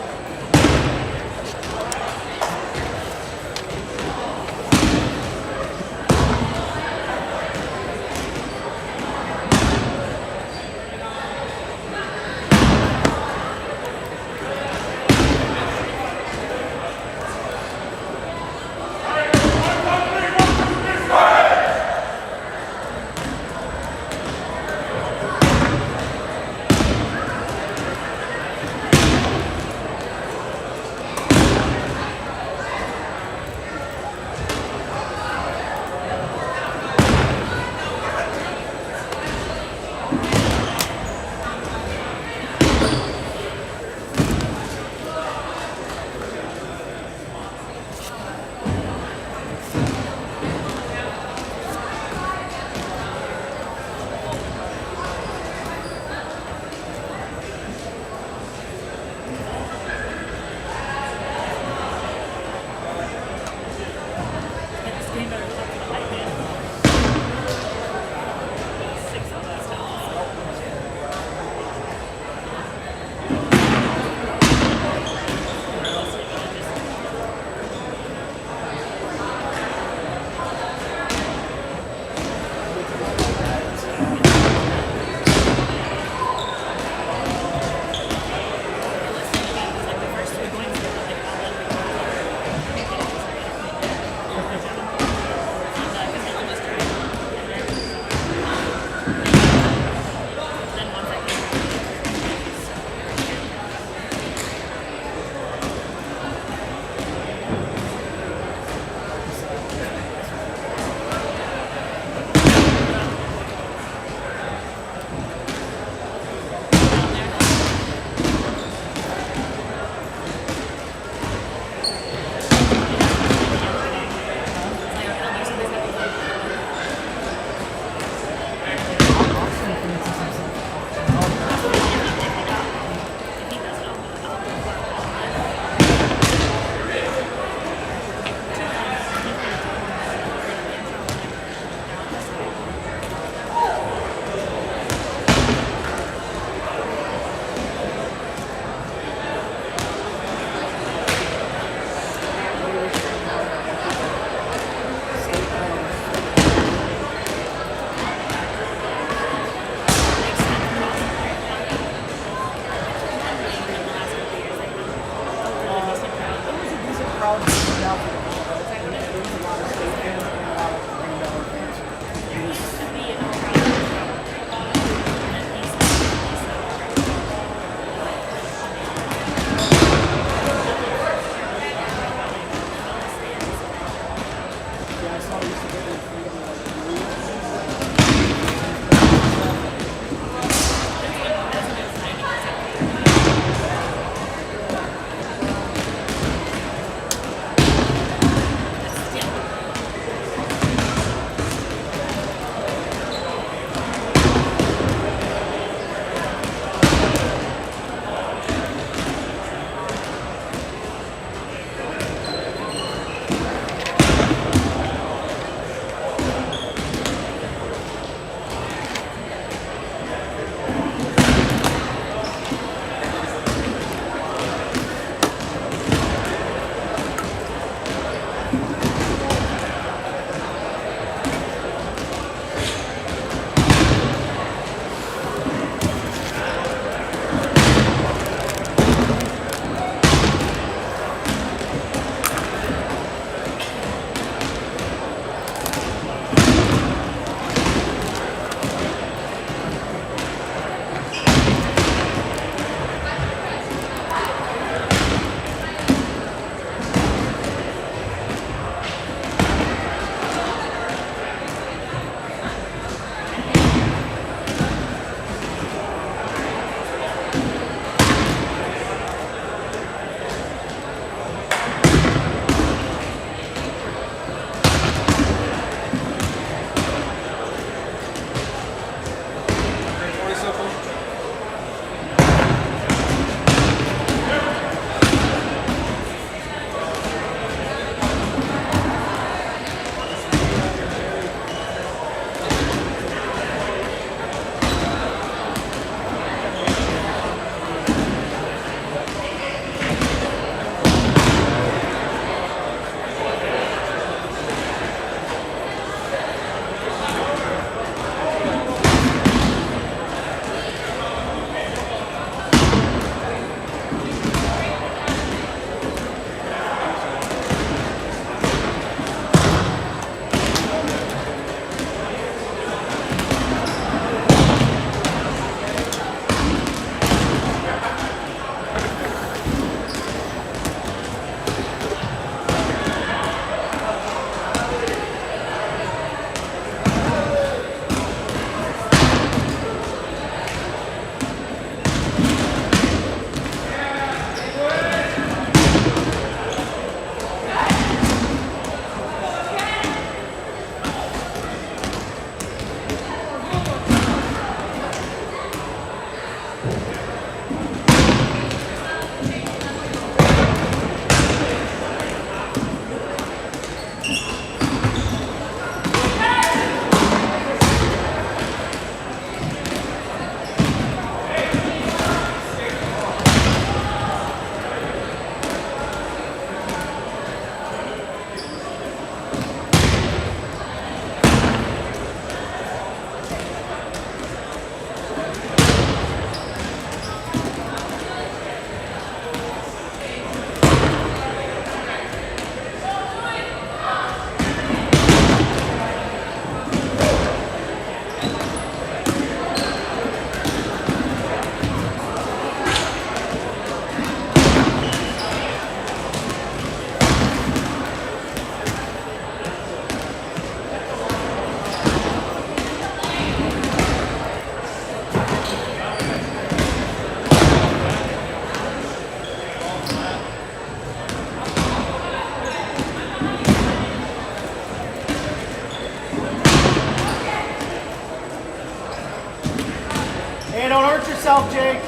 Hey, don't hurt yourself, Jake.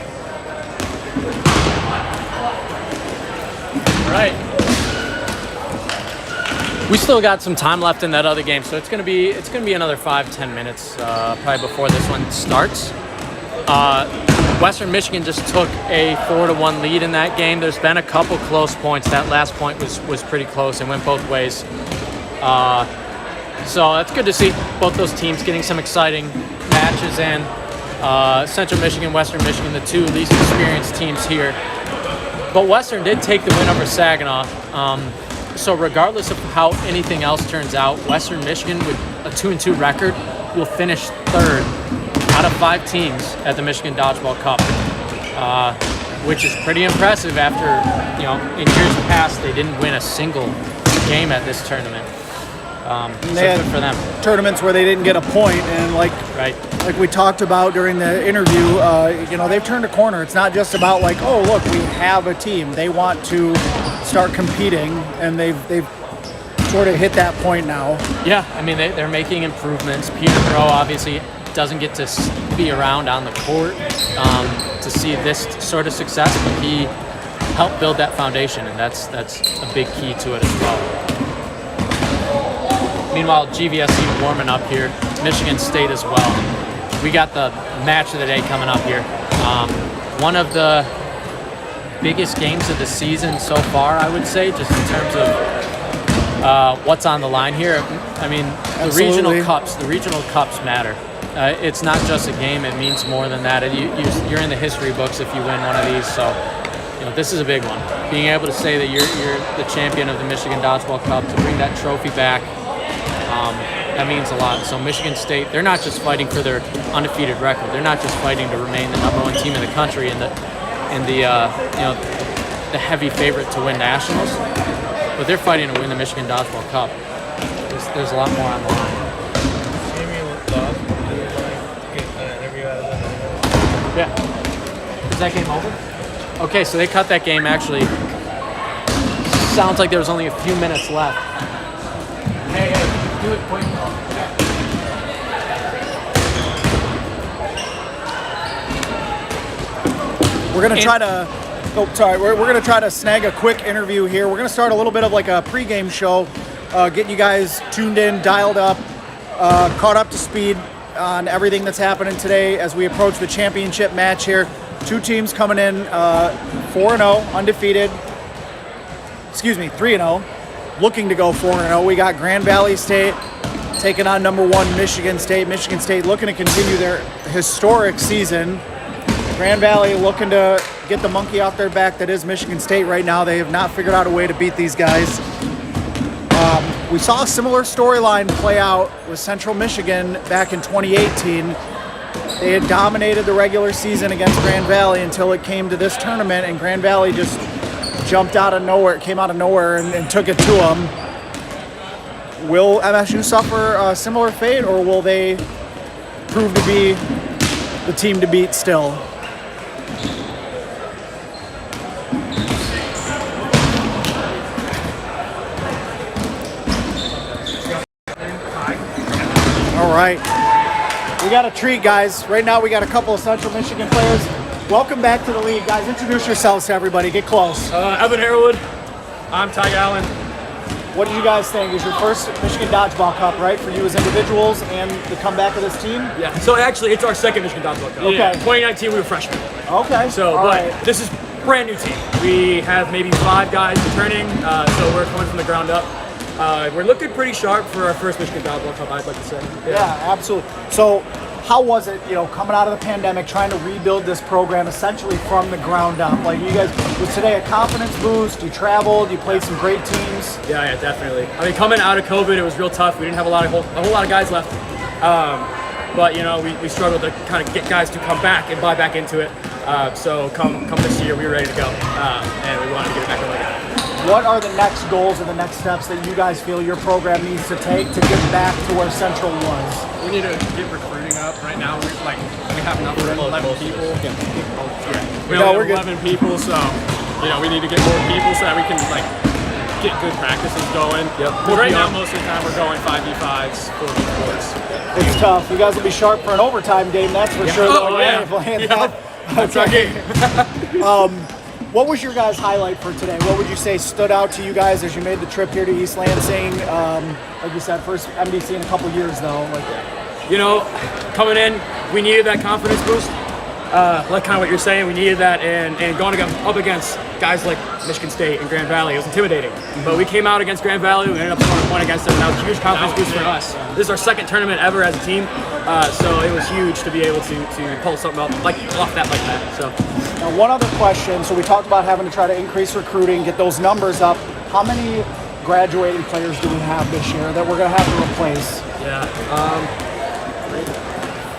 Right. We still got some time left in that other game, so it's gonna be another 5-10 minutes probably before this one starts. Western Michigan just took a 4-1 lead in that game. There's been a couple close points. That last point was pretty close and went both ways. So that's good to see both those teams getting some exciting matches in. Central Michigan, Western Michigan, the two least experienced teams here. But Western did take the win over Saginaw. So regardless of how anything else turns out, Western Michigan with a 2-2 record will finish third out of 5 teams at the Michigan Dodgeball Cup, which is pretty impressive after, in years past they didn't win a single game at this tournament. So They good for them. Tournaments where they didn't get a point, and like we talked about during the interview, they've turned a corner. It's not just about like, oh look, we have a team. They want to start competing, and they've sort of hit that point now. Yeah, I mean they're making improvements. Peter Crow obviously doesn't get to be around on the court to see this sort of success, but he helped build that foundation, and that's a big key to it as well. Meanwhile, GVSU warming up here, Michigan State as well. We got the match of the day coming up here. One of the biggest games of the season so far, I would say, just in terms of what's on the line here. I mean, the regional cups matter. It's not just a game; it means more than that. You're in the history books if you win one of these. So, this is a big one. Being able to say that you're the champion of the Michigan Dodgeball Cup, to bring that trophy back. That means a lot. So Michigan State, they're not just fighting for their undefeated record. They're not just fighting to remain the #1 team in the country and the heavy favorite to win nationals, but they're fighting to win the Michigan Dodgeball Cup. There's a lot more on the line. Yeah. Is that game over? Okay, so they cut that game actually. Sounds like there was only a few minutes left. Hey, do it quick though. We're gonna try to. We're gonna try to snag a quick interview here. We're gonna start a little bit of like a pregame show, getting you guys tuned in, dialed up, caught up to speed on everything that's happening today as we approach the championship match here. Two teams coming in 4-0, undefeated. 3-0. Looking to go 4-0. We got Grand Valley State taking on #1 Michigan State. Michigan State looking to continue their historic season. Grand Valley looking to get the monkey off their back that is Michigan State right now. They have not figured out a way to beat these guys. We saw a similar storyline play out with Central Michigan back in 2018. They had dominated the regular season against Grand Valley until it came to this tournament, and Grand Valley just jumped out of nowhere, came out of nowhere and took it to them. Will MSU suffer a similar fate, or will they prove to be the team to beat still? All right. We got a treat, guys. Right now we got a couple of Central Michigan players Welcome back to the league, guys. Introduce yourselves to everybody. Get close. Evan Harewood. I'm Ty Allen. What did you guys think? It's your first Michigan Dodgeball Cup, right? For you as individuals and the comeback of this team? Yeah. So actually, it's our second Michigan Dodgeball Cup. Okay. 2019, we were freshmen. Okay. So, all but right. this is brand new team. We have maybe 5 guys returning, so we're coming from the ground up. We're looking pretty sharp for our first Michigan Dodgeball Cup, I'd like to say. Yeah, absolutely. So, how was it, coming out of the pandemic, trying to rebuild this program essentially from the ground up? Like, you guys, was today a confidence boost? You traveled, you played some great teams. Yeah, definitely. I mean, coming out of COVID, it was real tough. We didn't have a whole lot of guys left. But we struggled to kind of get guys to come back and buy back into it. So come this year, we were ready to go, and we wanted to get it back on like that. What are the next goals or the next steps that you guys feel your program needs to take to get back to where Central was? We need to get recruiting up. Right now, we have nothing but 11 people. We only have 11 people, so we need to get more people so that we can get good practices going. Yep. But right now, most of the time, we're going 5v5s, 4v4s. It's tough. You guys will be sharp for an overtime game, that's for sure. Oh, yeah. That's our game. What was your guys' highlight for today? What would you say stood out to you guys as you made the trip here to East Lansing? Like you said, first MDC in a couple years though. Coming in, we needed that confidence boost. Like kind of what you're saying, we needed that, and going up against guys like Michigan State and Grand Valley, it was intimidating. But we came out against Grand Valley, we ended up scoring a point against them, and that was a huge confidence boost for us. This is our second tournament ever as a team, so it was huge to be able to pull something off that. So. Now, one other question. So we talked about having to try to increase recruiting, get those numbers up. How many graduating players do we have this year that we're going to have to replace? Yeah.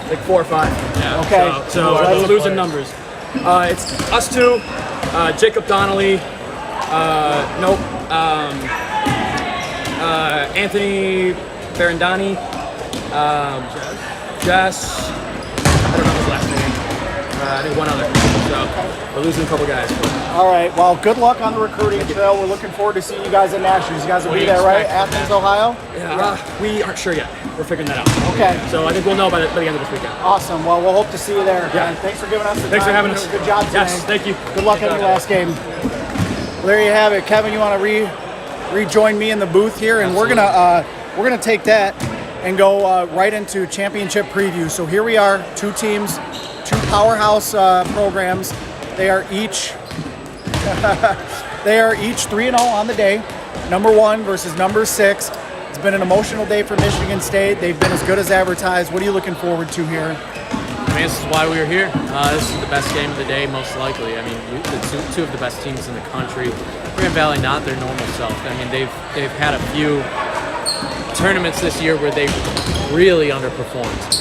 Like 4 or 5. Yeah. Okay. So we're losing numbers. It's us 2, Jacob Donnelly, Anthony Berendani, Jess, I don't know his last name. I think one other. So we're losing a couple guys. All right. Well, good luck on the recruiting trail. We're looking forward to seeing you guys at Nationals. You guys will be there, right? Athens, Ohio? Yeah. We aren't sure yet. We're figuring that out. Okay. So I think we'll know by the end of this weekend. Awesome. Well, we'll hope to see you there. Yeah. And thanks for giving us the Thanks time. for having us. Good job today. Yes, thank you. Good luck on your last game. Well, there you have it. Kevin, you want to rejoin me in the booth here? And we're gonna take that and go right into championship preview. So here we are, 2 teams, 2 powerhouse programs. They are each 3-0 on the day. Number 1 versus number 6. It's been an emotional day for Michigan State. They've been as good as advertised. What are you looking forward to here? I mean, this is why we were here. This is the best game of the day, most likely. I mean, the two of the best teams in the country. Grand Valley, not their normal self. I mean, they've had a few tournaments this year where they really underperformed.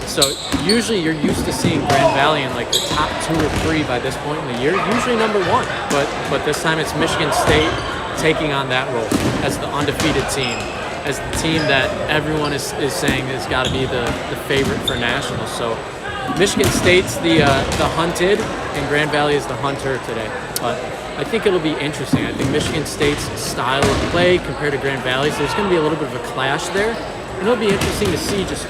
So usually you're used to seeing Grand Valley in like the top 2 or 3 by this point in the year. Usually number 1, but this time it's Michigan State taking on that role as the undefeated team, as the team that everyone is saying has got to be the favorite for nationals. So Michigan State's the hunted, and Grand Valley is the hunter today. But I think it'll be interesting. I think Michigan State's style of play compared to Grand Valley's, there's going to be a little bit of a clash there, and it'll be interesting to see just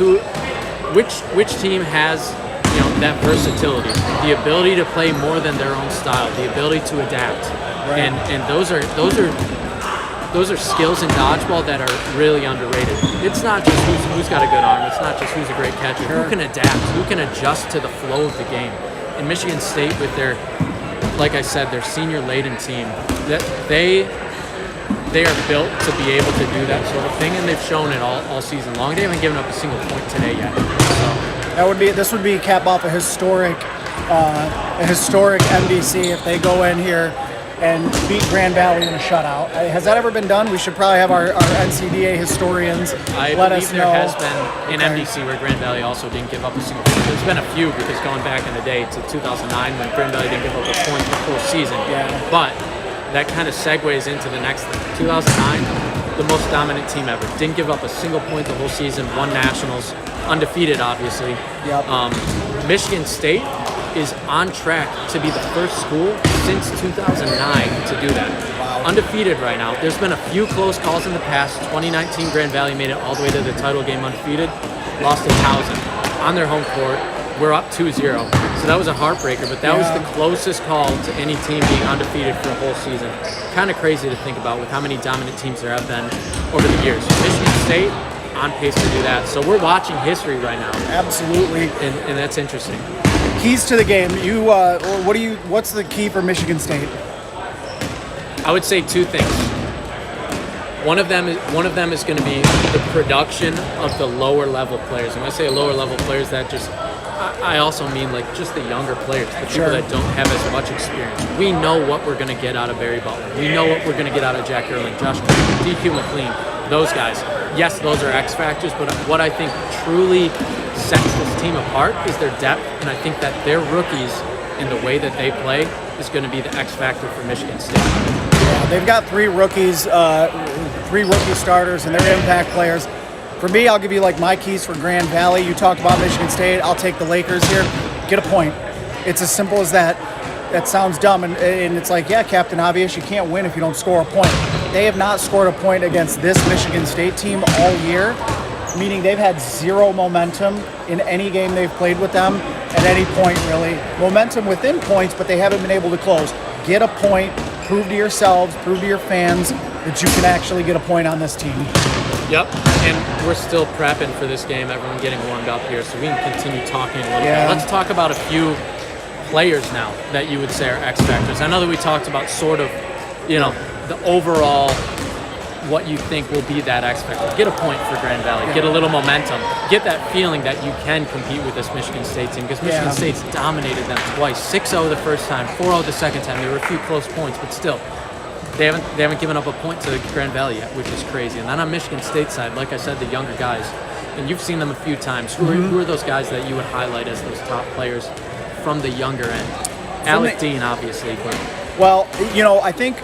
which team has that versatility, the ability to play more than their own style, the ability to adapt, right. and those are skills in dodgeball that are really underrated. It's not just who's got a good arm. It's not just who's a great catcher. Who can adapt? Who can adjust to the flow of the game? And Michigan State, with their, like I said, their senior-laden team, that they are built to be able to do that sort of thing, and they've shown it all season long. They haven't given up a single point today yet. So this would be cap off a historic MDC if they go in here and beat Grand Valley in a shutout. Has that ever been done? We should probably have our NCDA historians let us know. There has been an MDC where Grand Valley also didn't give up a single point. There's been a few, because going back in the day to 2009 when Grand Valley didn't give up a point the full season. Yeah. But that kind of segues into the next thing. 2009, the most dominant team ever. Didn't give up a single point the whole season, won nationals, undefeated obviously. Yep. Michigan State is on track to be the first school since 2009 to do that. Wow. Undefeated right now. There's been a few close calls in the past. 2019 Grand Valley made it all the way to the title game undefeated. Lost to Towson on their home court. we're up 2-0. So that was a heartbreaker, but that was the closest call to any team being undefeated for a whole season. Kind of crazy to think about with how many dominant teams there have been over the years. Michigan State on pace to do that. So we're watching history right now. Absolutely. And that's interesting. Keys to the game. What's the key for Michigan State? I would say two things. One of them is going to be the production of the lower level players. And when I say lower level players, that just I also mean like just the younger players, the people that don't have as much experience. We know what we're going to get out of Barry Butler. We know what we're going to get out of Jack Erling, Josh DQ McLean, those guys. Yes, those are X factors, but what I think truly sets this team apart is their depth, and I think that their rookies and the way that they play is going to be the X factor for Michigan State. Yeah, they've got three rookie starters, and they're impact players. For me, I'll give you like my keys for Grand Valley. You talked about Michigan State. I'll take the Lakers here. Get a point. It's as simple as that. That sounds dumb, and it's like, yeah, Captain Obvious, you can't win if you don't score a point. They have not scored a point against this Michigan State team all year, meaning they've had zero momentum in any game they've played with them at any point, really. Momentum within points, but they haven't been able to close. Get a point, prove to yourselves, prove to your fans that you can actually get a point on this team. Yep, and we're still prepping for this game, everyone getting warmed up here, so we can continue talking a little bit. Let's talk about a few players now that you would say are X factors. I know that we talked about sort of, the overall what you think will be that X factor. Get a point for Grand Valley, get a little momentum, get that feeling that you can compete with this Michigan State team, because Michigan State's dominated them twice, 6-0 the first time, 4-0 the second time. There were a few close points, but still, they haven't given up a point to Grand Valley yet, which is crazy. And then on Michigan State side, like I said, the younger guys, and you've seen them a few times. Who are those guys that you would highlight as those top players from the younger end? Alec Dean, obviously. But. Well, I think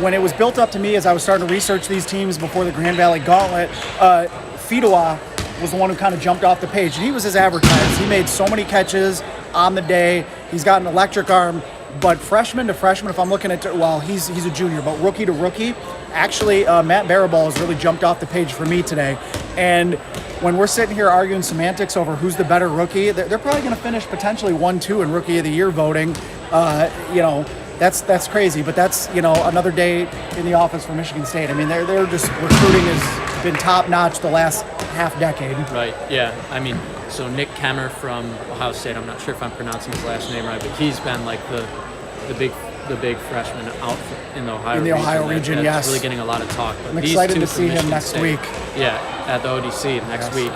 when it was built up to me as I was starting to research these teams before the Grand Valley Gauntlet, Fidoa was the one who kind of jumped off the page. And he was as advertised. He made so many catches on the day. He's got an electric arm. But freshman to freshman, if I'm looking at, he's a junior, but rookie to rookie, actually, Matt Barabal has really jumped off the page for me today. And when we're sitting here arguing semantics over who's the better rookie, they're probably going to finish potentially 1-2 in Rookie of the Year voting. That's crazy, but that's, another day in the office for Michigan State. I mean, they're just, recruiting has been top-notch the last half-decade. Right, yeah. I mean, so Nick Kemmer from Ohio State, I'm not sure if I'm pronouncing his last name right, but he's been like the big freshman out in the Ohio region. Yes. Really getting a lot of talk. But I'm excited to see him next week. Yeah, at the ODC next week.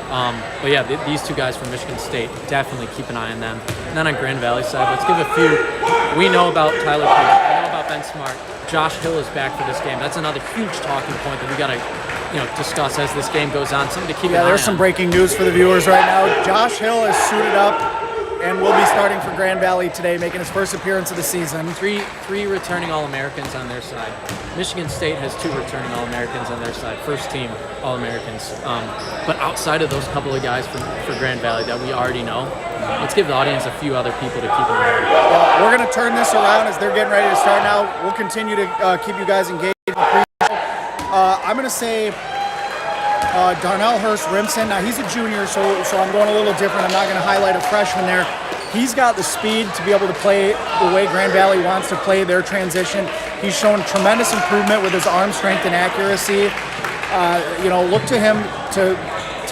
But yeah, these two guys from Michigan State, definitely keep an eye on them. And then on Grand Valley side, let's give a few. We know about Tyler Pierce. We know about Ben Smart. Josh Hill is back for this game. That's another huge talking point that we got to discuss as this game goes on. Something to keep an eye on. There's some breaking news for the viewers right now. Josh Hill is suited up and will be starting for Grand Valley today, making his first appearance of the season. Three returning All-Americans on their side. Michigan State has 2 returning All-Americans on their side, first-team All-Americans. But outside of those couple of guys for Grand Valley that we already know, let's give the audience a few other people to keep an eye on. Yeah, we're going to turn this around as they're getting ready to start now. We'll continue to keep you guys engaged. I'm going to say Darnell Hurst Rimson. Now, he's a junior, so I'm going a little different. I'm not going to highlight a freshman there. He's got the speed to be able to play the way Grand Valley wants to play their transition. He's shown tremendous improvement with his arm strength and accuracy. Look to him to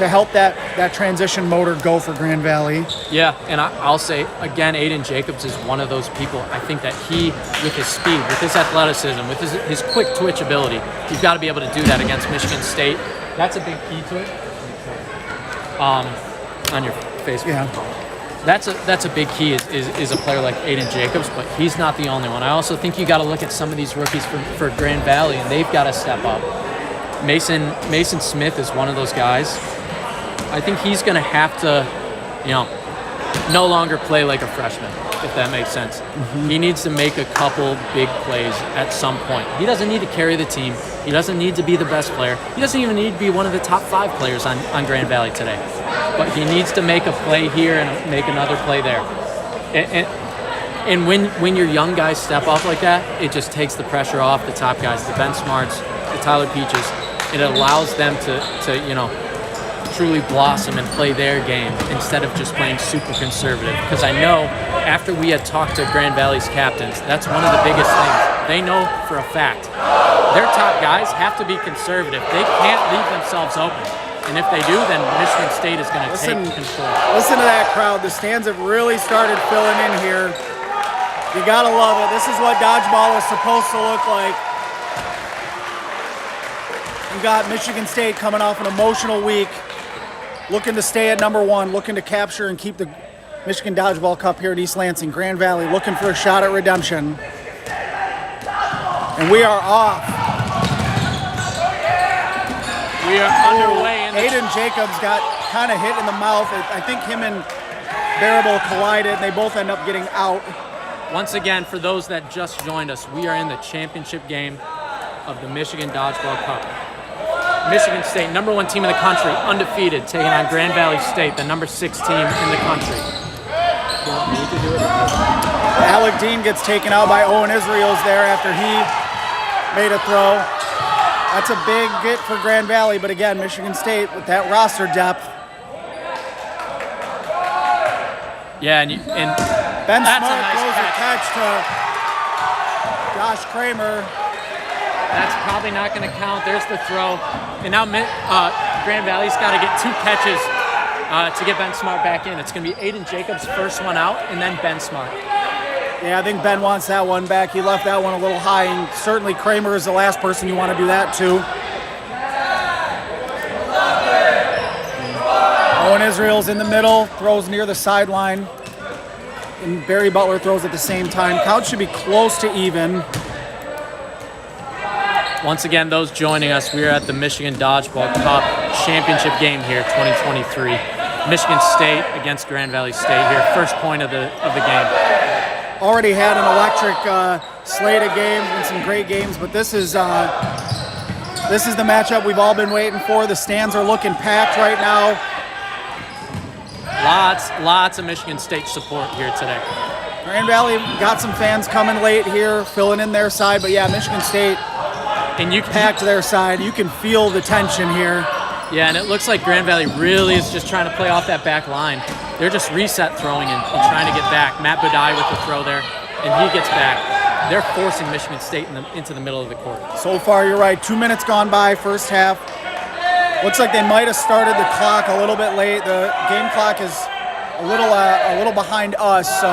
help that transition motor go for Grand Valley. Yeah, and I'll say, again, Aiden Jacobs is one of those people. I think that he, with his speed, with his athleticism, with his quick twitch ability, you've got to be able to do that against Michigan State. That's a big key to it. On your Facebook. Yeah. That's a big key is a player like Aiden Jacobs, but he's not the only one. I also think you got to look at some of these rookies for Grand Valley, and they've got to step up. Mason Smith is one of those guys. I think he's going to have to, no longer play like a freshman, if that makes sense. Mm-hmm. He needs to make a couple big plays at some point. He doesn't need to carry the team. He doesn't need to be the best player. He doesn't even need to be one of the top 5 players on Grand Valley today. But he needs to make a play here and make another play there. And when your young guys step up like that, it just takes the pressure off the top guys, the Ben Smarts, the Tyler Peaches. It allows them to truly blossom and play their game instead of just playing super conservative. Because I know after we had talked to Grand Valley's captains, that's one of the biggest things. They know for a fact their top guys have to be conservative. They can't leave themselves open. And if they do, then Michigan State is going to take control. Listen to that crowd. The stands have really started filling in here. You got to love it. This is what dodgeball is supposed to look like. You got Michigan State coming off an emotional week, looking to stay at number one, looking to capture and keep the Michigan Dodgeball Cup here at East Lansing. Grand Valley looking for a shot at redemption. And we are off. We are underway. Aiden Jacobs got kind of hit in the mouth. I think him and Bearable collided. They both end up getting out. Once again, for those that just joined us, we are in the championship game of the Michigan Dodgeball Cup. Michigan State, number 1 team in the country, undefeated, taking on Grand Valley State, the number 6 team in the country. Alec Dean gets taken out by Owen Israels there after he made a throw. That's a big get for Grand Valley, but again, Michigan State with that roster depth. Yeah, and Ben that's Smart a nice throws catch. a catch to Josh Kramer. That's probably not going to count. There's the throw. And now Grand Valley's got to get 2 catches to get Ben Smart back in. It's going to be Aiden Jacobs' first one out, and then Ben Smart. Yeah, I think Ben wants that one back. He left that one a little high, and certainly Kramer is the last person you want to do that to. Owen Israel's in the middle, throws near the sideline, and Barry Butler throws at the same time. Count should be close to even. Once again, those joining us, we are at the Michigan Dodgeball Cup championship game here, 2023. Michigan State against Grand Valley State here, first point of the game. Already had an electric slate of games and some great games, but this is the matchup we've all been waiting for. The stands are looking packed right now. Lots of Michigan State support here today. Grand Valley got some fans coming late here, filling in their side, but yeah, Michigan State and you packed their side. You can feel the tension here. Yeah, and it looks like Grand Valley really is just trying to play off that back line. They're just reset throwing and trying to get back. Matt Budai with the throw there, and he gets back. They're forcing Michigan State into the middle of the court. So far, you're right. 2 minutes gone by, first half. Looks like they might have started the clock a little bit late. The game clock is a little behind us, so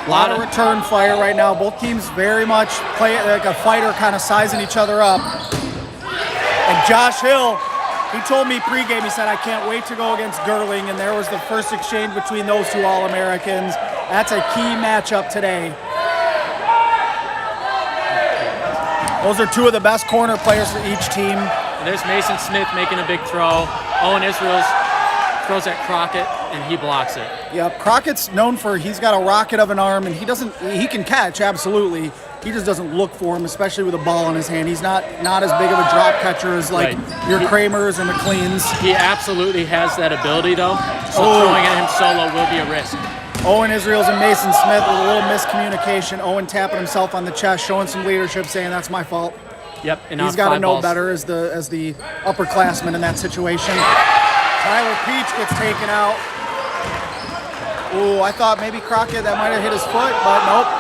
a lot of return fire right now. Both teams very much play it like a fighter, kind of sizing each other up. And Josh Hill, he told me pregame, he said, I can't wait to go against Gerling, and there was the first exchange between those two All-Americans. That's a key matchup today. Those are 2 of the best corner players for each team. And there's Mason Smith making a big throw. Owen Israels throws at Crockett, and he blocks it. Yeah, Crockett's known for, he's got a rocket of an arm, and he can catch, absolutely. He just doesn't look for him, especially with a ball in his hand. He's not as big of a drop catcher as like your Kramers or McLeans. He absolutely has that ability, though. So throwing at him solo will be a risk. Owen Israels and Mason Smith with a little miscommunication. Owen tapping himself on the chest, showing some leadership, saying that's my fault. Yep, and he's got to know better as the upperclassman in that situation. Tyler Peach gets taken out. Ooh, I thought maybe Crockett, that might have hit his foot, but nope.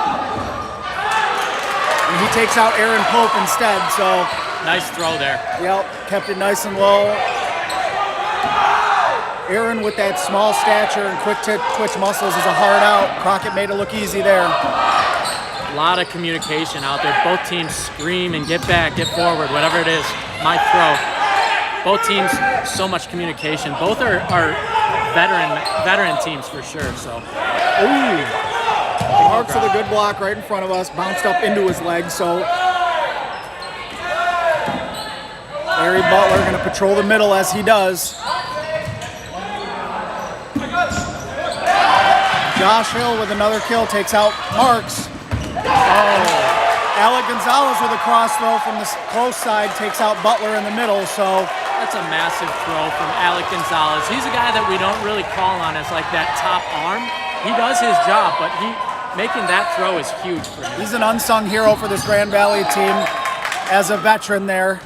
And he takes out Aaron Pope instead, so. Nice throw there. Yep, kept it nice and low. Aaron with that small stature and quick twitch muscles is a hard out. Crockett made it look easy there. A lot of communication out there. Both teams scream and get back, get forward, whatever it is. My throw. Both teams, so much communication. Both are veteran teams for sure. So, ooh, Marks with a good block right in front of us, bounced up into his leg. So, Barry Butler going to patrol the middle as he does. Josh Hill with another kill takes out Marks. Alec Gonzalez with a cross throw from the close side takes out Butler in the middle. So. That's a massive throw from Alec Gonzalez. He's a guy that we don't really call on as like that top arm. He does his job, but making that throw is huge for him. He's an unsung hero for this Grand Valley team as a veteran there.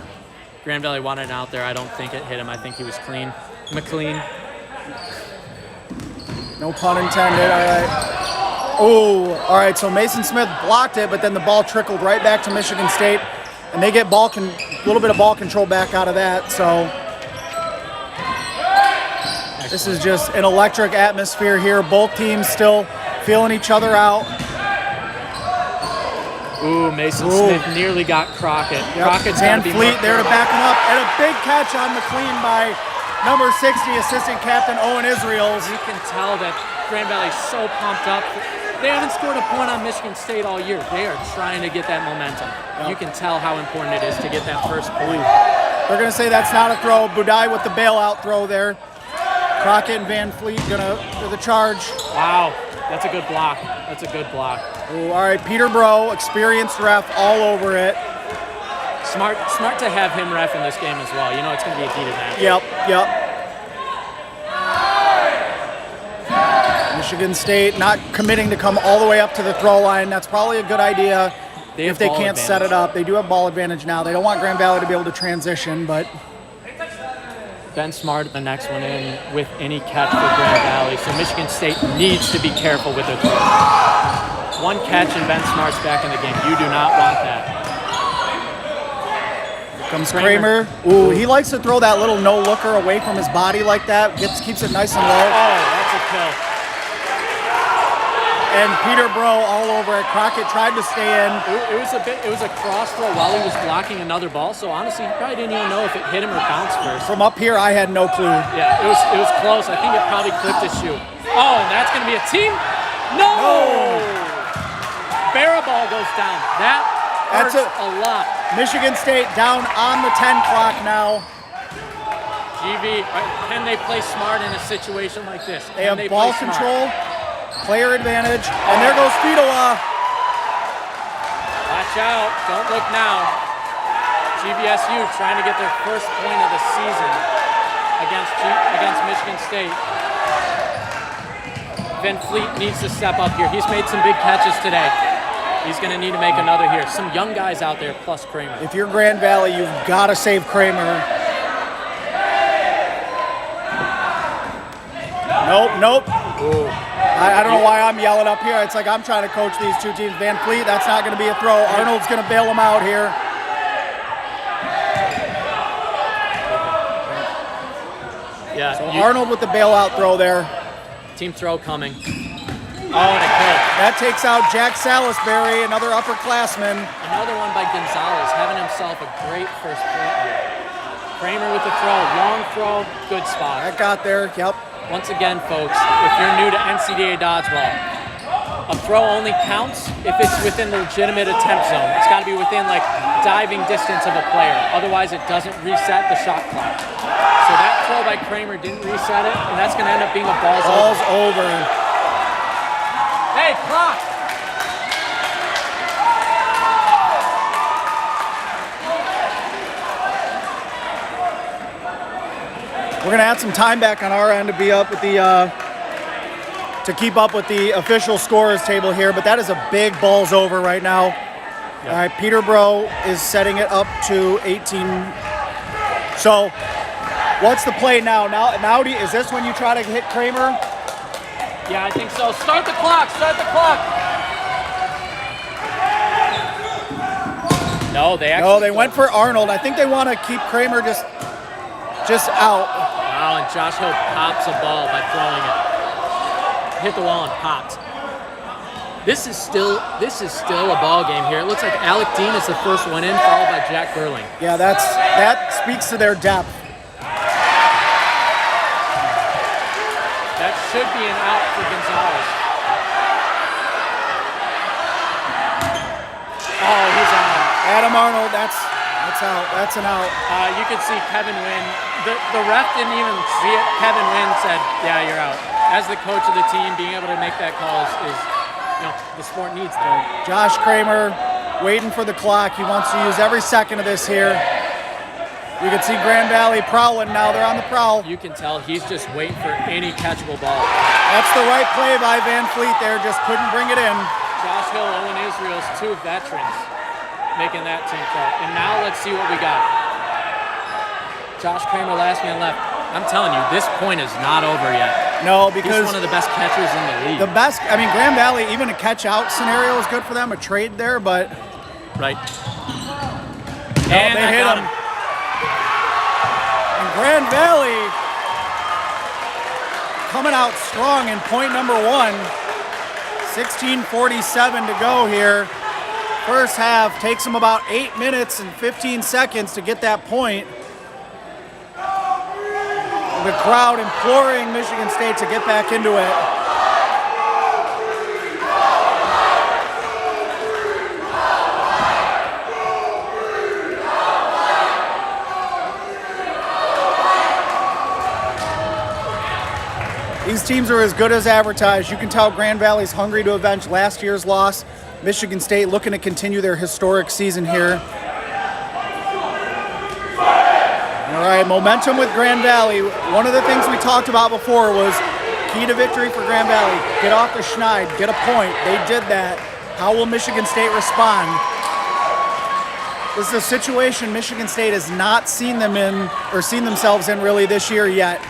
Grand Valley wanted it out there. I don't think it hit him. I think he was clean. McLean. No pun intended. All right. Oh, all right. So Mason Smith blocked it, but then the ball trickled right back to Michigan State, and they get a little bit of ball control back out of that. So this is just an electric atmosphere here. Both teams still feeling each other out. Ooh, Mason Smith nearly got Crockett. Yep. Crockett's Van got to be Fleet more there to careful. back him up, and a big catch on McLean by number 60, assistant captain Owen Israels. You can tell that Grand Valley's so pumped up. They haven't scored a point on Michigan State all year. They are trying to get that momentum. Yep. You can tell how important it is to get that first point. They're going to say that's not a throw. Budai with the bailout throw there. Crockett and Van Fleet for the charge. Wow, that's a good block. That's a good block. Ooh, all right, Peter Bro, experienced ref all over it. Smart to have him ref in this game as well. You know it's going to be a heated match. Yep. Michigan State not committing to come all the way up to the throw line. That's probably a good idea if they can't set it up. They do have ball advantage now. They don't want Grand Valley to be able to transition, but Ben Smart, the next one in with any catch for Grand Valley. So Michigan State needs to be careful with their throw. One catch and Ben Smart's back in the game. You do not want that. Here comes Kramer. Ooh, he likes to throw that little no-looker away from his body like that. Keeps it nice and low. Oh, that's a kill. And Peter Bro all over it. Crockett tried to stay in. It was a cross throw while he was blocking another ball. So honestly, he probably didn't even know if it hit him or bounced first. From up here, I had no clue. Yeah, it was close. I think it probably clipped his shoe. Oh, and that's going to be a team. No! Barrel ball goes down. That's a lot. Michigan State down on the 10 clock now. GV, can they play smart in a situation like this? They have ball control, player advantage, and there goes Fidola. Watch out, don't look now. GVSU trying to get their first point of the season against Michigan State. Van Fleet needs to step up here. He's made some big catches today. He's going to need to make another here. Some young guys out there, plus Kramer. If you're Grand Valley, you've got to save Kramer. Nope. Ooh. I don't know why I'm yelling up here. It's like I'm trying to coach these two teams. Van Fleet, that's not going to be a throw. Arnold's going to bail him out here. Yeah. So Arnold with the bailout throw there. Team throw coming. Oh, and a kill. That takes out Jack Salisbury, another upperclassman. Another one by Gonzalez, having himself a great first point here. Kramer with the throw, long throw, good spot. That got there, yep. Once again, folks, if you're new to NCAA dodgeball, a throw only counts if it's within the legitimate attempt zone. It's got to be within like diving distance of a player. Otherwise, it doesn't reset the shot clock. So that throw by Kramer didn't reset it, and that's going to end up being a ball's over. Hey, clock! We're gonna add some time back on our end to be up with the to keep up with the official scorers table here, but that is a big balls over right now. Yep. All right, Peter Bro is setting it up to 18. So, what's the play now? Now, is this when you try to hit Kramer? Yeah, I think so. Start the clock. No, they went for Arnold. I think they want to keep Kramer just out. Wow, and Josh Hill pops a ball by throwing it. Hit the wall and popped. This is still a ball game here. It looks like Alec Dean is the first one in, followed by Jack Burling. Yeah, that speaks to their depth. That should be an out for Gonzalez. Oh, he's out. Adam Arnold, that's out. That's an out. You could see Kevin Wynn. The ref didn't even see it. Kevin Wynn said, "Yeah, you're out." As the coach of the team, being able to make that call is the sport needs that. Josh Kramer waiting for the clock. He wants to use every second of this here. You can see Grand Valley prowling now. They're on the prowl. You can tell he's just waiting for any catchable ball. That's the right play by Van Fleet there. Just couldn't bring it in. Josh Hill, Owen Israel's two veterans making that team throw. And now let's see what we got. Josh Kramer, last man left. I'm telling you, this point is not over yet. No, He's because one of the best catchers in the league. the best, I mean, Grand Valley, even a catch-out scenario is good for them, a trade there, but Right. no, And they that hit got him. And Grand Valley coming out strong in point number 1. 16:47 to go here. First half takes them about 8 minutes and 15 seconds to get that point. The crowd imploring Michigan State to get back into it. These teams are as good as advertised. You can tell Grand Valley's hungry to avenge last year's loss. Michigan State looking to continue their historic season here. All right, momentum with Grand Valley. One of the things we talked about before was key to victory for Grand Valley. Get off the schneid, get a point. They did that. How will Michigan State respond? This is a situation Michigan State has not seen them in or seen themselves in really this year yet.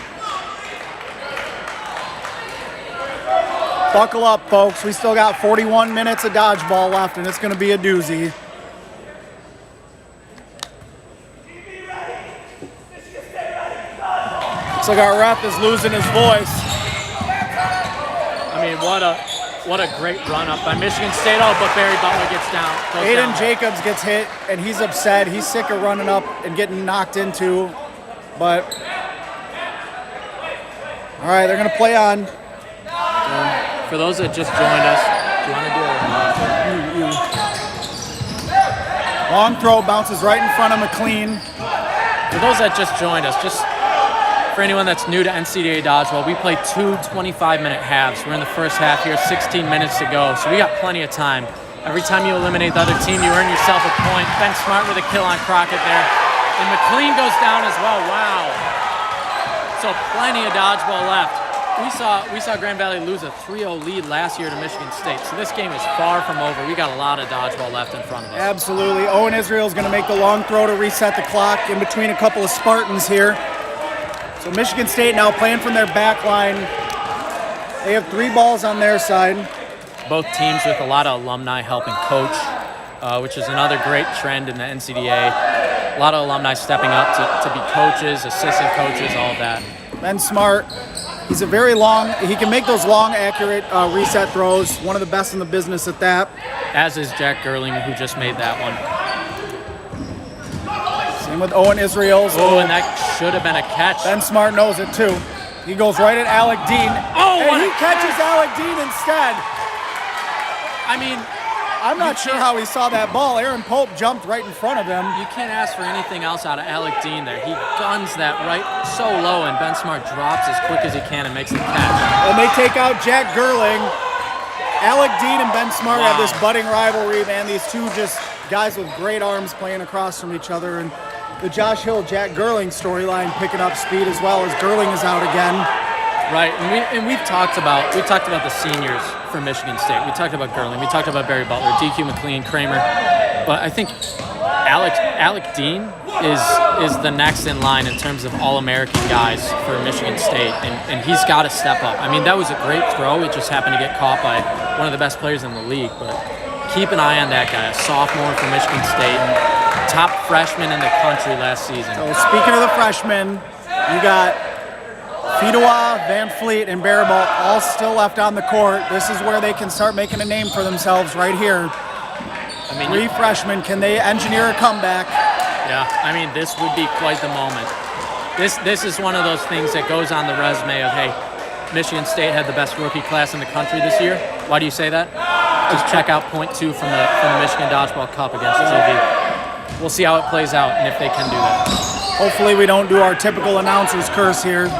Buckle up, folks. We still got 41 minutes of dodgeball left, and it's going to be a doozy. Looks like our ref is losing his voice. I mean, what a great run up by Michigan State. Oh, but Barry Butler gets down. Aiden Jacobs gets hit, and he's upset. He's sick of running up and getting knocked into. But, all right, they're going to play on. For those that just joined us, do you want to do it? Long throw bounces right in front of McLean. For those that just joined us, just for anyone that's new to NCAA Dodgeball, we play 2 25-minute halves. We're in the first half here, 16 minutes to go, so we got plenty of time. Every time you eliminate the other team, you earn yourself a point. Ben Smart with a kill on Crockett there. And McLean goes down as well. Wow. So plenty of dodgeball left. We saw Grand Valley lose a 3-0 lead last year to Michigan State, so this game is far from over. We got a lot of dodgeball left in front of us. Absolutely. Owen Israel's going to make the long throw to reset the clock in between a couple of Spartans here. So Michigan State now playing from their back line. They have 3 balls on their side. Both teams with a lot of alumni helping coach, which is another great trend in the NCDA. A lot of alumni stepping up to be coaches, assistant coaches, all of that. Ben Smart. He's a very long, he can make those long, accurate reset throws. One of the best in the business at that. As is Jack Gerling, who just made that one. Same with Owen Israel's. Oh, and that should have been a catch. Ben Smart knows it too. He goes right at Alec Dean. Oh, and he catches Alec Dean instead. I mean, I'm not sure how he saw that ball. Aaron Pope jumped right in front of him. you can't ask for anything else out of Alec Dean there. He guns that right so low, and Ben Smart drops as quick as he can and makes the catch. And they take out Jack Gerling. Alec Dean and Ben Smart have this budding rivalry, man. These two just guys with great arms playing across from each other. And the Josh Hill, Jack Gerling storyline picking up speed as well as Gerling is out again. Right, and we've talked about the seniors for Michigan State. We talked about Gerling. We talked about Barry Butler, DQ McLean, Kramer. But I think Alec Dean is the next in line in terms of All-American guys for Michigan State, and he's got to step up. I mean, that was a great throw. It just happened to get caught by one of the best players in the league. But keep an eye on that guy, a sophomore from Michigan State, top freshman in the country last season. So speaking of the freshmen, you got Fidoua, Van Fleet, and Barabalt all still left on the court. This is where they can start making a name for themselves right here. I mean, 3 freshmen. Can they engineer a comeback? Yeah, I mean, this would be quite the moment. This is one of those things that goes on the resume of, hey, Michigan State had the best rookie class in the country this year. Why do you say that? Just check out point 2 from the Michigan Dodgeball Cup against TV. We'll see how it plays out and if they can do that. Hopefully we don't do our typical announcer's curse here.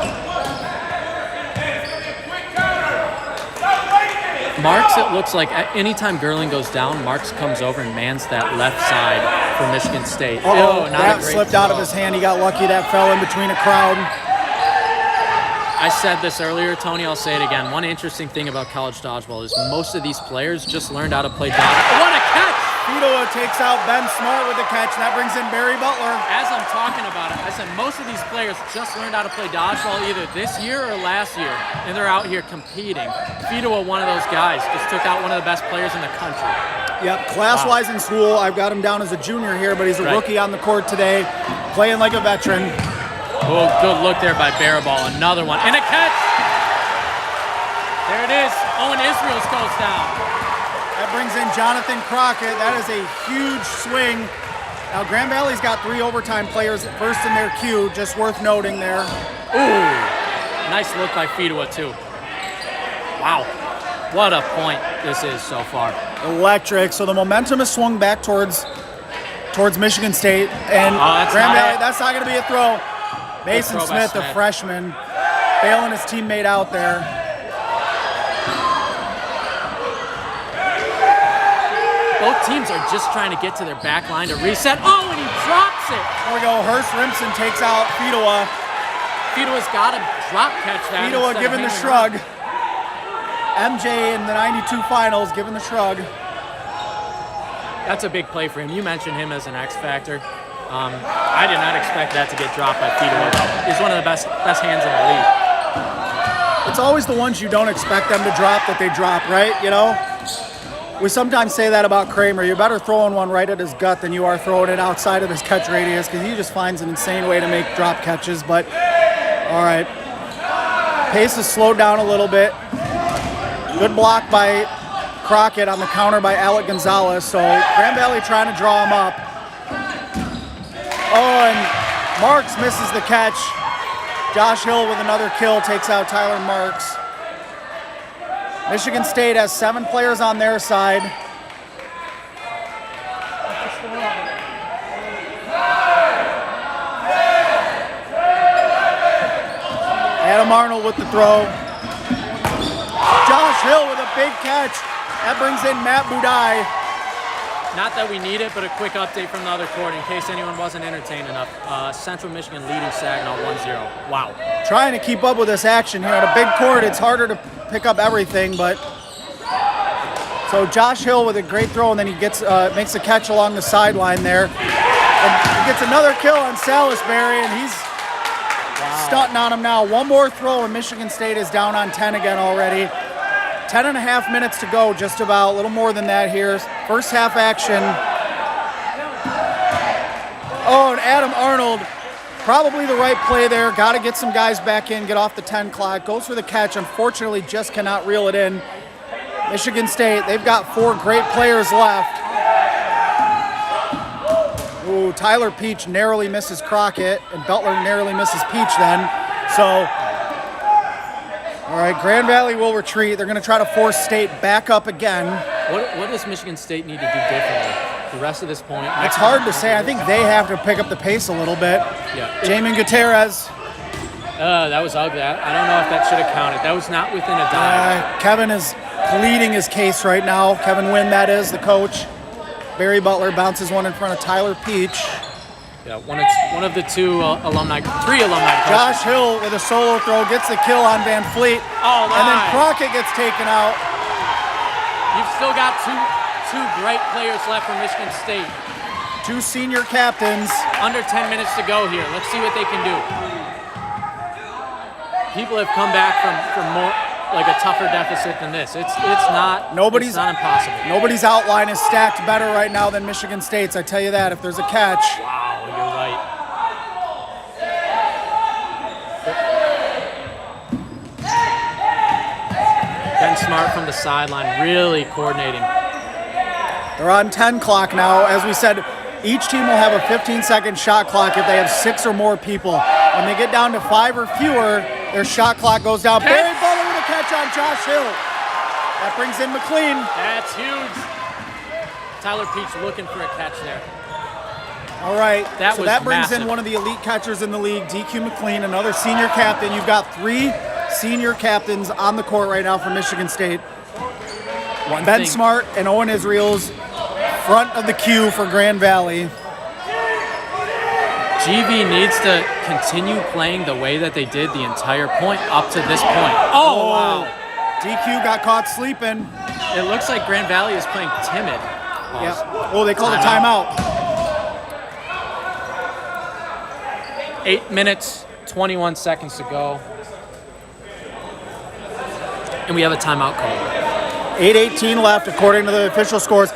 Marks, it looks like anytime Gerling goes down, Marks comes over and mans that left side for Michigan State. Oh, not that a great slipped throw. out of his hand. He got lucky that fell in between a crowd. I said this earlier, Tony, I'll say it again. One interesting thing about college dodgeball is most of these players just learned how to play dodgeball. What a catch! Fidoa takes out Ben Smart with the catch, and that brings in Barry Butler. As I'm talking about it, I said most of these players just learned how to play dodgeball either this year or last year, and they're out here competing. Fidoa, one of those guys, just took out one of the best players in the country. Yep, class-wise in school, I've got him down as a junior here, but he's a rookie on the court today, playing like a veteran. Oh, good look there by Baraball. Another one. And a catch! There it is. Owen Israels goes down. That brings in Jonathan Crockett. That is a huge swing. Now, Grand Valley's got 3 overtime players first in their queue, just worth noting there. Ooh, nice look by Fidoa, too. Wow, what a point this is so far. Electric. So the momentum is swung back towards Michigan State. And Grand Valley, that's not going to be a throw. Mason Smith, the freshman, bailing his teammate out there. Both teams are just trying to get to their back line to reset. Oh, and he drops it. There we go. Hurst Rimson takes out Fidoa. Fidoa's got to drop catch that. Fidoa giving the shrug. MJ in the 92 finals giving the shrug. That's a big play for him. You mentioned him as an X factor. I did not expect that to get dropped by Fidoa. He's one of the best hands in the league. It's always the ones you don't expect them to drop that they drop, right? You know? We sometimes say that about Kramer. You're better throwing one right at his gut than you are throwing it outside of his catch radius because he just finds an insane way to make drop catches. But, all right. Pace is slowed down a little bit. Good block by Crockett on the counter by Alec Gonzalez. So Grand Valley trying to draw him up. Oh, and Marks misses the catch. Josh Hill with another kill takes out Tyler Marks. Michigan State has 7 players on their side. Adam Arnold with the throw. Josh Hill with a big catch. That brings in Matt Budai. Not that we need it, but a quick update from the other court in case anyone wasn't entertained enough. Central Michigan leading Saginaw 1-0. Wow. Trying to keep up with this action here. At a big court, it's harder to pick up everything, but so Josh Hill with a great throw, and then he gets makes a catch along the sideline there. And he gets another kill on Salisbury, and he's stunting on him now. One more throw, and Michigan State is down on 10 again already. 10.5 minutes to go, just about, a little more than that here. First half action. Oh, and Adam Arnold, probably the right play there. Got to get some guys back in, get off the 10 clock. Goes for the catch, unfortunately just cannot reel it in. Michigan State, they've got 4 great players left. Ooh, Tyler Peach narrowly misses Crockett, and Butler narrowly misses Peach then. So, all right, Grand Valley will retreat. They're going to try to force State back up again. What does Michigan State need to do differently? The rest of this point? It's hard to say. I think they have to pick up the pace a little bit. Yeah. Jamin Gutierrez. That was ugly. I don't know if that should have counted. That was not within a dive. Kevin is pleading his case right now. Kevin Wynn, that is, the coach. Barry Butler bounces one in front of Tyler Peach. Yeah, one of the 3 alumni. Josh Hill with a solo throw gets the kill on Van Fleet. Oh, and then Crockett gets taken out. You've still got two great players left from Michigan State. 2 senior captains. Under 10 minutes to go here. Let's see what they can do. People have come back from more like a tougher deficit than this. It's not impossible. Nobody's outline is stacked better right now than Michigan State's. I tell you that. If there's a catch. Wow, you're right. Ben Smart from the sideline, really coordinating. They're on 10 clock now. As we said, each team will have a 15-second shot clock if they have 6 or more people. When they get down to 5 or fewer, their shot clock goes down. Barry Butler with a catch on Josh Hill. That brings in McLean. That's huge. Tyler Peach looking for a catch there. All right, that brings massive. in one of the elite catchers in the league, DQ McLean, another senior captain. You've got 3 senior captains on the court right now for Michigan State. Ben Smart and Owen Israels front of the queue for Grand Valley. GV needs to continue playing the way that they did the entire point up to this point. Oh, wow. DQ got caught sleeping. It looks like Grand Valley is playing timid. Pause. Yeah. Oh, they called a timeout. 8 minutes, 21 seconds to go. And we have a timeout call. 8:18 left according to the official scores.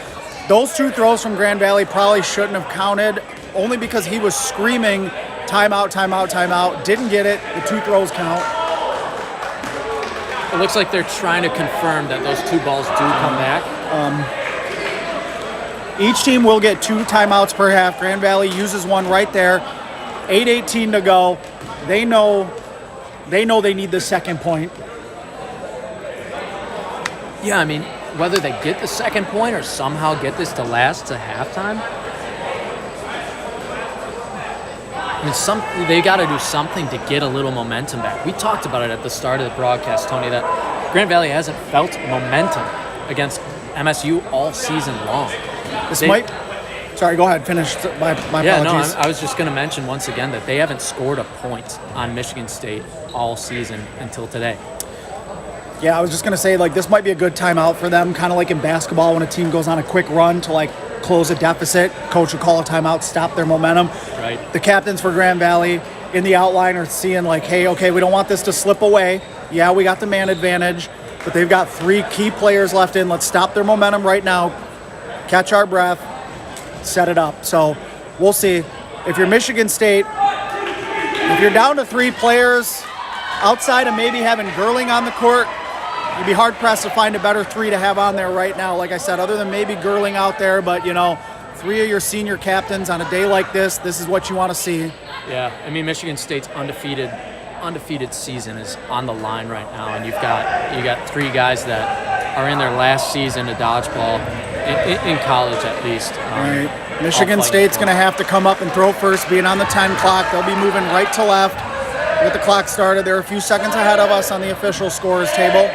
Those 2 throws from Grand Valley probably shouldn't have counted, only because he was screaming timeout, timeout, timeout. Didn't get it. The 2 throws count. It looks like they're trying to confirm that those 2 balls do come back. Each team will get 2 timeouts per half. Grand Valley uses one right there. 8:18 to go. They know they need the second point. Yeah, I mean, whether they get the second point or somehow get this to last to halftime, I mean, they got to do something to get a little momentum back. We talked about it at the start of the broadcast, Tony, that Grand Valley hasn't felt momentum against MSU all season long. Sorry, go ahead. Finish. My Yeah, apologies. no, I was just going to mention once again that they haven't scored a point on Michigan State all season until today. Yeah, I was just going to say, like, this might be a good timeout for them, kind of like in basketball when a team goes on a quick run to, like, close a deficit. Coach will call a timeout, stop their momentum. Right. The captains for Grand Valley in the outline are seeing, like, hey, okay, we don't want this to slip away. Yeah, we got the man advantage, but they've got 3 key players left in. Let's stop their momentum right now, catch our breath, set it up. So we'll see. If you're Michigan State, if you're down to 3 players, outside of maybe having Gerling on the court, you'd be hard-pressed to find a better 3 to have on there right now. Like I said, other than maybe Gerling out there, but, 3 of your senior captains on a day like this is what you want to see. Yeah, I mean, Michigan State's undefeated season is on the line right now, and you got 3 guys that are in their last season of dodgeball, in college at least. Right. Michigan State's going to have to come up and throw first, being on the 10 clock. They'll be moving right to left. Get the clock started. They're a few seconds ahead of us on the official scores table.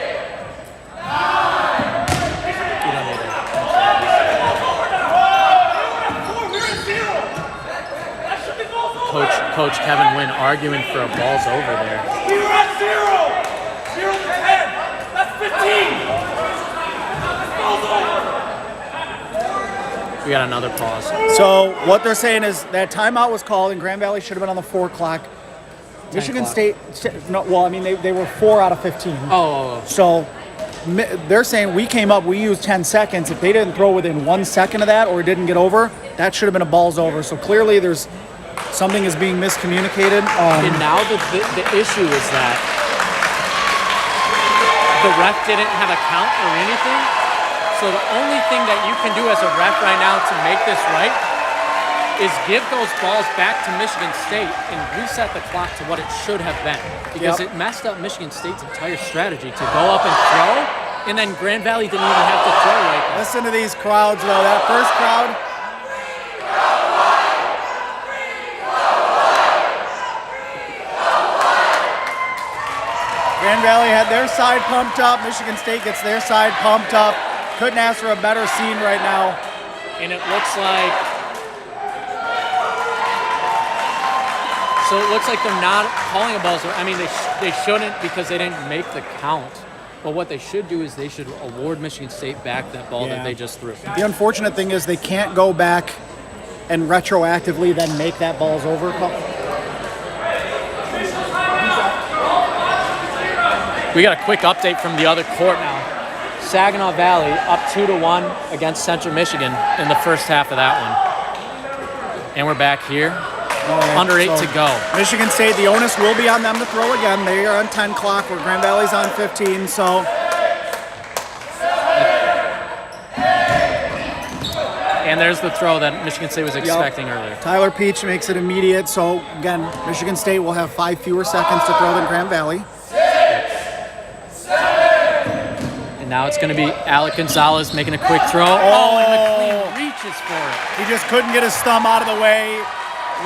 Coach Kevin Wynn arguing for a balls over there. We were at 0! 0 to 10! That's 15! We got another pause. So what they're saying is that timeout was called, and Grand Valley should have been on the 4 clock. Michigan clock. State, no, well, I mean, they were 4 out of 15. Oh. So they're saying we came up, we used 10 seconds. If they didn't throw within 1 second of that or it didn't get over, that should have been a balls over. So clearly there's something is being miscommunicated. And now the issue is that the ref didn't have a count or anything. So the only thing that you can do as a ref right now to make this right is give those balls back to Michigan State and reset the clock to what it should have been. Because it messed up Michigan State's entire strategy to go up and throw, and then Grand Valley didn't even have to throw right there. Listen to these crowds, though. That first crowd. Grand Valley had their side pumped up. Michigan State gets their side pumped up. Couldn't ask for a better scene right now. And it looks like... So it looks like they're not calling a balls. I mean, they shouldn't because they didn't make the count. But what they should do is they should award Michigan State back that ball that they just threw. The unfortunate thing is they can't go back and retroactively then make that balls over call. We got a quick update from the other court now. Saginaw Valley up 2-1 against Central Michigan in the first half of that one. And we're back here. Under 8 to go. Michigan State, the onus will be on them to throw again. They are on 10 clock where Grand Valley's on 15, so. And there's the throw that Michigan State was expecting earlier. Tyler Peach makes it immediate, so again, Michigan State will have 5 fewer seconds to throw than Grand Valley. And now it's going to be Alec Gonzalez making a quick throw. Oh, and McLean reaches for it. He just couldn't get his thumb out of the way.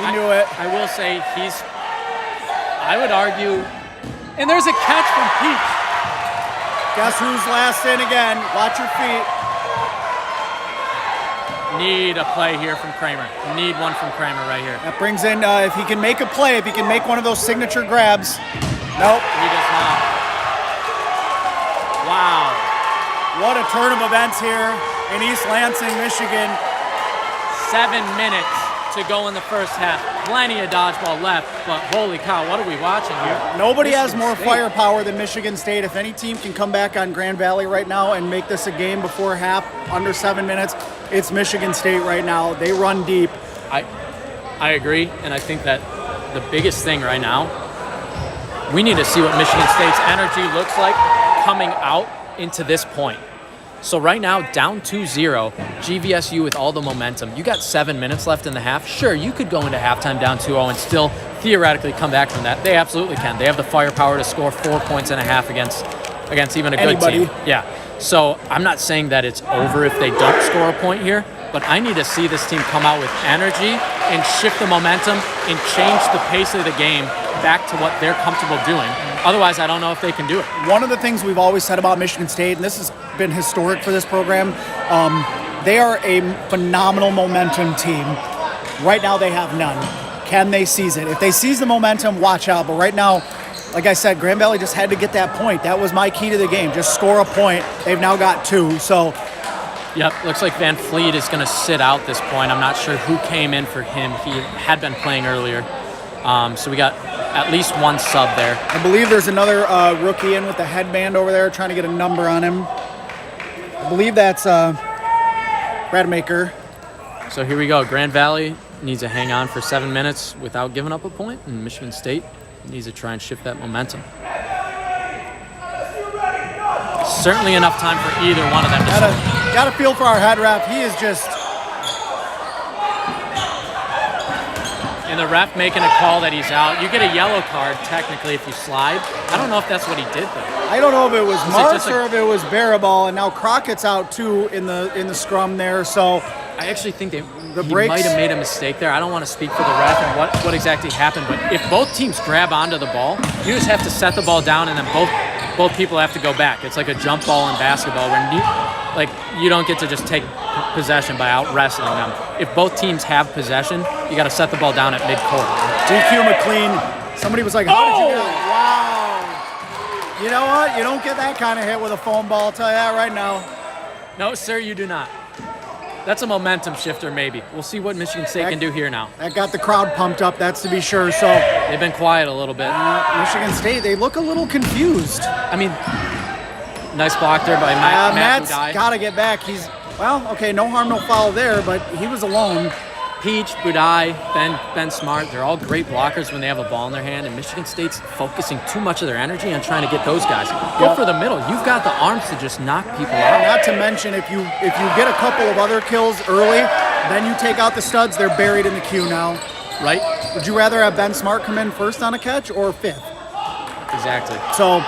We knew it. I will say I would argue, and there's a catch from Peach. Guess who's last in again? Watch your feet. Need a play here from Kramer. Need one from Kramer right here. That brings in, if he can make a play, if he can make one of those signature grabs. Nope. He does not. Wow. What a turn of events here in East Lansing, Michigan. 7 minutes to go in the first half. Plenty of dodgeball left, but holy cow, what are we watching here? Nobody has Michigan more State. firepower than Michigan State. If any team can come back on Grand Valley right now and make this a game before half, under 7 minutes, it's Michigan State right now. They run deep. I agree, and I think that the biggest thing right now, we need to see what Michigan State's energy looks like coming out into this point. So right now, down 2-0, GVSU with all the momentum. You got 7 minutes left in the half. Sure, you could go into halftime down 2-0 and still theoretically come back from that. They absolutely can. They have the firepower to score 4 points and a half against even a good Anybody. team. Yeah. So I'm not saying that it's over if they don't score a point here, but I need to see this team come out with energy and shift the momentum and change the pace of the game back to what they're comfortable doing. Otherwise, I don't know if they can do it. One of the things we've always said about Michigan State, and this has been historic for this program, they are a phenomenal momentum team. Right now, they have none. Can they seize it? If they seize the momentum, watch out. But right now, like I said, Grand Valley just had to get that point. That was my key to the game. Just score a point. They've now got 2. So, yep, looks like Van Fleet is going to sit out this point. I'm not sure who came in for him. He had been playing earlier. So we got at least one sub there. I believe there's another rookie in with the headband over there trying to get a number on him. I believe that's Rademacher. So here we go. Grand Valley needs to hang on for 7 minutes without giving up a point, and Michigan State needs to try and shift that momentum. Certainly enough time for either one of them to Got a feel for our head ref. He is just... And the ref making a call that he's out. You get a yellow card, technically, if you slide. I don't know if that's what he did, though. I don't know if it was Marks just or if it was Barabal, and now Crockett's out too in the scrum there. So I actually think he breaks- might have made a mistake there. I don't want to speak for the ref and what exactly happened, but if both teams grab onto the ball, you just have to set the ball down, and then both people have to go back. It's like a jump ball in basketball where you don't get to just take possession by out wrestling them. If both teams have possession, you got to set the ball down at midcourt. DQ McLean. Somebody was like, "How did you get it?" Wow. You know what? You don't get that kind of hit with a foam ball. I'll tell you that right now. No, sir, you do not. That's a momentum shifter, maybe. We'll see what Michigan State can do here now. That got the crowd pumped up. That's to be sure. So They've been quiet a little bit. Michigan State, they look a little confused. I mean, nice block there by Matt Matt's Budai. got to get back. Okay, no harm, no foul there, but he was alone. Peach, Budai, Ben Smart, they're all great blockers when they have a ball in their hand, and Michigan State's focusing too much of their energy on trying to get those guys. Go for the middle. You've got the arms to just knock people out. Not to mention, if you get a couple of other kills early, then you take out the studs, they're buried in the queue now. Right? Would you rather have Ben Smart come in first on a catch or 5th? Exactly. So,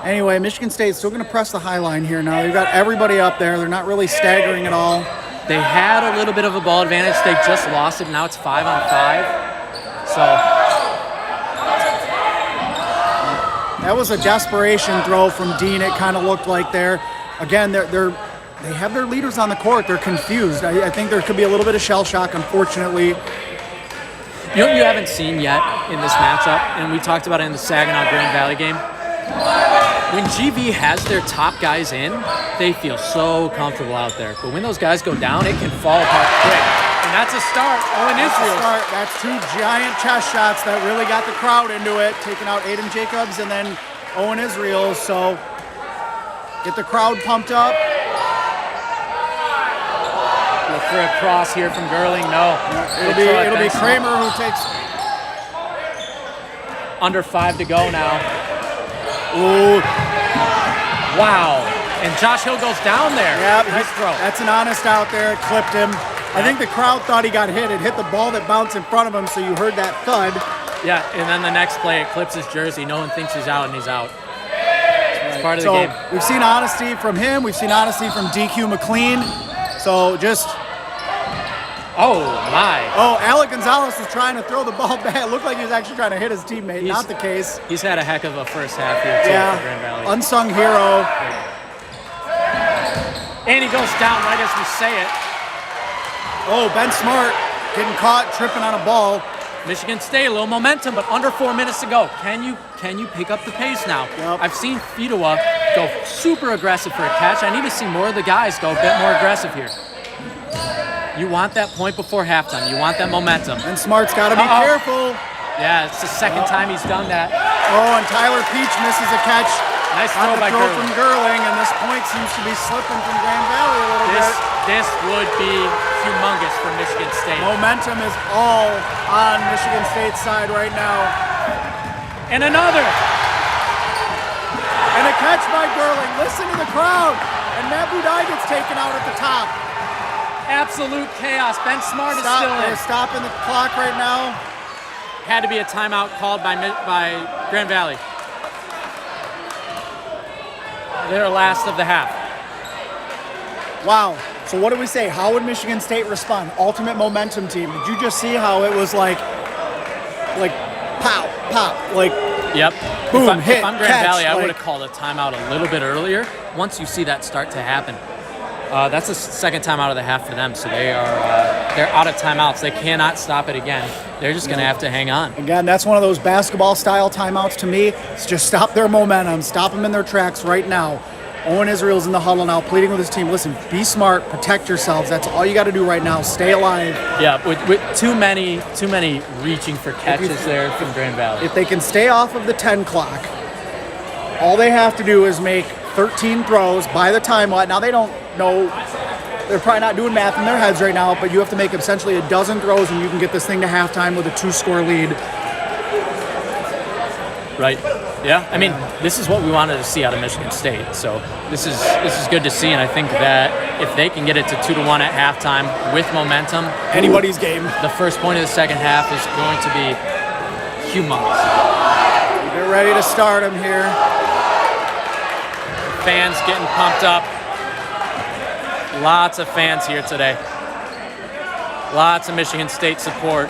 anyway, Michigan State's still going to press the high line here now. They've got everybody up there. They're not really staggering at all. They had a little bit of a ball advantage. They just lost it. Now it's 5-on-5. So that was a desperation throw from Dean. It kind of looked like there. Again, they have their leaders on the court. They're confused. I think there could be a little bit of shell shock, unfortunately. you know what you haven't seen yet in this matchup, and we talked about it in the Saginaw Grand Valley game? When GV has their top guys in, they feel so comfortable out there. But when those guys go down, it can fall apart quick. And that's a start. Owen Israel. That's 2 giant chest shots that really got the crowd into it, taking out Aiden Jacobs and then Owen Israel. So get the crowd pumped up. Look for a cross here from Gerling. No. It'll be Kramer who takes... Under 5 to go now. Ooh. Wow. And Josh Hill goes down there. Yeah, nice throw. That's an honest out there. It clipped him. I think the crowd thought he got hit. It hit the ball that bounced in front of him, so you heard that thud. Yeah, and then the next play, it clips his jersey. No one thinks he's out, and he's out. It's part of the game. We've seen honesty from him. We've seen honesty from DQ McLean. So just... Oh, my. Oh, Alec Gonzalez was trying to throw the ball back. It looked like he was actually trying to hit his teammate. Not the case. He's had a heck of a first half here, too, for Grand Valley. Unsung hero. And he goes down right as we say it. Oh, Ben Smart getting caught tripping on a ball. Michigan State, a little momentum, but under 4 minutes to go. Can you pick up the pace now? Yep. I've seen Fidowa go super aggressive for a catch. I need to see more of the guys go a bit more aggressive here. You want that point before halftime. You want that momentum. And Smart's got to be careful. Yeah, it's the second time he's done that. Oh, and Tyler Peach misses a catch. Nice on throw the by throw Gerling. from Gerling, and this point seems to be slipping from Grand Valley a little bit. This would be humongous for Michigan State. Momentum is all on Michigan State's side right now. And another. And a catch by Gerling. Listen to the crowd. And Matt Budai gets taken out at the top. Absolute chaos. Ben Smart is still in. They're stopping the clock right now. Had to be a timeout called by Grand Valley. Their last of the half. Wow. So what do we say? How would Michigan State respond? Ultimate momentum team. Did you just see how it was like pow, pop, like yep. boom, hit, if I'm Grand catch, Valley, I like, would have called a timeout a little bit earlier. Once you see that start to happen, that's the second time out of the half for them. So they're out of timeouts. They cannot stop it again. They're just going to have to hang on. Again, that's one of those basketball-style timeouts to me. It's just stop their momentum, stop them in their tracks right now. Owen Israel's in the huddle now, pleading with his team. Listen, be smart, protect yourselves. That's all you got to do right now. Stay alive. Yeah, with too many reaching for catches there from Grand Valley. If they can stay off of the 10 clock, all they have to do is make 13 throws by the time. Now, they don't know. They're probably not doing math in their heads right now, but you have to make essentially a dozen throws and you can get this thing to halftime with a 2-score lead. Right. Yeah. I mean, this is what we wanted to see out of Michigan State. So this is good to see, and I think that if they can get it to 2-1 at halftime with momentum, anybody's game. The first point of the second half is going to be humongous. They're ready to start them here. Fans getting pumped up. Lots of fans here today. Lots of Michigan State support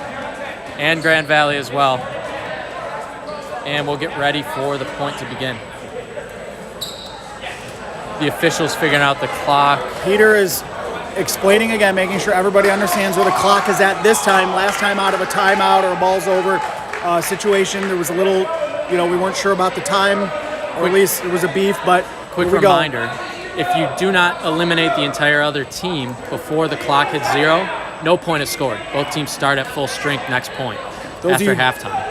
and Grand Valley as well. And we'll get ready for the point to begin. The officials figuring out the clock. Peter is explaining again, making sure everybody understands where the clock is at this time. Last time out of a timeout or a ball's over situation, there was a little, we weren't sure about the time, or at least there was a beef, but quick reminder, if you do not eliminate the entire other team before the clock hits 0, no point is scored. Both teams start at full strength next point after halftime.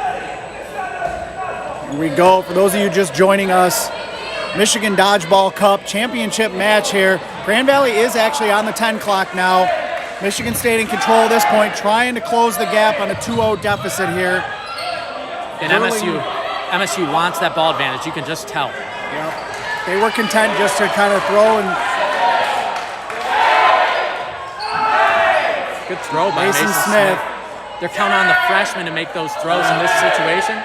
Here we go. For those of you just joining us, Michigan Dodgeball Cup championship match here. Grand Valley is actually on the 10 clock now. Michigan State in control at this point, trying to close the gap on a 2-0 deficit here. And MSU wants that ball advantage. You can just tell. Yep. They were content just to kind of throw and... Good throw by Mason Smith. They're counting on the freshman to make those throws in this situation.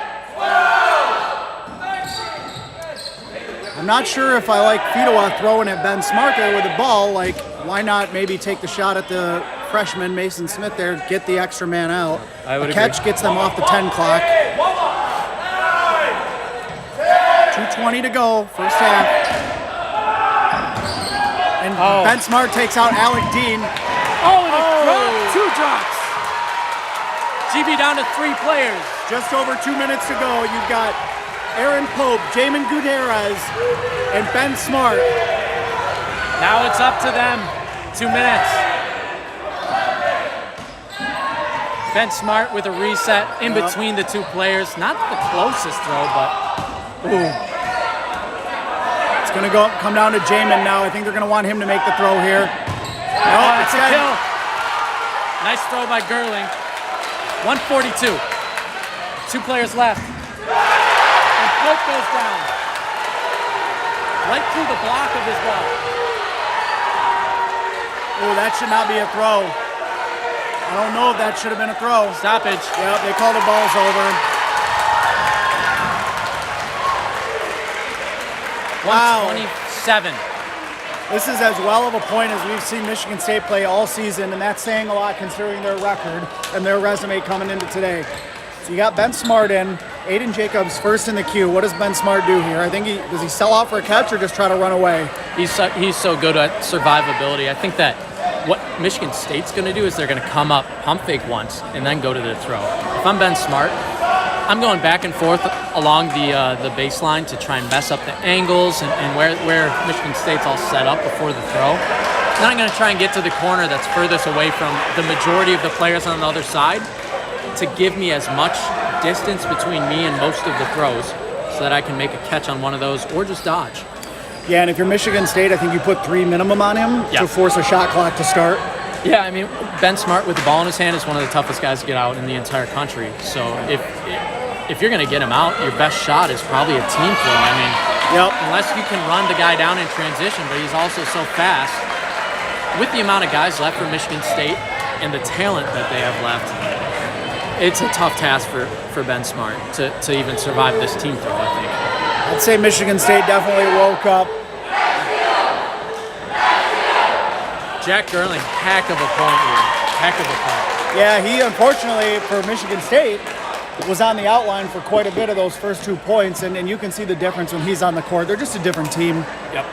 I'm not sure if I like Fedowa throwing at Ben Smart there with the ball. Like, why not maybe take the shot at the freshman, Mason Smith there, get the extra man out. The catch gets them off the 10 clock. 2:20 to go, first half. And Ben Smart takes out Alec Dean. Two drops. GB down to 3 players. Just over 2 minutes to go. You've got Aaron Pope, Jamin Gutierrez, and Ben Smart. Now it's up to them. 2 minutes. Ben Smart with a reset in between the 2 players. Not the closest throw, but ooh. It's going to come down to Jamin now. I think they're going to want him to make the throw here. No, it's a kill. Nice throw by Gerling. 1:42. 2 players left. And Pope goes down. Right through the block of his ball. Oh, that should not be a throw. I don't know if that should have been a throw. Stoppage. Yep, they call the balls over. Wow. 127. This is as well of a point as we've seen Michigan State play all season, and that's saying a lot considering their record and their resume coming into today. So you got Ben Smart in, Aiden Jacobs first in the queue. What does Ben Smart do here? I think does he sell out for a catch or just try to run away? He's so good at survivability. I think that what Michigan State's going to do is they're going to come up, pump fake once, and then go to the throw. If I'm Ben Smart, I'm going back and forth along the baseline to try and mess up the angles and where Michigan State's all set up before the throw. Then I'm going to try and get to the corner that's furthest away from the majority of the players on the other side to give me as much distance between me and most of the throws so that I can make a catch on one of those or just dodge. Yeah, and if you're Michigan State, I think you put 3 minimum on him to force a shot clock to start. Yeah, I mean, Ben Smart with the ball in his hand is one of the toughest guys to get out in the entire country. So if you're going to get him out, your best shot is probably a team throw. I mean, unless you can run the guy down in transition, but he's also so fast. With the amount of guys left for Michigan State and the talent that they have left, it's a tough task for Ben Smart to even survive this team throw, I think. I'd say Michigan State definitely woke up. Jack Gerling, heck of a point here. Heck of a point. Yeah, he unfortunately for Michigan State was on the outline for quite a bit of those first 2 points, and you can see the difference when he's on the court. They're just a different team. Yep.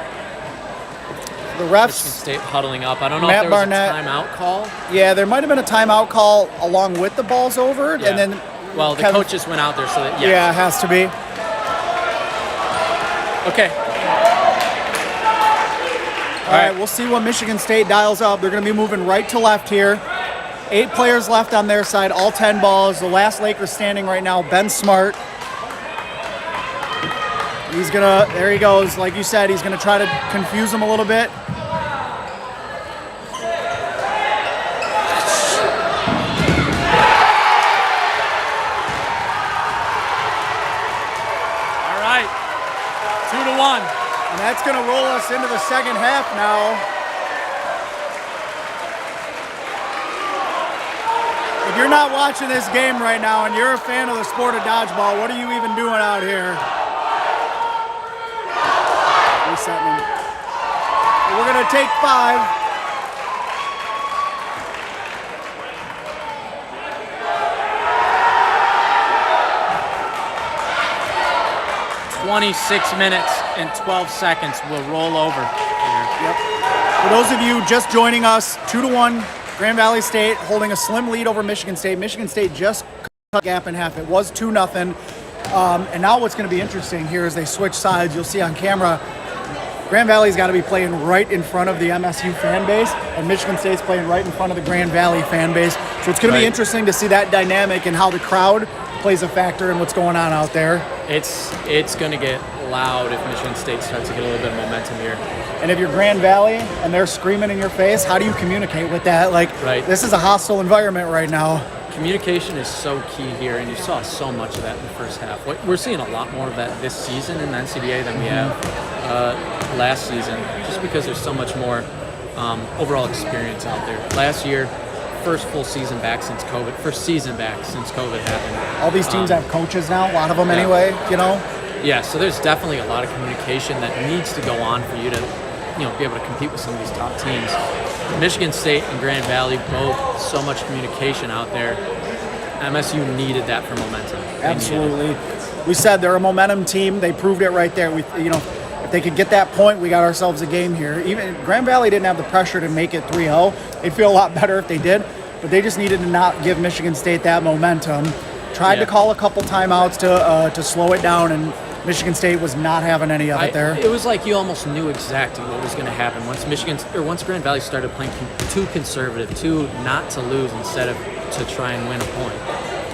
The refs. Michigan State huddling up. I don't know Matt if there was Barnett, a timeout call. Yeah, there might have been a timeout call along with the balls over, and then. Well, the coaches went out there, so that Yeah, it has to be. Okay. All right, we'll see what Michigan State dials up. They're going to be moving right to left here. 8 players left on their side, all 10 balls. The last Laker standing right now, Ben Smart. He's going to, there he goes. Like you said, he's going to try to confuse them a little bit. All right, 2-1. And that's going to roll us into the second half now. If you're not watching this game right now and you're a fan of the sport of dodgeball, what are you even doing out here? Resetting him. We're going to take 5. 26 minutes and 12 seconds will roll over here. Yep. For those of you just joining us, 2-1, Grand Valley State holding a slim lead over Michigan State. Michigan State just cut the gap in half. It was 2-0. And now what's going to be interesting here is they switch sides. You'll see on camera, Grand Valley's got to be playing right in front of the MSU fan base, and Michigan State's playing right in front of the Grand Valley fan base. So it's going to be interesting to see that dynamic and how the crowd plays a factor in what's going on out there. It's going to get loud if Michigan State starts to get a little bit of momentum here. And if you're Grand Valley and they're screaming in your face, how do you communicate with that? This is a hostile environment right now. Communication is so key here, and you saw so much of that in the first half. We're seeing a lot more of that this season in the NCAA than we have last season, just because there's so much more overall experience out there. Last year, first full season back since COVID. First season back since COVID happened. All these teams have coaches now, a lot of them anyway, you know? Yeah, so there's definitely a lot of communication that needs to go on for you to, be able to compete with some of these top teams. Michigan State and Grand Valley, both so much communication out there. MSU needed that for momentum. Absolutely. We said they're a momentum team. They proved it right there. If they could get that point, we got ourselves a game here. Even Grand Valley didn't have the pressure to make it 3-0. They'd feel a lot better if they did, but they just needed to not give Michigan State that momentum. Tried to call a couple timeouts to slow it down, and Michigan State was not having any of it there. It was like you almost knew exactly what was going to happen once Grand Valley started playing too conservative, too not to lose instead of to try and win a point.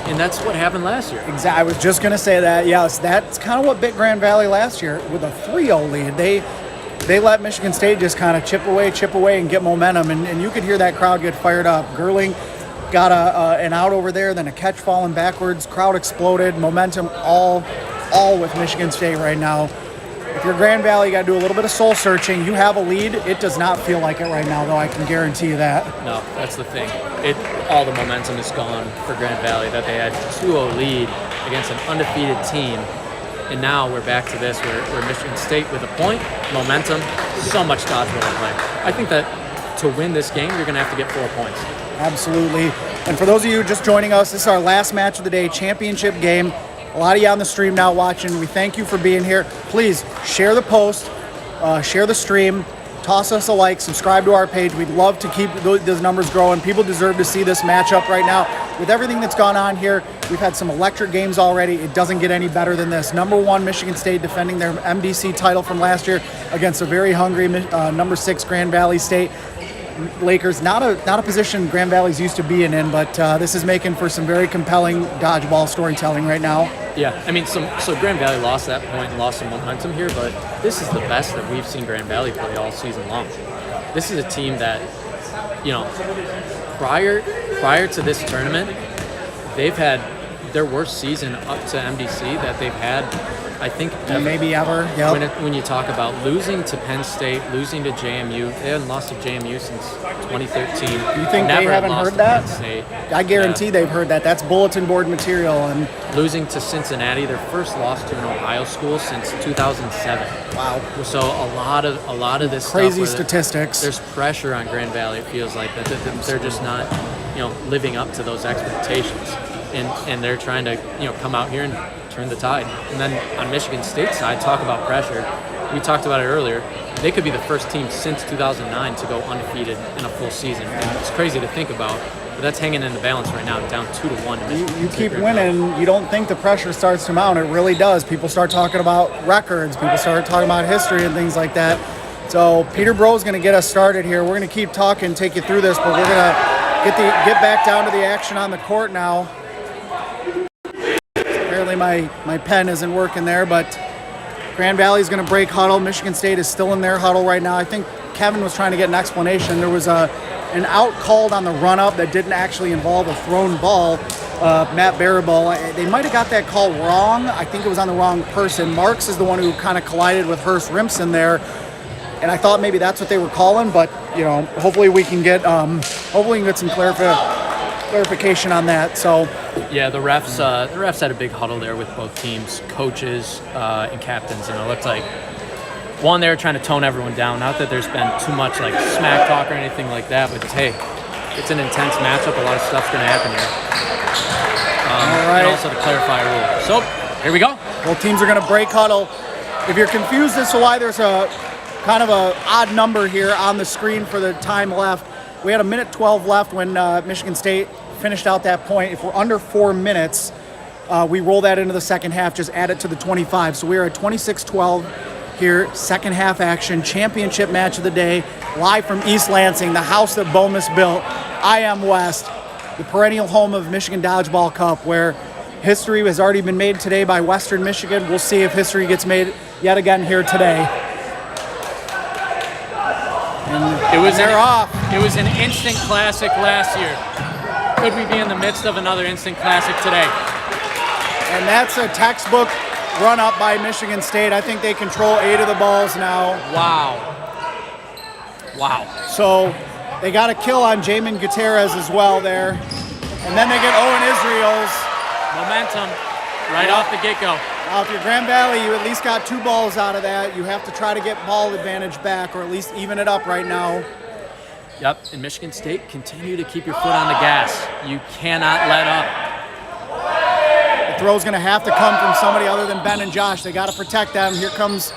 And that's what happened last year. Exactly. I was just going to say that. Yes, that's kind of what bit Grand Valley last year with a 3-0 lead. They let Michigan State just kind of chip away and get momentum, and you could hear that crowd get fired up. Gerling got an out over there, then a catch falling backwards. Crowd exploded. Momentum all with Michigan State right now. If you're Grand Valley, you got to do a little bit of soul searching. You have a lead. It does not feel like it right now, though. I can guarantee you that. No, that's the thing. All the momentum is gone for Grand Valley. That they had 2-0 lead against an undefeated team, and now we're back to this where Michigan State with a point, momentum, so much dodgeball to play. I think that to win this game, you're going to have to get 4 points. Absolutely. And for those of you just joining us, this is our last match of the day, championship game. A lot of you on the stream now watching. We thank you for being here. Please share the post, share the stream, toss us a like, subscribe to our page. We'd love to keep those numbers growing. People deserve to see this matchup right now. with everything that's gone on here, we've had some electric games already. It doesn't get any better than this. Number 1 Michigan State defending their MDC title from last year against a very hungry number 6 Grand Valley State. Lakers, not a position Grand Valley's used to being in, but this is making for some very compelling dodgeball storytelling right now. Yeah, I mean, so Grand Valley lost that point and lost some momentum here, but this is the best that we've seen Grand Valley play all season long. This is a team that, you know, prior to this tournament, they've had their worst season up to MDC that they've had, I think, maybe ever. Yep. When you talk about losing to Penn State, losing to JMU, they haven't lost to JMU since 2013. You think they haven't heard that? I guarantee they've heard that. That's bulletin board material. And losing to Cincinnati, their first loss to an Ohio school since 2007. Wow. So a lot of this crazy stuff statistics. There's pressure on Grand Valley. It feels like that they're just not, you know, living up to those expectations, and they're trying to, you know, come out here and turn the tide. And then on Michigan State's side, talk about pressure. We talked about it earlier. They could be the first team since 2009 to go undefeated in a full season. And it's crazy to think about, but that's hanging in the balance right now, down 2-1. You keep winning, you don't think the pressure starts to mount. It really does. People start talking about records. People start talking about history and things like that. So Peter Bro's going to get us started here. We're going to keep talking, take you through this, but we're going to get back down to the action on the court now. Apparently my pen isn't working there, but Grand Valley's going to break huddle. Michigan State is still in their huddle right now. I think Kevin was trying to get an explanation. There was an out called on the run-up that didn't actually involve a thrown ball. Matt Barabal, they might have got that call wrong. I think it was on the wrong person. Marks is the one who kind of collided with Hurst Rimpson there, and I thought maybe that's what they were calling, but you know, hopefully we can get some clarification on that. So yeah, the refs had a big huddle there with both teams, coaches and captains, and it looked like one, they were trying to tone everyone down. Not that there's been too much like smack talk or anything like that, but hey, it's an intense matchup. A lot of stuff's going to happen here. All right. And also to clarify a rule. So here we go. Both teams are going to break huddle. If you're confused as to why there's a kind of a odd number here on the screen for the time left, we had 1:12 left when Michigan State finished out that point. If we're under 4 minutes, we roll that into the second half, just add it to the 25. So we're at 26-12 here, second half action, championship match of the day, live from East Lansing, the house that Bomas built. I am West, the perennial home of Michigan Dodgeball Cup, where history has already been made today by Western Michigan. We'll see if history gets made yet again here today. And they're off. It was an instant classic last year. Could we be in the midst of another instant classic today? And that's a textbook run up by Michigan State. I think they control 8 of the balls now. Wow. So they got a kill on Jamin Gutierrez as well there. And then they get Owen Israel's momentum right off the get-go. Now, if you're Grand Valley, you at least got 2 balls out of that. You have to try to get ball advantage back, or at least even it up right now. Yep, and Michigan State, continue to keep your foot on the gas. You cannot let up. The throw's going to have to come from somebody other than Ben and Josh. They got to protect them. Here comes,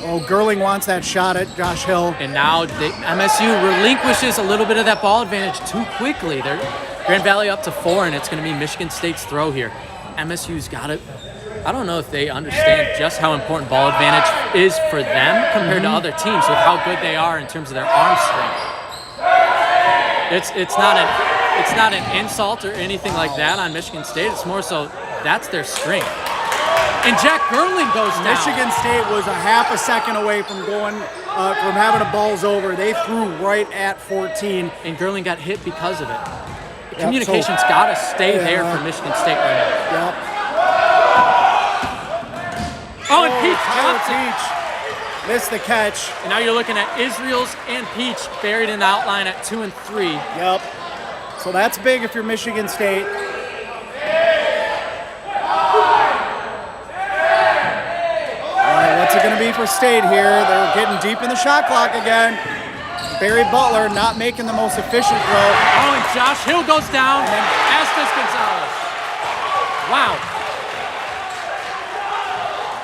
Gerling wants that shot at Josh Hill. And now MSU relinquishes a little bit of that ball advantage too quickly. They're Grand Valley up to 4, and it's going to be Michigan State's throw here. MSU's got it. I don't know if they understand just how important ball advantage is for them compared to other teams with how good they are in terms of their arm strength. It's not an insult or anything like that on Michigan State. It's more so that's their strength. And Jack Gerling goes down. Michigan State was a half a second away from going from having a balls over. They threw right at 14, and Gerling got hit because of it. The communication's got to stay there for Michigan State right now. Yep. Oh, and Peach Johnson missed the catch. And now you're looking at Israels and Peach buried in the outline at 2 and 3. Yep. So that's big if you're Michigan State. All right, what's it going to be for State here? They're getting deep in the shot clock again. Barry Butler not making the most efficient throw. Oh, and Josh Hill goes down, and Estes Gonzalez. Wow.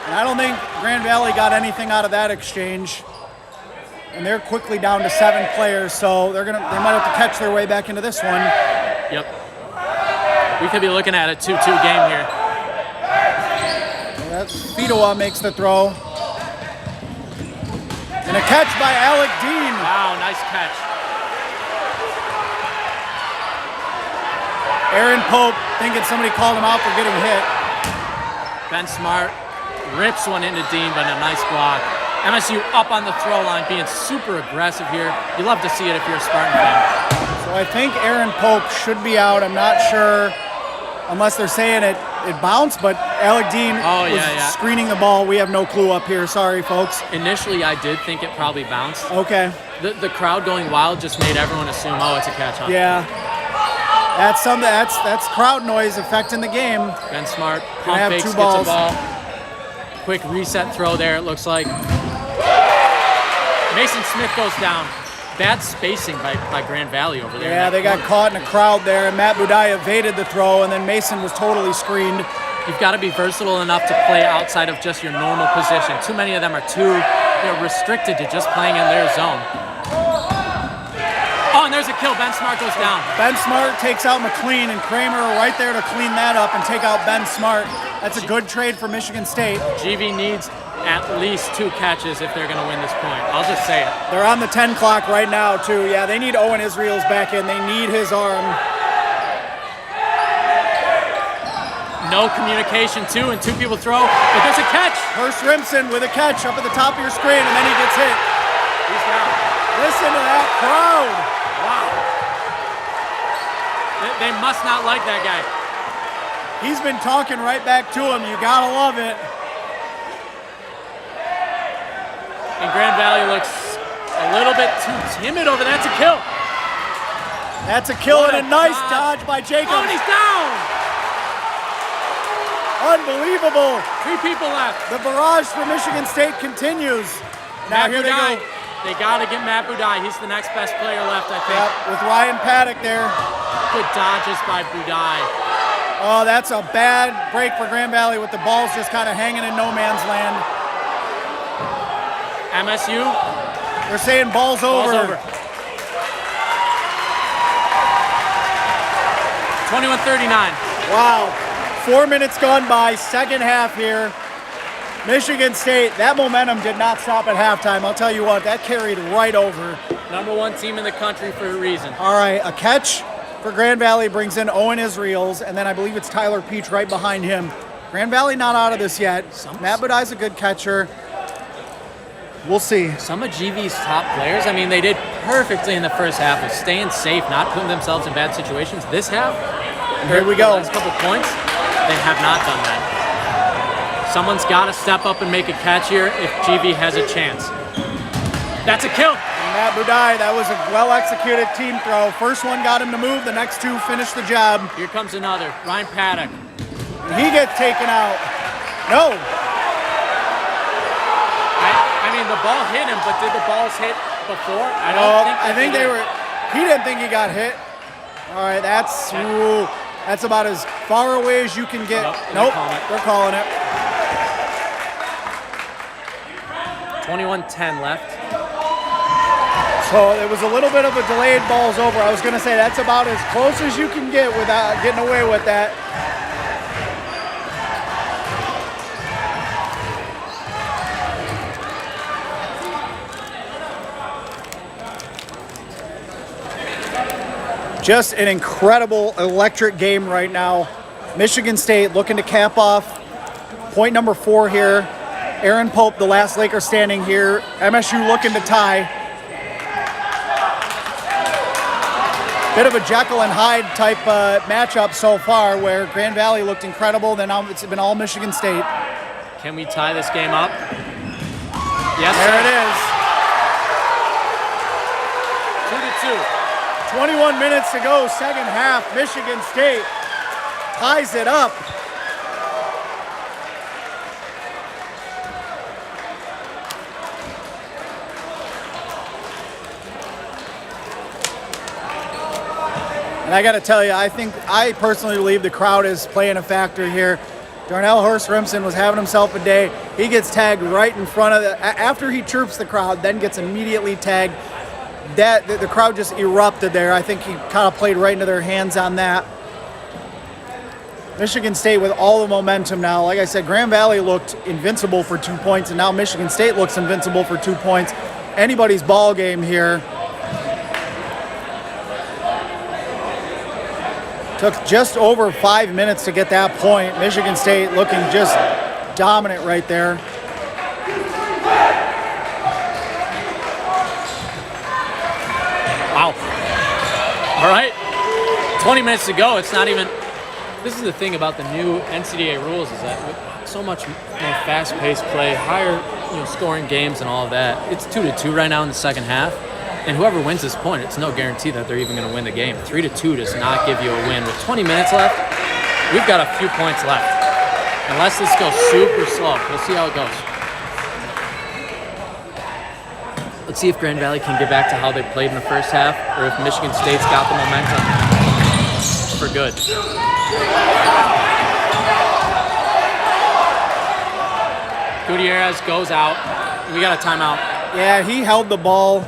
And I don't think Grand Valley got anything out of that exchange. And they're quickly down to 7 players, so they might have to catch their way back into this one. Yep. we could be looking at a 2-2 game here. Fidoa makes the throw. And a catch by Alec Dean. Wow, nice catch. Aaron Pope thinking somebody called him out for getting hit. Ben Smart rips one into Dean, but a nice block. MSU up on the throw line, being super aggressive here. You love to see it if you're a Spartan fan. So I think Aaron Pope should be out. I'm not sure, unless they're saying it bounced, but Alec Dean was screening the ball. We have no clue up here. Sorry, folks. Initially, I did think it probably bounced. Okay. The crowd going wild just made everyone assume, oh, it's a catch, huh? Yeah. That's something. That's crowd noise affecting the game. Ben Smart pump fakes, gets a ball. Quick reset throw there, it looks like. Mason Smith goes down. Bad spacing by Grand Valley over there. Yeah, they got caught in a crowd there, and Matt Budai evaded the throw, and then Mason was totally screened. You've got to be versatile enough to play outside of just your normal position. Too many of them are they're restricted to just playing in their zone. Oh, and there's a kill. Ben Smart goes down. Ben Smart takes out McLean, and Kramer right there to clean that up and take out Ben Smart. That's a good trade for Michigan State. GV needs at least 2 catches if they're going to win this point. I'll just say it. They're on the 10 clock right now, too. Yeah, they need Owen Israel's back in. They need his arm. No communication, too, and 2 people throw, but there's a catch. Hurst Rimson with a catch up at the top of your screen, and then he gets hit. He's down. Listen to that crowd. Wow. They must not like that guy. He's been talking right back to him. You gotta love it. And Grand Valley looks a little bit too timid over there. That's a kill. That's a kill What and a a nice dodge. dodge by Jacobs. Oh, and he's down. Unbelievable. 3 people left. The barrage for Michigan State continues. Now Matt here they Budai. go. They got to get Matt Budai. He's the next best player left, I think. Yep, with Ryan Paddock there. Good dodges by Budai. Oh, that's a bad break for Grand Valley with the balls just kind of hanging in no man's land. MSU. They're saying ball's over. 21-39. Wow. 4 minutes gone by, second half here. Michigan State, that momentum did not stop at halftime. I'll tell you what, that carried right over. Number 1 team in the country for a reason. All right, a catch for Grand Valley brings in Owen Israels, and then I believe it's Tyler Peach right behind him. Grand Valley not out of this yet. Matt Budai's a good catcher. We'll see. Some of GV's top players, I mean, they did perfectly in the first half of staying safe, not putting themselves in bad situations. This half, here we go. The last couple points, they have not done that. Someone's got to step up and make a catch here if GV has a chance. That's a kill. And Matt Budai, that was a well-executed team throw. First one got him to move. The next 2 finished the job. Here comes another. Ryan Paddock. He gets taken out. No. I mean, the ball hit him, but did the balls hit before? I think they were. He didn't think he got hit. All right, that's about as far away as you can get. Nope, they're calling it. 21-10 left. So it was a little bit of a delayed balls over. I was going to say that's about as close as you can get without getting away with that. Just an incredible, electric game right now. Michigan State looking to cap off point number 4 here. Aaron Pope, the last Laker standing here. MSU looking to tie. Bit of a Jekyll and Hyde type matchup so far, where Grand Valley looked incredible. Then it's been all Michigan State. Can we tie this game up? Yes, there sir. 2-2. 21 minutes to go, second half. Michigan State ties it up. And I got to tell you, I personally believe the crowd is playing a factor here. Darnell Hurst Rimson was having himself a day. He gets tagged right in front of after he chirps the crowd, then gets immediately tagged. The crowd just erupted there. I think he kind of played right into their hands on that. Michigan State with all the momentum now. Like I said, Grand Valley looked invincible for 2 points, and now Michigan State looks invincible for 2 points. Anybody's ball game here. Took just over 5 minutes to get that point. Michigan State looking just dominant right there. Wow. All right. 20 minutes to go. It's not even... This is the thing about the new NCAA rules is that with so much more fast-paced play, higher scoring games and all of that, it's 2-2 right now in the second half. And whoever wins this point, it's no guarantee that they're even going to win the game. 3-2 does not give you a win. With 20 minutes left, we've got a few points left. Unless this goes super slow. We'll see how it goes. Let's see if Grand Valley can get back to how they played in the first half, or if Michigan State's got the momentum for good. Gutierrez goes out. We got a timeout. Yeah, he held the ball.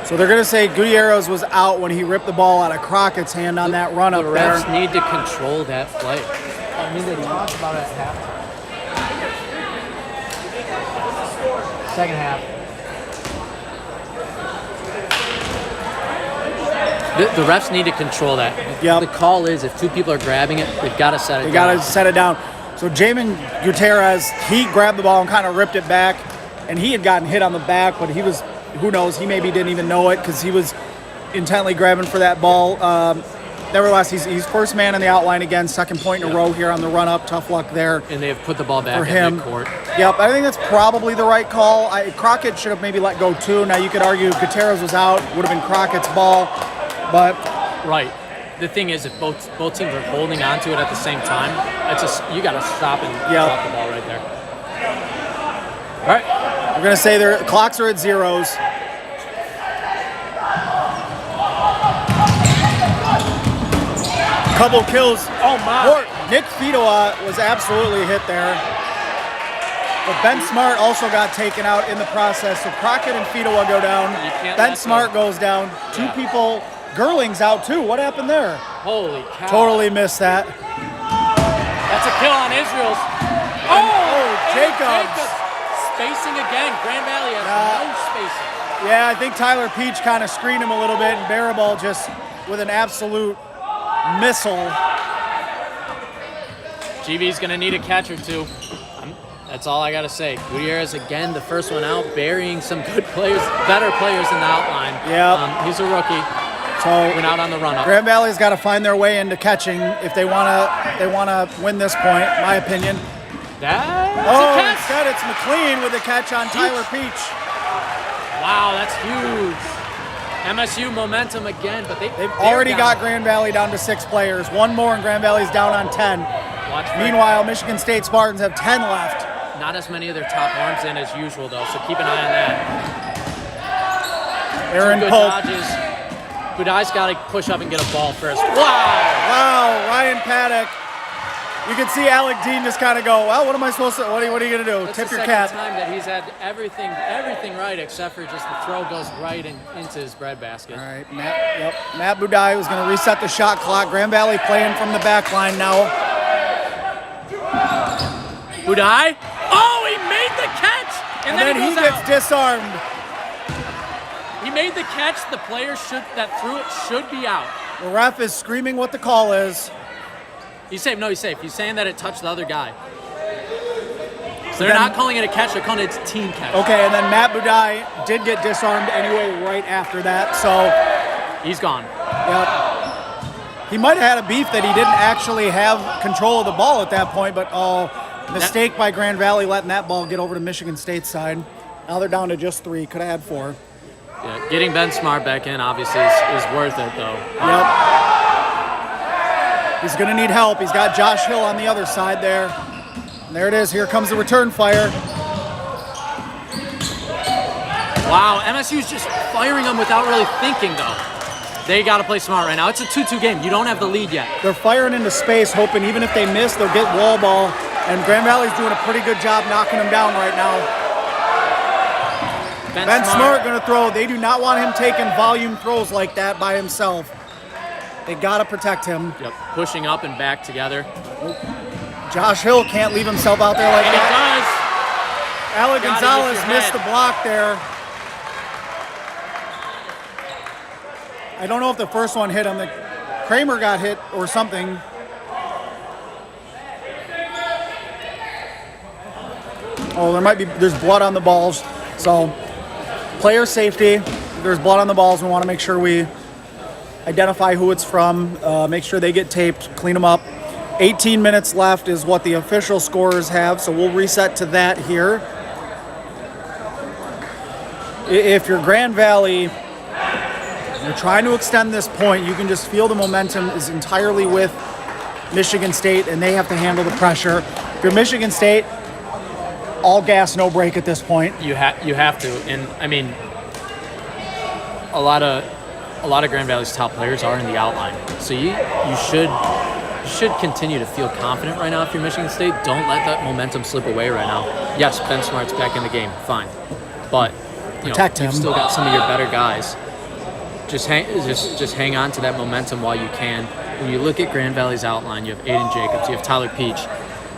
So they're going to say Gutierrez was out when he ripped the ball out of Crockett's hand on that run up The there. refs need to control that play. I mean, they talked about it at halftime. Second half. The refs need to control that. Yep. The call is if two people are grabbing it, they've got to set it They down. got to set it down. So Jamin Gutierrez, he grabbed the ball and kind of ripped it back, and he had gotten hit on the back, but he was, who knows, he maybe didn't even know it because he was intently grabbing for that ball. Nevertheless, he's first man in the outline again, second point in a row here on the run-up. Tough luck there. And they have put the ball back for at him. midcourt. Yep, I think that's probably the right call. Crockett should have maybe let go too. Now you could argue Gutierrez was out, would have been Crockett's ball, but... Right. The thing is, if both teams are holding on to it at the same time, it's just you got to stop and drop the ball right there. All right. We're going to say their clocks are at zeros. Couple kills. Oh, my. Nick Fidoa was absolutely hit there. But Ben Smart also got taken out in the process. So Crockett and Fidoa go down. Ben Smart goes down. Two people. Gurling's out too. What happened there? Holy cow. Totally missed that. That's a kill on Israel's. Jacobs. Spacing again. Grand Valley has no spacing. Yeah, I think Tyler Peach kind of screened him a little bit, and Barabal just with an absolute missile. GV's going to need a catch or two. That's all I got to say. Gutierrez again, the first one out, burying some good players, better players in the outline. Yeah. He's a rookie. So went out on the run-up. Grand Valley's got to find their way into catching if they want to win this point, in my opinion. Instead it's McLean with a catch on Tyler Peach. Wow, that's huge. MSU momentum again, but they've already got Grand Valley down to 6 players. One more and Grand Valley's down on 10. Meanwhile, Michigan State Spartans have 10 left. Not as many of their top arms in as usual, though, so keep an eye on that. Aaron Pope. Dodges. Budai's got to push up and get a ball first. Wow, Ryan Paddock. You can see Alec Dean just kind of go, well, what am I supposed to, what are you going to do? That's Tip your the cap. second time that he's had everything right except for just the throw goes right into his breadbasket. All right, Matt Budai was going to reset the shot clock. Grand Valley playing from the back line now. Budai. Oh, he made the catch! And then he gets disarmed. He made the catch. The player that threw it should be out. The ref is screaming what the call is. He's safe. No, he's safe. He's saying that it touched the other guy. So they're not calling it a catch. They're calling it a team catch. Okay, and then Matt Budai did get disarmed anyway right after that, so. He's gone. Yep. He might have had a beef that he didn't actually have control of the ball at that point, but mistake by Grand Valley letting that ball get over to Michigan State's side. Now they're down to just 3. Could have had 4. Yeah, getting Ben Smart back in obviously is worth it, though. Yep. He's going to need help. He's got Josh Hill on the other side there. And there it is. Here comes the return fire. Wow, MSU's just firing them without really thinking, though. They got to play smart right now. It's a 2-2 game. You don't have the lead yet. They're firing into space, hoping even if they miss, they'll get wall ball. And Grand Valley's doing a pretty good job knocking them down right now. Ben Smart going to throw. They do not want him taking volume throws like that by himself. They got to protect him. Yep, pushing up and back together. Josh Hill can't leave himself out there like And that. he does. Alec Got it Gonzalez with your missed head. the block there. I don't know if the first one hit him. Kramer got hit or something. Oh, there's blood on the balls. So, player safety. If there's blood on the balls, we want to make sure we identify who it's from, make sure they get taped, clean them up. 18 minutes left is what the official scorers have, so we'll reset to that here. If you're Grand Valley, you're trying to extend this point, you can just feel the momentum is entirely with Michigan State, and they have to handle the pressure. If you're Michigan State, all gas, no brake at this point. You have to, and I mean, a lot of Grand Valley's top players are in the outline, so you should continue to feel confident right now. If you're Michigan State, don't let that momentum slip away right now. Yes, Ben Smart's back in the game, fine, but Protect him. You've still got some of your better guys. Just hang on to that momentum while you can. When you look at Grand Valley's outline, you have Aiden Jacobs, you have Tyler Peach,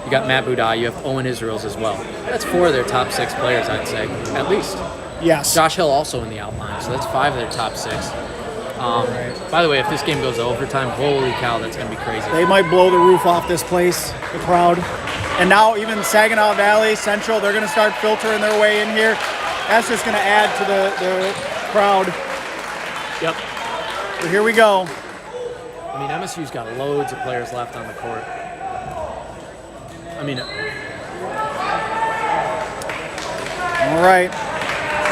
you got Matt Budai, you have Owen Israels as well. That's 4 of their top 6 players, I'd say, at least. Yes. Josh Hill also in the outline, so that's 5 of their top 6. By the way, if this game goes to overtime, holy cow, that's going to be crazy. They might blow the roof off this place, the crowd. And now even Saginaw Valley, Central, they're going to start filtering their way in here. That's just going to add to the crowd. Yep. So here we go. I mean, MSU's got loads of players left on the court. I mean, all right.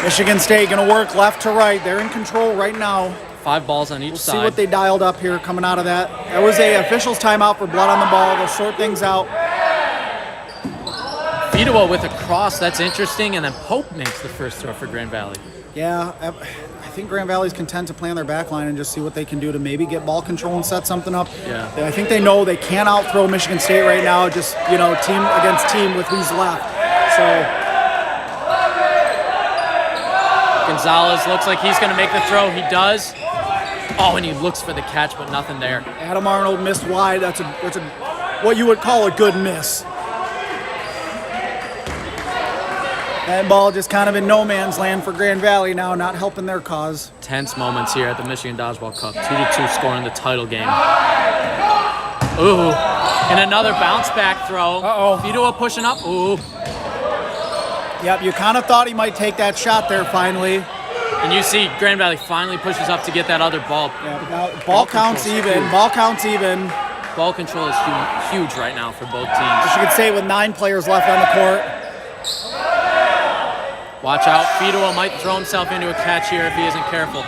Michigan State going to work left to right. They're in control right now. 5 balls on each side. See what they dialed up here coming out of that. That was a official's timeout for blood on the ball. They'll sort things out. Fedewa with a cross, that's interesting, and then Pope makes the first throw for Grand Valley. Yeah, I think Grand Valley's content to play on their back line and just see what they can do to maybe get ball control and set something up. Yeah. I think they know they can't outthrow Michigan State right now, just, team against team with who's left. So Gonzalez looks like he's going to make the throw. He does. Oh, and he looks for the catch, but nothing there. Adam Arnold missed wide. That's a what you would call a good miss. That ball just kind of in no man's land for Grand Valley now, not helping their cause. Tense moments here at the Michigan Dodgeball Cup. 2-2 score in the title game. Ooh, and another bounce back throw. Uh-oh. Fedewa pushing up. Ooh. Yep, you kind of thought he might take that shot there finally. And you see Grand Valley finally pushes up to get that other ball. Yeah, now ball counts even. Ball counts even. Ball control is huge right now for both teams. Michigan State with 9 players left on the court. Watch out. Fedewa might throw himself into a catch here if he isn't careful.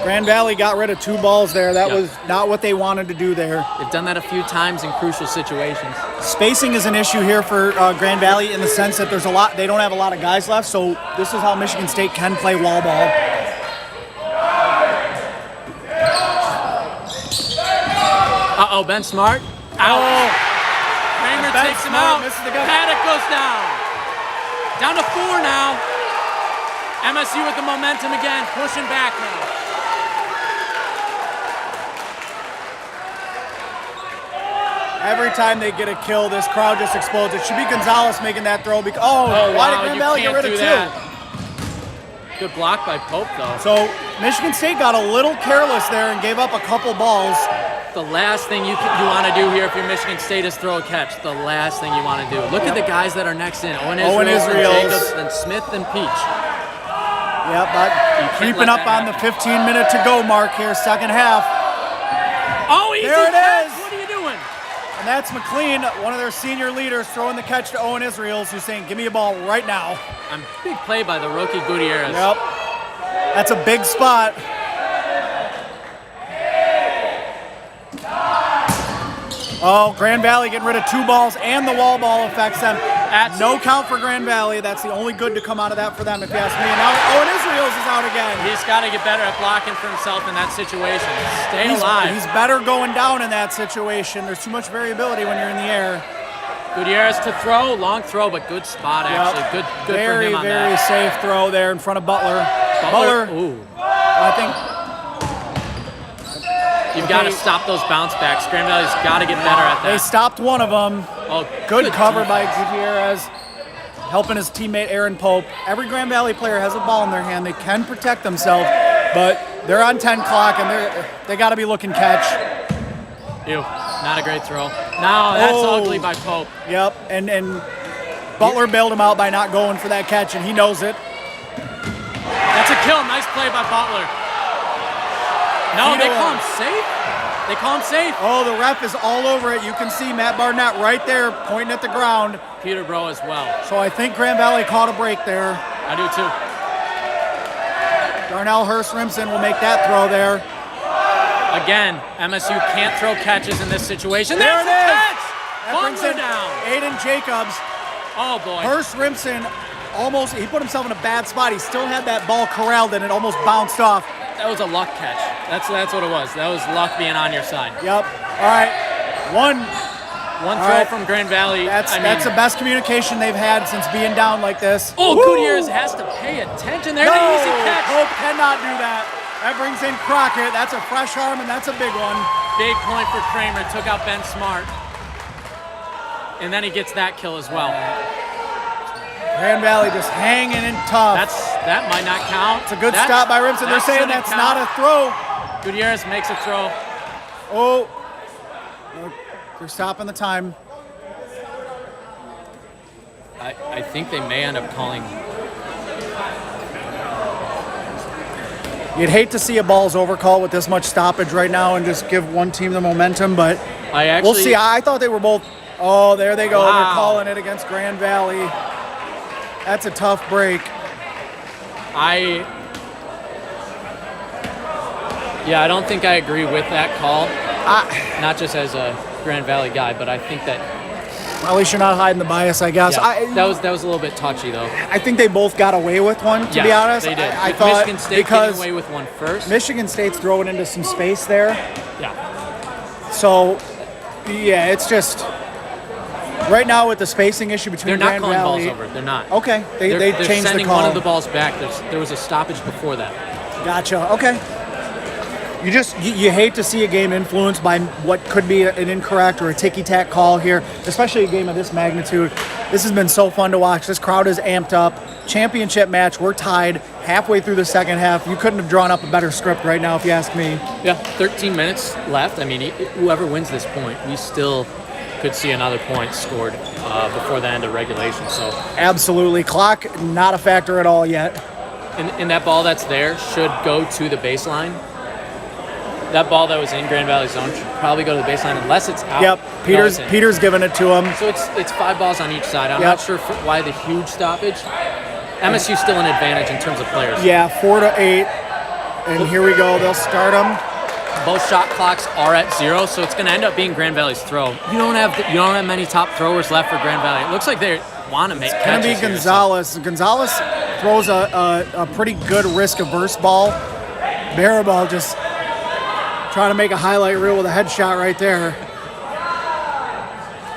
Grand Valley got rid of 2 balls there. That was not what they wanted to do there. They've done that a few times in crucial situations. Spacing is an issue here for Grand Valley in the sense that they don't have a lot of guys left, so this is how Michigan State can play wall ball. Uh-oh, Ben Smart. Out. Oh. Kramer Ben takes him Smart out. misses the guy. Paddock goes down. Down to 4 now. MSU with the momentum again, pushing back now. Every time they get a kill, this crowd just explodes. It should be Gonzalez making that throw. Why did Grand Valley get rid of 2? Good block by Pope, though. So Michigan State got a little careless there and gave up a couple balls. The last thing you want to do here if you're Michigan State is throw a catch. The last thing you want to do. Look at the guys that are next in. Owen Israels, then Jacobs, then Smith, then Peach. Yep, but creeping up on the 15-minute to go mark here, second half. Oh, easy there it catch. is. What are you doing? And that's McLean, one of their senior leaders, throwing the catch to Owen Israels, who's saying, give me a ball right now. Big play by the rookie Gutierrez. Yep. That's a big spot. Oh, Grand Valley getting rid of 2 balls and the wall ball affects them. No count for Grand Valley. That's the only good to come out of that for them, if you ask me. And now Owen Israels is out again. He's got to get better at blocking for himself in that situation. Stay alive. He's better going down in that situation. There's too much variability when you're in the air. Gutierrez to throw, long throw, but good spot actually. Good very, for him on very that. safe throw there in front of Butler. Ooh. I think You've got to stop those bounce backs. Grand Valley's got to get better at they that. stopped one of them. Oh, Good cover by defense. Gutierrez, helping his teammate Aaron Pope. Every Grand Valley player has a ball in their hand. They can protect themselves, but they're on 10 clock and they got to be looking catch. Ew, not a great throw. No, that's ugly by Pope. Yep, and Butler bailed him out by not going for that catch, and he knows it. That's a kill. Nice play by Butler. No, they call him safe? They call him safe. Oh, the ref is all over it. You can see Matt Barnett right there pointing at the ground. Peterborough as well. So I think Grand Valley caught a break there. I do too. Darnell Hurst-Rimson will make that throw there. Again, MSU can't throw catches in this situation. There There's it the is. catch! That brings Butler in down. Aiden Jacobs. Oh, boy. Hurst-Rimson he put himself in a bad spot. He still had that ball corralled and it almost bounced off. That was a luck catch. That's what it was. That was luck being on your side. Yep. All right. One throw from Grand Valley. That's the best communication they've had since being down like this. Oh, Woo! Gutierrez has to pay attention there. No, The easy catch. Hope cannot do that. That brings in Crockett. That's a fresh arm, and that's a big one. Big point for Kramer. Took out Ben Smart. And then he gets that kill as well. Grand Valley just hanging in tough. That might not count. It's a good stop by Rimson. They're saying that's not a throw. Gutierrez makes a throw. Oh, they're stopping the time. I think they may end up calling. You'd hate to see a balls overcall with this much stoppage right now and just give one team the momentum, but we'll see. I thought they were both. Oh, there they go. Wow. They're calling it against Grand Valley. That's a tough break. I don't think I agree with that call. Not just as a Grand Valley guy, but I think that. Well, at least you're not hiding the bias, I guess. Yeah, that was a little bit touchy, though. I think they both got away with one, to be honest. They did. I With thought Michigan State because getting away with one first. Michigan State's throwing into some space there. Yeah. So, yeah, it's just right now with the spacing issue between They're not Grand calling Valley. balls over. They're not. Okay, they They're changed the sending call. one of the balls back. There was a stoppage before that. Gotcha. Okay. You hate to see a game influenced by what could be an incorrect or a ticky-tack call here, especially a game of this magnitude. This has been so fun to watch. This crowd is amped up. Championship match. We're tied halfway through the second half. You couldn't have drawn up a better script right now, if you ask me. Yeah, 13 minutes left. I mean, whoever wins this point, we still could see another point scored before the end of regulation. So absolutely. Clock, not a factor at all yet. And that ball that's there should go to the baseline. That ball that was in Grand Valley zone should probably go to the baseline unless it's out. Yep, Peter's giving it to him. So it's 5 balls on each side. I'm not sure why the huge stoppage. MSU's still an advantage in terms of players. Yeah, 4-8. And here we go. They'll start them. Both shot clocks are at 0, so it's going to end up being Grand Valley's throw. You don't have many top throwers left for Grand Valley. It looks like they want to make catches. It's going to be Gonzalez. Gonzalez throws a pretty good risk-averse ball. Barabal just trying to make a highlight reel with a headshot right there.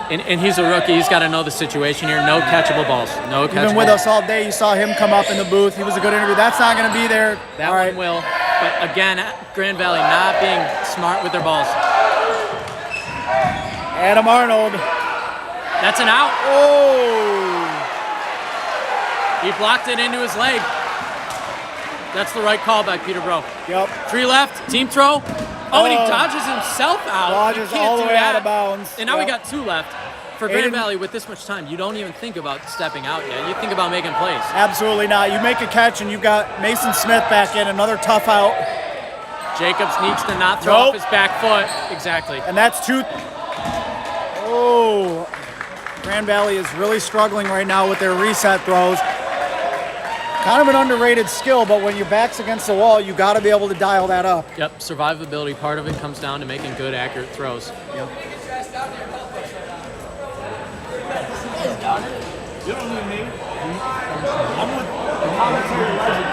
And he's a rookie. He's got to know the situation here. No catchable balls. No catchable. You've been with us all day. You saw him come up in the booth. He was a good interview. That's not going to be there. That one will. But again, Grand Valley not being smart with their balls. Adam Arnold. That's an out. Oh. He blocked it into his leg. That's the right call by Peterborough. Yep. 3 left. Team throw. Oh, and he dodges himself out. Dodges all the way out of bounds. And now we got 2 left. For Grand Valley, with this much time, you don't even think about stepping out yet. You think about making plays. Absolutely not. You make a catch, and you've got Mason Smith back in, another tough out. Jacobs needs to not throw off his back foot. Exactly. And that's 2. Oh. Grand Valley is really struggling right now with their reset throws. Kind of an underrated skill, but when your back's against the wall, you got to be able to dial that up. Yep, survivability. Part of it comes down to making good, accurate throws. Yep. You don't need me. I'm with the commentary legend.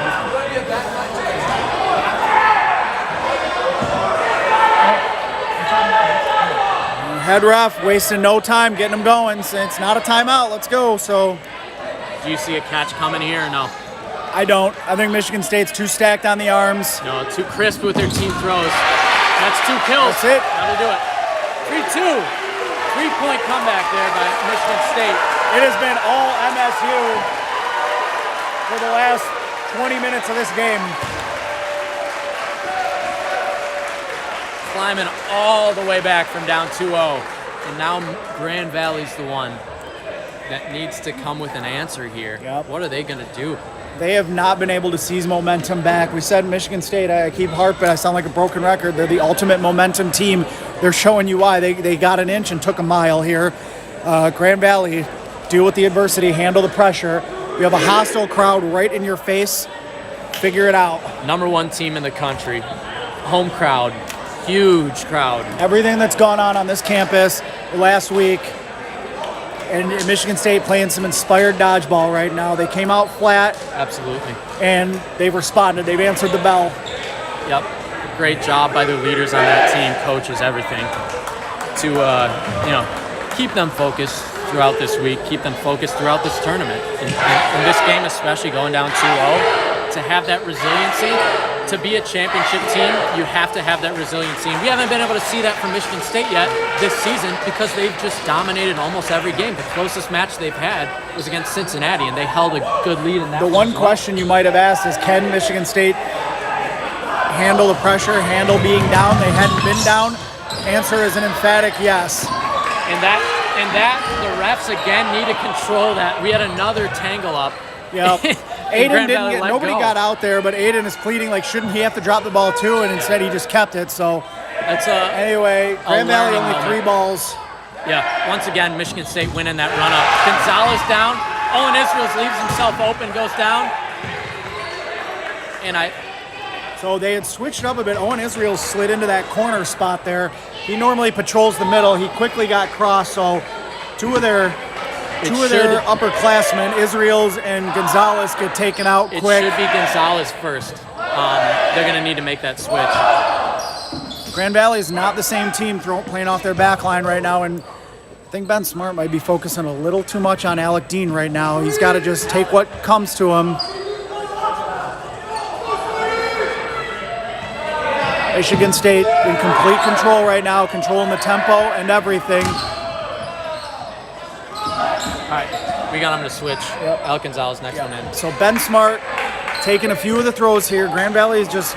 head ref wasting no time, getting them going. So it's not a timeout. Let's go. So Do you see a catch coming here or no? I don't. I think Michigan State's too stacked on the arms. No, too crisp with their team throws. That's 2 kills. That's it. That'll do it. 3-2. 3-point comeback there by Michigan State. It has been all MSU for the last 20 minutes of this game. Climbing all the way back from down 2-0. And now Grand Valley's the one that needs to come with an answer here. Yep. What are they going to do? They have not been able to seize momentum back. We said Michigan State, I keep harping, I sound like a broken record. They're the ultimate momentum team. They're showing you why. They got an inch and took a mile here. Grand Valley, deal with the adversity, handle the pressure. We have a hostile crowd right in your face. Figure it out. Number 1 team in the country. Home crowd. Huge crowd. Everything that's gone on this campus last week, and Michigan State playing some inspired dodgeball right now. They came out flat. Absolutely. And they've responded. They've answered the bell. Yep. Great job by the leaders on that team, coaches, everything, to keep them focused throughout this week, keep them focused throughout this tournament. In this game, especially going down 2-0, to have that resiliency. To be a championship team, you have to have that resiliency. And we haven't been able to see that from Michigan State yet this season because they've just dominated almost every game. The closest match they've had was against Cincinnati, and they held a good lead in that. The one question you might have asked is, can Michigan State handle the pressure, handle being down? They hadn't been down. Answer is an emphatic yes. And that the refs again need to control that. We had another tangle up. Yep. Aiden didn't get, nobody got out there, but Aiden is pleading like, shouldn't he have to drop the ball too? And instead he just kept it. So that's anyway, Grand Valley only 3 balls. Yeah, once again, Michigan State winning that run up. Gonzalez down. Owen Israels leaves himself open, goes down. So they had switched up a bit. Owen Israels slid into that corner spot there. He normally patrols the middle. He quickly got crossed. So two of their upperclassmen, Israels and Gonzalez, get taken out quick. It should be Gonzalez first. They're going to need to make that switch. Grand Valley is not the same team playing off their back line right now, and I think Ben Smart might be focusing a little too much on Alec Dean right now. He's got to just take what comes to him. Michigan State in complete control right now, controlling the tempo and everything. All right, we got him to switch. Yep. Alec Gonzalez next one in. So Ben Smart taking a few of the throws here. Grand Valley is just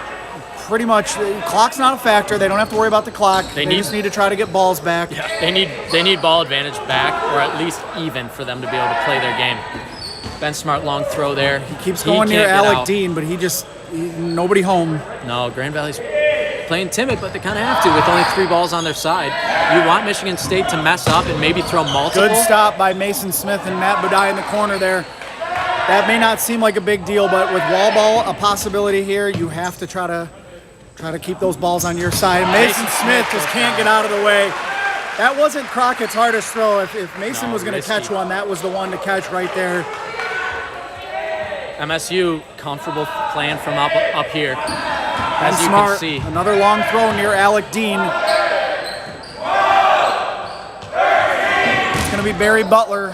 pretty much, clock's not a factor. They don't have to worry about the clock. They just need to try to get balls back. Yeah, they need ball advantage back, or at least even, for them to be able to play their game. Ben Smart long throw there. He keeps going near Alec Dean, but nobody home. No, Grand Valley's playing timid, but they kind of have to with only 3 balls on their side. You want Michigan State to mess up and maybe throw multiple. Good stop by Mason Smith and Matt Budai in the corner there. That may not seem like a big deal, but with wall ball a possibility here, you have to try to keep those balls on your side. Mason Smith just can't get out of the way. That wasn't Crockett's hardest throw. If Mason was going to catch one, that was the one to catch right there. MSU comfortable playing from up here. As you Smart, can see. Another long throw near Alec Dean. It's going to be Barry Butler.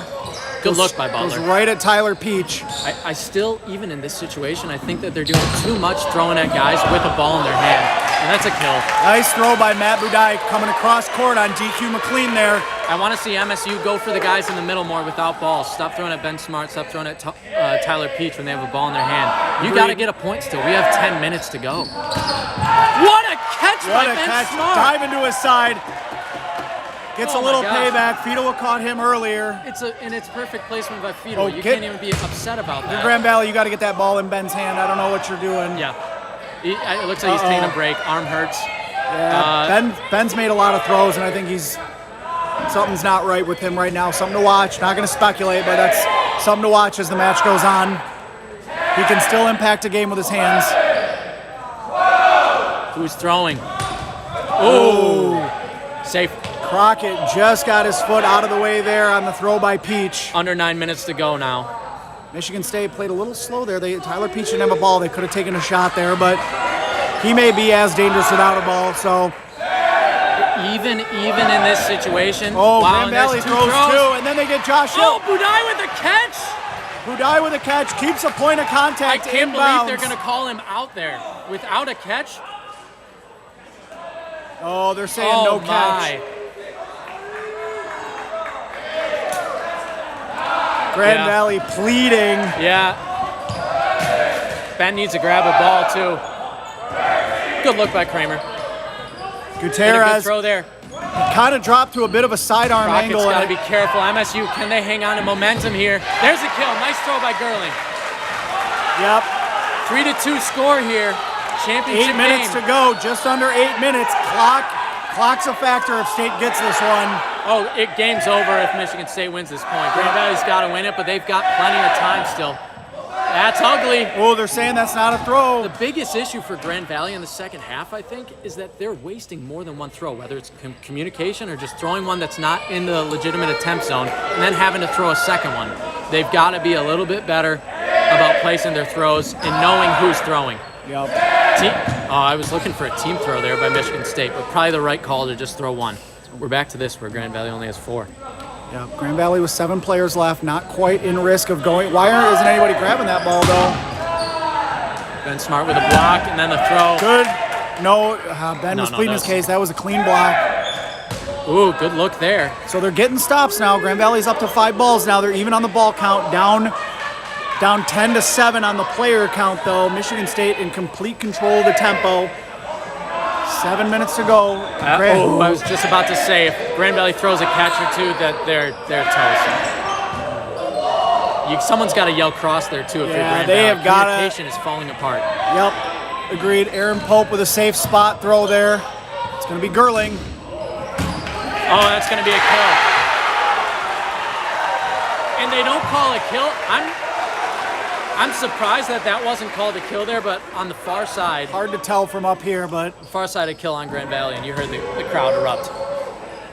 Good look by Butler. Goes right at Tyler Peach. I still, even in this situation, I think that they're doing too much throwing at guys with a ball in their hand. And that's a kill. Nice throw by Matt Budai coming across court on DQ McLean there. I want to see MSU go for the guys in the middle more without balls. Stop throwing at Ben Smart. Stop throwing at Tyler Peach when they have a ball in their hand. You got to get a point still. We have 10 minutes to go. What a catch by Ben Smart. Dive into his side. Gets a little payback. Fiedel caught him earlier. It's perfect placement by Fiedel. You can't even be upset about that. Grand Valley, you got to get that ball in Ben's hand. I don't know what you're doing. Yeah. It looks like he's taking a break. Arm hurts. Yeah, Ben's made a lot of throws, and I think something's not right with him right now. Something to watch. Not going to speculate, but that's something to watch as the match goes on. He can still impact a game with his hands. Who's throwing? Oh, safe. Crockett just got his foot out of the way there on the throw by Peach. Under 9 minutes to go now. Michigan State played a little slow there. Tyler Peach didn't have a ball. They could have taken a shot there, but he may be as dangerous without a ball. So even in this situation. Oh, wow, Grand and there's Valley two throws throws. 2, and then they get Josh Oh, Hill. Budai with a catch. Budai with a catch, keeps a point of I contact can't inbounds. believe they're going to call him out there without a catch. Oh, they're saying Oh no my. catch. Grand Yeah. Valley pleading. Yeah. Ben needs to grab a ball too. Good look by Kramer. And a good Gutierrez throw there. kind of dropped to a bit of a sidearm Rockets angle. got to and be careful. MSU, can they hang on to momentum here? There's a kill. Nice throw by Gerling. Yep, 3-2 score here. Championship 8 minutes game. to go, just under 8 minutes. Clock's a factor if State gets this one. Oh, game's over if Michigan State wins this point. Grand Valley's got to win it, but they've got plenty of time still. That's ugly. Oh, they're saying that's not a throw. The biggest issue for Grand Valley in the second half, I think, is that they're wasting more than one throw, whether it's communication or just throwing one that's not in the legitimate attempt zone and then having to throw a second one. They've got to be a little bit better about placing their throws and knowing who's throwing. Yep. I was looking for a team throw there by Michigan State, but probably the right call to just throw one. We're back to this where Grand Valley only has 4. Yeah, Grand Valley with 7 players left, not quite in risk of going. Why isn't anybody grabbing that ball though? Ben Smart with a block and then the throw. Good. No, Ben was pleading his that's- case. That was a clean block. Ooh, good look there. So they're getting stops now. Grand Valley's up to 5 balls now. They're even on the ball count, down 10-7 on the player count though. Michigan State in complete control of the tempo. 7 minutes to go. I was just about to say, if Grand Valley throws a catch or two, that they're toast. Someone's got to yell cross there too if you're Grand they Valley. have got to. Communication is falling apart. Yep, agreed. Aaron Pope with a safe spot throw there. It's going to be Gerling. Oh, that's going to be a kill. And they don't call a kill. I'm surprised that wasn't called a kill there, but on the far side. Hard to tell from up here, but Far side a kill on Grand Valley, and you heard the crowd erupt.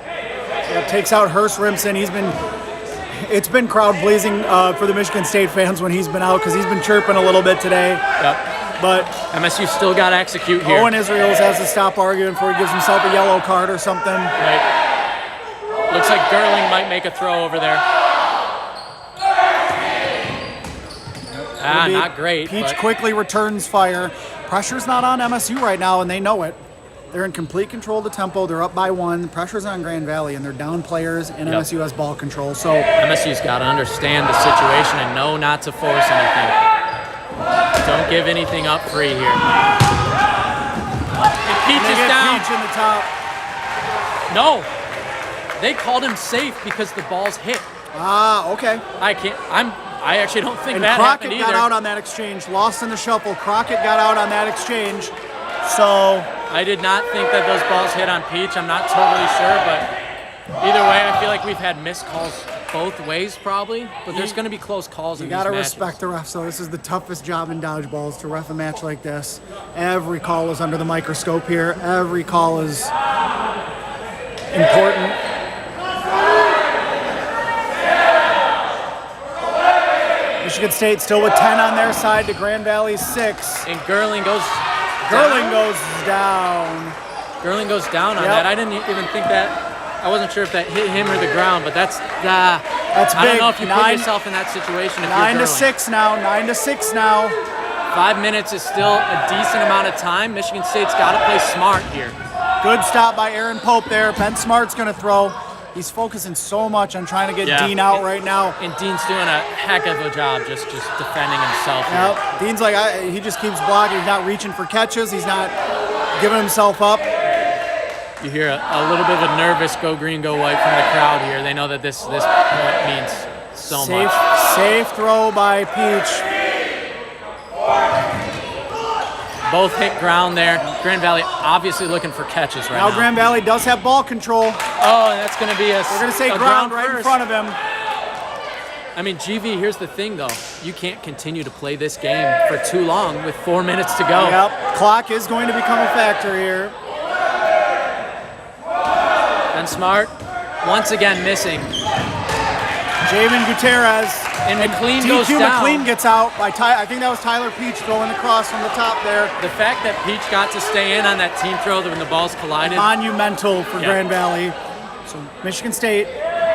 yeah, takes out Hurst Rimson. It's been crowd pleasing for the Michigan State fans when he's been out because he's been chirping a little bit today. Yep. But MSU still got to execute here. Owen Israels has to stop arguing before he gives himself a yellow card or something. Right. Looks like Gerling might make a throw over there. Not great. Peach but quickly returns fire. Pressure's not on MSU right now, and they know it. They're in complete control of the tempo. They're up by 1. The pressure's on Grand Valley, and they're down players, and Yep. MSU has ball control. So MSU's got to understand the situation and know not to force anything. Don't give anything up free here. And Peach they is get down. Peach in the top. No. They called him safe because the ball's hit. Okay. I actually don't think And that Crockett happened got either. out on that exchange. Lost in the shuffle. Crockett got out on that exchange. So I did not think that those balls hit on Peach. I'm not totally sure, but either way, I feel like we've had missed calls both ways probably, but there's going to be close calls in you these got to matches. respect the refs. So this is the toughest job in dodgeball is to ref a match like this. Every call is under the microscope here. Every call is important. Michigan State still with 10 on their side to Grand Valley's 6. And Gerling goes down. Gerling goes down on Yep. that. I didn't even think that. I wasn't sure if that hit him or the ground, but that's That's I don't big. know if you put yourself in that situation. If you're Gerling. 9 to 6 now. 5 minutes is still a decent amount of time. Michigan State's got to play smart here. Good stop by Aaron Pope there. Ben Smart's going to throw. He's focusing so much on trying to get Dean out right now. And Dean's doing a heck of a job just defending himself here. Yep. Dean's like, he just keeps blocking. He's not reaching for catches. He's not giving himself up. You hear a little bit of a nervous go green, go white from the crowd here. They know that this point means so much. Safe throw by Peach. Both hit ground there. Grand Valley obviously looking for catches right now. Now Grand Valley does have ball control. Oh, and that's going to be We're going to say ground right in front of him. I mean, GV, here's the thing, though. You can't continue to play this game for too long with 4 minutes to go. Yep. Clock is going to become a factor here. Ben Smart, once again missing. Jamin Gutierrez. And McLean DQ goes down. McLean gets out by I think that was Tyler Peach throwing the cross from the top there. The fact that Peach got to stay in on that team throw when the balls collided. Monumental for Grand Valley. So Michigan State,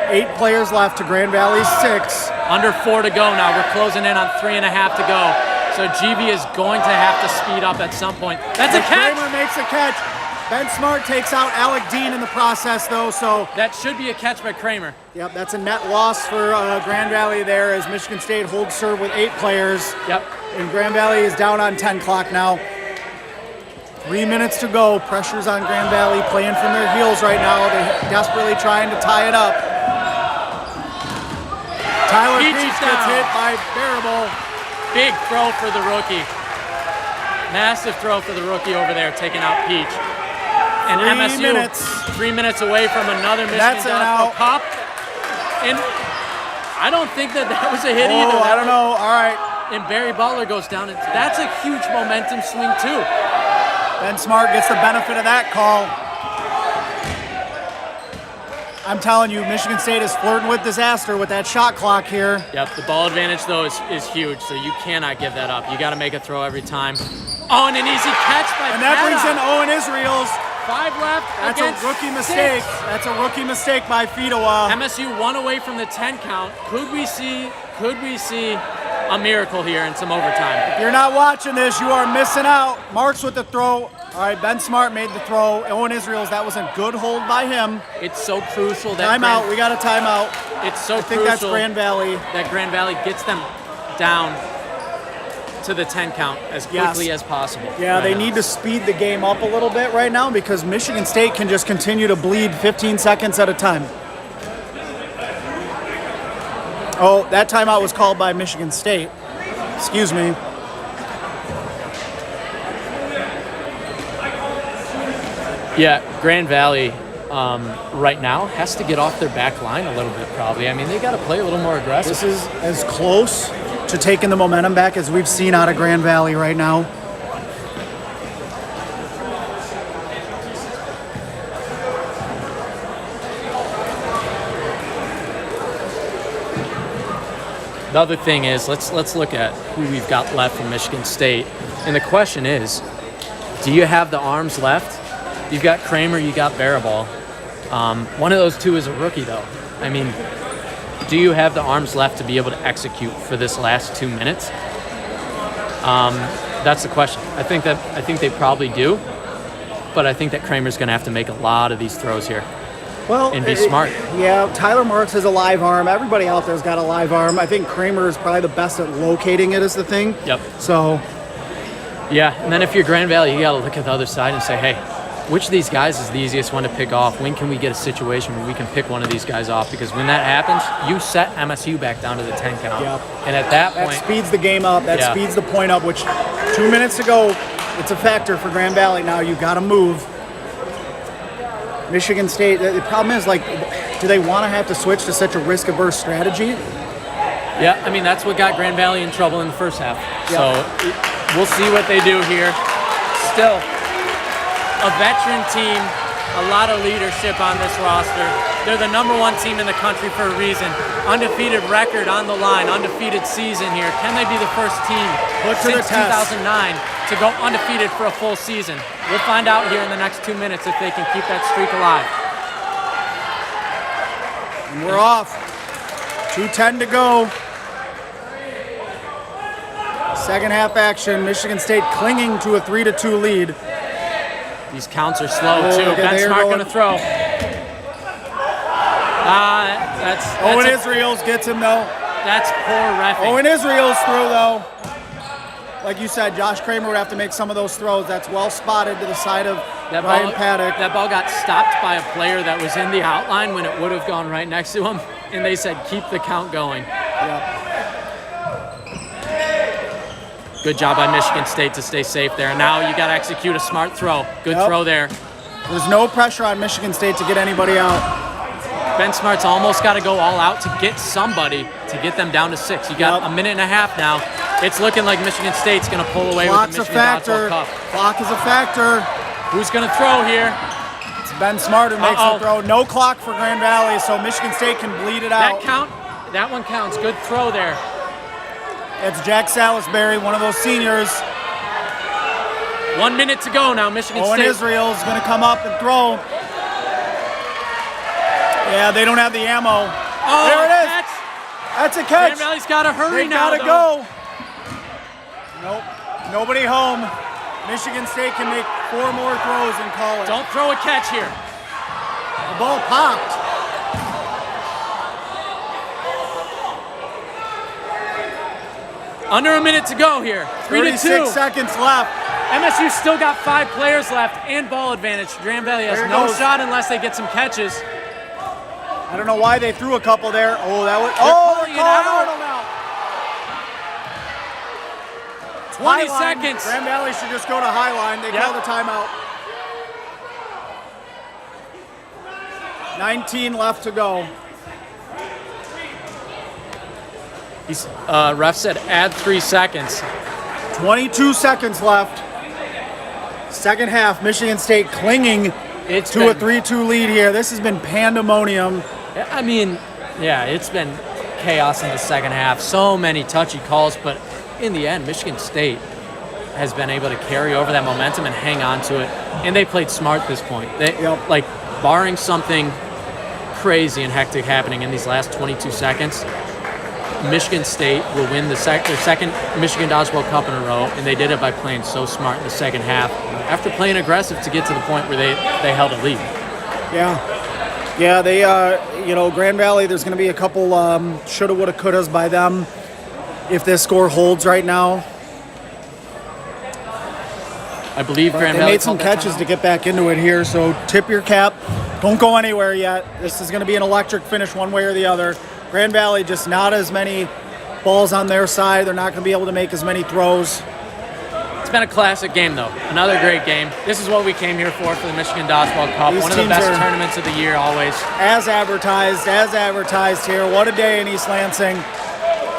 8 players left to Grand Valley's 6. Under 4 to go now. We're closing in on 3.5 to go. So GV is going to have to speed up at some point. That's a catch. Kramer makes a catch. Ben Smart takes out Alec Dean in the process, though, so... That should be a catch by Kramer. Yep, that's a net loss for Grand Valley there as Michigan State holds serve with 8 players. Yep. And Grand Valley is down on 10 clock now. 3 minutes to go. Pressure's on Grand Valley, playing from their heels right now. They're desperately trying to tie it up. Tyler Peach gets hit by Barable. Big throw for the rookie. Massive throw for the rookie over there, taking out Peach. And 3 MSU, minutes. 3 minutes away from another Michigan Dodgeball Cup. And I don't think that was a hit either. I don't know. All right. And Barry Butler goes down. And that's a huge momentum swing, too. Ben Smart gets the benefit of that call. I'm telling you, Michigan State is flirting with disaster with that shot clock here. Yep, the ball advantage, though, is huge, so you cannot give that up. You got to make a throw every time. Oh, and an easy catch by And that brings in Owen Israels. 5 left. That's a rookie mistake. 6. That's a rookie mistake by Fedowa. MSU 1 away from the 10 count. Could we see a miracle here in some overtime? If you're not watching this, you are missing out. Marks with the throw. All right, Ben Smart made the throw. Owen Israels, that was a good hold by him. It's so crucial that timeout. We got a timeout. It's so I think crucial that's Grand Valley. That Grand Valley gets them down to the 10 count as quickly as possible. Yeah, they need to speed the game up a little bit right now because Michigan State can just continue to bleed 15 seconds at a time. Oh, that timeout was called by Michigan State. Excuse me. Yeah, Grand Valley right now has to get off their back line a little bit probably. I mean, they got to play a little more aggressive. This is as close to taking the momentum back as we've seen out of Grand Valley right now. The other thing is, let's look at who we've got left from Michigan State. And the question is, do you have the arms left? You've got Kramer, you got Barabal. One of those two is a rookie, though. I mean, do you have the arms left to be able to execute for this last 2 minutes? That's the question. I think they probably do, but I think that Kramer's going to have to make a lot of these throws here. Well, and be smart. Yeah, Tyler Marks has a live arm. Everybody out there's got a live arm. I think Kramer is probably the best at locating it is the thing. Yep. So. Yeah, and then if you're Grand Valley, you got to look at the other side and say, hey, which of these guys is the easiest one to pick off? When can we get a situation where we can pick one of these guys off? Because when that happens, you set MSU back down to the 10 count. Yep. And at that point... That speeds the game up. That speeds the point up, which 2 minutes ago, it's a factor for Grand Valley. Now you got to move. Michigan State, the problem is, like, do they want to have to switch to such a risk-averse strategy? Yeah, I mean, that's what got Grand Valley in trouble in the first half. Yep. So we'll see what they do here. Still, a veteran team, a lot of leadership on this roster. They're the #1 team in the country for a reason. Undefeated record on the line, undefeated season here. Can they be the first team since 2009 to go undefeated for a full season? We'll find out here in the next 2 minutes if they can keep that streak alive. And we're off. 2:10 to go. Second half action. Michigan State clinging to a 3-2 lead. These counts are slow, too. Ben Smart going to throw. That's Owen Israels gets him, though. That's poor reffing. Owen Israels throw, though. Like you said, Josh Kramer would have to make some of those throws. That's well spotted to the side of Ryan Paddock. That ball got stopped by a player that was in the outline when it would have gone right next to him, and they said, keep the count going. Yep. Good job by Michigan State to stay safe there. Now you got to execute a smart throw. Good throw there. There's no pressure on Michigan State to get anybody out. Ben Smart's almost got to go all out to get somebody to get them down to 6. You got a minute and a half now. It's looking like Michigan State's going to pull away with the Michigan Dodgeball Cup. Clock is a factor. Who's going to throw here? It's Ben Smart who makes the throw. No clock for Grand Valley, so Michigan State can bleed it out. That one counts. Good throw there. It's Jack Salisbury, one of those seniors. 1 minute to go now. Michigan Owen State. Israel's going to come up and throw. Yeah, they don't have the ammo. Oh, there it is. catch. That's a catch. Grand Valley's got to hurry They now. gotta go. Nope. Nobody home. Michigan State can make 4 more throws and call it. Don't throw a catch here. The ball popped. Under a minute to go here. 3-2. 36 seconds left. MSU still got 5 players left and ball advantage. Grand Valley has There it no goes. shot unless they get some catches. I don't know why they threw a couple there. Oh, that was. They're They're calling it calling out. Arnold out. 20 High line. seconds. Grand Valley should just go to high line. They Yep. called a timeout. 19 left to go. Ref said add 3 seconds. 22 seconds left. Second half, Michigan State clinging to a 3-2 lead here. This has been pandemonium. I mean, yeah, it's been chaos in the second half. So many touchy calls, but in the end, Michigan State has been able to carry over that momentum and hang on to it. And they played smart at this point. They, like, barring something crazy and hectic happening in these last 22 seconds, Michigan State will win their second Michigan Dodgeball Cup in a row, and they did it by playing so smart in the second half after playing aggressive to get to the point where they held a lead. Yeah, they, Grand Valley, there's going to be a couple shoulda, woulda, couldas by them if this score holds right now. I believe But Grand they Valley made some called that catches timeout. to get back into it here, so tip your cap. Don't go anywhere yet. This is going to be an electric finish one way or the other. Grand Valley just not as many balls on their side. They're not going to be able to make as many throws. It's been a classic game, though. Another great game. This is what we came here for the Michigan Dodgeball Cup. These One of the teams best are- tournaments of the year, always. As advertised here. What a day in East Lansing.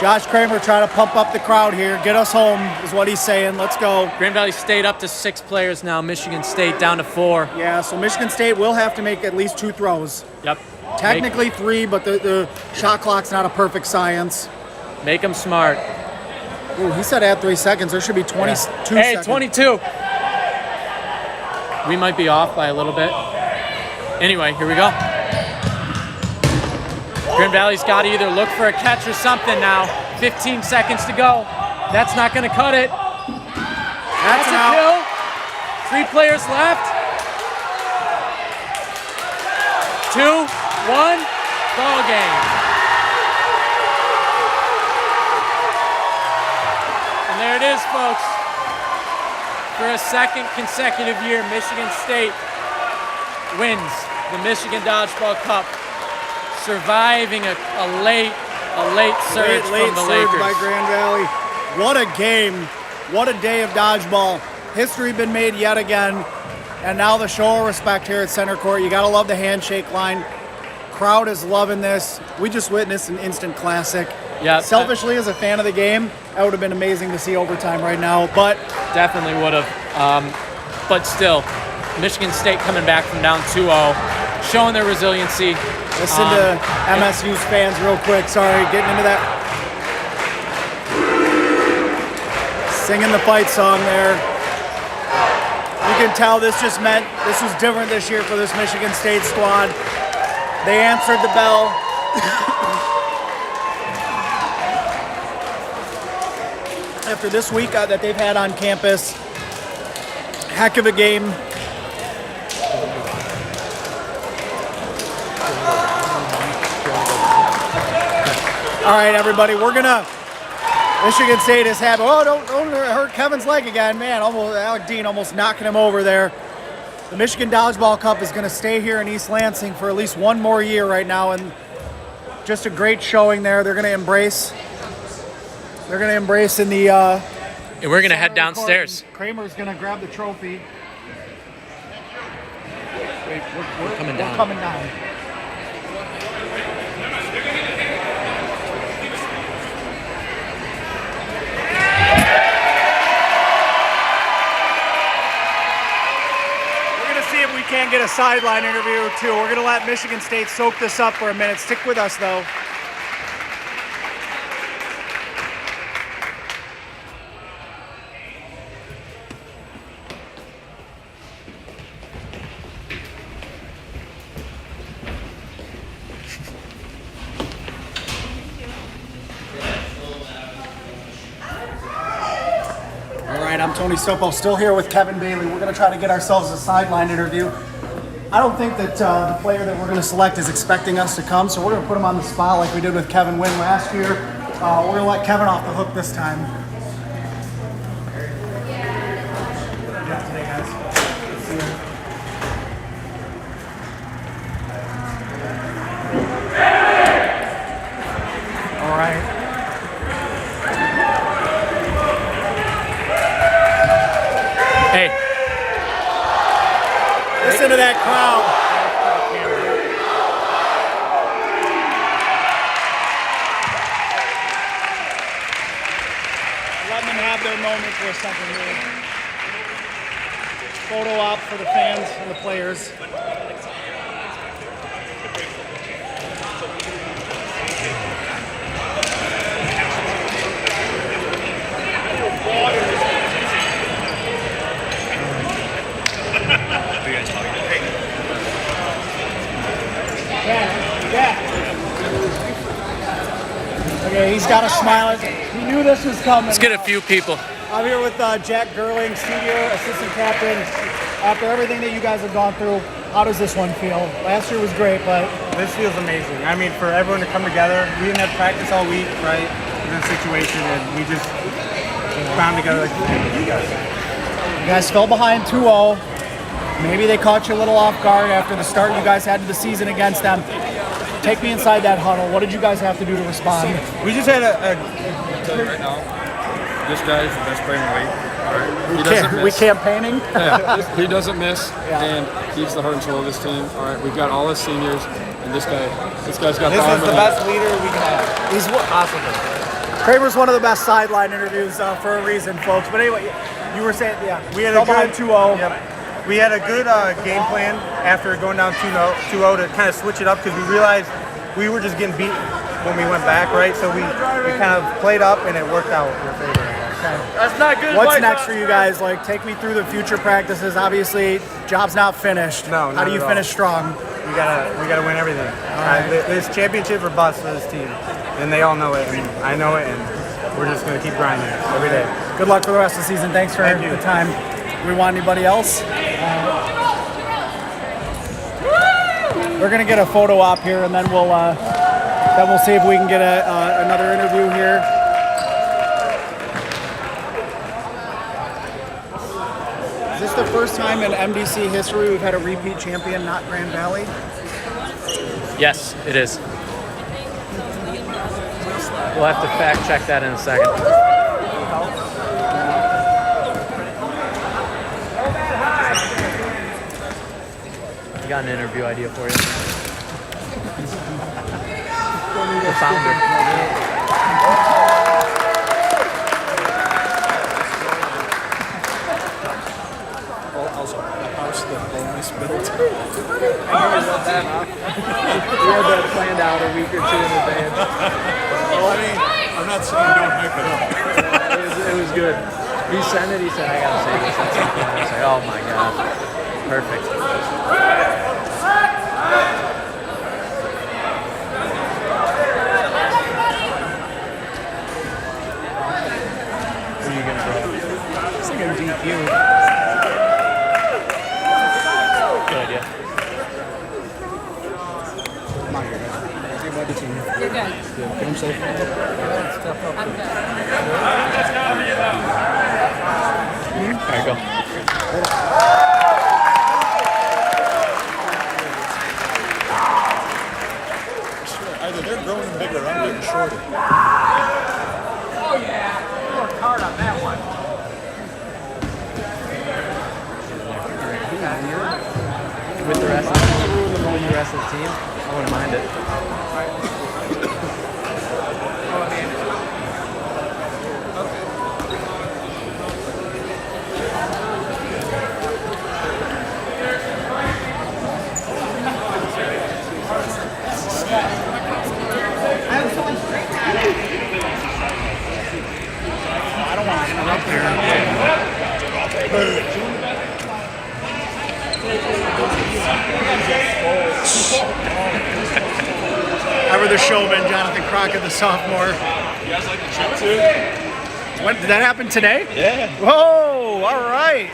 Josh Kramer trying to pump up the crowd here. Get us home is what he's saying. Let's go. Grand Valley State up to 6 players now. Michigan State down to 4. Yeah, so Michigan State will have to make at least 2 throws. Yep. Technically 3, but the shot clock's not a perfect science. Make them smart. Ooh, he said add 3 seconds. There should be 22 Hey, seconds. 22. We might be off by a little bit. Anyway, here we go. Grand Valley's got to either look for a catch or something now. 15 seconds to go. That's not going to cut it. That's an a out. kill. 3 players left. 2, 1, ball game. And there it is, folks. For a second consecutive year, Michigan State wins the Michigan Dodgeball Cup, surviving a late surge Late from the surge Lakers. by Grand Valley. What a game. What a day of dodgeball. History been made yet again. And now the show of respect here at center court. You got to love the handshake line. Crowd is loving this. We just witnessed an instant classic. Yeah, Selfishly, as a fan of the game, that would have been amazing to see overtime right now. But definitely would have. But still, Michigan State coming back from down 2-0, showing their resiliency. listen to MSU's fans real quick. Sorry, getting into that. Singing the fight song there. You can tell this just meant this was different this year for this Michigan State squad. They answered the bell. After this week that they've had on campus, heck of a game. All right, everybody, we're gonna. Michigan State is having. Oh, don't hurt Kevin's leg again, man! Almost Alec Dean almost knocking him over there. The Michigan Dodgeball Cup is going to stay here in East Lansing for at least one more year right now, and just a great showing there. They're going to embrace. They're going to embrace in the. And we're going to head downstairs. Kramer's going to grab the trophy. Wait, we're coming down. We're coming down. Can't get a sideline interview too. We're gonna let Michigan State soak this up for a minute. Stick with us though. right, I'm Tony Sopo, still here with Kevin Bailey. We're going to try to get ourselves a sideline interview. I don't think that the player that we're going to select is expecting us to come, so we're going to put him on the spot like we did with Kevin Wynn last year. We're going to let Kevin off the hook this time. Yeah, today, guys. Good to see you. All right. Hey. Listen to that crowd. Letting them have their moment for a second here. Photo op for the fans and the players. Okay, he's got a smile. He knew this was coming. Let's get a few people. I'm here with Jack Gerling, senior assistant captain. After everything that you guys have gone through, how does this one feel? Last year was great, but this feels amazing. I mean, for everyone to come together, we didn't have practice all week, right? In this situation, and we just bound together like you guys. You guys fell behind 2-0. Maybe they caught you a little off guard after the start you guys had to the season against them. Take me inside that huddle. What did you guys have to do to respond? We just had I'll tell you right now, this guy is the best player in the league. All right. He doesn't miss. We campaigning? Yeah, he doesn't miss, and he's the heart and soul of this team. All right, we've got all his seniors, and this guy's got the arm. This is the best leader we can have. He's possible. Kramer's one of the best sideline interviews for a reason, folks. But anyway, you were saying, yeah, we had a good 2-0. Yep. We had a good game plan after going down 2-0 to kind of switch it up because we realized we were just getting beat when we went back, right? So we kind of played up and it worked out in our favor. Okay. That's not good. What's next for you guys? Like, take me through the future practices. Obviously, job's not finished. No, how do you finish strong? We gotta win everything. This championship or bust for this team, and they all know it, and I know it, and we're just gonna keep grinding every day. Good luck for the rest of the season. Thanks for the time. Do we want anybody else? We're gonna get a photo op here, and then we'll see if we can get another interview here. Is this the first time in MDC history we've had a repeat champion, not Grand Valley? Yes, it is. We'll have to fact check that in a second. I got an interview idea for you. The founder. Also, the house that bonus built. We had that planned out a week or two in advance. Well, I mean, I'm not saying don't hype it up. It was good. He sent it. He said, "I gotta say this." At some point. I was like, "Oh my god, perfect." What are you gonna grab? It's like a DQ. Good idea. You're good. I'm safe. I'm good. There you go. Either they're growing bigger or I'm getting shorter. Oh yeah, you worked hard on that one. With the rest of the team, I wouldn't mind it. Ever the showman, Jonathan Crockett, the sophomore. You guys like the chip too? When, did that happen today? Yeah. Whoa! All right.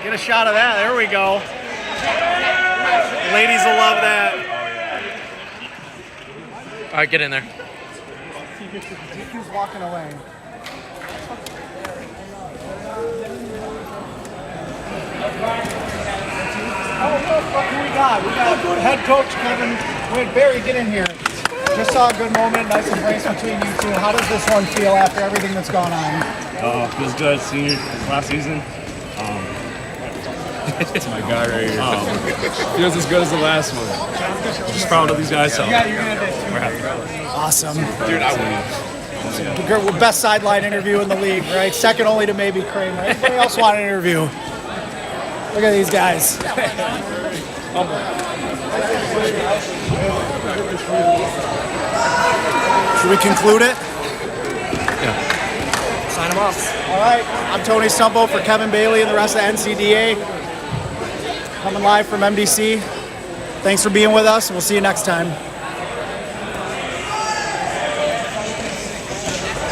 Get a shot of that. There we go. Ladies will love that. All right, get in there. DQ's walking away. Oh, look who we got. We got head coach Kevin. Wait, Barry, get in here. Just saw a good moment, nice embrace between you two. How does this one feel after everything that's gone on? Feels good. Senior last season. It's my guy right here. Feels as good as the last one. Just proud of these guys. So Yeah, you're gonna do it. we're happy. Awesome. Dude, I won. Best sideline interview in the league, right? Second only to maybe Kramer. Anybody else want an interview? Look at these guys. Should we conclude it? Sign them off. All right. I'm Tony Stumpo for Kevin Bailey and the rest of NCDA. Coming live from MDC. Thanks for being with us, and we'll see you next time.